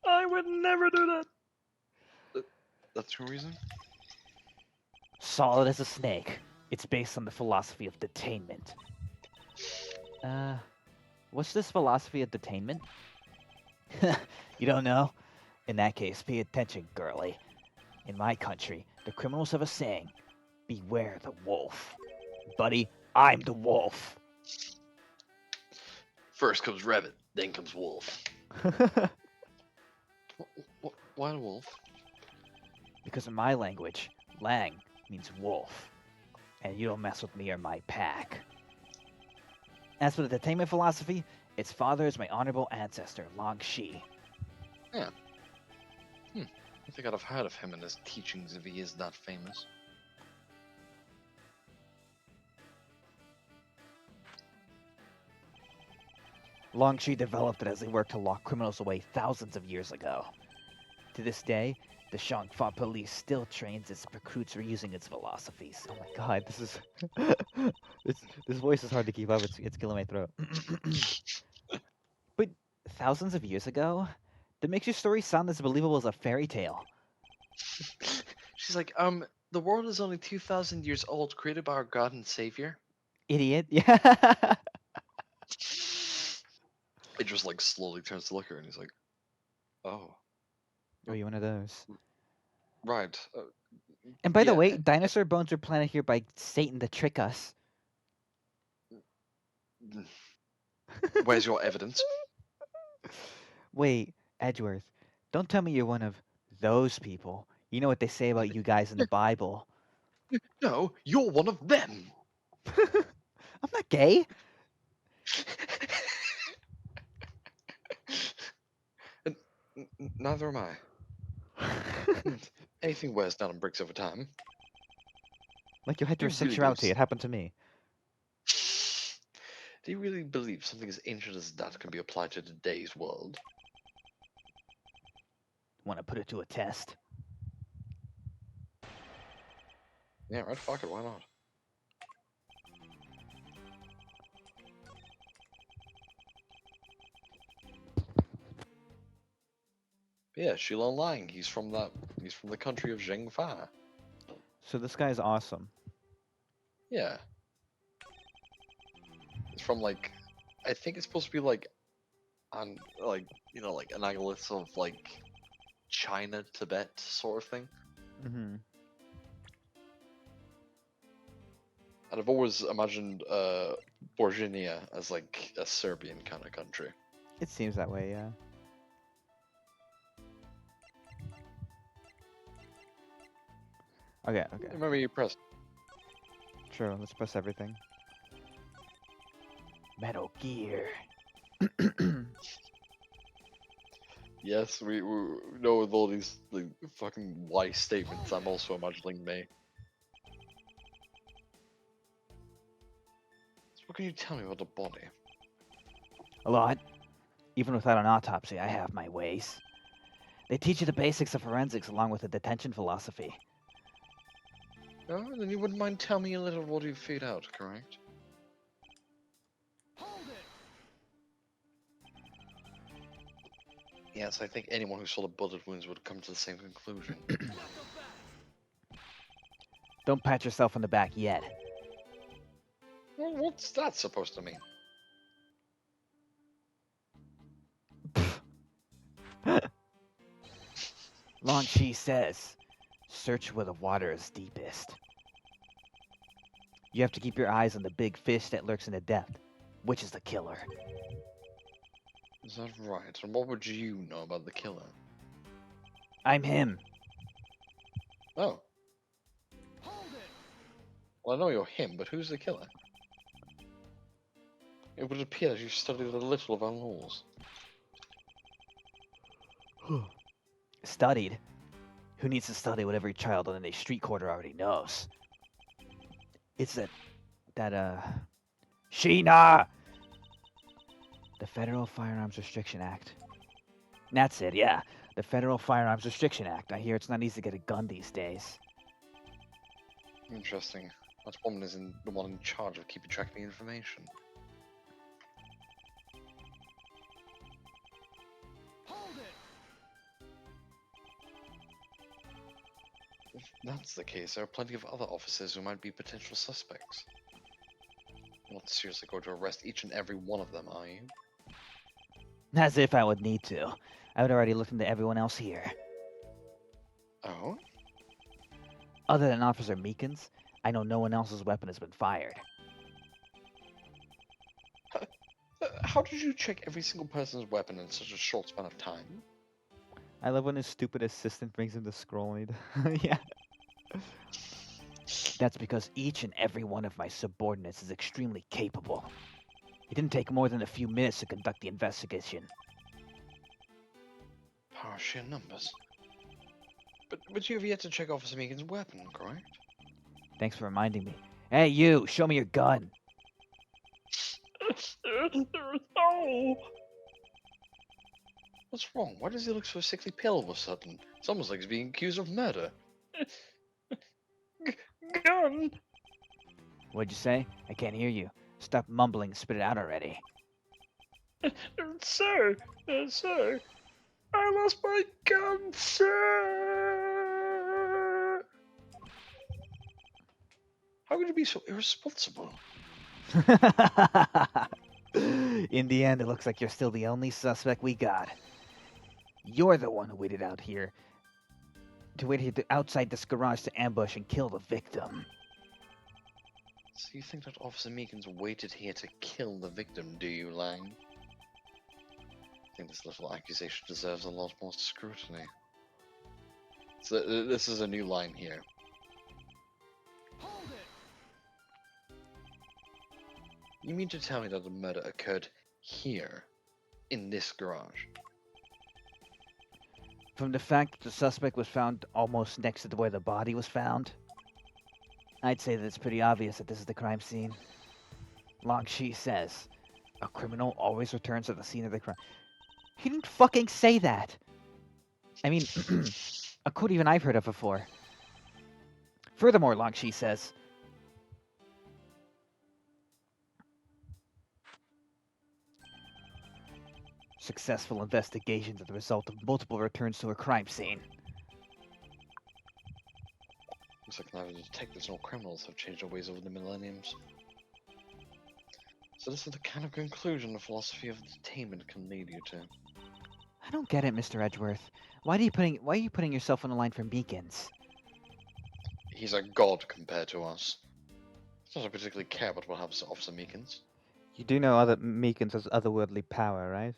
I would never do that. That's your reason? Solid as a snake. It's based on the philosophy of detainment. What's this philosophy of detainment? You don't know? In that case, pay attention, girlie. In my country, the criminals have a saying, beware the wolf. Buddy, I'm the wolf. First comes Rabbit, then comes Wolf. Why a wolf? Because in my language, Lang means wolf. And you don't mess with me or my pack. As for the detainment philosophy, its father is my honorable ancestor, Long Shi. I think I'd have heard of him and his teachings if he is that famous. Long Shi developed it as he worked to lock criminals away thousands of years ago. To this day, the Shangfa police still trains its recruits for using its philosophies. Oh my god, this is... this voice is hard to keep up, it's killing my throat. But thousands of years ago? That makes your story sound as believable as a fairy tale. She's like, the world is only 2,000 years old, created by our God and Savior. Idiot, yeah. It just like slowly turns to look at her and he's like, oh, Oh, you one of those. right. And by the yeah, way, dinosaur bones were planted here by Satan to trick us. Where's your evidence? Wait, Edgeworth, don't tell me you're one of those people. You know what they say about you guys in the Bible. No, you're one of them. I'm not gay. Neither am I. Anything wears down and breaks over time. Like your You really heterosexuality, do. it happened to me. Do you really believe something as ancient as that can be applied to today's world? Want to put it to a test? Yeah, right, fuck it, why not? Yeah, Shilong Lang. He's from the country of Zhengfa. So this guy's awesome. Yeah. It's from like, I think it's supposed to be like, on like like analogous of like China, Tibet sort of thing. Mm-hmm. And I've always imagined Borginia as like a Serbian kind of country. It seems that way, yeah. Okay, okay. Remember you pressed. True, let's press everything. Metal Gear. Yes, we know with all these like fucking why statements. I'm also imagining me. So what can you tell me about the body? A lot. Even without an autopsy, I have my ways. They teach you the basics of forensics along with a detention philosophy. Oh, then you wouldn't mind telling me a little of what you figured out, correct? Yes, I think anyone who saw the bullet wounds would come to the same conclusion. Don't pat yourself on the back yet. Well, what's that supposed to mean? Long Shi says, search where the water is deepest. You have to keep your eyes on the big fish that lurks in the depth, which is the killer. Is that right? And what would you know about the killer? I'm him. Oh. Well, I know you're him, but who's the killer? It would appear that you studied a little of our laws. Studied. Who needs to study what every child on a street corner already knows? It's Sheena! The Federal Firearms Restriction Act. That's it, yeah. The Federal Firearms Restriction Act. I hear it's not easy to get a gun these days. Interesting. That woman is the one in charge of keeping track of the information. If that's the case, there are plenty of other officers who might be potential suspects. You're not seriously going to arrest each and every one of them, are you? As if I would need to. I would already looked into everyone else here. Oh? Other than Officer Meekins, I know no one else's weapon has been fired. How did you check every single person's weapon in such a short span of time? I love when his stupid assistant brings him the scroll and he yeah. That's because each and every one of my subordinates is extremely capable. It didn't take more than a few minutes to conduct the investigation. Power sheer numbers. But you have yet to check Officer Megan's weapon, correct? Thanks for reminding me. Hey, you! Show me your gun! No! What's wrong? Why does he look so sickly pale all of a sudden? It's almost like he's being accused of murder. Gun! What'd you say? I can't hear you. Stop mumbling and spit it out already. Sir! Sir! I lost my gun, sir! How could you be so irresponsible? In the end, it looks like you're still the only suspect we got. You're the one who waited here outside this garage to ambush and kill the victim. So you think that Officer Meekins waited here to kill the victim, do you, Lang? I think this little accusation deserves a lot more scrutiny. So this is a new line here. You mean to tell me that the murder occurred here, in this garage? From the fact that the suspect was found almost next to where the body was found, I'd say that it's pretty obvious that this is the crime scene. Long Shi says, a criminal always returns to the scene of the crime. He didn't fucking say that! I mean, a quote even I've heard of before. Furthermore, Long Shi says, Successful investigations are the result of multiple returns to a crime scene. Looks like neither detectives nor criminals have changed their ways over the millenniums. So this is the kind of conclusion the philosophy of detainment can lead you to. I don't get it, Mr. Edgeworth. Why are you putting yourself on the line for Meekins? He's a god compared to us. He doesn't particularly care about what happens to Officer Meekins. You do know other Meekins has otherworldly power, right?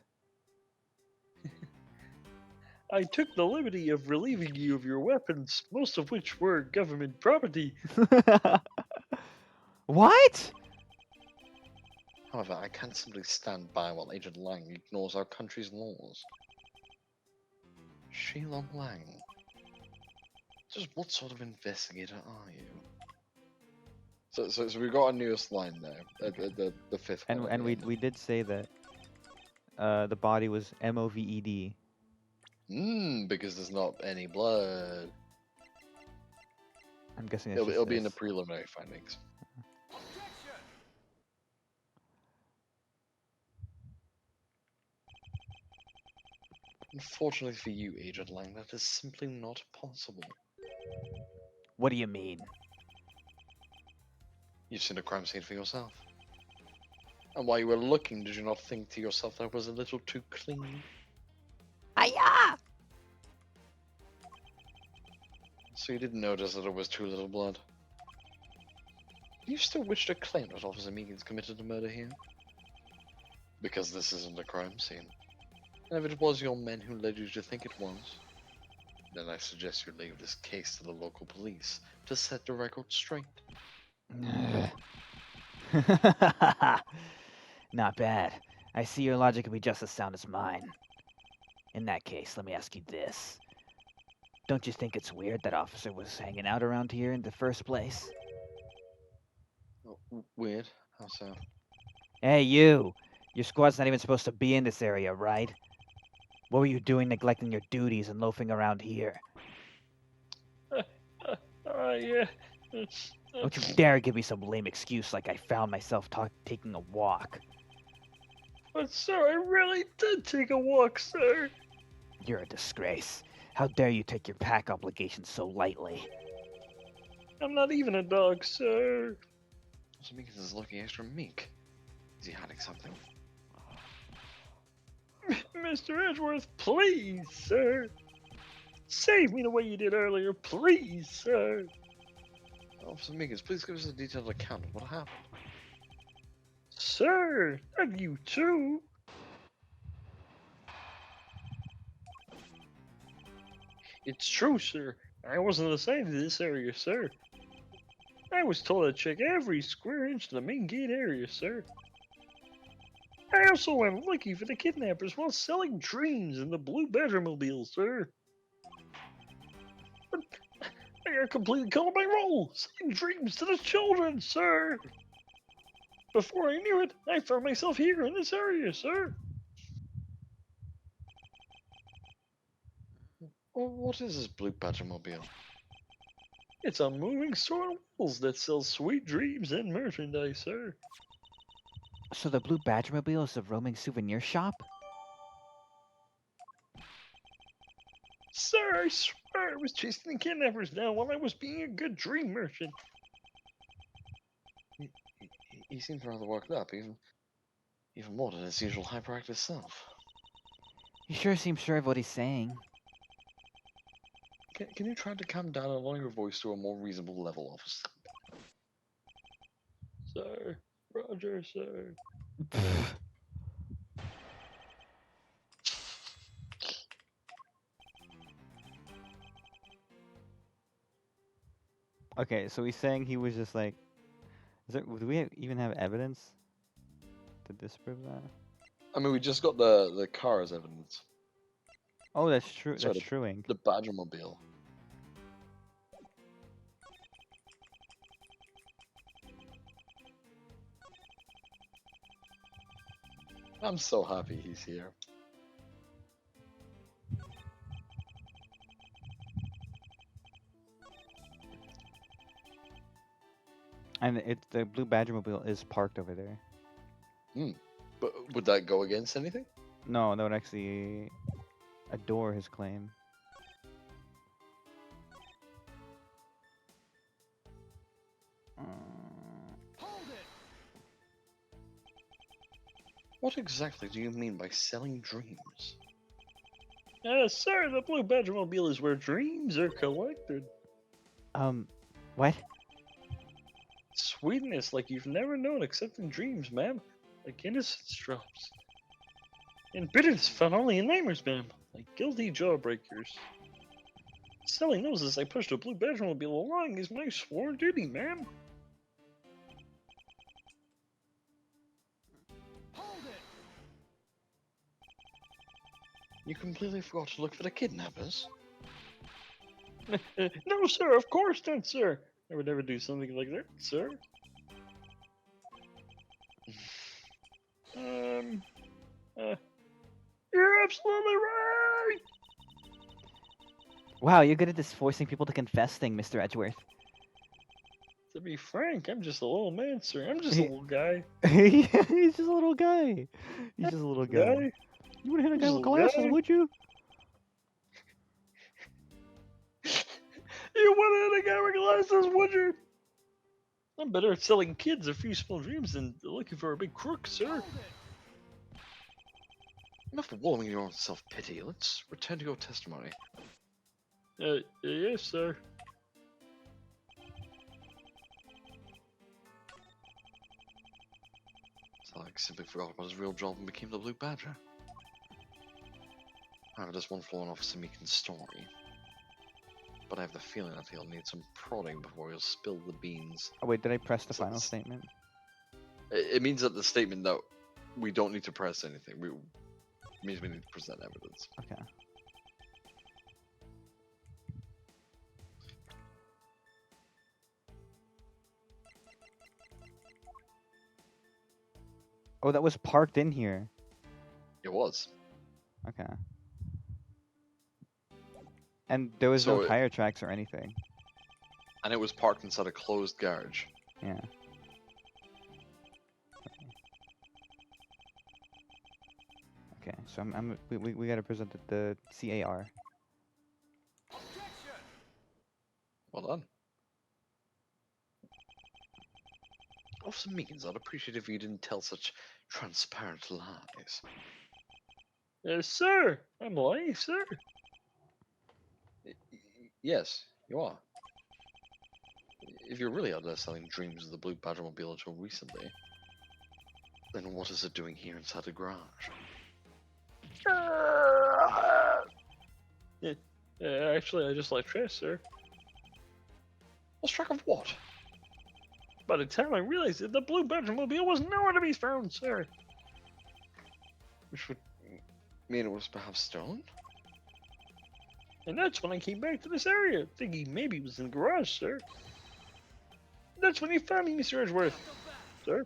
I took the liberty of relieving you of your weapons, most of which were government property. What? However, I can't simply stand by while Agent Lang ignores our country's laws. Shilong Lang. Just what sort of investigator are you? So we got our newest line there, the fifth one. And we did say that the body was MOVED. Because there's not any blood. I'm guessing it's It'll be in the this. preliminary findings. Unfortunately for you, Agent Lang, that is simply not possible. What do you mean? You've seen the crime scene for yourself. And while you were looking, did you not think to yourself that it was a little too clean? Aya! So you didn't notice that it was too little blood? Do you still wish to claim that Officer Meekins committed the murder here? Because this isn't a crime scene. And if it was your men who led you to think it was, then I suggest you leave this case to the local police to set the record straight. Not bad. I see your logic can be just as sound as mine. In that case, let me ask you this. Don't you think it's weird that officer was hanging out around here in the first place? Oh, weird. How so? Hey, you! Your squad's not even supposed to be in this area, right? What were you doing neglecting your duties and loafing around here? Don't you dare give me some lame excuse like I found myself taking a walk. But sir, I really did take a walk, sir. You're a disgrace. How dare you take your pack obligations so lightly? I'm not even a dog, sir. Officer Meekins is looking extra meek. Is he hiding something? Mr. Edgeworth, please, sir. Save me the way you did earlier, please, sir. Officer Meekins, please give us a detailed account of what happened. Sir, and you too. It's true, sir. I wasn't assigned to this area, sir. I was told to check every square inch of the main gate area, sir. I also went looking for the kidnappers while selling dreams in the Blue Badgermobile, sir. But I got completely caught up my role, selling dreams to the children, sir. Before I knew it, I found myself here in this area, sir. Well, what is this Blue Badgermobile? It's a moving store on wheels that sells sweet dreams and merchandise, sir. So the Blue Badgermobile is a roaming souvenir shop? Sir, I swear I was chasing the kidnappers down while I was being a good dream merchant. He seems rather worked up, even more than his usual hyperactive self. He sure seems sure of what he's saying. Can you try to calm down and lower your voice to a more reasonable level, officer? Sir, Roger, sir. Okay, so he's saying he was just like, do we even have evidence to disprove that? I mean, we just got the car as evidence. Oh, that's true. Sorry, That's truing. The Badgermobile. I'm so happy he's here. And the Blue Badgermobile is parked over there. But would that go against anything? No, that would actually adore his claim. What exactly do you mean by selling dreams? Sir, the Blue Badgermobile is where dreams are collected. What? Sweetness like you've never known except in dreams, ma'am. Like innocence drops. And bitterness found only in nightmares, ma'am. Like guilty jawbreakers. Selling those as I push the Blue Badgermobile along is my sworn duty, ma'am. You completely forgot to look for the kidnappers? No, sir, of course not, sir. I would never do something like that, sir. Um, you're absolutely right! Wow, you're good at this forcing people to confess thing, Mr. Edgeworth. To be frank, I'm just a little man, sir. I'm just a little guy. He's just a little guy. He's just a little guy. Guy? You would hit a He's guy a with little glasses, guy. would you? You wouldn't hit a guy with glasses, would you? I'm better at selling kids a few small dreams than looking for a big crook, sir. Enough wallowing in your own self-pity. Let's return to your testimony. Yes, sir. Alex simply forgot about his real job and became the Blue Badger. However, there's one flaw in Officer Meekin's story. But I have the feeling that he'll need some prodding before he'll spill the beans. Oh wait, did I press the So final it's- statement? It means that the statement that we don't need to press anything. It means we need to present evidence. Okay. Oh, that was parked in here. It was. Okay. And there was So no it- tire tracks or anything. And it was parked inside a closed garage. Yeah. Okay, so we gotta present the CAR. Well done. Officer Meekins, I'd appreciate if you didn't tell such transparent lies. Sir, I'm lying, sir. Yes, you are. If you're really out there selling dreams of the Blue Badgermobile until recently, then what is it doing here inside the garage? Actually, I just like trash, sir. Lost track of what? By the time I realized that the Blue Badgermobile was nowhere to be found, sir. Which would mean it was perhaps stolen? And that's when I came back to this area, thinking maybe it was in the garage, sir. That's when you found me, Mr. Edgeworth. Sir?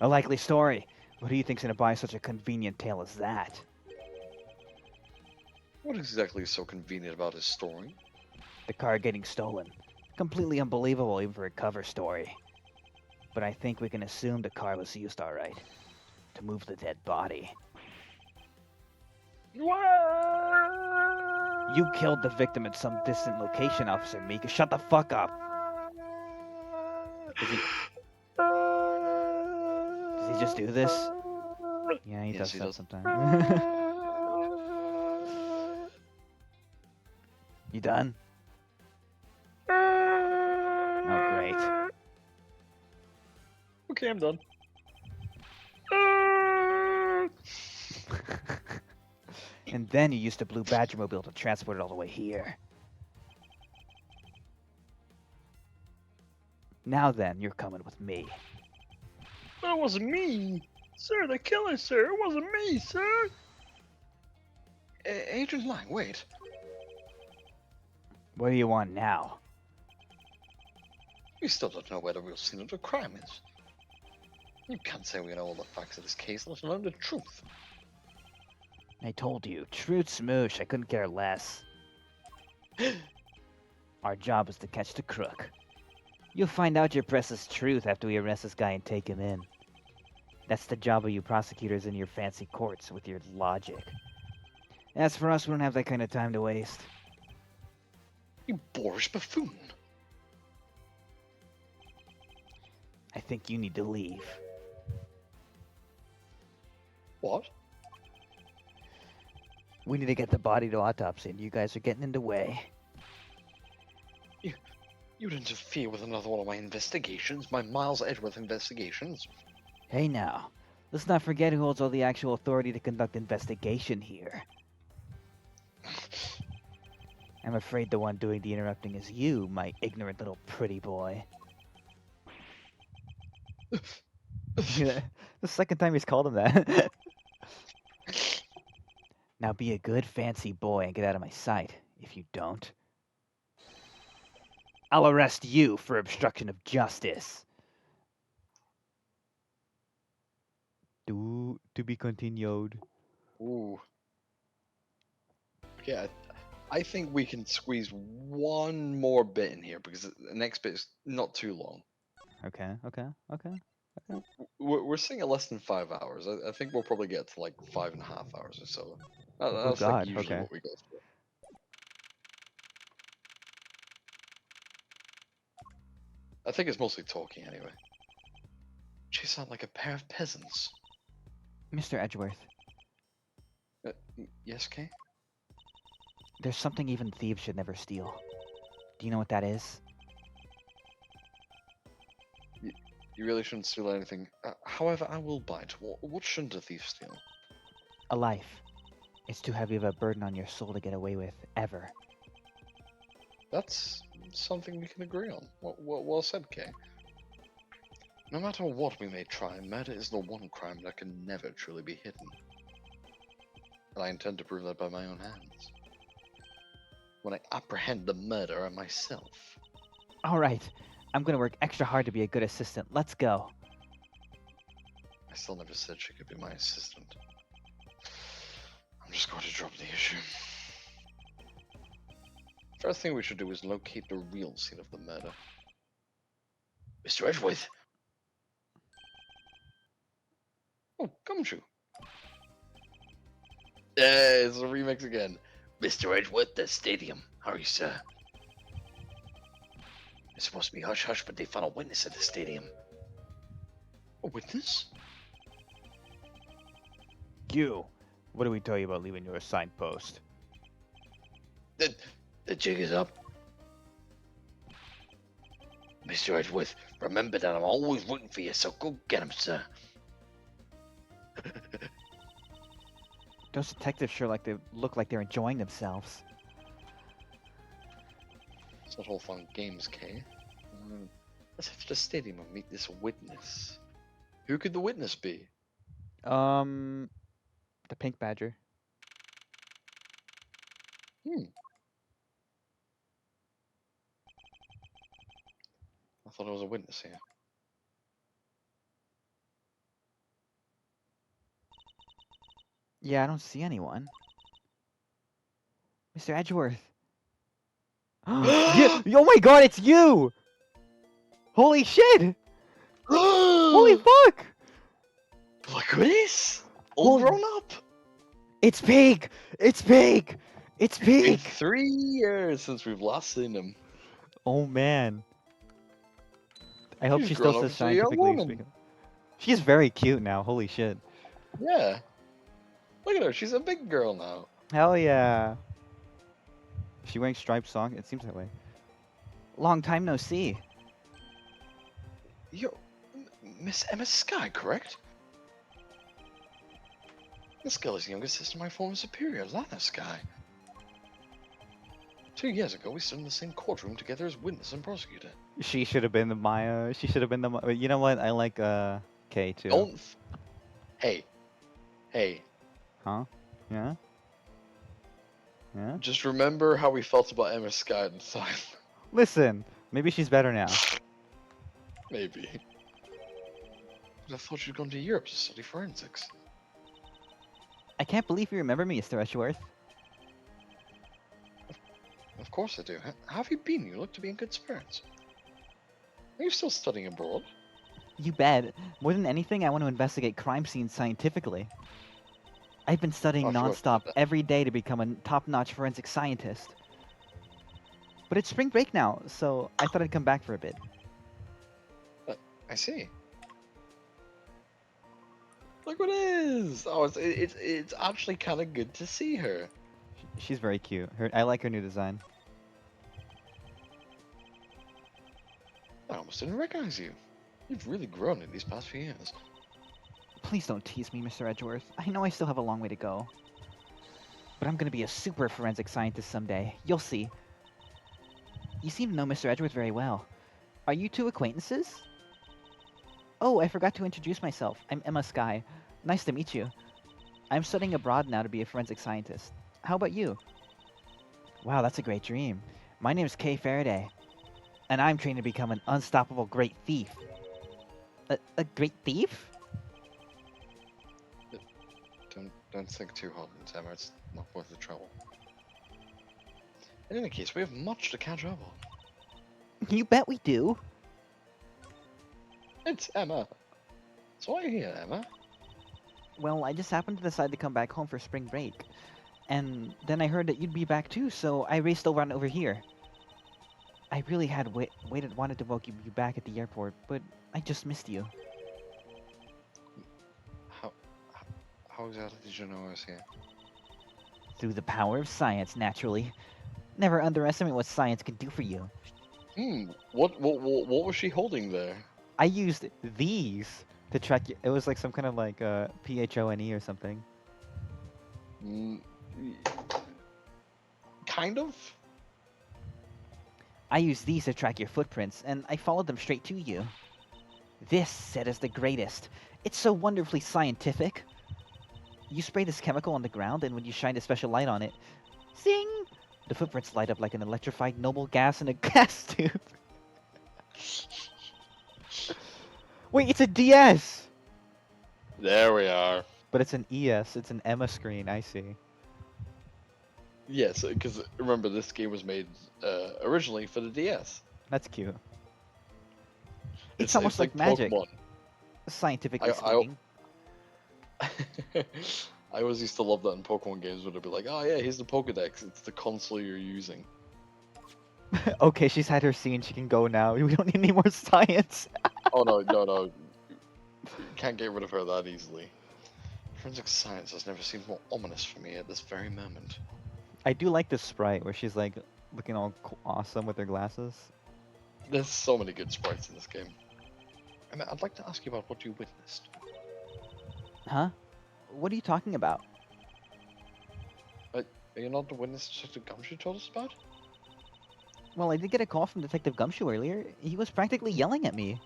A likely story. But who do you think's gonna buy such a convenient tale as that? What exactly is so convenient about his story? The car getting stolen. Completely unbelievable even for a cover story. But I think we can assume the car was used alright. To move the dead body. What? You killed the victim at some distant location, Officer Meek. Shut the fuck up. Does he just do this? Yeah, he Yes, does he that does. sometimes. You done? Oh, great. Okay, I'm done. And then you used the Blue Badgermobile to transport it all the way here. Now then, you're coming with me. That wasn't me. Sir, the killer, sir. It wasn't me, sir. Agent Lang, wait. What do you want now? We still don't know where the real scene of the crime is. You can't say we know all the facts of this case, let alone the truth. I told you, truth smoosh, I couldn't care less. Our job is to catch the crook. You'll find out your precious truth after we arrest this guy and take him in. That's the job of you prosecutors in your fancy courts with your logic. As for us, we don't have that kind of time to waste. You boorish buffoon. I think you need to leave. What? We need to get the body to autopsy, and you guys are getting in the way. You'd interfere with another one of my investigations, my Miles Edgeworth investigations. Hey now, let's not forget who holds all the actual authority to conduct investigation here. I'm afraid the one doing the interrupting is you, my ignorant little pretty boy. Yeah, the second time he's called him that. Now be a good fancy boy and get out of my sight. If you don't, I'll arrest you for obstruction of justice. To be continued. Ooh. Yeah, I think we can squeeze one more bit in here because the next bit is not too long. Okay. We're seeing at less than 5 hours. I think we'll probably get to like 5.5 hours or so. Oh That's like God. usually Okay. what we go through. I think it's mostly talking anyway. She sound like a pair of peasants. Mr. Edgeworth, Yes, Kay? there's something even thieves should never steal. Do you know what that is? You really shouldn't steal anything. However, I will bite. What shouldn't a thief steal? A life. It's too heavy of a burden on your soul to get away with, ever. That's something we can agree on. Well said, Kay. No matter what we may try, murder is the one crime that can never truly be hidden. And I intend to prove that by my own hands. When I apprehend the murderer myself. Alright, I'm gonna work extra hard to be a good assistant. Let's go. I still never said she could be my assistant. I'm just going to drop the issue. First thing we should do is locate the real scene of the murder. Mr. Edgeworth! Oh, Gumshoe! Yeah, it's a remix again. Mr. Edgeworth, the stadium. Hurry, sir. It's supposed to be hush-hush, but they found a witness at the stadium. A witness? You. What do we tell you about leaving your assigned post? The jig is up. Mr. Edgeworth, remember that I'm always rooting for you, so go get him, sir. Those detectives sure look like they're enjoying themselves. It's not all fun and games, Kay. Let's head to the stadium and meet this witness. Who could the witness be? The pink badger. I thought I was a witness here. Yeah, I don't see anyone. Mr. Edgeworth. Yeah! Oh my God! It's you! Holy shit! Holy fuck! Look at this! All Holy- grown up! It's Pig! It's Pig! It's It's been Pig! 3 years since we've last seen him. Oh man. I hope She's she still grown up says into a young scientifically woman. speaking. She's very cute now. Holy shit. Yeah. Look at her, she's a big girl now. Hell yeah. Is she wearing striped socks? It seems that way. Long time no see. Yo, Miss Emma Sky, correct? This girl is the younger sister of my former superior, Lana Sky. 2 years ago, we stood in the same courtroom together as witness and prosecutor. She should have been the Maya. She should have been the. You know what? I like Kay too. Don't. Hey. Hey. Huh? Yeah. Yeah. Just remember how we felt about Emma Sky at the time. Listen. Maybe she's better now. Maybe. But I thought she'd gone to Europe to study forensics. I can't believe you remember me, Mr. Edgeworth. Of course I do. How have you been? You look to be in good spirits. Are you still studying abroad? You bet. More than anything, I want to investigate crime scenes scientifically. I've been studying Of course, nonstop every day to become a top-notch forensic scientist. But it's spring break now, so I thought I'd come back for a bit. I see. Look what it is! Oh, it's actually kind of good to see her. She's very cute. I like her new design. I almost didn't recognize you. You've really grown in these past few years. Please don't tease me, Mr. Edgeworth. I know I still have a long way to go. But I'm gonna be a super forensic scientist someday. You'll see. You seem to know Mr. Edgeworth very well. Are you two acquaintances? Oh, I forgot to introduce myself. I'm Emma Sky. Nice to meet you. I'm studying abroad now to be a forensic scientist. How about you? Wow, that's a great dream. My name's Kay Faraday, and I'm trained to become an unstoppable great thief. A great thief? Don't think too hard, Emma. It's not worth the trouble. In any case, we have much to catch up on. You bet we do. It's Emma. So why are you here, Emma? Well, I just happened to decide to come back home for spring break. And then I heard that you'd be back too, so I raced over here. I really had wanted to welcome you back at the airport, but I just missed you. How exactly did you know I was here? Through the power of science, naturally. Never underestimate what science can do for you. What was she holding there? I used these to track you. It was like some kind of like PHONE or something. Mm, kind of? I used these to track your footprints, and I followed them straight to you. This set is the greatest. It's so wonderfully scientific. You spray this chemical on the ground, and when you shine a special light on it, zing! The footprints light up like an electrified noble gas in a gas tube. Wait, it's a DS! There we are. But it's an ES. It's an Emma screen. I see. Yes, because remember, this game was made originally for the DS. That's cute. It's almost like magic. Pokemon. Scientifically speaking. I always used to love that in Pokemon games where they'd be like, oh yeah, here's the Pokedex, it's the console you're using. Okay, she's had her scene. She can go now. We don't need any more science. Oh no. You can't get rid of her that easily. Forensic science has never seemed more ominous for me at this very moment. I do like this sprite where she's like looking all awesome with her glasses. There's so many good sprites in this game. I mean, I'd like to ask you about what you witnessed. Huh? What are you talking about? Are you not the witness Detective Gumshoe told us about? Well, I did get a call from Detective Gumshoe earlier. He was practically yelling at me.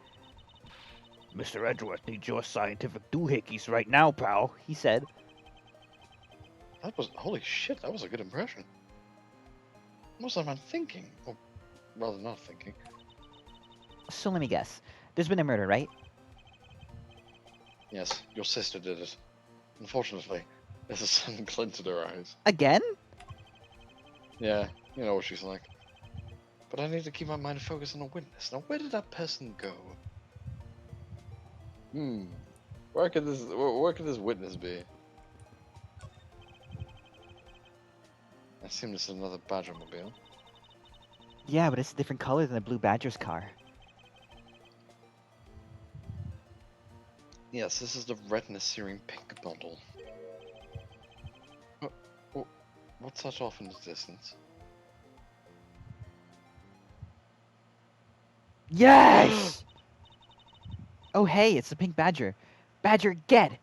Mr. Edgeworth needs your scientific doohickeys right now, pal, He said. That was, holy shit, that was a good impression. What was that man thinking? Or rather not thinking. So let me guess. There's been a murder, right? Yes, your sister did it. Unfortunately, there's a sudden glint in her eyes. Again? Yeah, you know what she's like. But I need to keep my mind focused on a witness. Now, where did that person go? Where could this witness be? I assume this is another Badger mobile. Yeah, but it's a different color than the Blue Badger's car. Yes, this is the retina searing pink bundle. What's that off in the distance? Yes! Oh, hey, it's the Pink Badger. Badger, get!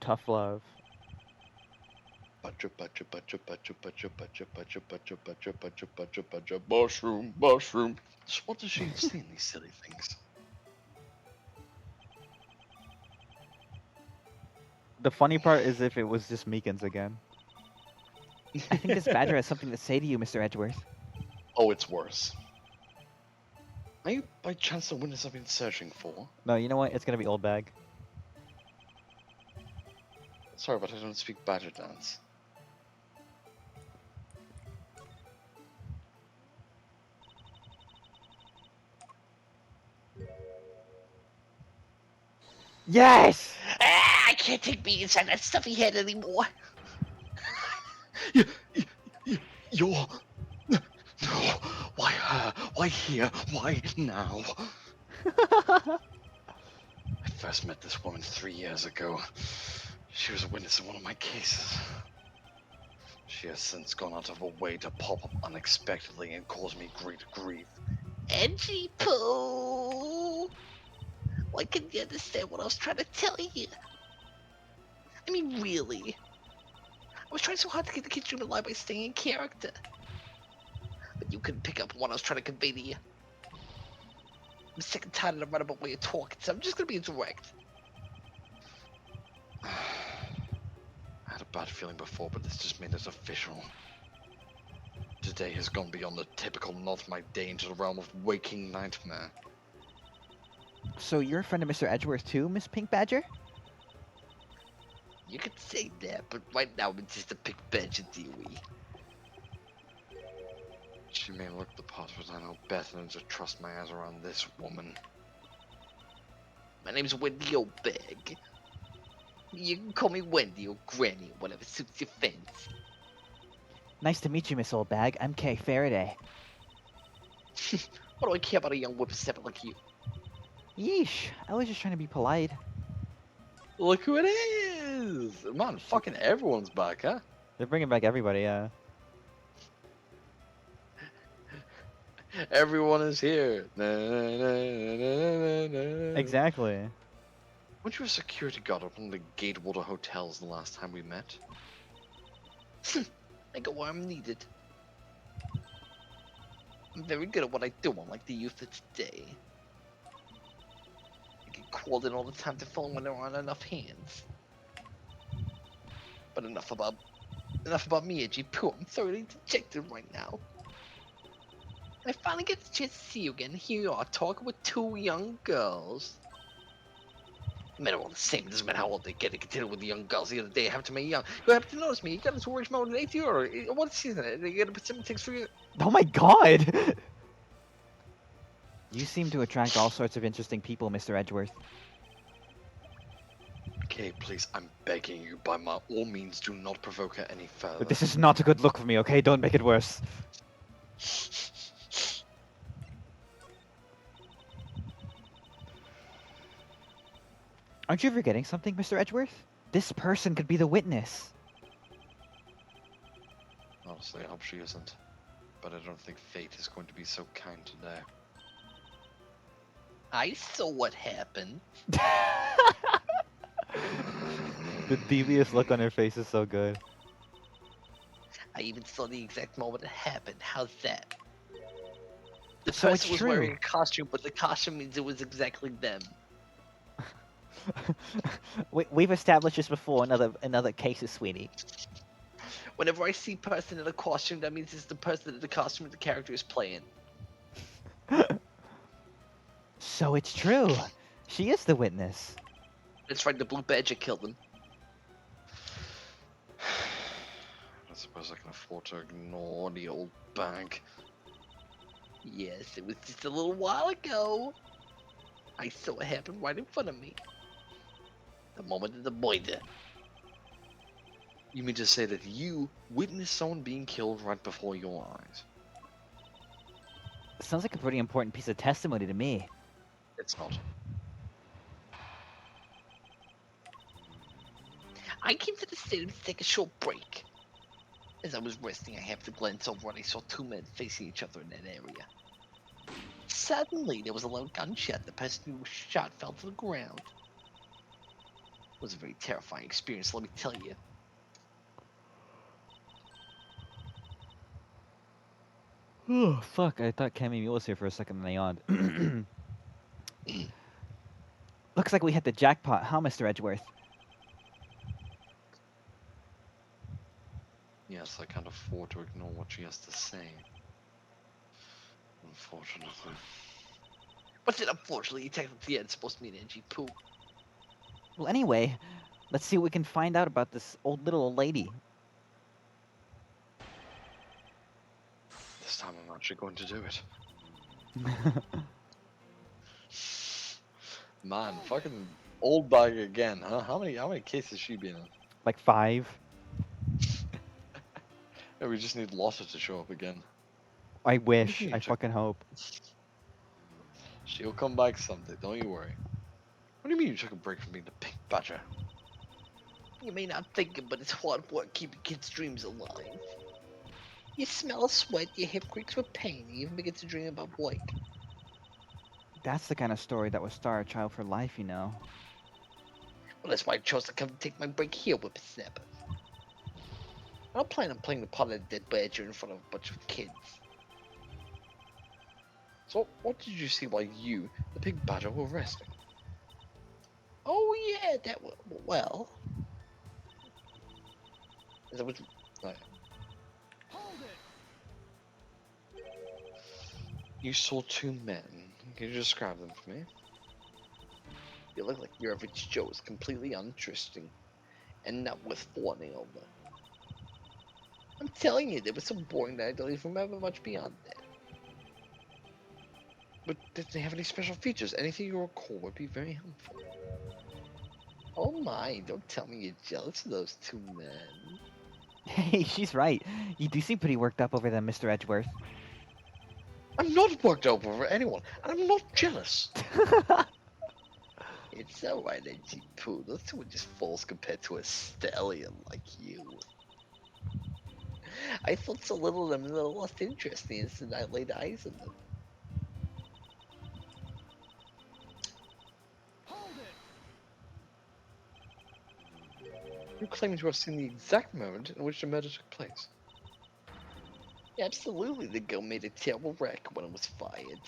Tough love. Badger, mushroom. So what does she see in these silly things? The funny part is if it was just Meekins again. I think this Badger has something to say to you, Mr. Edgeworth. Oh, it's worse. Are you by chance the witness I've been searching for? No, you know what? It's gonna be old bag. Sorry, but I don't speak Badger dance. Yes! I can't take being inside that stuffy head anymore. You, you're. No. Why her? Why here? Why now? I first met this woman 3 years ago. She was a witness in one of my cases. She has since gone out of her way to pop up unexpectedly and cause me great grief. Edgy poo. Why couldn't you understand what I was trying to tell you? I mean, really. I was trying so hard to get the kids dream alive by staying in character. But you couldn't pick up what I was trying to convey to you. I'm sick and tired of the runabout way of talking, so I'm just gonna be direct. I had a bad feeling before, but this just made it official. Today has gone beyond the typical NotMatt day into the realm of waking nightmare. So you're a friend of Mr. Edgeworth too, Miss Pink Badger? You could say that, but right now I'm just a big badger theory. She may look the part, but I know better than to trust my eyes around this woman. My name's Wendy O'Bag. You can call me Wendy or Granny, whatever suits your fancy. Nice to meet you, Miss Old Bag. I'm Kay Faraday. What do I care about a young whippersnapper like you? Yeesh, I was just trying to be polite. Look who it is! Man, fucking everyone's back, huh? They're bringing back everybody. Everyone is here. Na, na, na, na, na, na. Exactly. Weren't you a security guard at one of the Gatewater hotels the last time we met? I go where I'm needed. I'm very good at what I do, unlike the youth of today. I get called in all the time to phone when there aren't enough hands. But enough about me, Edgy Poo. I'm thoroughly dejected right now. And I finally get the chance to see you again. Here you are, talking with two young girls. Men are all the same. It doesn't matter how old they get. They continue with the young girls. The other day, I happened to me young. You happen to notice me. You got into a rich mode in 80 or what season? They get to put some things for you. Oh my god! You seem to attract all sorts of interesting people, Mr. Edgeworth. Okay, please, I'm begging you, by all means, do not provoke her any further. But this is not a good look for me, okay? Don't make it worse. Aren't you forgetting something, Mr. Edgeworth? This person could be the witness. Honestly, I hope she isn't. But I don't think fate is going to be so kind today. I saw what happened. The devious look on her face is so good. I even saw the exact moment it happened. How's that? The So it's person was true. wearing a costume, but the costume means it was exactly them. We've established this before in other cases, sweetie. Whenever I see person in a costume, that means it's the person in the costume that the character is playing. So it's true. She is the witness. That's right, the blue badger killed him. I suppose I can afford to ignore the old bag. Yes, it was just a little while ago. I saw it happen right in front of me. The moment of the murder. You mean to say that you witnessed someone being killed right before your eyes? Sounds like a pretty important piece of testimony to me. It's not. I came to the stadium to take a short break. As I was resting, I happened to glance over and I saw two men facing each other in that area. Suddenly, there was a loud gunshot. The person who was shot fell to the ground. It was a very terrifying experience, let me tell you. Oh, fuck. I thought Cammy Mule was here for a second and I yawned. Looks like we hit the jackpot, huh, Mr. Edgeworth? Yes, I can't afford to ignore what she has to say. Unfortunately. What's it, unfortunately, technically, it's supposed to mean Edgy Poo. Well, anyway, let's see what we can find out about this old little old lady. This time I'm actually going to do it. Man, fucking Old bag again, huh? How many cases she been in? Like 5. Yeah, we just need Lotta to show up again. I What do you wish. mean, I Chuck? fucking hope. She'll come back someday, don't you worry. What do you mean you took a break from being the pink badger? You may not think it, but it's hard work keeping kids' dreams alive. You smell sweat, your hip creaks with pain, you even begin to dream about Blake. That's the kind of story that would star a child for life, you know. Well, that's why I chose to come take my break here, whippersnapper. I don't plan on playing the part of the dead badger in front of a bunch of kids. So, what did you see while you, the pink badger, were resting? Oh yeah, that well. Is that what? Right. You saw 2 men. Can you describe them for me? You look like your average Joe is completely uninteresting and not worth fawning over. I'm telling you, they were so boring that I don't even remember much beyond that. But did they have any special features? Anything you recall would be very helpful. Oh my, don't tell me you're jealous of those 2 men. Hey, she's right. You do seem pretty worked up over them, Mr. Edgeworth. I'm not worked up over anyone, and I'm not jealous. It's alright, Edgy Poo. Those 2 are just fools compared to a stallion like you. I thought so little of them and they lost interest the instant I laid eyes on them. You claim to have seen the exact moment in which the murder took place. Absolutely, the girl made a terrible wreck when it was fired.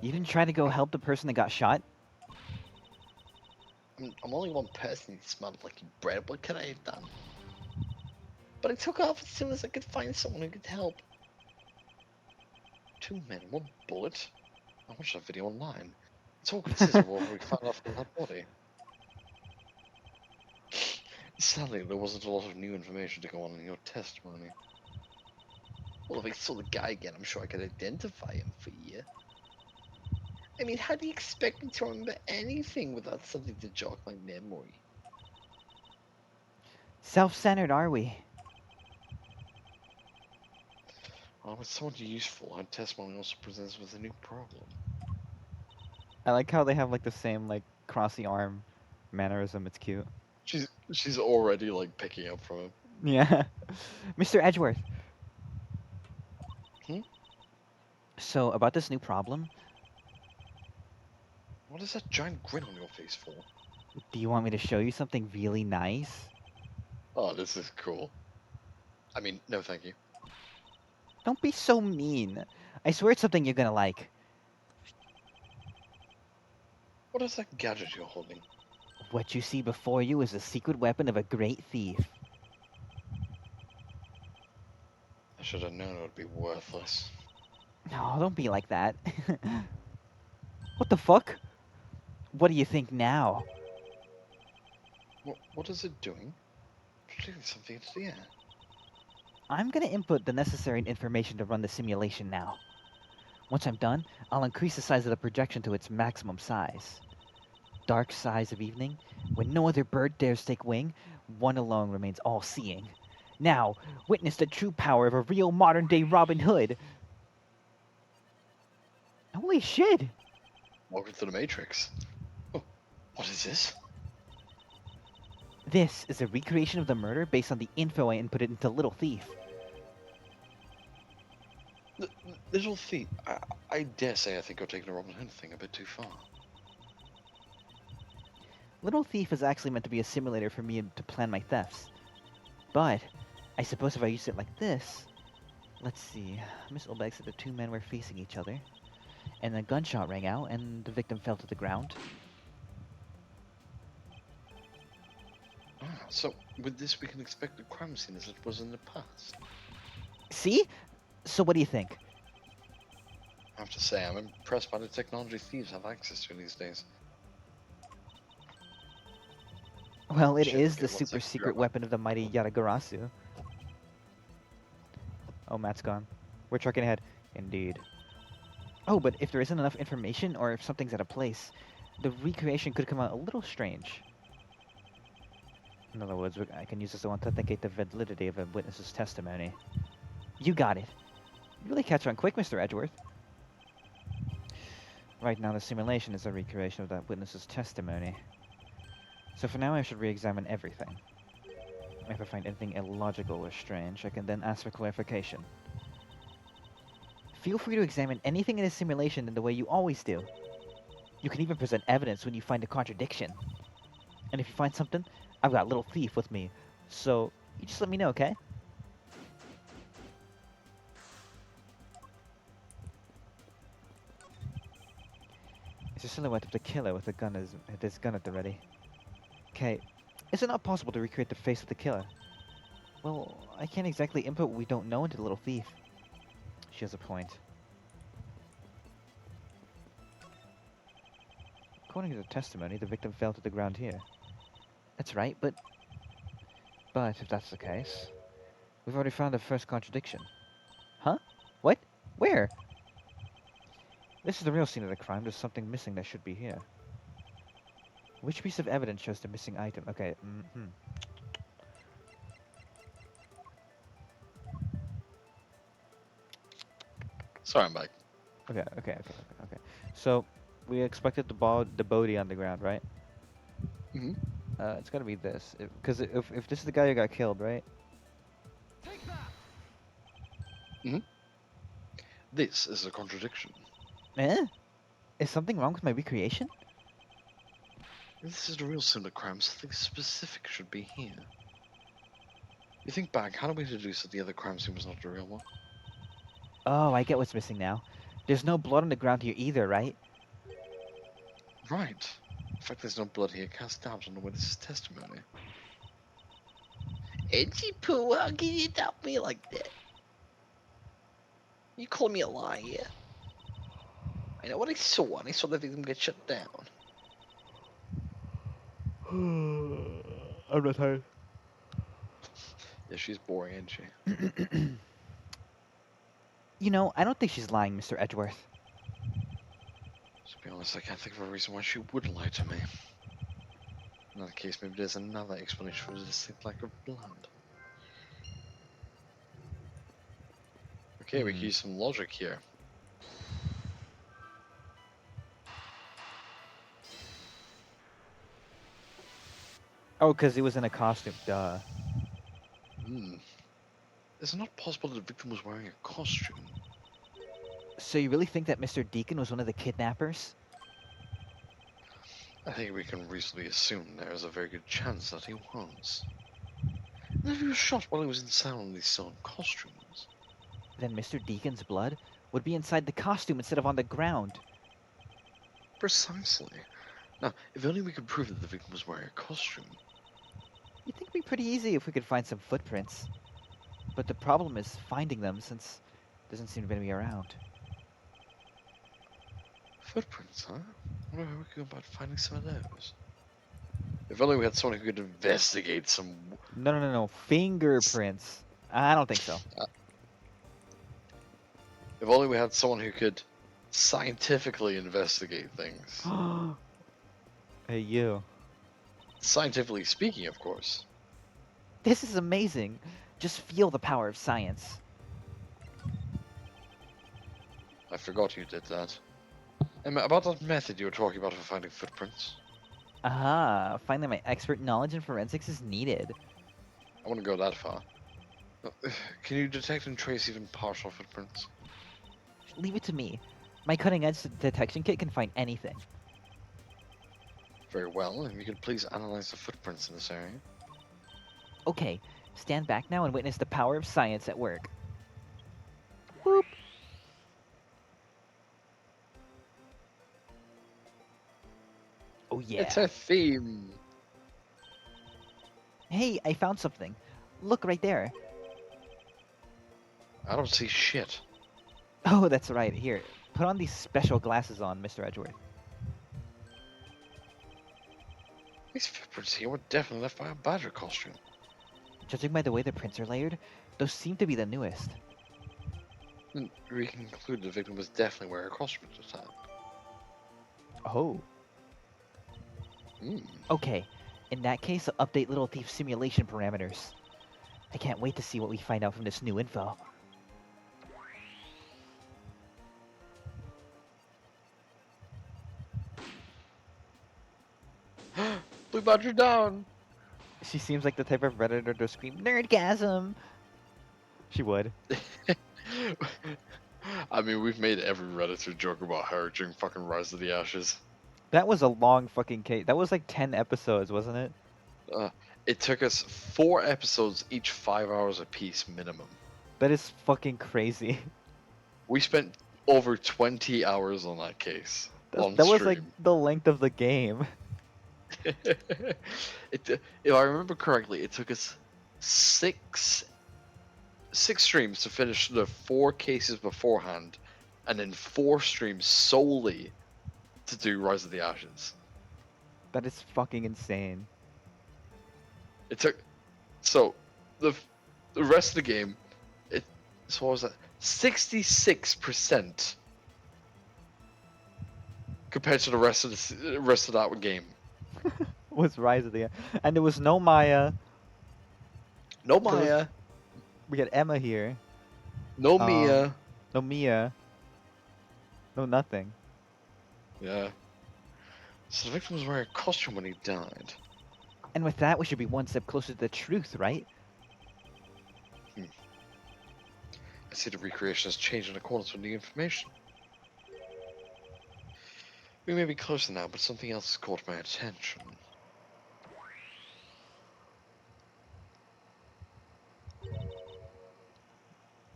You didn't try to go help the person that got shot? I'm only one person who smelled like you, Brad. What could I have done? But I took off as soon as I could find someone who could help. 2 men, 1 bullet. I watched that video online. It's all consistent with what we found out from that body. Sadly, there wasn't a lot of new information to go on in your testimony. Well, if I saw the guy again, I'm sure I could identify him for you. I mean, how do you expect me to remember anything without something to jog my memory? Self-centered, are we? Well, with someone useful, our testimony also presents with a new problem. I like how they have like the same like cross the arm mannerism. It's cute. She's already like picking up from him. Yeah. Mr. Edgeworth. Hmm? So, about this new problem, What is that giant grin on your face for? do you want me to show you something really nice? Oh, this is cool. I mean, no thank you. Don't be so mean. I swear it's something you're gonna like. What is that gadget you're holding? What you see before you is the secret weapon of a great thief. I should have known it would be worthless. No, don't be like that. What the fuck? What do you think now? What is it doing? Shooting something into the air. I'm gonna input the necessary information to run the simulation now. Once I'm done, I'll increase the size of the projection to its maximum size. Dark size of evening, when no other bird dares take wing, one alone remains all-seeing. Now, witness the true power of a real modern-day Robin Hood. Holy shit! Welcome to the Matrix. Oh, what is this? This is a recreation of the murder based on the info I inputted into Little Thief. Little thief. I dare say I think you're taking the Robin Hood thing a bit too far. Little Thief is actually meant to be a simulator for me to plan my thefts. But, I suppose if I use it like this... Let's see, Miss Olbeck said the 2 men were facing each other, and a gunshot rang out, and the victim fell to the ground. Ah, so with this we can expect the crime scene as it was in the past. See? So what do you think? I have to say, I'm impressed by the technology thieves have access to these days. Well, it Shit, is okay, the 1 super second, secret grab my- weapon of the mighty Yatagarasu. Oh, Matt's gone. We're trucking ahead. Indeed. Oh, but if there isn't enough information, or if something's out of place, the recreation could come out a little strange. In other words, I can use this to authenticate the validity of a witness's testimony. You got it. You really catch on quick, Mr. Edgeworth. Right now, the simulation is a recreation of that witness's testimony. So for now, I should re-examine everything. If I find anything illogical or strange, I can then ask for clarification. Feel free to examine anything in the simulation in the way you always do. You can even present evidence when you find a contradiction. And if you find something, I've got Little Thief with me, so you just let me know, okay? It's a silhouette of the killer with his gun at the ready. Okay, is it not possible to recreate the face of the killer? Well, I can't exactly input what we don't know into the Little Thief. She has a point. According to the testimony, the victim fell to the ground here. That's right, but if that's the case, we've already found the first contradiction. Huh? What? Where? This is the real scene of the crime. There's something missing that should be here. Which piece of evidence shows the missing item? Okay, Sorry, I'm back. Okay. So, we expected the body on the ground, right? Mhm. It's gotta be this. Because if this is the guy who got killed, right? This is a contradiction. Eh? Is something wrong with my recreation? This is the real scene of the crime. Something specific should be here. You think back, how do we deduce that the other crime scene was not the real one? Oh, I get what's missing now. There's no blood on the ground here either, right? Right. In fact, there's no blood here. Cast doubt on the witness's testimony. Edgy Poo, how can you doubt me like that? You call me a liar. I know what I saw, and I saw the victim get shut down. I'm not tired. Yeah, she's boring, ain't she? You know, I don't think she's lying, Mr. Edgeworth. To be honest, I can't think of a reason why she would lie to me. In that case, maybe there's another explanation for the distinct lack of blood. Okay, we can use some logic here. Oh, because he was in a costume. Duh. Is it not possible that the victim was wearing a costume? So you really think that Mr. Deacon was one of the kidnappers? I think we can reasonably assume there is a very good chance that he was. And if he was shot while he was inside one of these stolen costumes, Then Mr. Deacon's blood would be inside the costume instead of on the ground. precisely. Now, if only we could prove that the victim was wearing a costume. You'd think it'd be pretty easy if we could find some footprints. But the problem is finding them since there doesn't seem to be any around. Footprints, huh? I wonder how we could go about finding some of those. If only we had someone who could investigate some. No. Fingerprints. I don't think so. If only we had someone who could scientifically investigate things. Hey, you. Scientifically speaking, of course. This is amazing. Just feel the power of science. I forgot you did that. About that method you were talking about for finding footprints. Aha, finally my expert knowledge in forensics is needed. I wouldn't go that far. Can you detect and trace even partial footprints? Leave it to me. My cutting-edge detection kit can find anything. Very well, and you could please analyze the footprints in this area. Okay, stand back now and witness the power of science at work. Boop. Oh yeah. It's a theme! Hey, I found something. Look right there. I don't see shit. Oh, that's right. Here, put on these special glasses on, Mr. Edgeworth. These footprints here were definitely left by a badger costume. Judging by the way the prints are layered, those seem to be the newest. And we can conclude the victim was definitely wearing a costume at the time. Oh. Mm. Okay, in that case, I'll update Little Thief's simulation parameters. I can't wait to see what we find out from this new info. Blue Badger down! She seems like the type of redditor to scream nerdgasm. She would. I mean, we've made every Redditor joke about her during fucking Rise of the Ashes. That was a long fucking case. That was like 10 episodes, wasn't it? It took us 4 episodes, each 5 hours apiece minimum. That is fucking crazy. We spent over 20 hours on that case on That was like stream. the length of the game. If I remember correctly, it took us six streams to finish the 4 cases beforehand, and then 4 streams solely to do Rise of the Ashes. That is fucking insane. It took so the rest of the game. So what was that? 66% compared to the rest of that game. Was Rise of the and there was no Maya. No There was- Maya, We got Emma here. no Mia. No Mia. No nothing. Yeah. So the victim was wearing a costume when he died. And with that, we should be one step closer to the truth, right? I see the recreation has changed in accordance with the information. We may be closer now, but something else has caught my attention.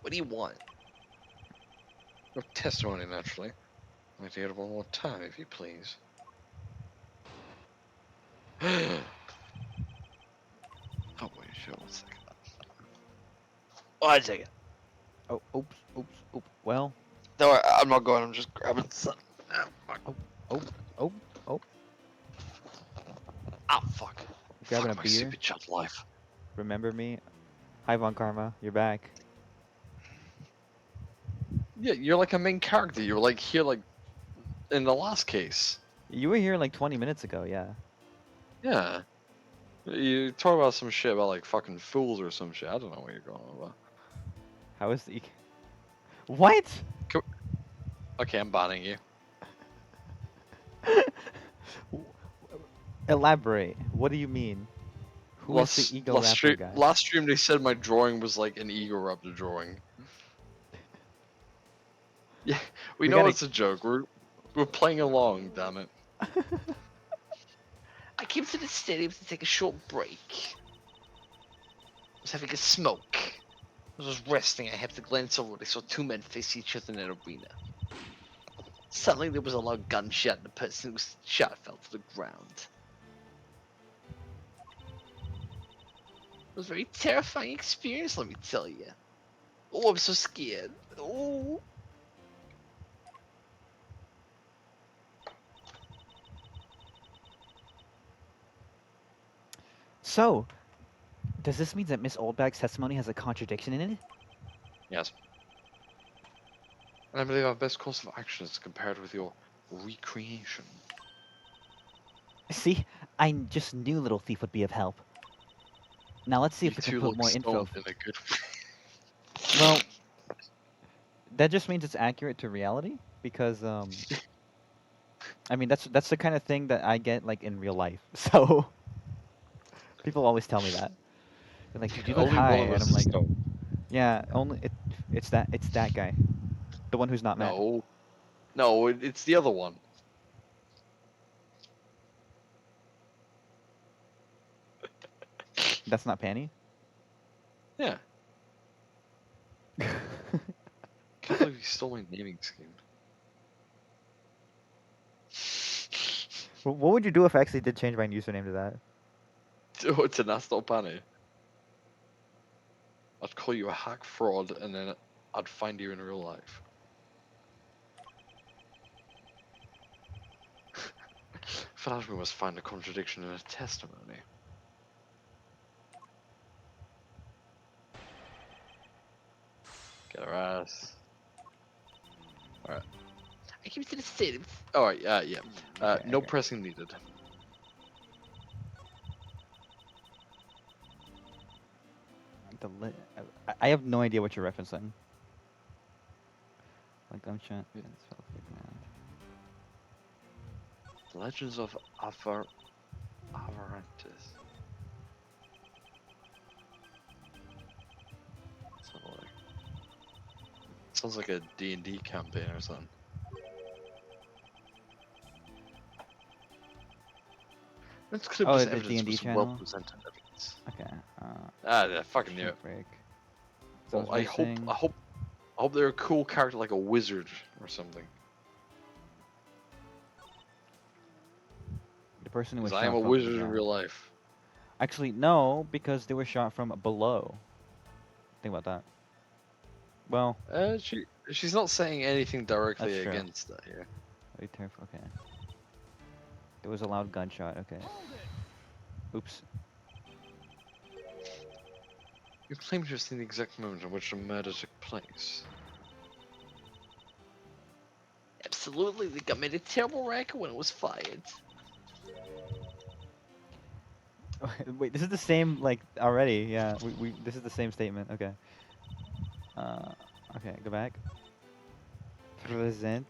What do you want? Your testimony, naturally. I'd like to hear it one more time, if you please. Oh, wait, sure, 1 second. One second. Oh, oops. Well, No, I'm not going. I'm just grabbing some. Oh, fuck. oh. Oh, fuck. Grabbing Fuck a my beer. stupid chat life. Remember me? Hi, Von Karma. You're back. Yeah, you're like a main character. You're like here, like in the last case. You were here like 20 minutes ago, yeah. Yeah. You talk about some shit about like fucking fools or some shit. I don't know what you're going on about. How is the... What? Okay, I'm banning you. Elaborate. What do you mean? Who is the ego last rapper stream, guy? last stream they said my drawing was like an ego raptor drawing. Yeah, we know gotta- it's a joke. We're playing along, damn it. I came to the stadium to take a short break. I was having a smoke. I was resting. I happened to glance over. I saw 2 men face each other in an arena. Suddenly, there was a loud gunshot, and the person who was shot fell to the ground. It was a very terrifying experience, let me tell you. Oh, I'm so scared. Oh. So, does this mean that Miss Oldbag's testimony has a contradiction in it? Yes. And I believe our best course of action is compared with your recreation. See, I just knew Little Thief would be of help. Now let's see if You we can two put look more info. stoned in a good way. Well, that just means it's accurate to reality because I mean that's the kind of thing that I get like in real life. So people always tell me that. They're like, "Dude, you look Only high," one of and us I'm is like, stoned. "Yeah, only it's that guy, the one who's not Matt. No, it's the other one. That's not Panny." Yeah. Can't believe you stole my naming scheme. What would you do if I actually did change my username to that? To ThatsNotMatt. I'd call you a hack fraud, and then I'd find you in real life. For that, we must find a contradiction in a testimony. Get her ass. I came to the stadium. Alright, yeah. No Okay. pressing needed. I have no idea what you're referencing. Like gunshot. Yeah. It's fell to the ground. The Legends of Avarantis. Sounds like a D&D campaign or something. Let's clip Oh, this the evidence D&D with some channel? well-presented evidence. Okay. Yeah, fucking knew it. Break. So Well, I hope they're a cool character like a wizard or something. the person who was Because shot I am a fell to the wizard in ground. real life. Actually, no, because they were shot from below. Think about that. Well, She's not saying anything directly That's true. against that here. be careful. Okay. There was a loud gunshot. Okay. Oops. You claim to have seen the exact moment in which the murder took place. Absolutely, the gun made a terrible racket when it was fired. Wait, this is the same like already. Yeah, we this is the same statement. Okay. Okay, go back. Present.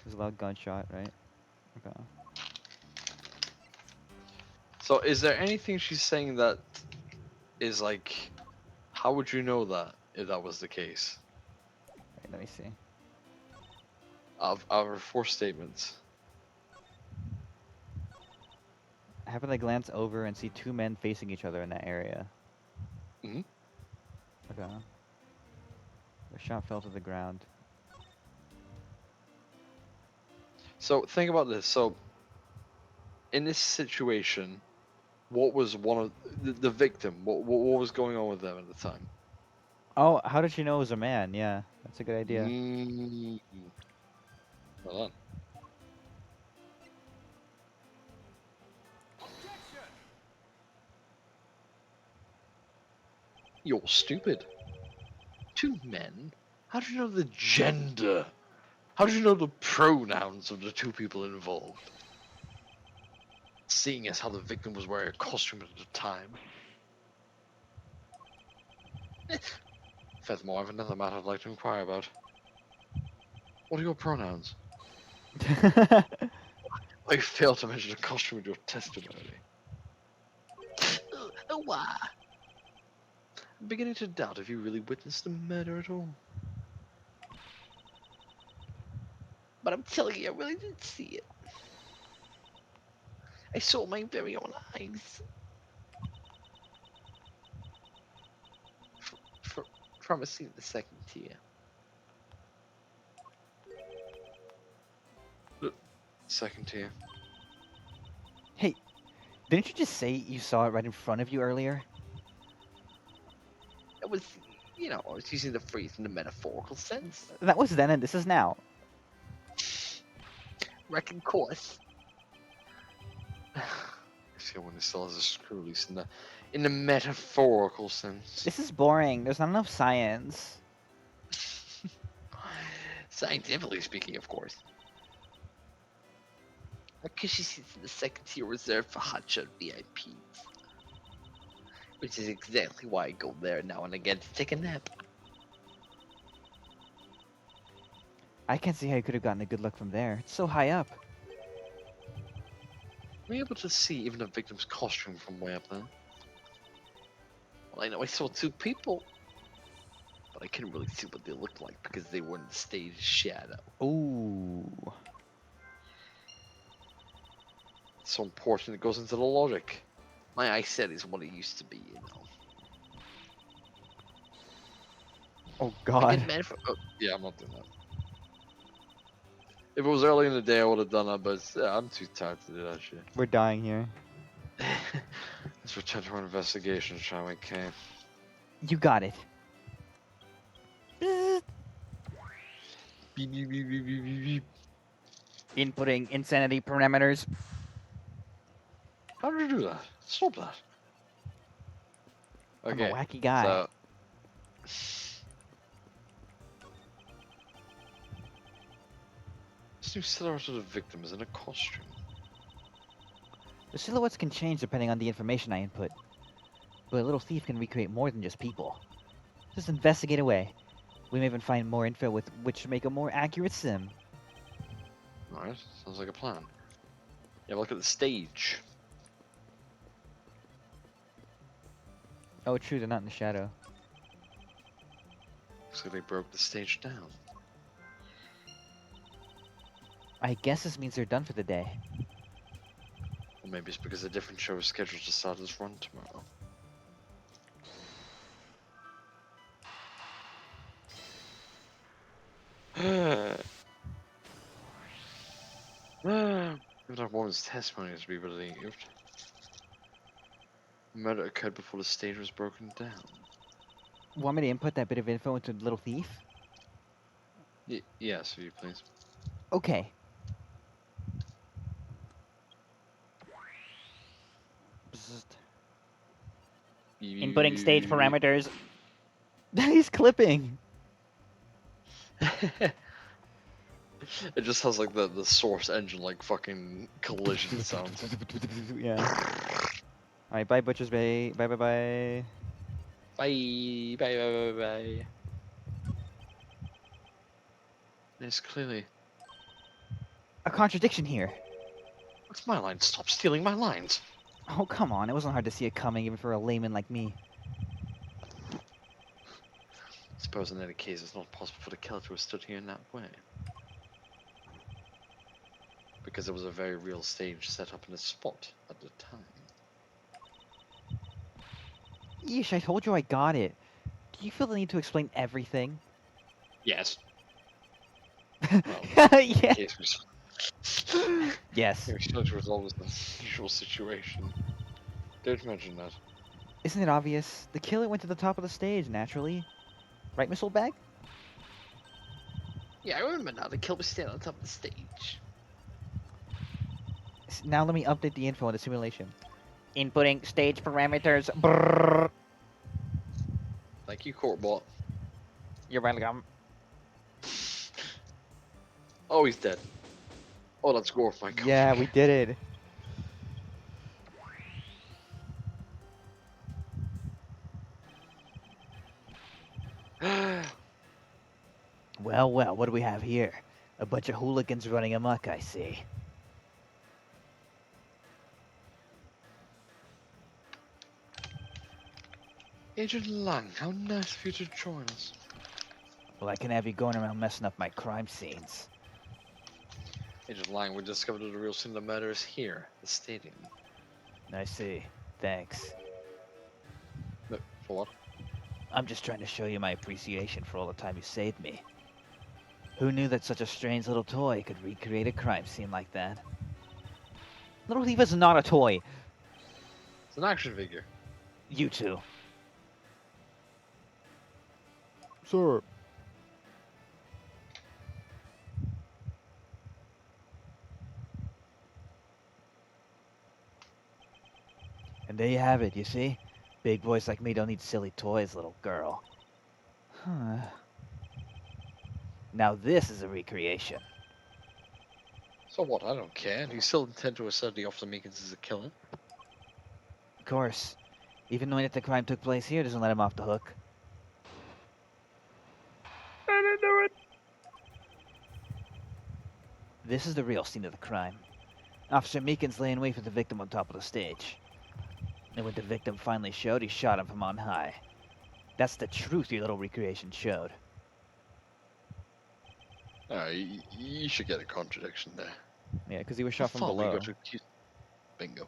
There's a loud gunshot, right? Okay. So, is there anything she's saying that is like, how would you know that if that was the case? Wait, let me see. Of our 4 statements. I happen to glance over and see 2 men facing each other in that area. Mhm. Okay. The shot fell to the ground. So think about this. So, in this situation, what was one of the victim? What was going on with them at the time? Oh, how did she know it was a man? Yeah, that's a good idea. Mm. Well done. You're stupid. 2 men? How do you know the gender? How do you know the pronouns of the 2 people involved? Seeing as how the victim was wearing a costume at the time. Furthermore, I have another matter I'd like to inquire about. What are your pronouns? I failed to mention a costume in your testimony. Why? I'm beginning to doubt if you really witnessed the murder at all. But I'm telling you, I really did see it. I saw my very own eyes. From a scene in the 2nd tier. 2nd tier. Hey, didn't you just say you saw it right in front of you earlier? It was, I was using the phrase in the metaphorical sense. That was then and this is now. Reckon course. See, when it still has a screw loose in the metaphorical sense. This is boring. There's not enough science. Scientifically speaking, of course. Because she sits in the 2nd tier reserved for hotshot VIPs. Which is exactly why I go there now and again to take a nap. I can't see how you could have gotten a good look from there. It's so high up. Were you able to see even a victim's costume from way up there? Well, I know I saw 2 people. But I couldn't really see what they looked like because they were in the stage shadow. Ooh. It's so important it goes into the logic. My eyesight is what it used to be, Oh I God. get mad for. Yeah, I'm not doing that. If it was early in the day, I would have done that, but I'm too tired to do that shit. We're dying here. Let's return to our investigation, shall we, Kay? You got it. Beep, beep, beep, beep, beep, beep, beep. Inputting insanity parameters. How did you do that? Stop that. I'm a Okay, wacky guy. so... This new silhouette of the victim is in a costume. The silhouettes can change depending on the information I input. But a little thief can recreate more than just people. Just investigate away. We may even find more info with which to make a more accurate sim. Alright, sounds like a plan. Yeah, look at the stage. Oh, true, they're not in the shadow. Looks like they broke the stage down. I guess this means they're done for the day. Or maybe it's because a different show is scheduled to start its run tomorrow. Even our woman's testimony is to be believed. The murder occurred before the stage was broken down. Want me to input that bit of info into Little Thief? Yes, will you please? Okay. Bzzzt. Inputting stage parameters. He's clipping. It just has like the source engine like fucking collision sounds. Yeah. Alright, bye Butcher's Bay. Bye bye bye. Bye, bye, bye, bye, bye. It's clearly. A contradiction here. What's my line? Stop stealing my lines. Oh, come on. It wasn't hard to see it coming, even for a layman like me. I suppose in any case it's not possible for the killer to have stood here in that way. Because there was a very real stage set up in this spot at the time. Yeesh, I told you I got it. Do you feel the need to explain everything? Yes. Yeah. In case we Yes. we're trying to resolve this unusual situation. Don't mention that. Isn't it obvious? The killer went to the top of the stage, naturally. Right, Miss Oldbag? Yeah, I remember now. The kill was standing on top of the stage. Now let me update the info in the simulation. Inputting stage parameters. Brrr. Thank you, Courtbot. You're welcome. Oh, he's dead. Oh, that's gore, my god. Yeah, we did it. Well, well, what do we have here? A bunch of hooligans running amok, I see. Agent Lang, how nice of you to join us. Well, I can have you going around messing up my crime scenes. Agent Lang, we discovered that the real scene of the murder is here, the stadium. I see. Thanks. No, for what? I'm just trying to show you my appreciation for all the time you saved me. Who knew that such a strange little toy could recreate a crime scene like that? Little Thief is not a toy. It's an action figure. You two. Sir. And there you have it, you see? Big boys like me don't need silly toys, little girl. Huh. Now this is a recreation. So what? I don't care. Do you still intend to assert the Officer Meekins as a killer? Of course. Even knowing that the crime took place here doesn't let him off the hook. I didn't do it. This is the real scene of the crime. Officer Meekins lay in wait for the victim on top of the stage. And when the victim finally showed, he shot him from on high. That's the truth your little recreation showed. You should get a contradiction there. Yeah, because he was How shot from far will you below. go to accuse... Bingo.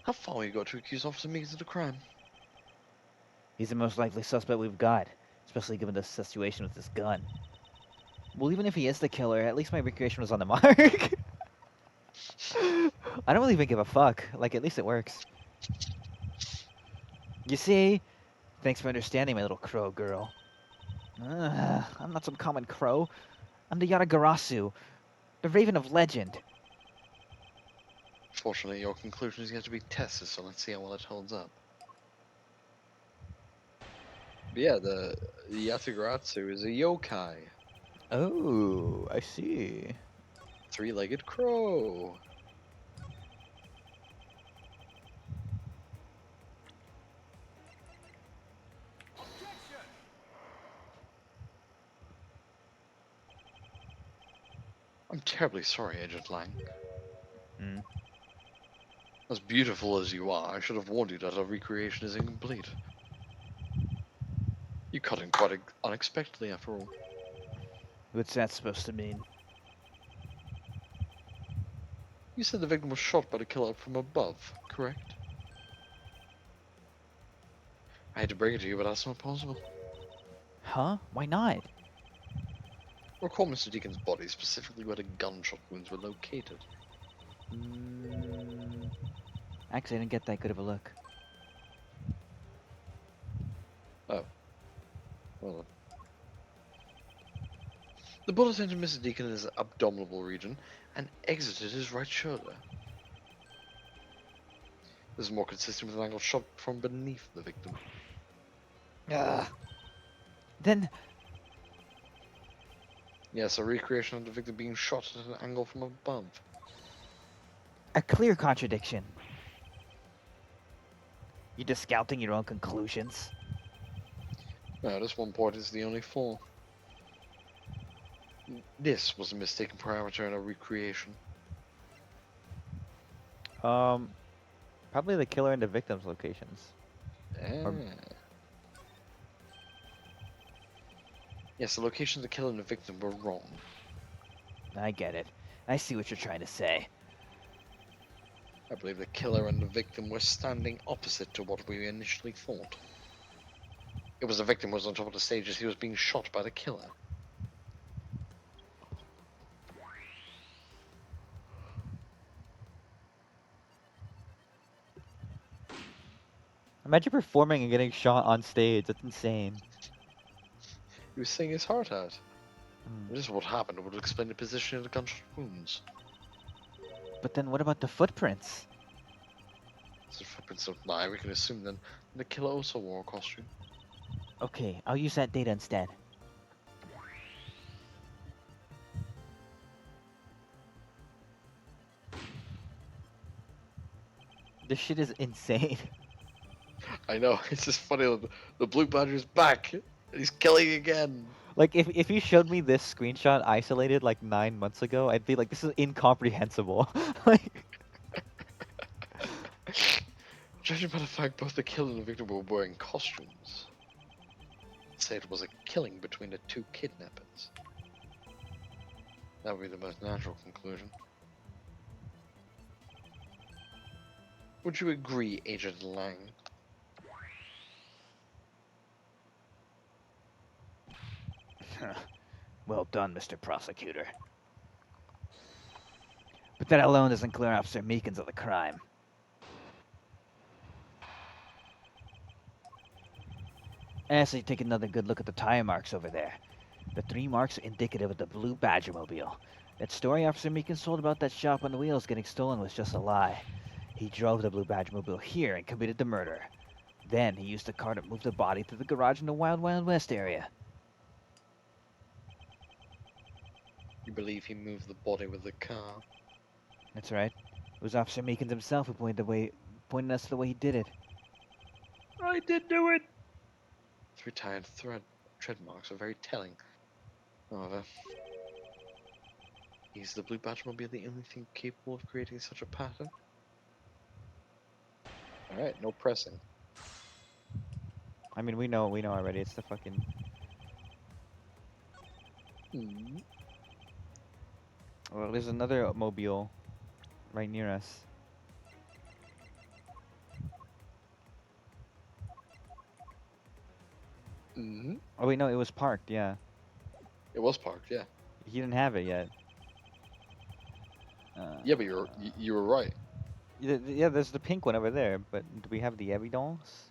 How far will you go to accuse Officer Meekins of the crime? He's the most likely suspect we've got, especially given the situation with this gun. Well, even if he is the killer, at least my recreation was on the mark. I don't really even give a fuck. Like, at least it works. You see? Thanks for understanding, my little crow girl. I'm not some common crow. I'm the Yatagarasu, the Raven of Legend. Fortunately, your conclusion is yet to be tested, so let's see how well it holds up. But yeah, the Yatagarasu is a yokai. Oh, I see. Three-legged crow. terribly sorry, Agent Lang. Hmm. As beautiful as you are, I should have warned you that our recreation is incomplete. You cut in quite unexpectedly, after all. What's that supposed to mean? You said the victim was shot by the killer from above, correct? I hate to break it to you, but that's not possible. Huh? Why not? Recall Mr. Deacon's body, specifically where the gunshot wounds were located. Mm, actually, I didn't get that good of a look. Oh. Well then. The bullet entered Mr. Deacon in his abdominal region and exited his right shoulder. This is more consistent with an angle shot from beneath the victim. Then, Yes, a recreation of the victim being shot at an angle from above. a clear contradiction. You discounting your own conclusions? No, this one point is the only flaw. This was a mistaken parameter in a recreation. Probably the killer and the victim's locations. Or- Yes, the location of the killer and the victim were wrong. I get it. I see what you're trying to say. I believe the killer and the victim were standing opposite to what we initially thought. It was the victim who was on top of the stage as he was being shot by the killer. Imagine performing and getting shot on stage. That's insane. He was singing his heart out. Hmm. This is what happened. It would explain the position of the gunshot wounds. But then what about the footprints? So footprints don't lie. We can assume then the killer also wore a costume. Okay, I'll use that data instead. This shit is insane. I know. It's just funny. The blue badger's back. And he's killing again. Like, if you showed me this screenshot isolated like 9 months ago, I'd be like, this is incomprehensible. Like, Judging by the fact both the killer and the victim were wearing costumes, I'd say it was a killing between the two kidnappers. That would be the most natural conclusion. Would you agree, Agent Lang? Well done, Mr. Prosecutor. But that alone doesn't clear Officer Meekins of the crime. As you take another good look at the tire marks over there. The 3 marks are indicative of the blue Badger mobile. That story Officer Meekins told about that shop on the wheels getting stolen was just a lie. He drove the blue Badger mobile here and committed the murder. Then he used the car to move the body to the garage in the Wild Wild West area. You believe he moved the body with the car? That's right. It was Officer Meekins himself who pointed us to the way he did it. I did do it. 3 tired tread marks are very telling. However, is the blue Batmobile the only thing capable of creating such a pattern? Alright, no pressing. I mean, we know already. It's the fucking. Hmm. Well, there's another mobile right near us. Mm-hmm. Oh wait, no, it was parked. Yeah, It was parked, yeah. he didn't have it yet. Yeah, but you were right. Yeah, there's the pink one over there. But do we have the evidence?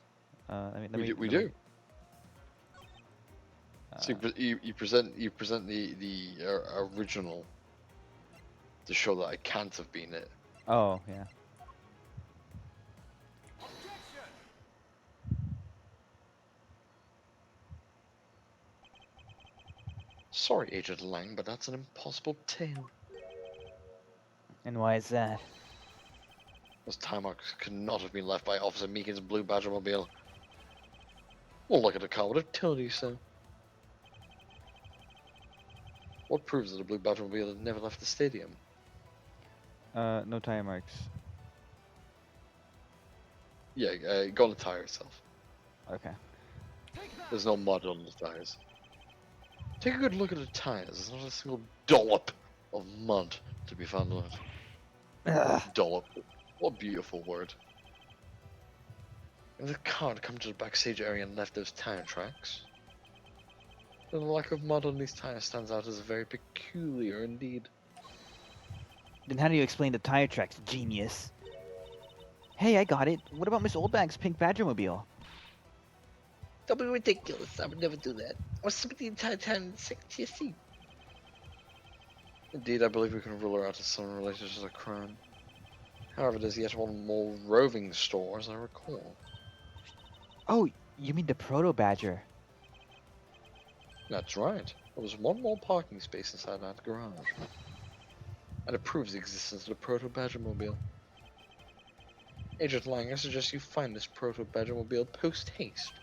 I mean, We do. So you present the original to show that I can't have been it. Oh yeah. Sorry, Agent Lang, but that's an impossible tale. And why is that? Those time marks could not have been left by Officer Meekins' blue Badgermobile. Well, look at the car would have told you so. What proves that a blue Batmobile had never left the stadium? No tire marks. Yeah, go on the tire itself. Okay. There's no mud on the tires. Take a good look at the tires. There's not a single dollop of mud to be found on it. Ugh. Dollop. What a beautiful word. If the car had come to the backstage area and left those tire tracks, then the lack of mud on these tires stands out as very peculiar indeed. Then how do you explain the tire tracks, genius? Hey, I got it. What about Miss Oldbag's pink Badgermobile? Don't be ridiculous. I would never do that. I was spent the entire time sick to your seat. Indeed, I believe we can rule her out as someone related to the crime. However, there's yet one more roving store, as I recall. Oh, you mean the Proto Badger? That's right. There was one more parking space inside that garage. And it proves the existence of the Proto Badgermobile. Agent Lang, I suggest you find this Proto Badgermobile post-haste.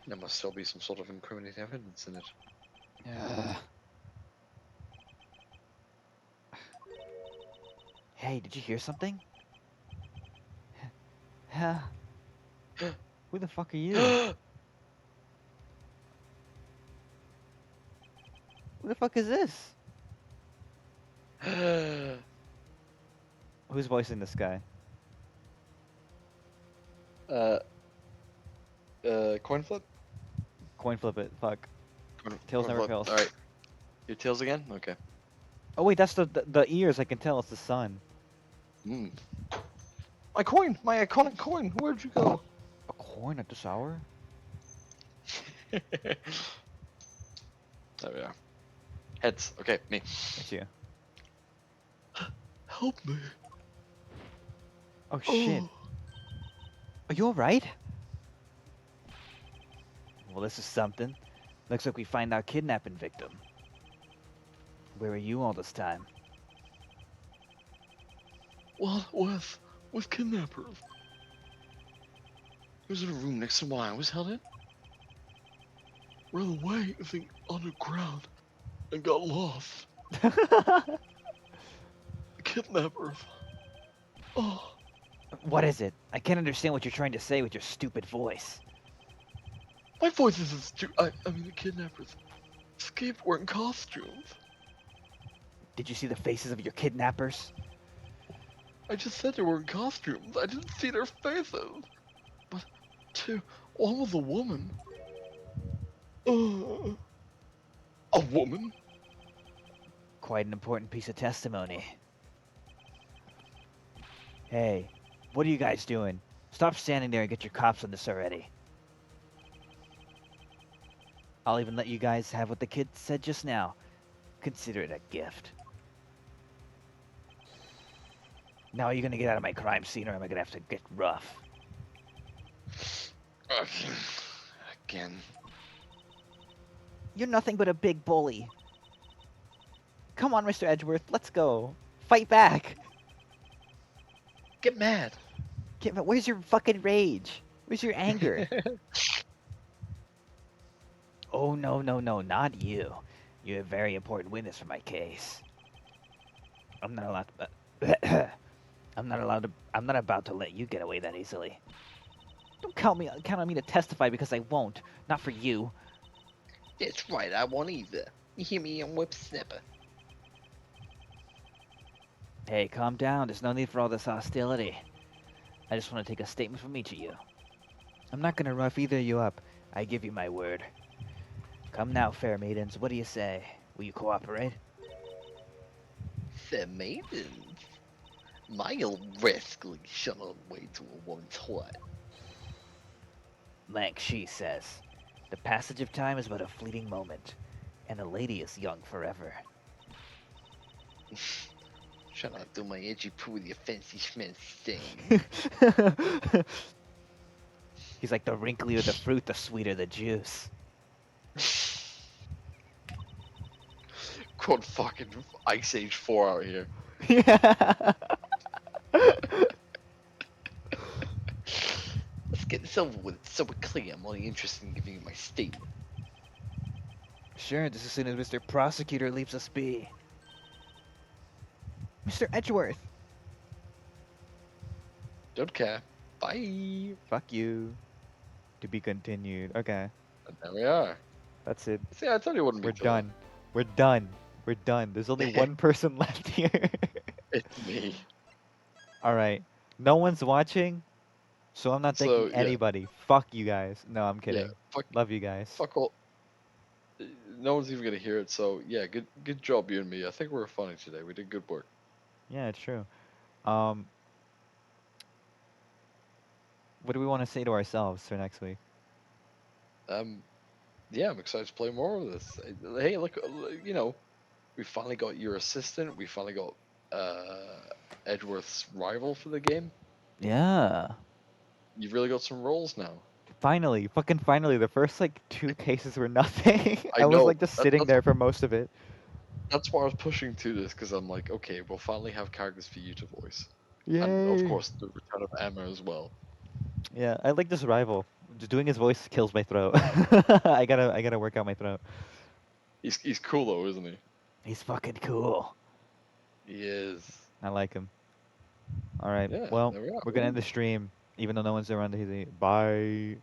There must still be some sort of incriminating evidence in it. Hey, did you hear something? Huh? Who the fuck are you? Who the fuck is this? Who's voicing this guy? Coin flip? Coin flip it. Fuck. Tails Coin never flip. fails. Alright. Your tails again? Okay. Oh wait, that's the ears. I can tell it's the sun. Mm. My coin! My iconic coin! Where'd you go? A coin at this hour? There we are. Heads. Okay, me. It's you. Help me. Oh shit. Are you alright? Well, this is something. Looks like we find our kidnapping victim. Where were you all this time? What with kidnappers? He was in a room next to where I was held in. Ran away, I think, underground, and got lost. Kidnappers. Oh, What is it? I can't understand what you're trying to say with your stupid voice. my voice isn't stupid. I mean, the kidnappers escaped wearing costumes. Did you see the faces of your kidnappers? I just said they were in costumes. I didn't see their faces. But, one was a woman. A woman? Quite an important piece of testimony. Hey, what are you guys doing? Stop standing there and get your cops on this already. I'll even let you guys have what the kid said just now. Consider it a gift. Now are you gonna get out of my crime scene or am I gonna have to get rough? Again. You're nothing but a big bully. Come on, Mr. Edgeworth, let's go. Fight back. Get mad. Where's your fucking rage? Where's your anger? Oh, no, not you. You're a very important witness for my case. I'm not allowed to... I'm not about to let you get away that easily. Don't count on me to testify because I won't. Not for you. That's right, I won't either. You hear me, young whipsnapper? Hey, calm down. There's no need for all this hostility. I just want to take a statement from each of you. I'm not gonna rough either of you up. I give you my word. Come now, fair maidens. What do you say? Will you cooperate? Fair maidens? My old rascally shut on way to a woman's heart. Lank Shi says, the passage of time is but a fleeting moment, and a lady is young forever. Shall I do my edgy poo with your fancy schmancy thing? He's like, the wrinklier the fruit, the sweeter the juice. Quote fucking Ice Age 4 out here. Yeah. Let's get this over with so we're clear. I'm only interested in giving you my statement. Sure, just as soon as Mr. Prosecutor leaves us be. Mr. Edgeworth! Don't care. Bye. Fuck you. To be continued. Okay, And there we are. that's it. See, I thought it wouldn't be We're too long. done. We're done. We're done. There's only one person left here. It's me. All right. No one's watching, so I'm not So thanking yeah, anybody. Fuck you guys. No, I'm yeah. kidding. Fuck, Love you guys. fuck all. No one's even gonna hear it. So yeah, good job, you and me. I think we were funny today. We did good work. Yeah, it's true. Um, what do we want to say to ourselves for next week? Yeah, I'm excited to play more of this. Hey, look, you know, we finally got your assistant. We finally got Edgeworth's rival for the game. Yeah. You've really got some roles now. Finally, fucking finally. The first like 2 cases were nothing. I I was know. like just sitting there for most of it. That's why I was pushing to this because I'm like, okay, we'll finally have characters for you to voice, and of Yay. course the return of Emma as well. Yeah, I like this rival. Just doing his voice kills my throat. I gotta work out my throat. He's cool though, isn't he? He's fucking cool. He is. I like him. All right. Yeah, Well, there we are. we're gonna Ooh. end the stream, even though no one's around. Bye.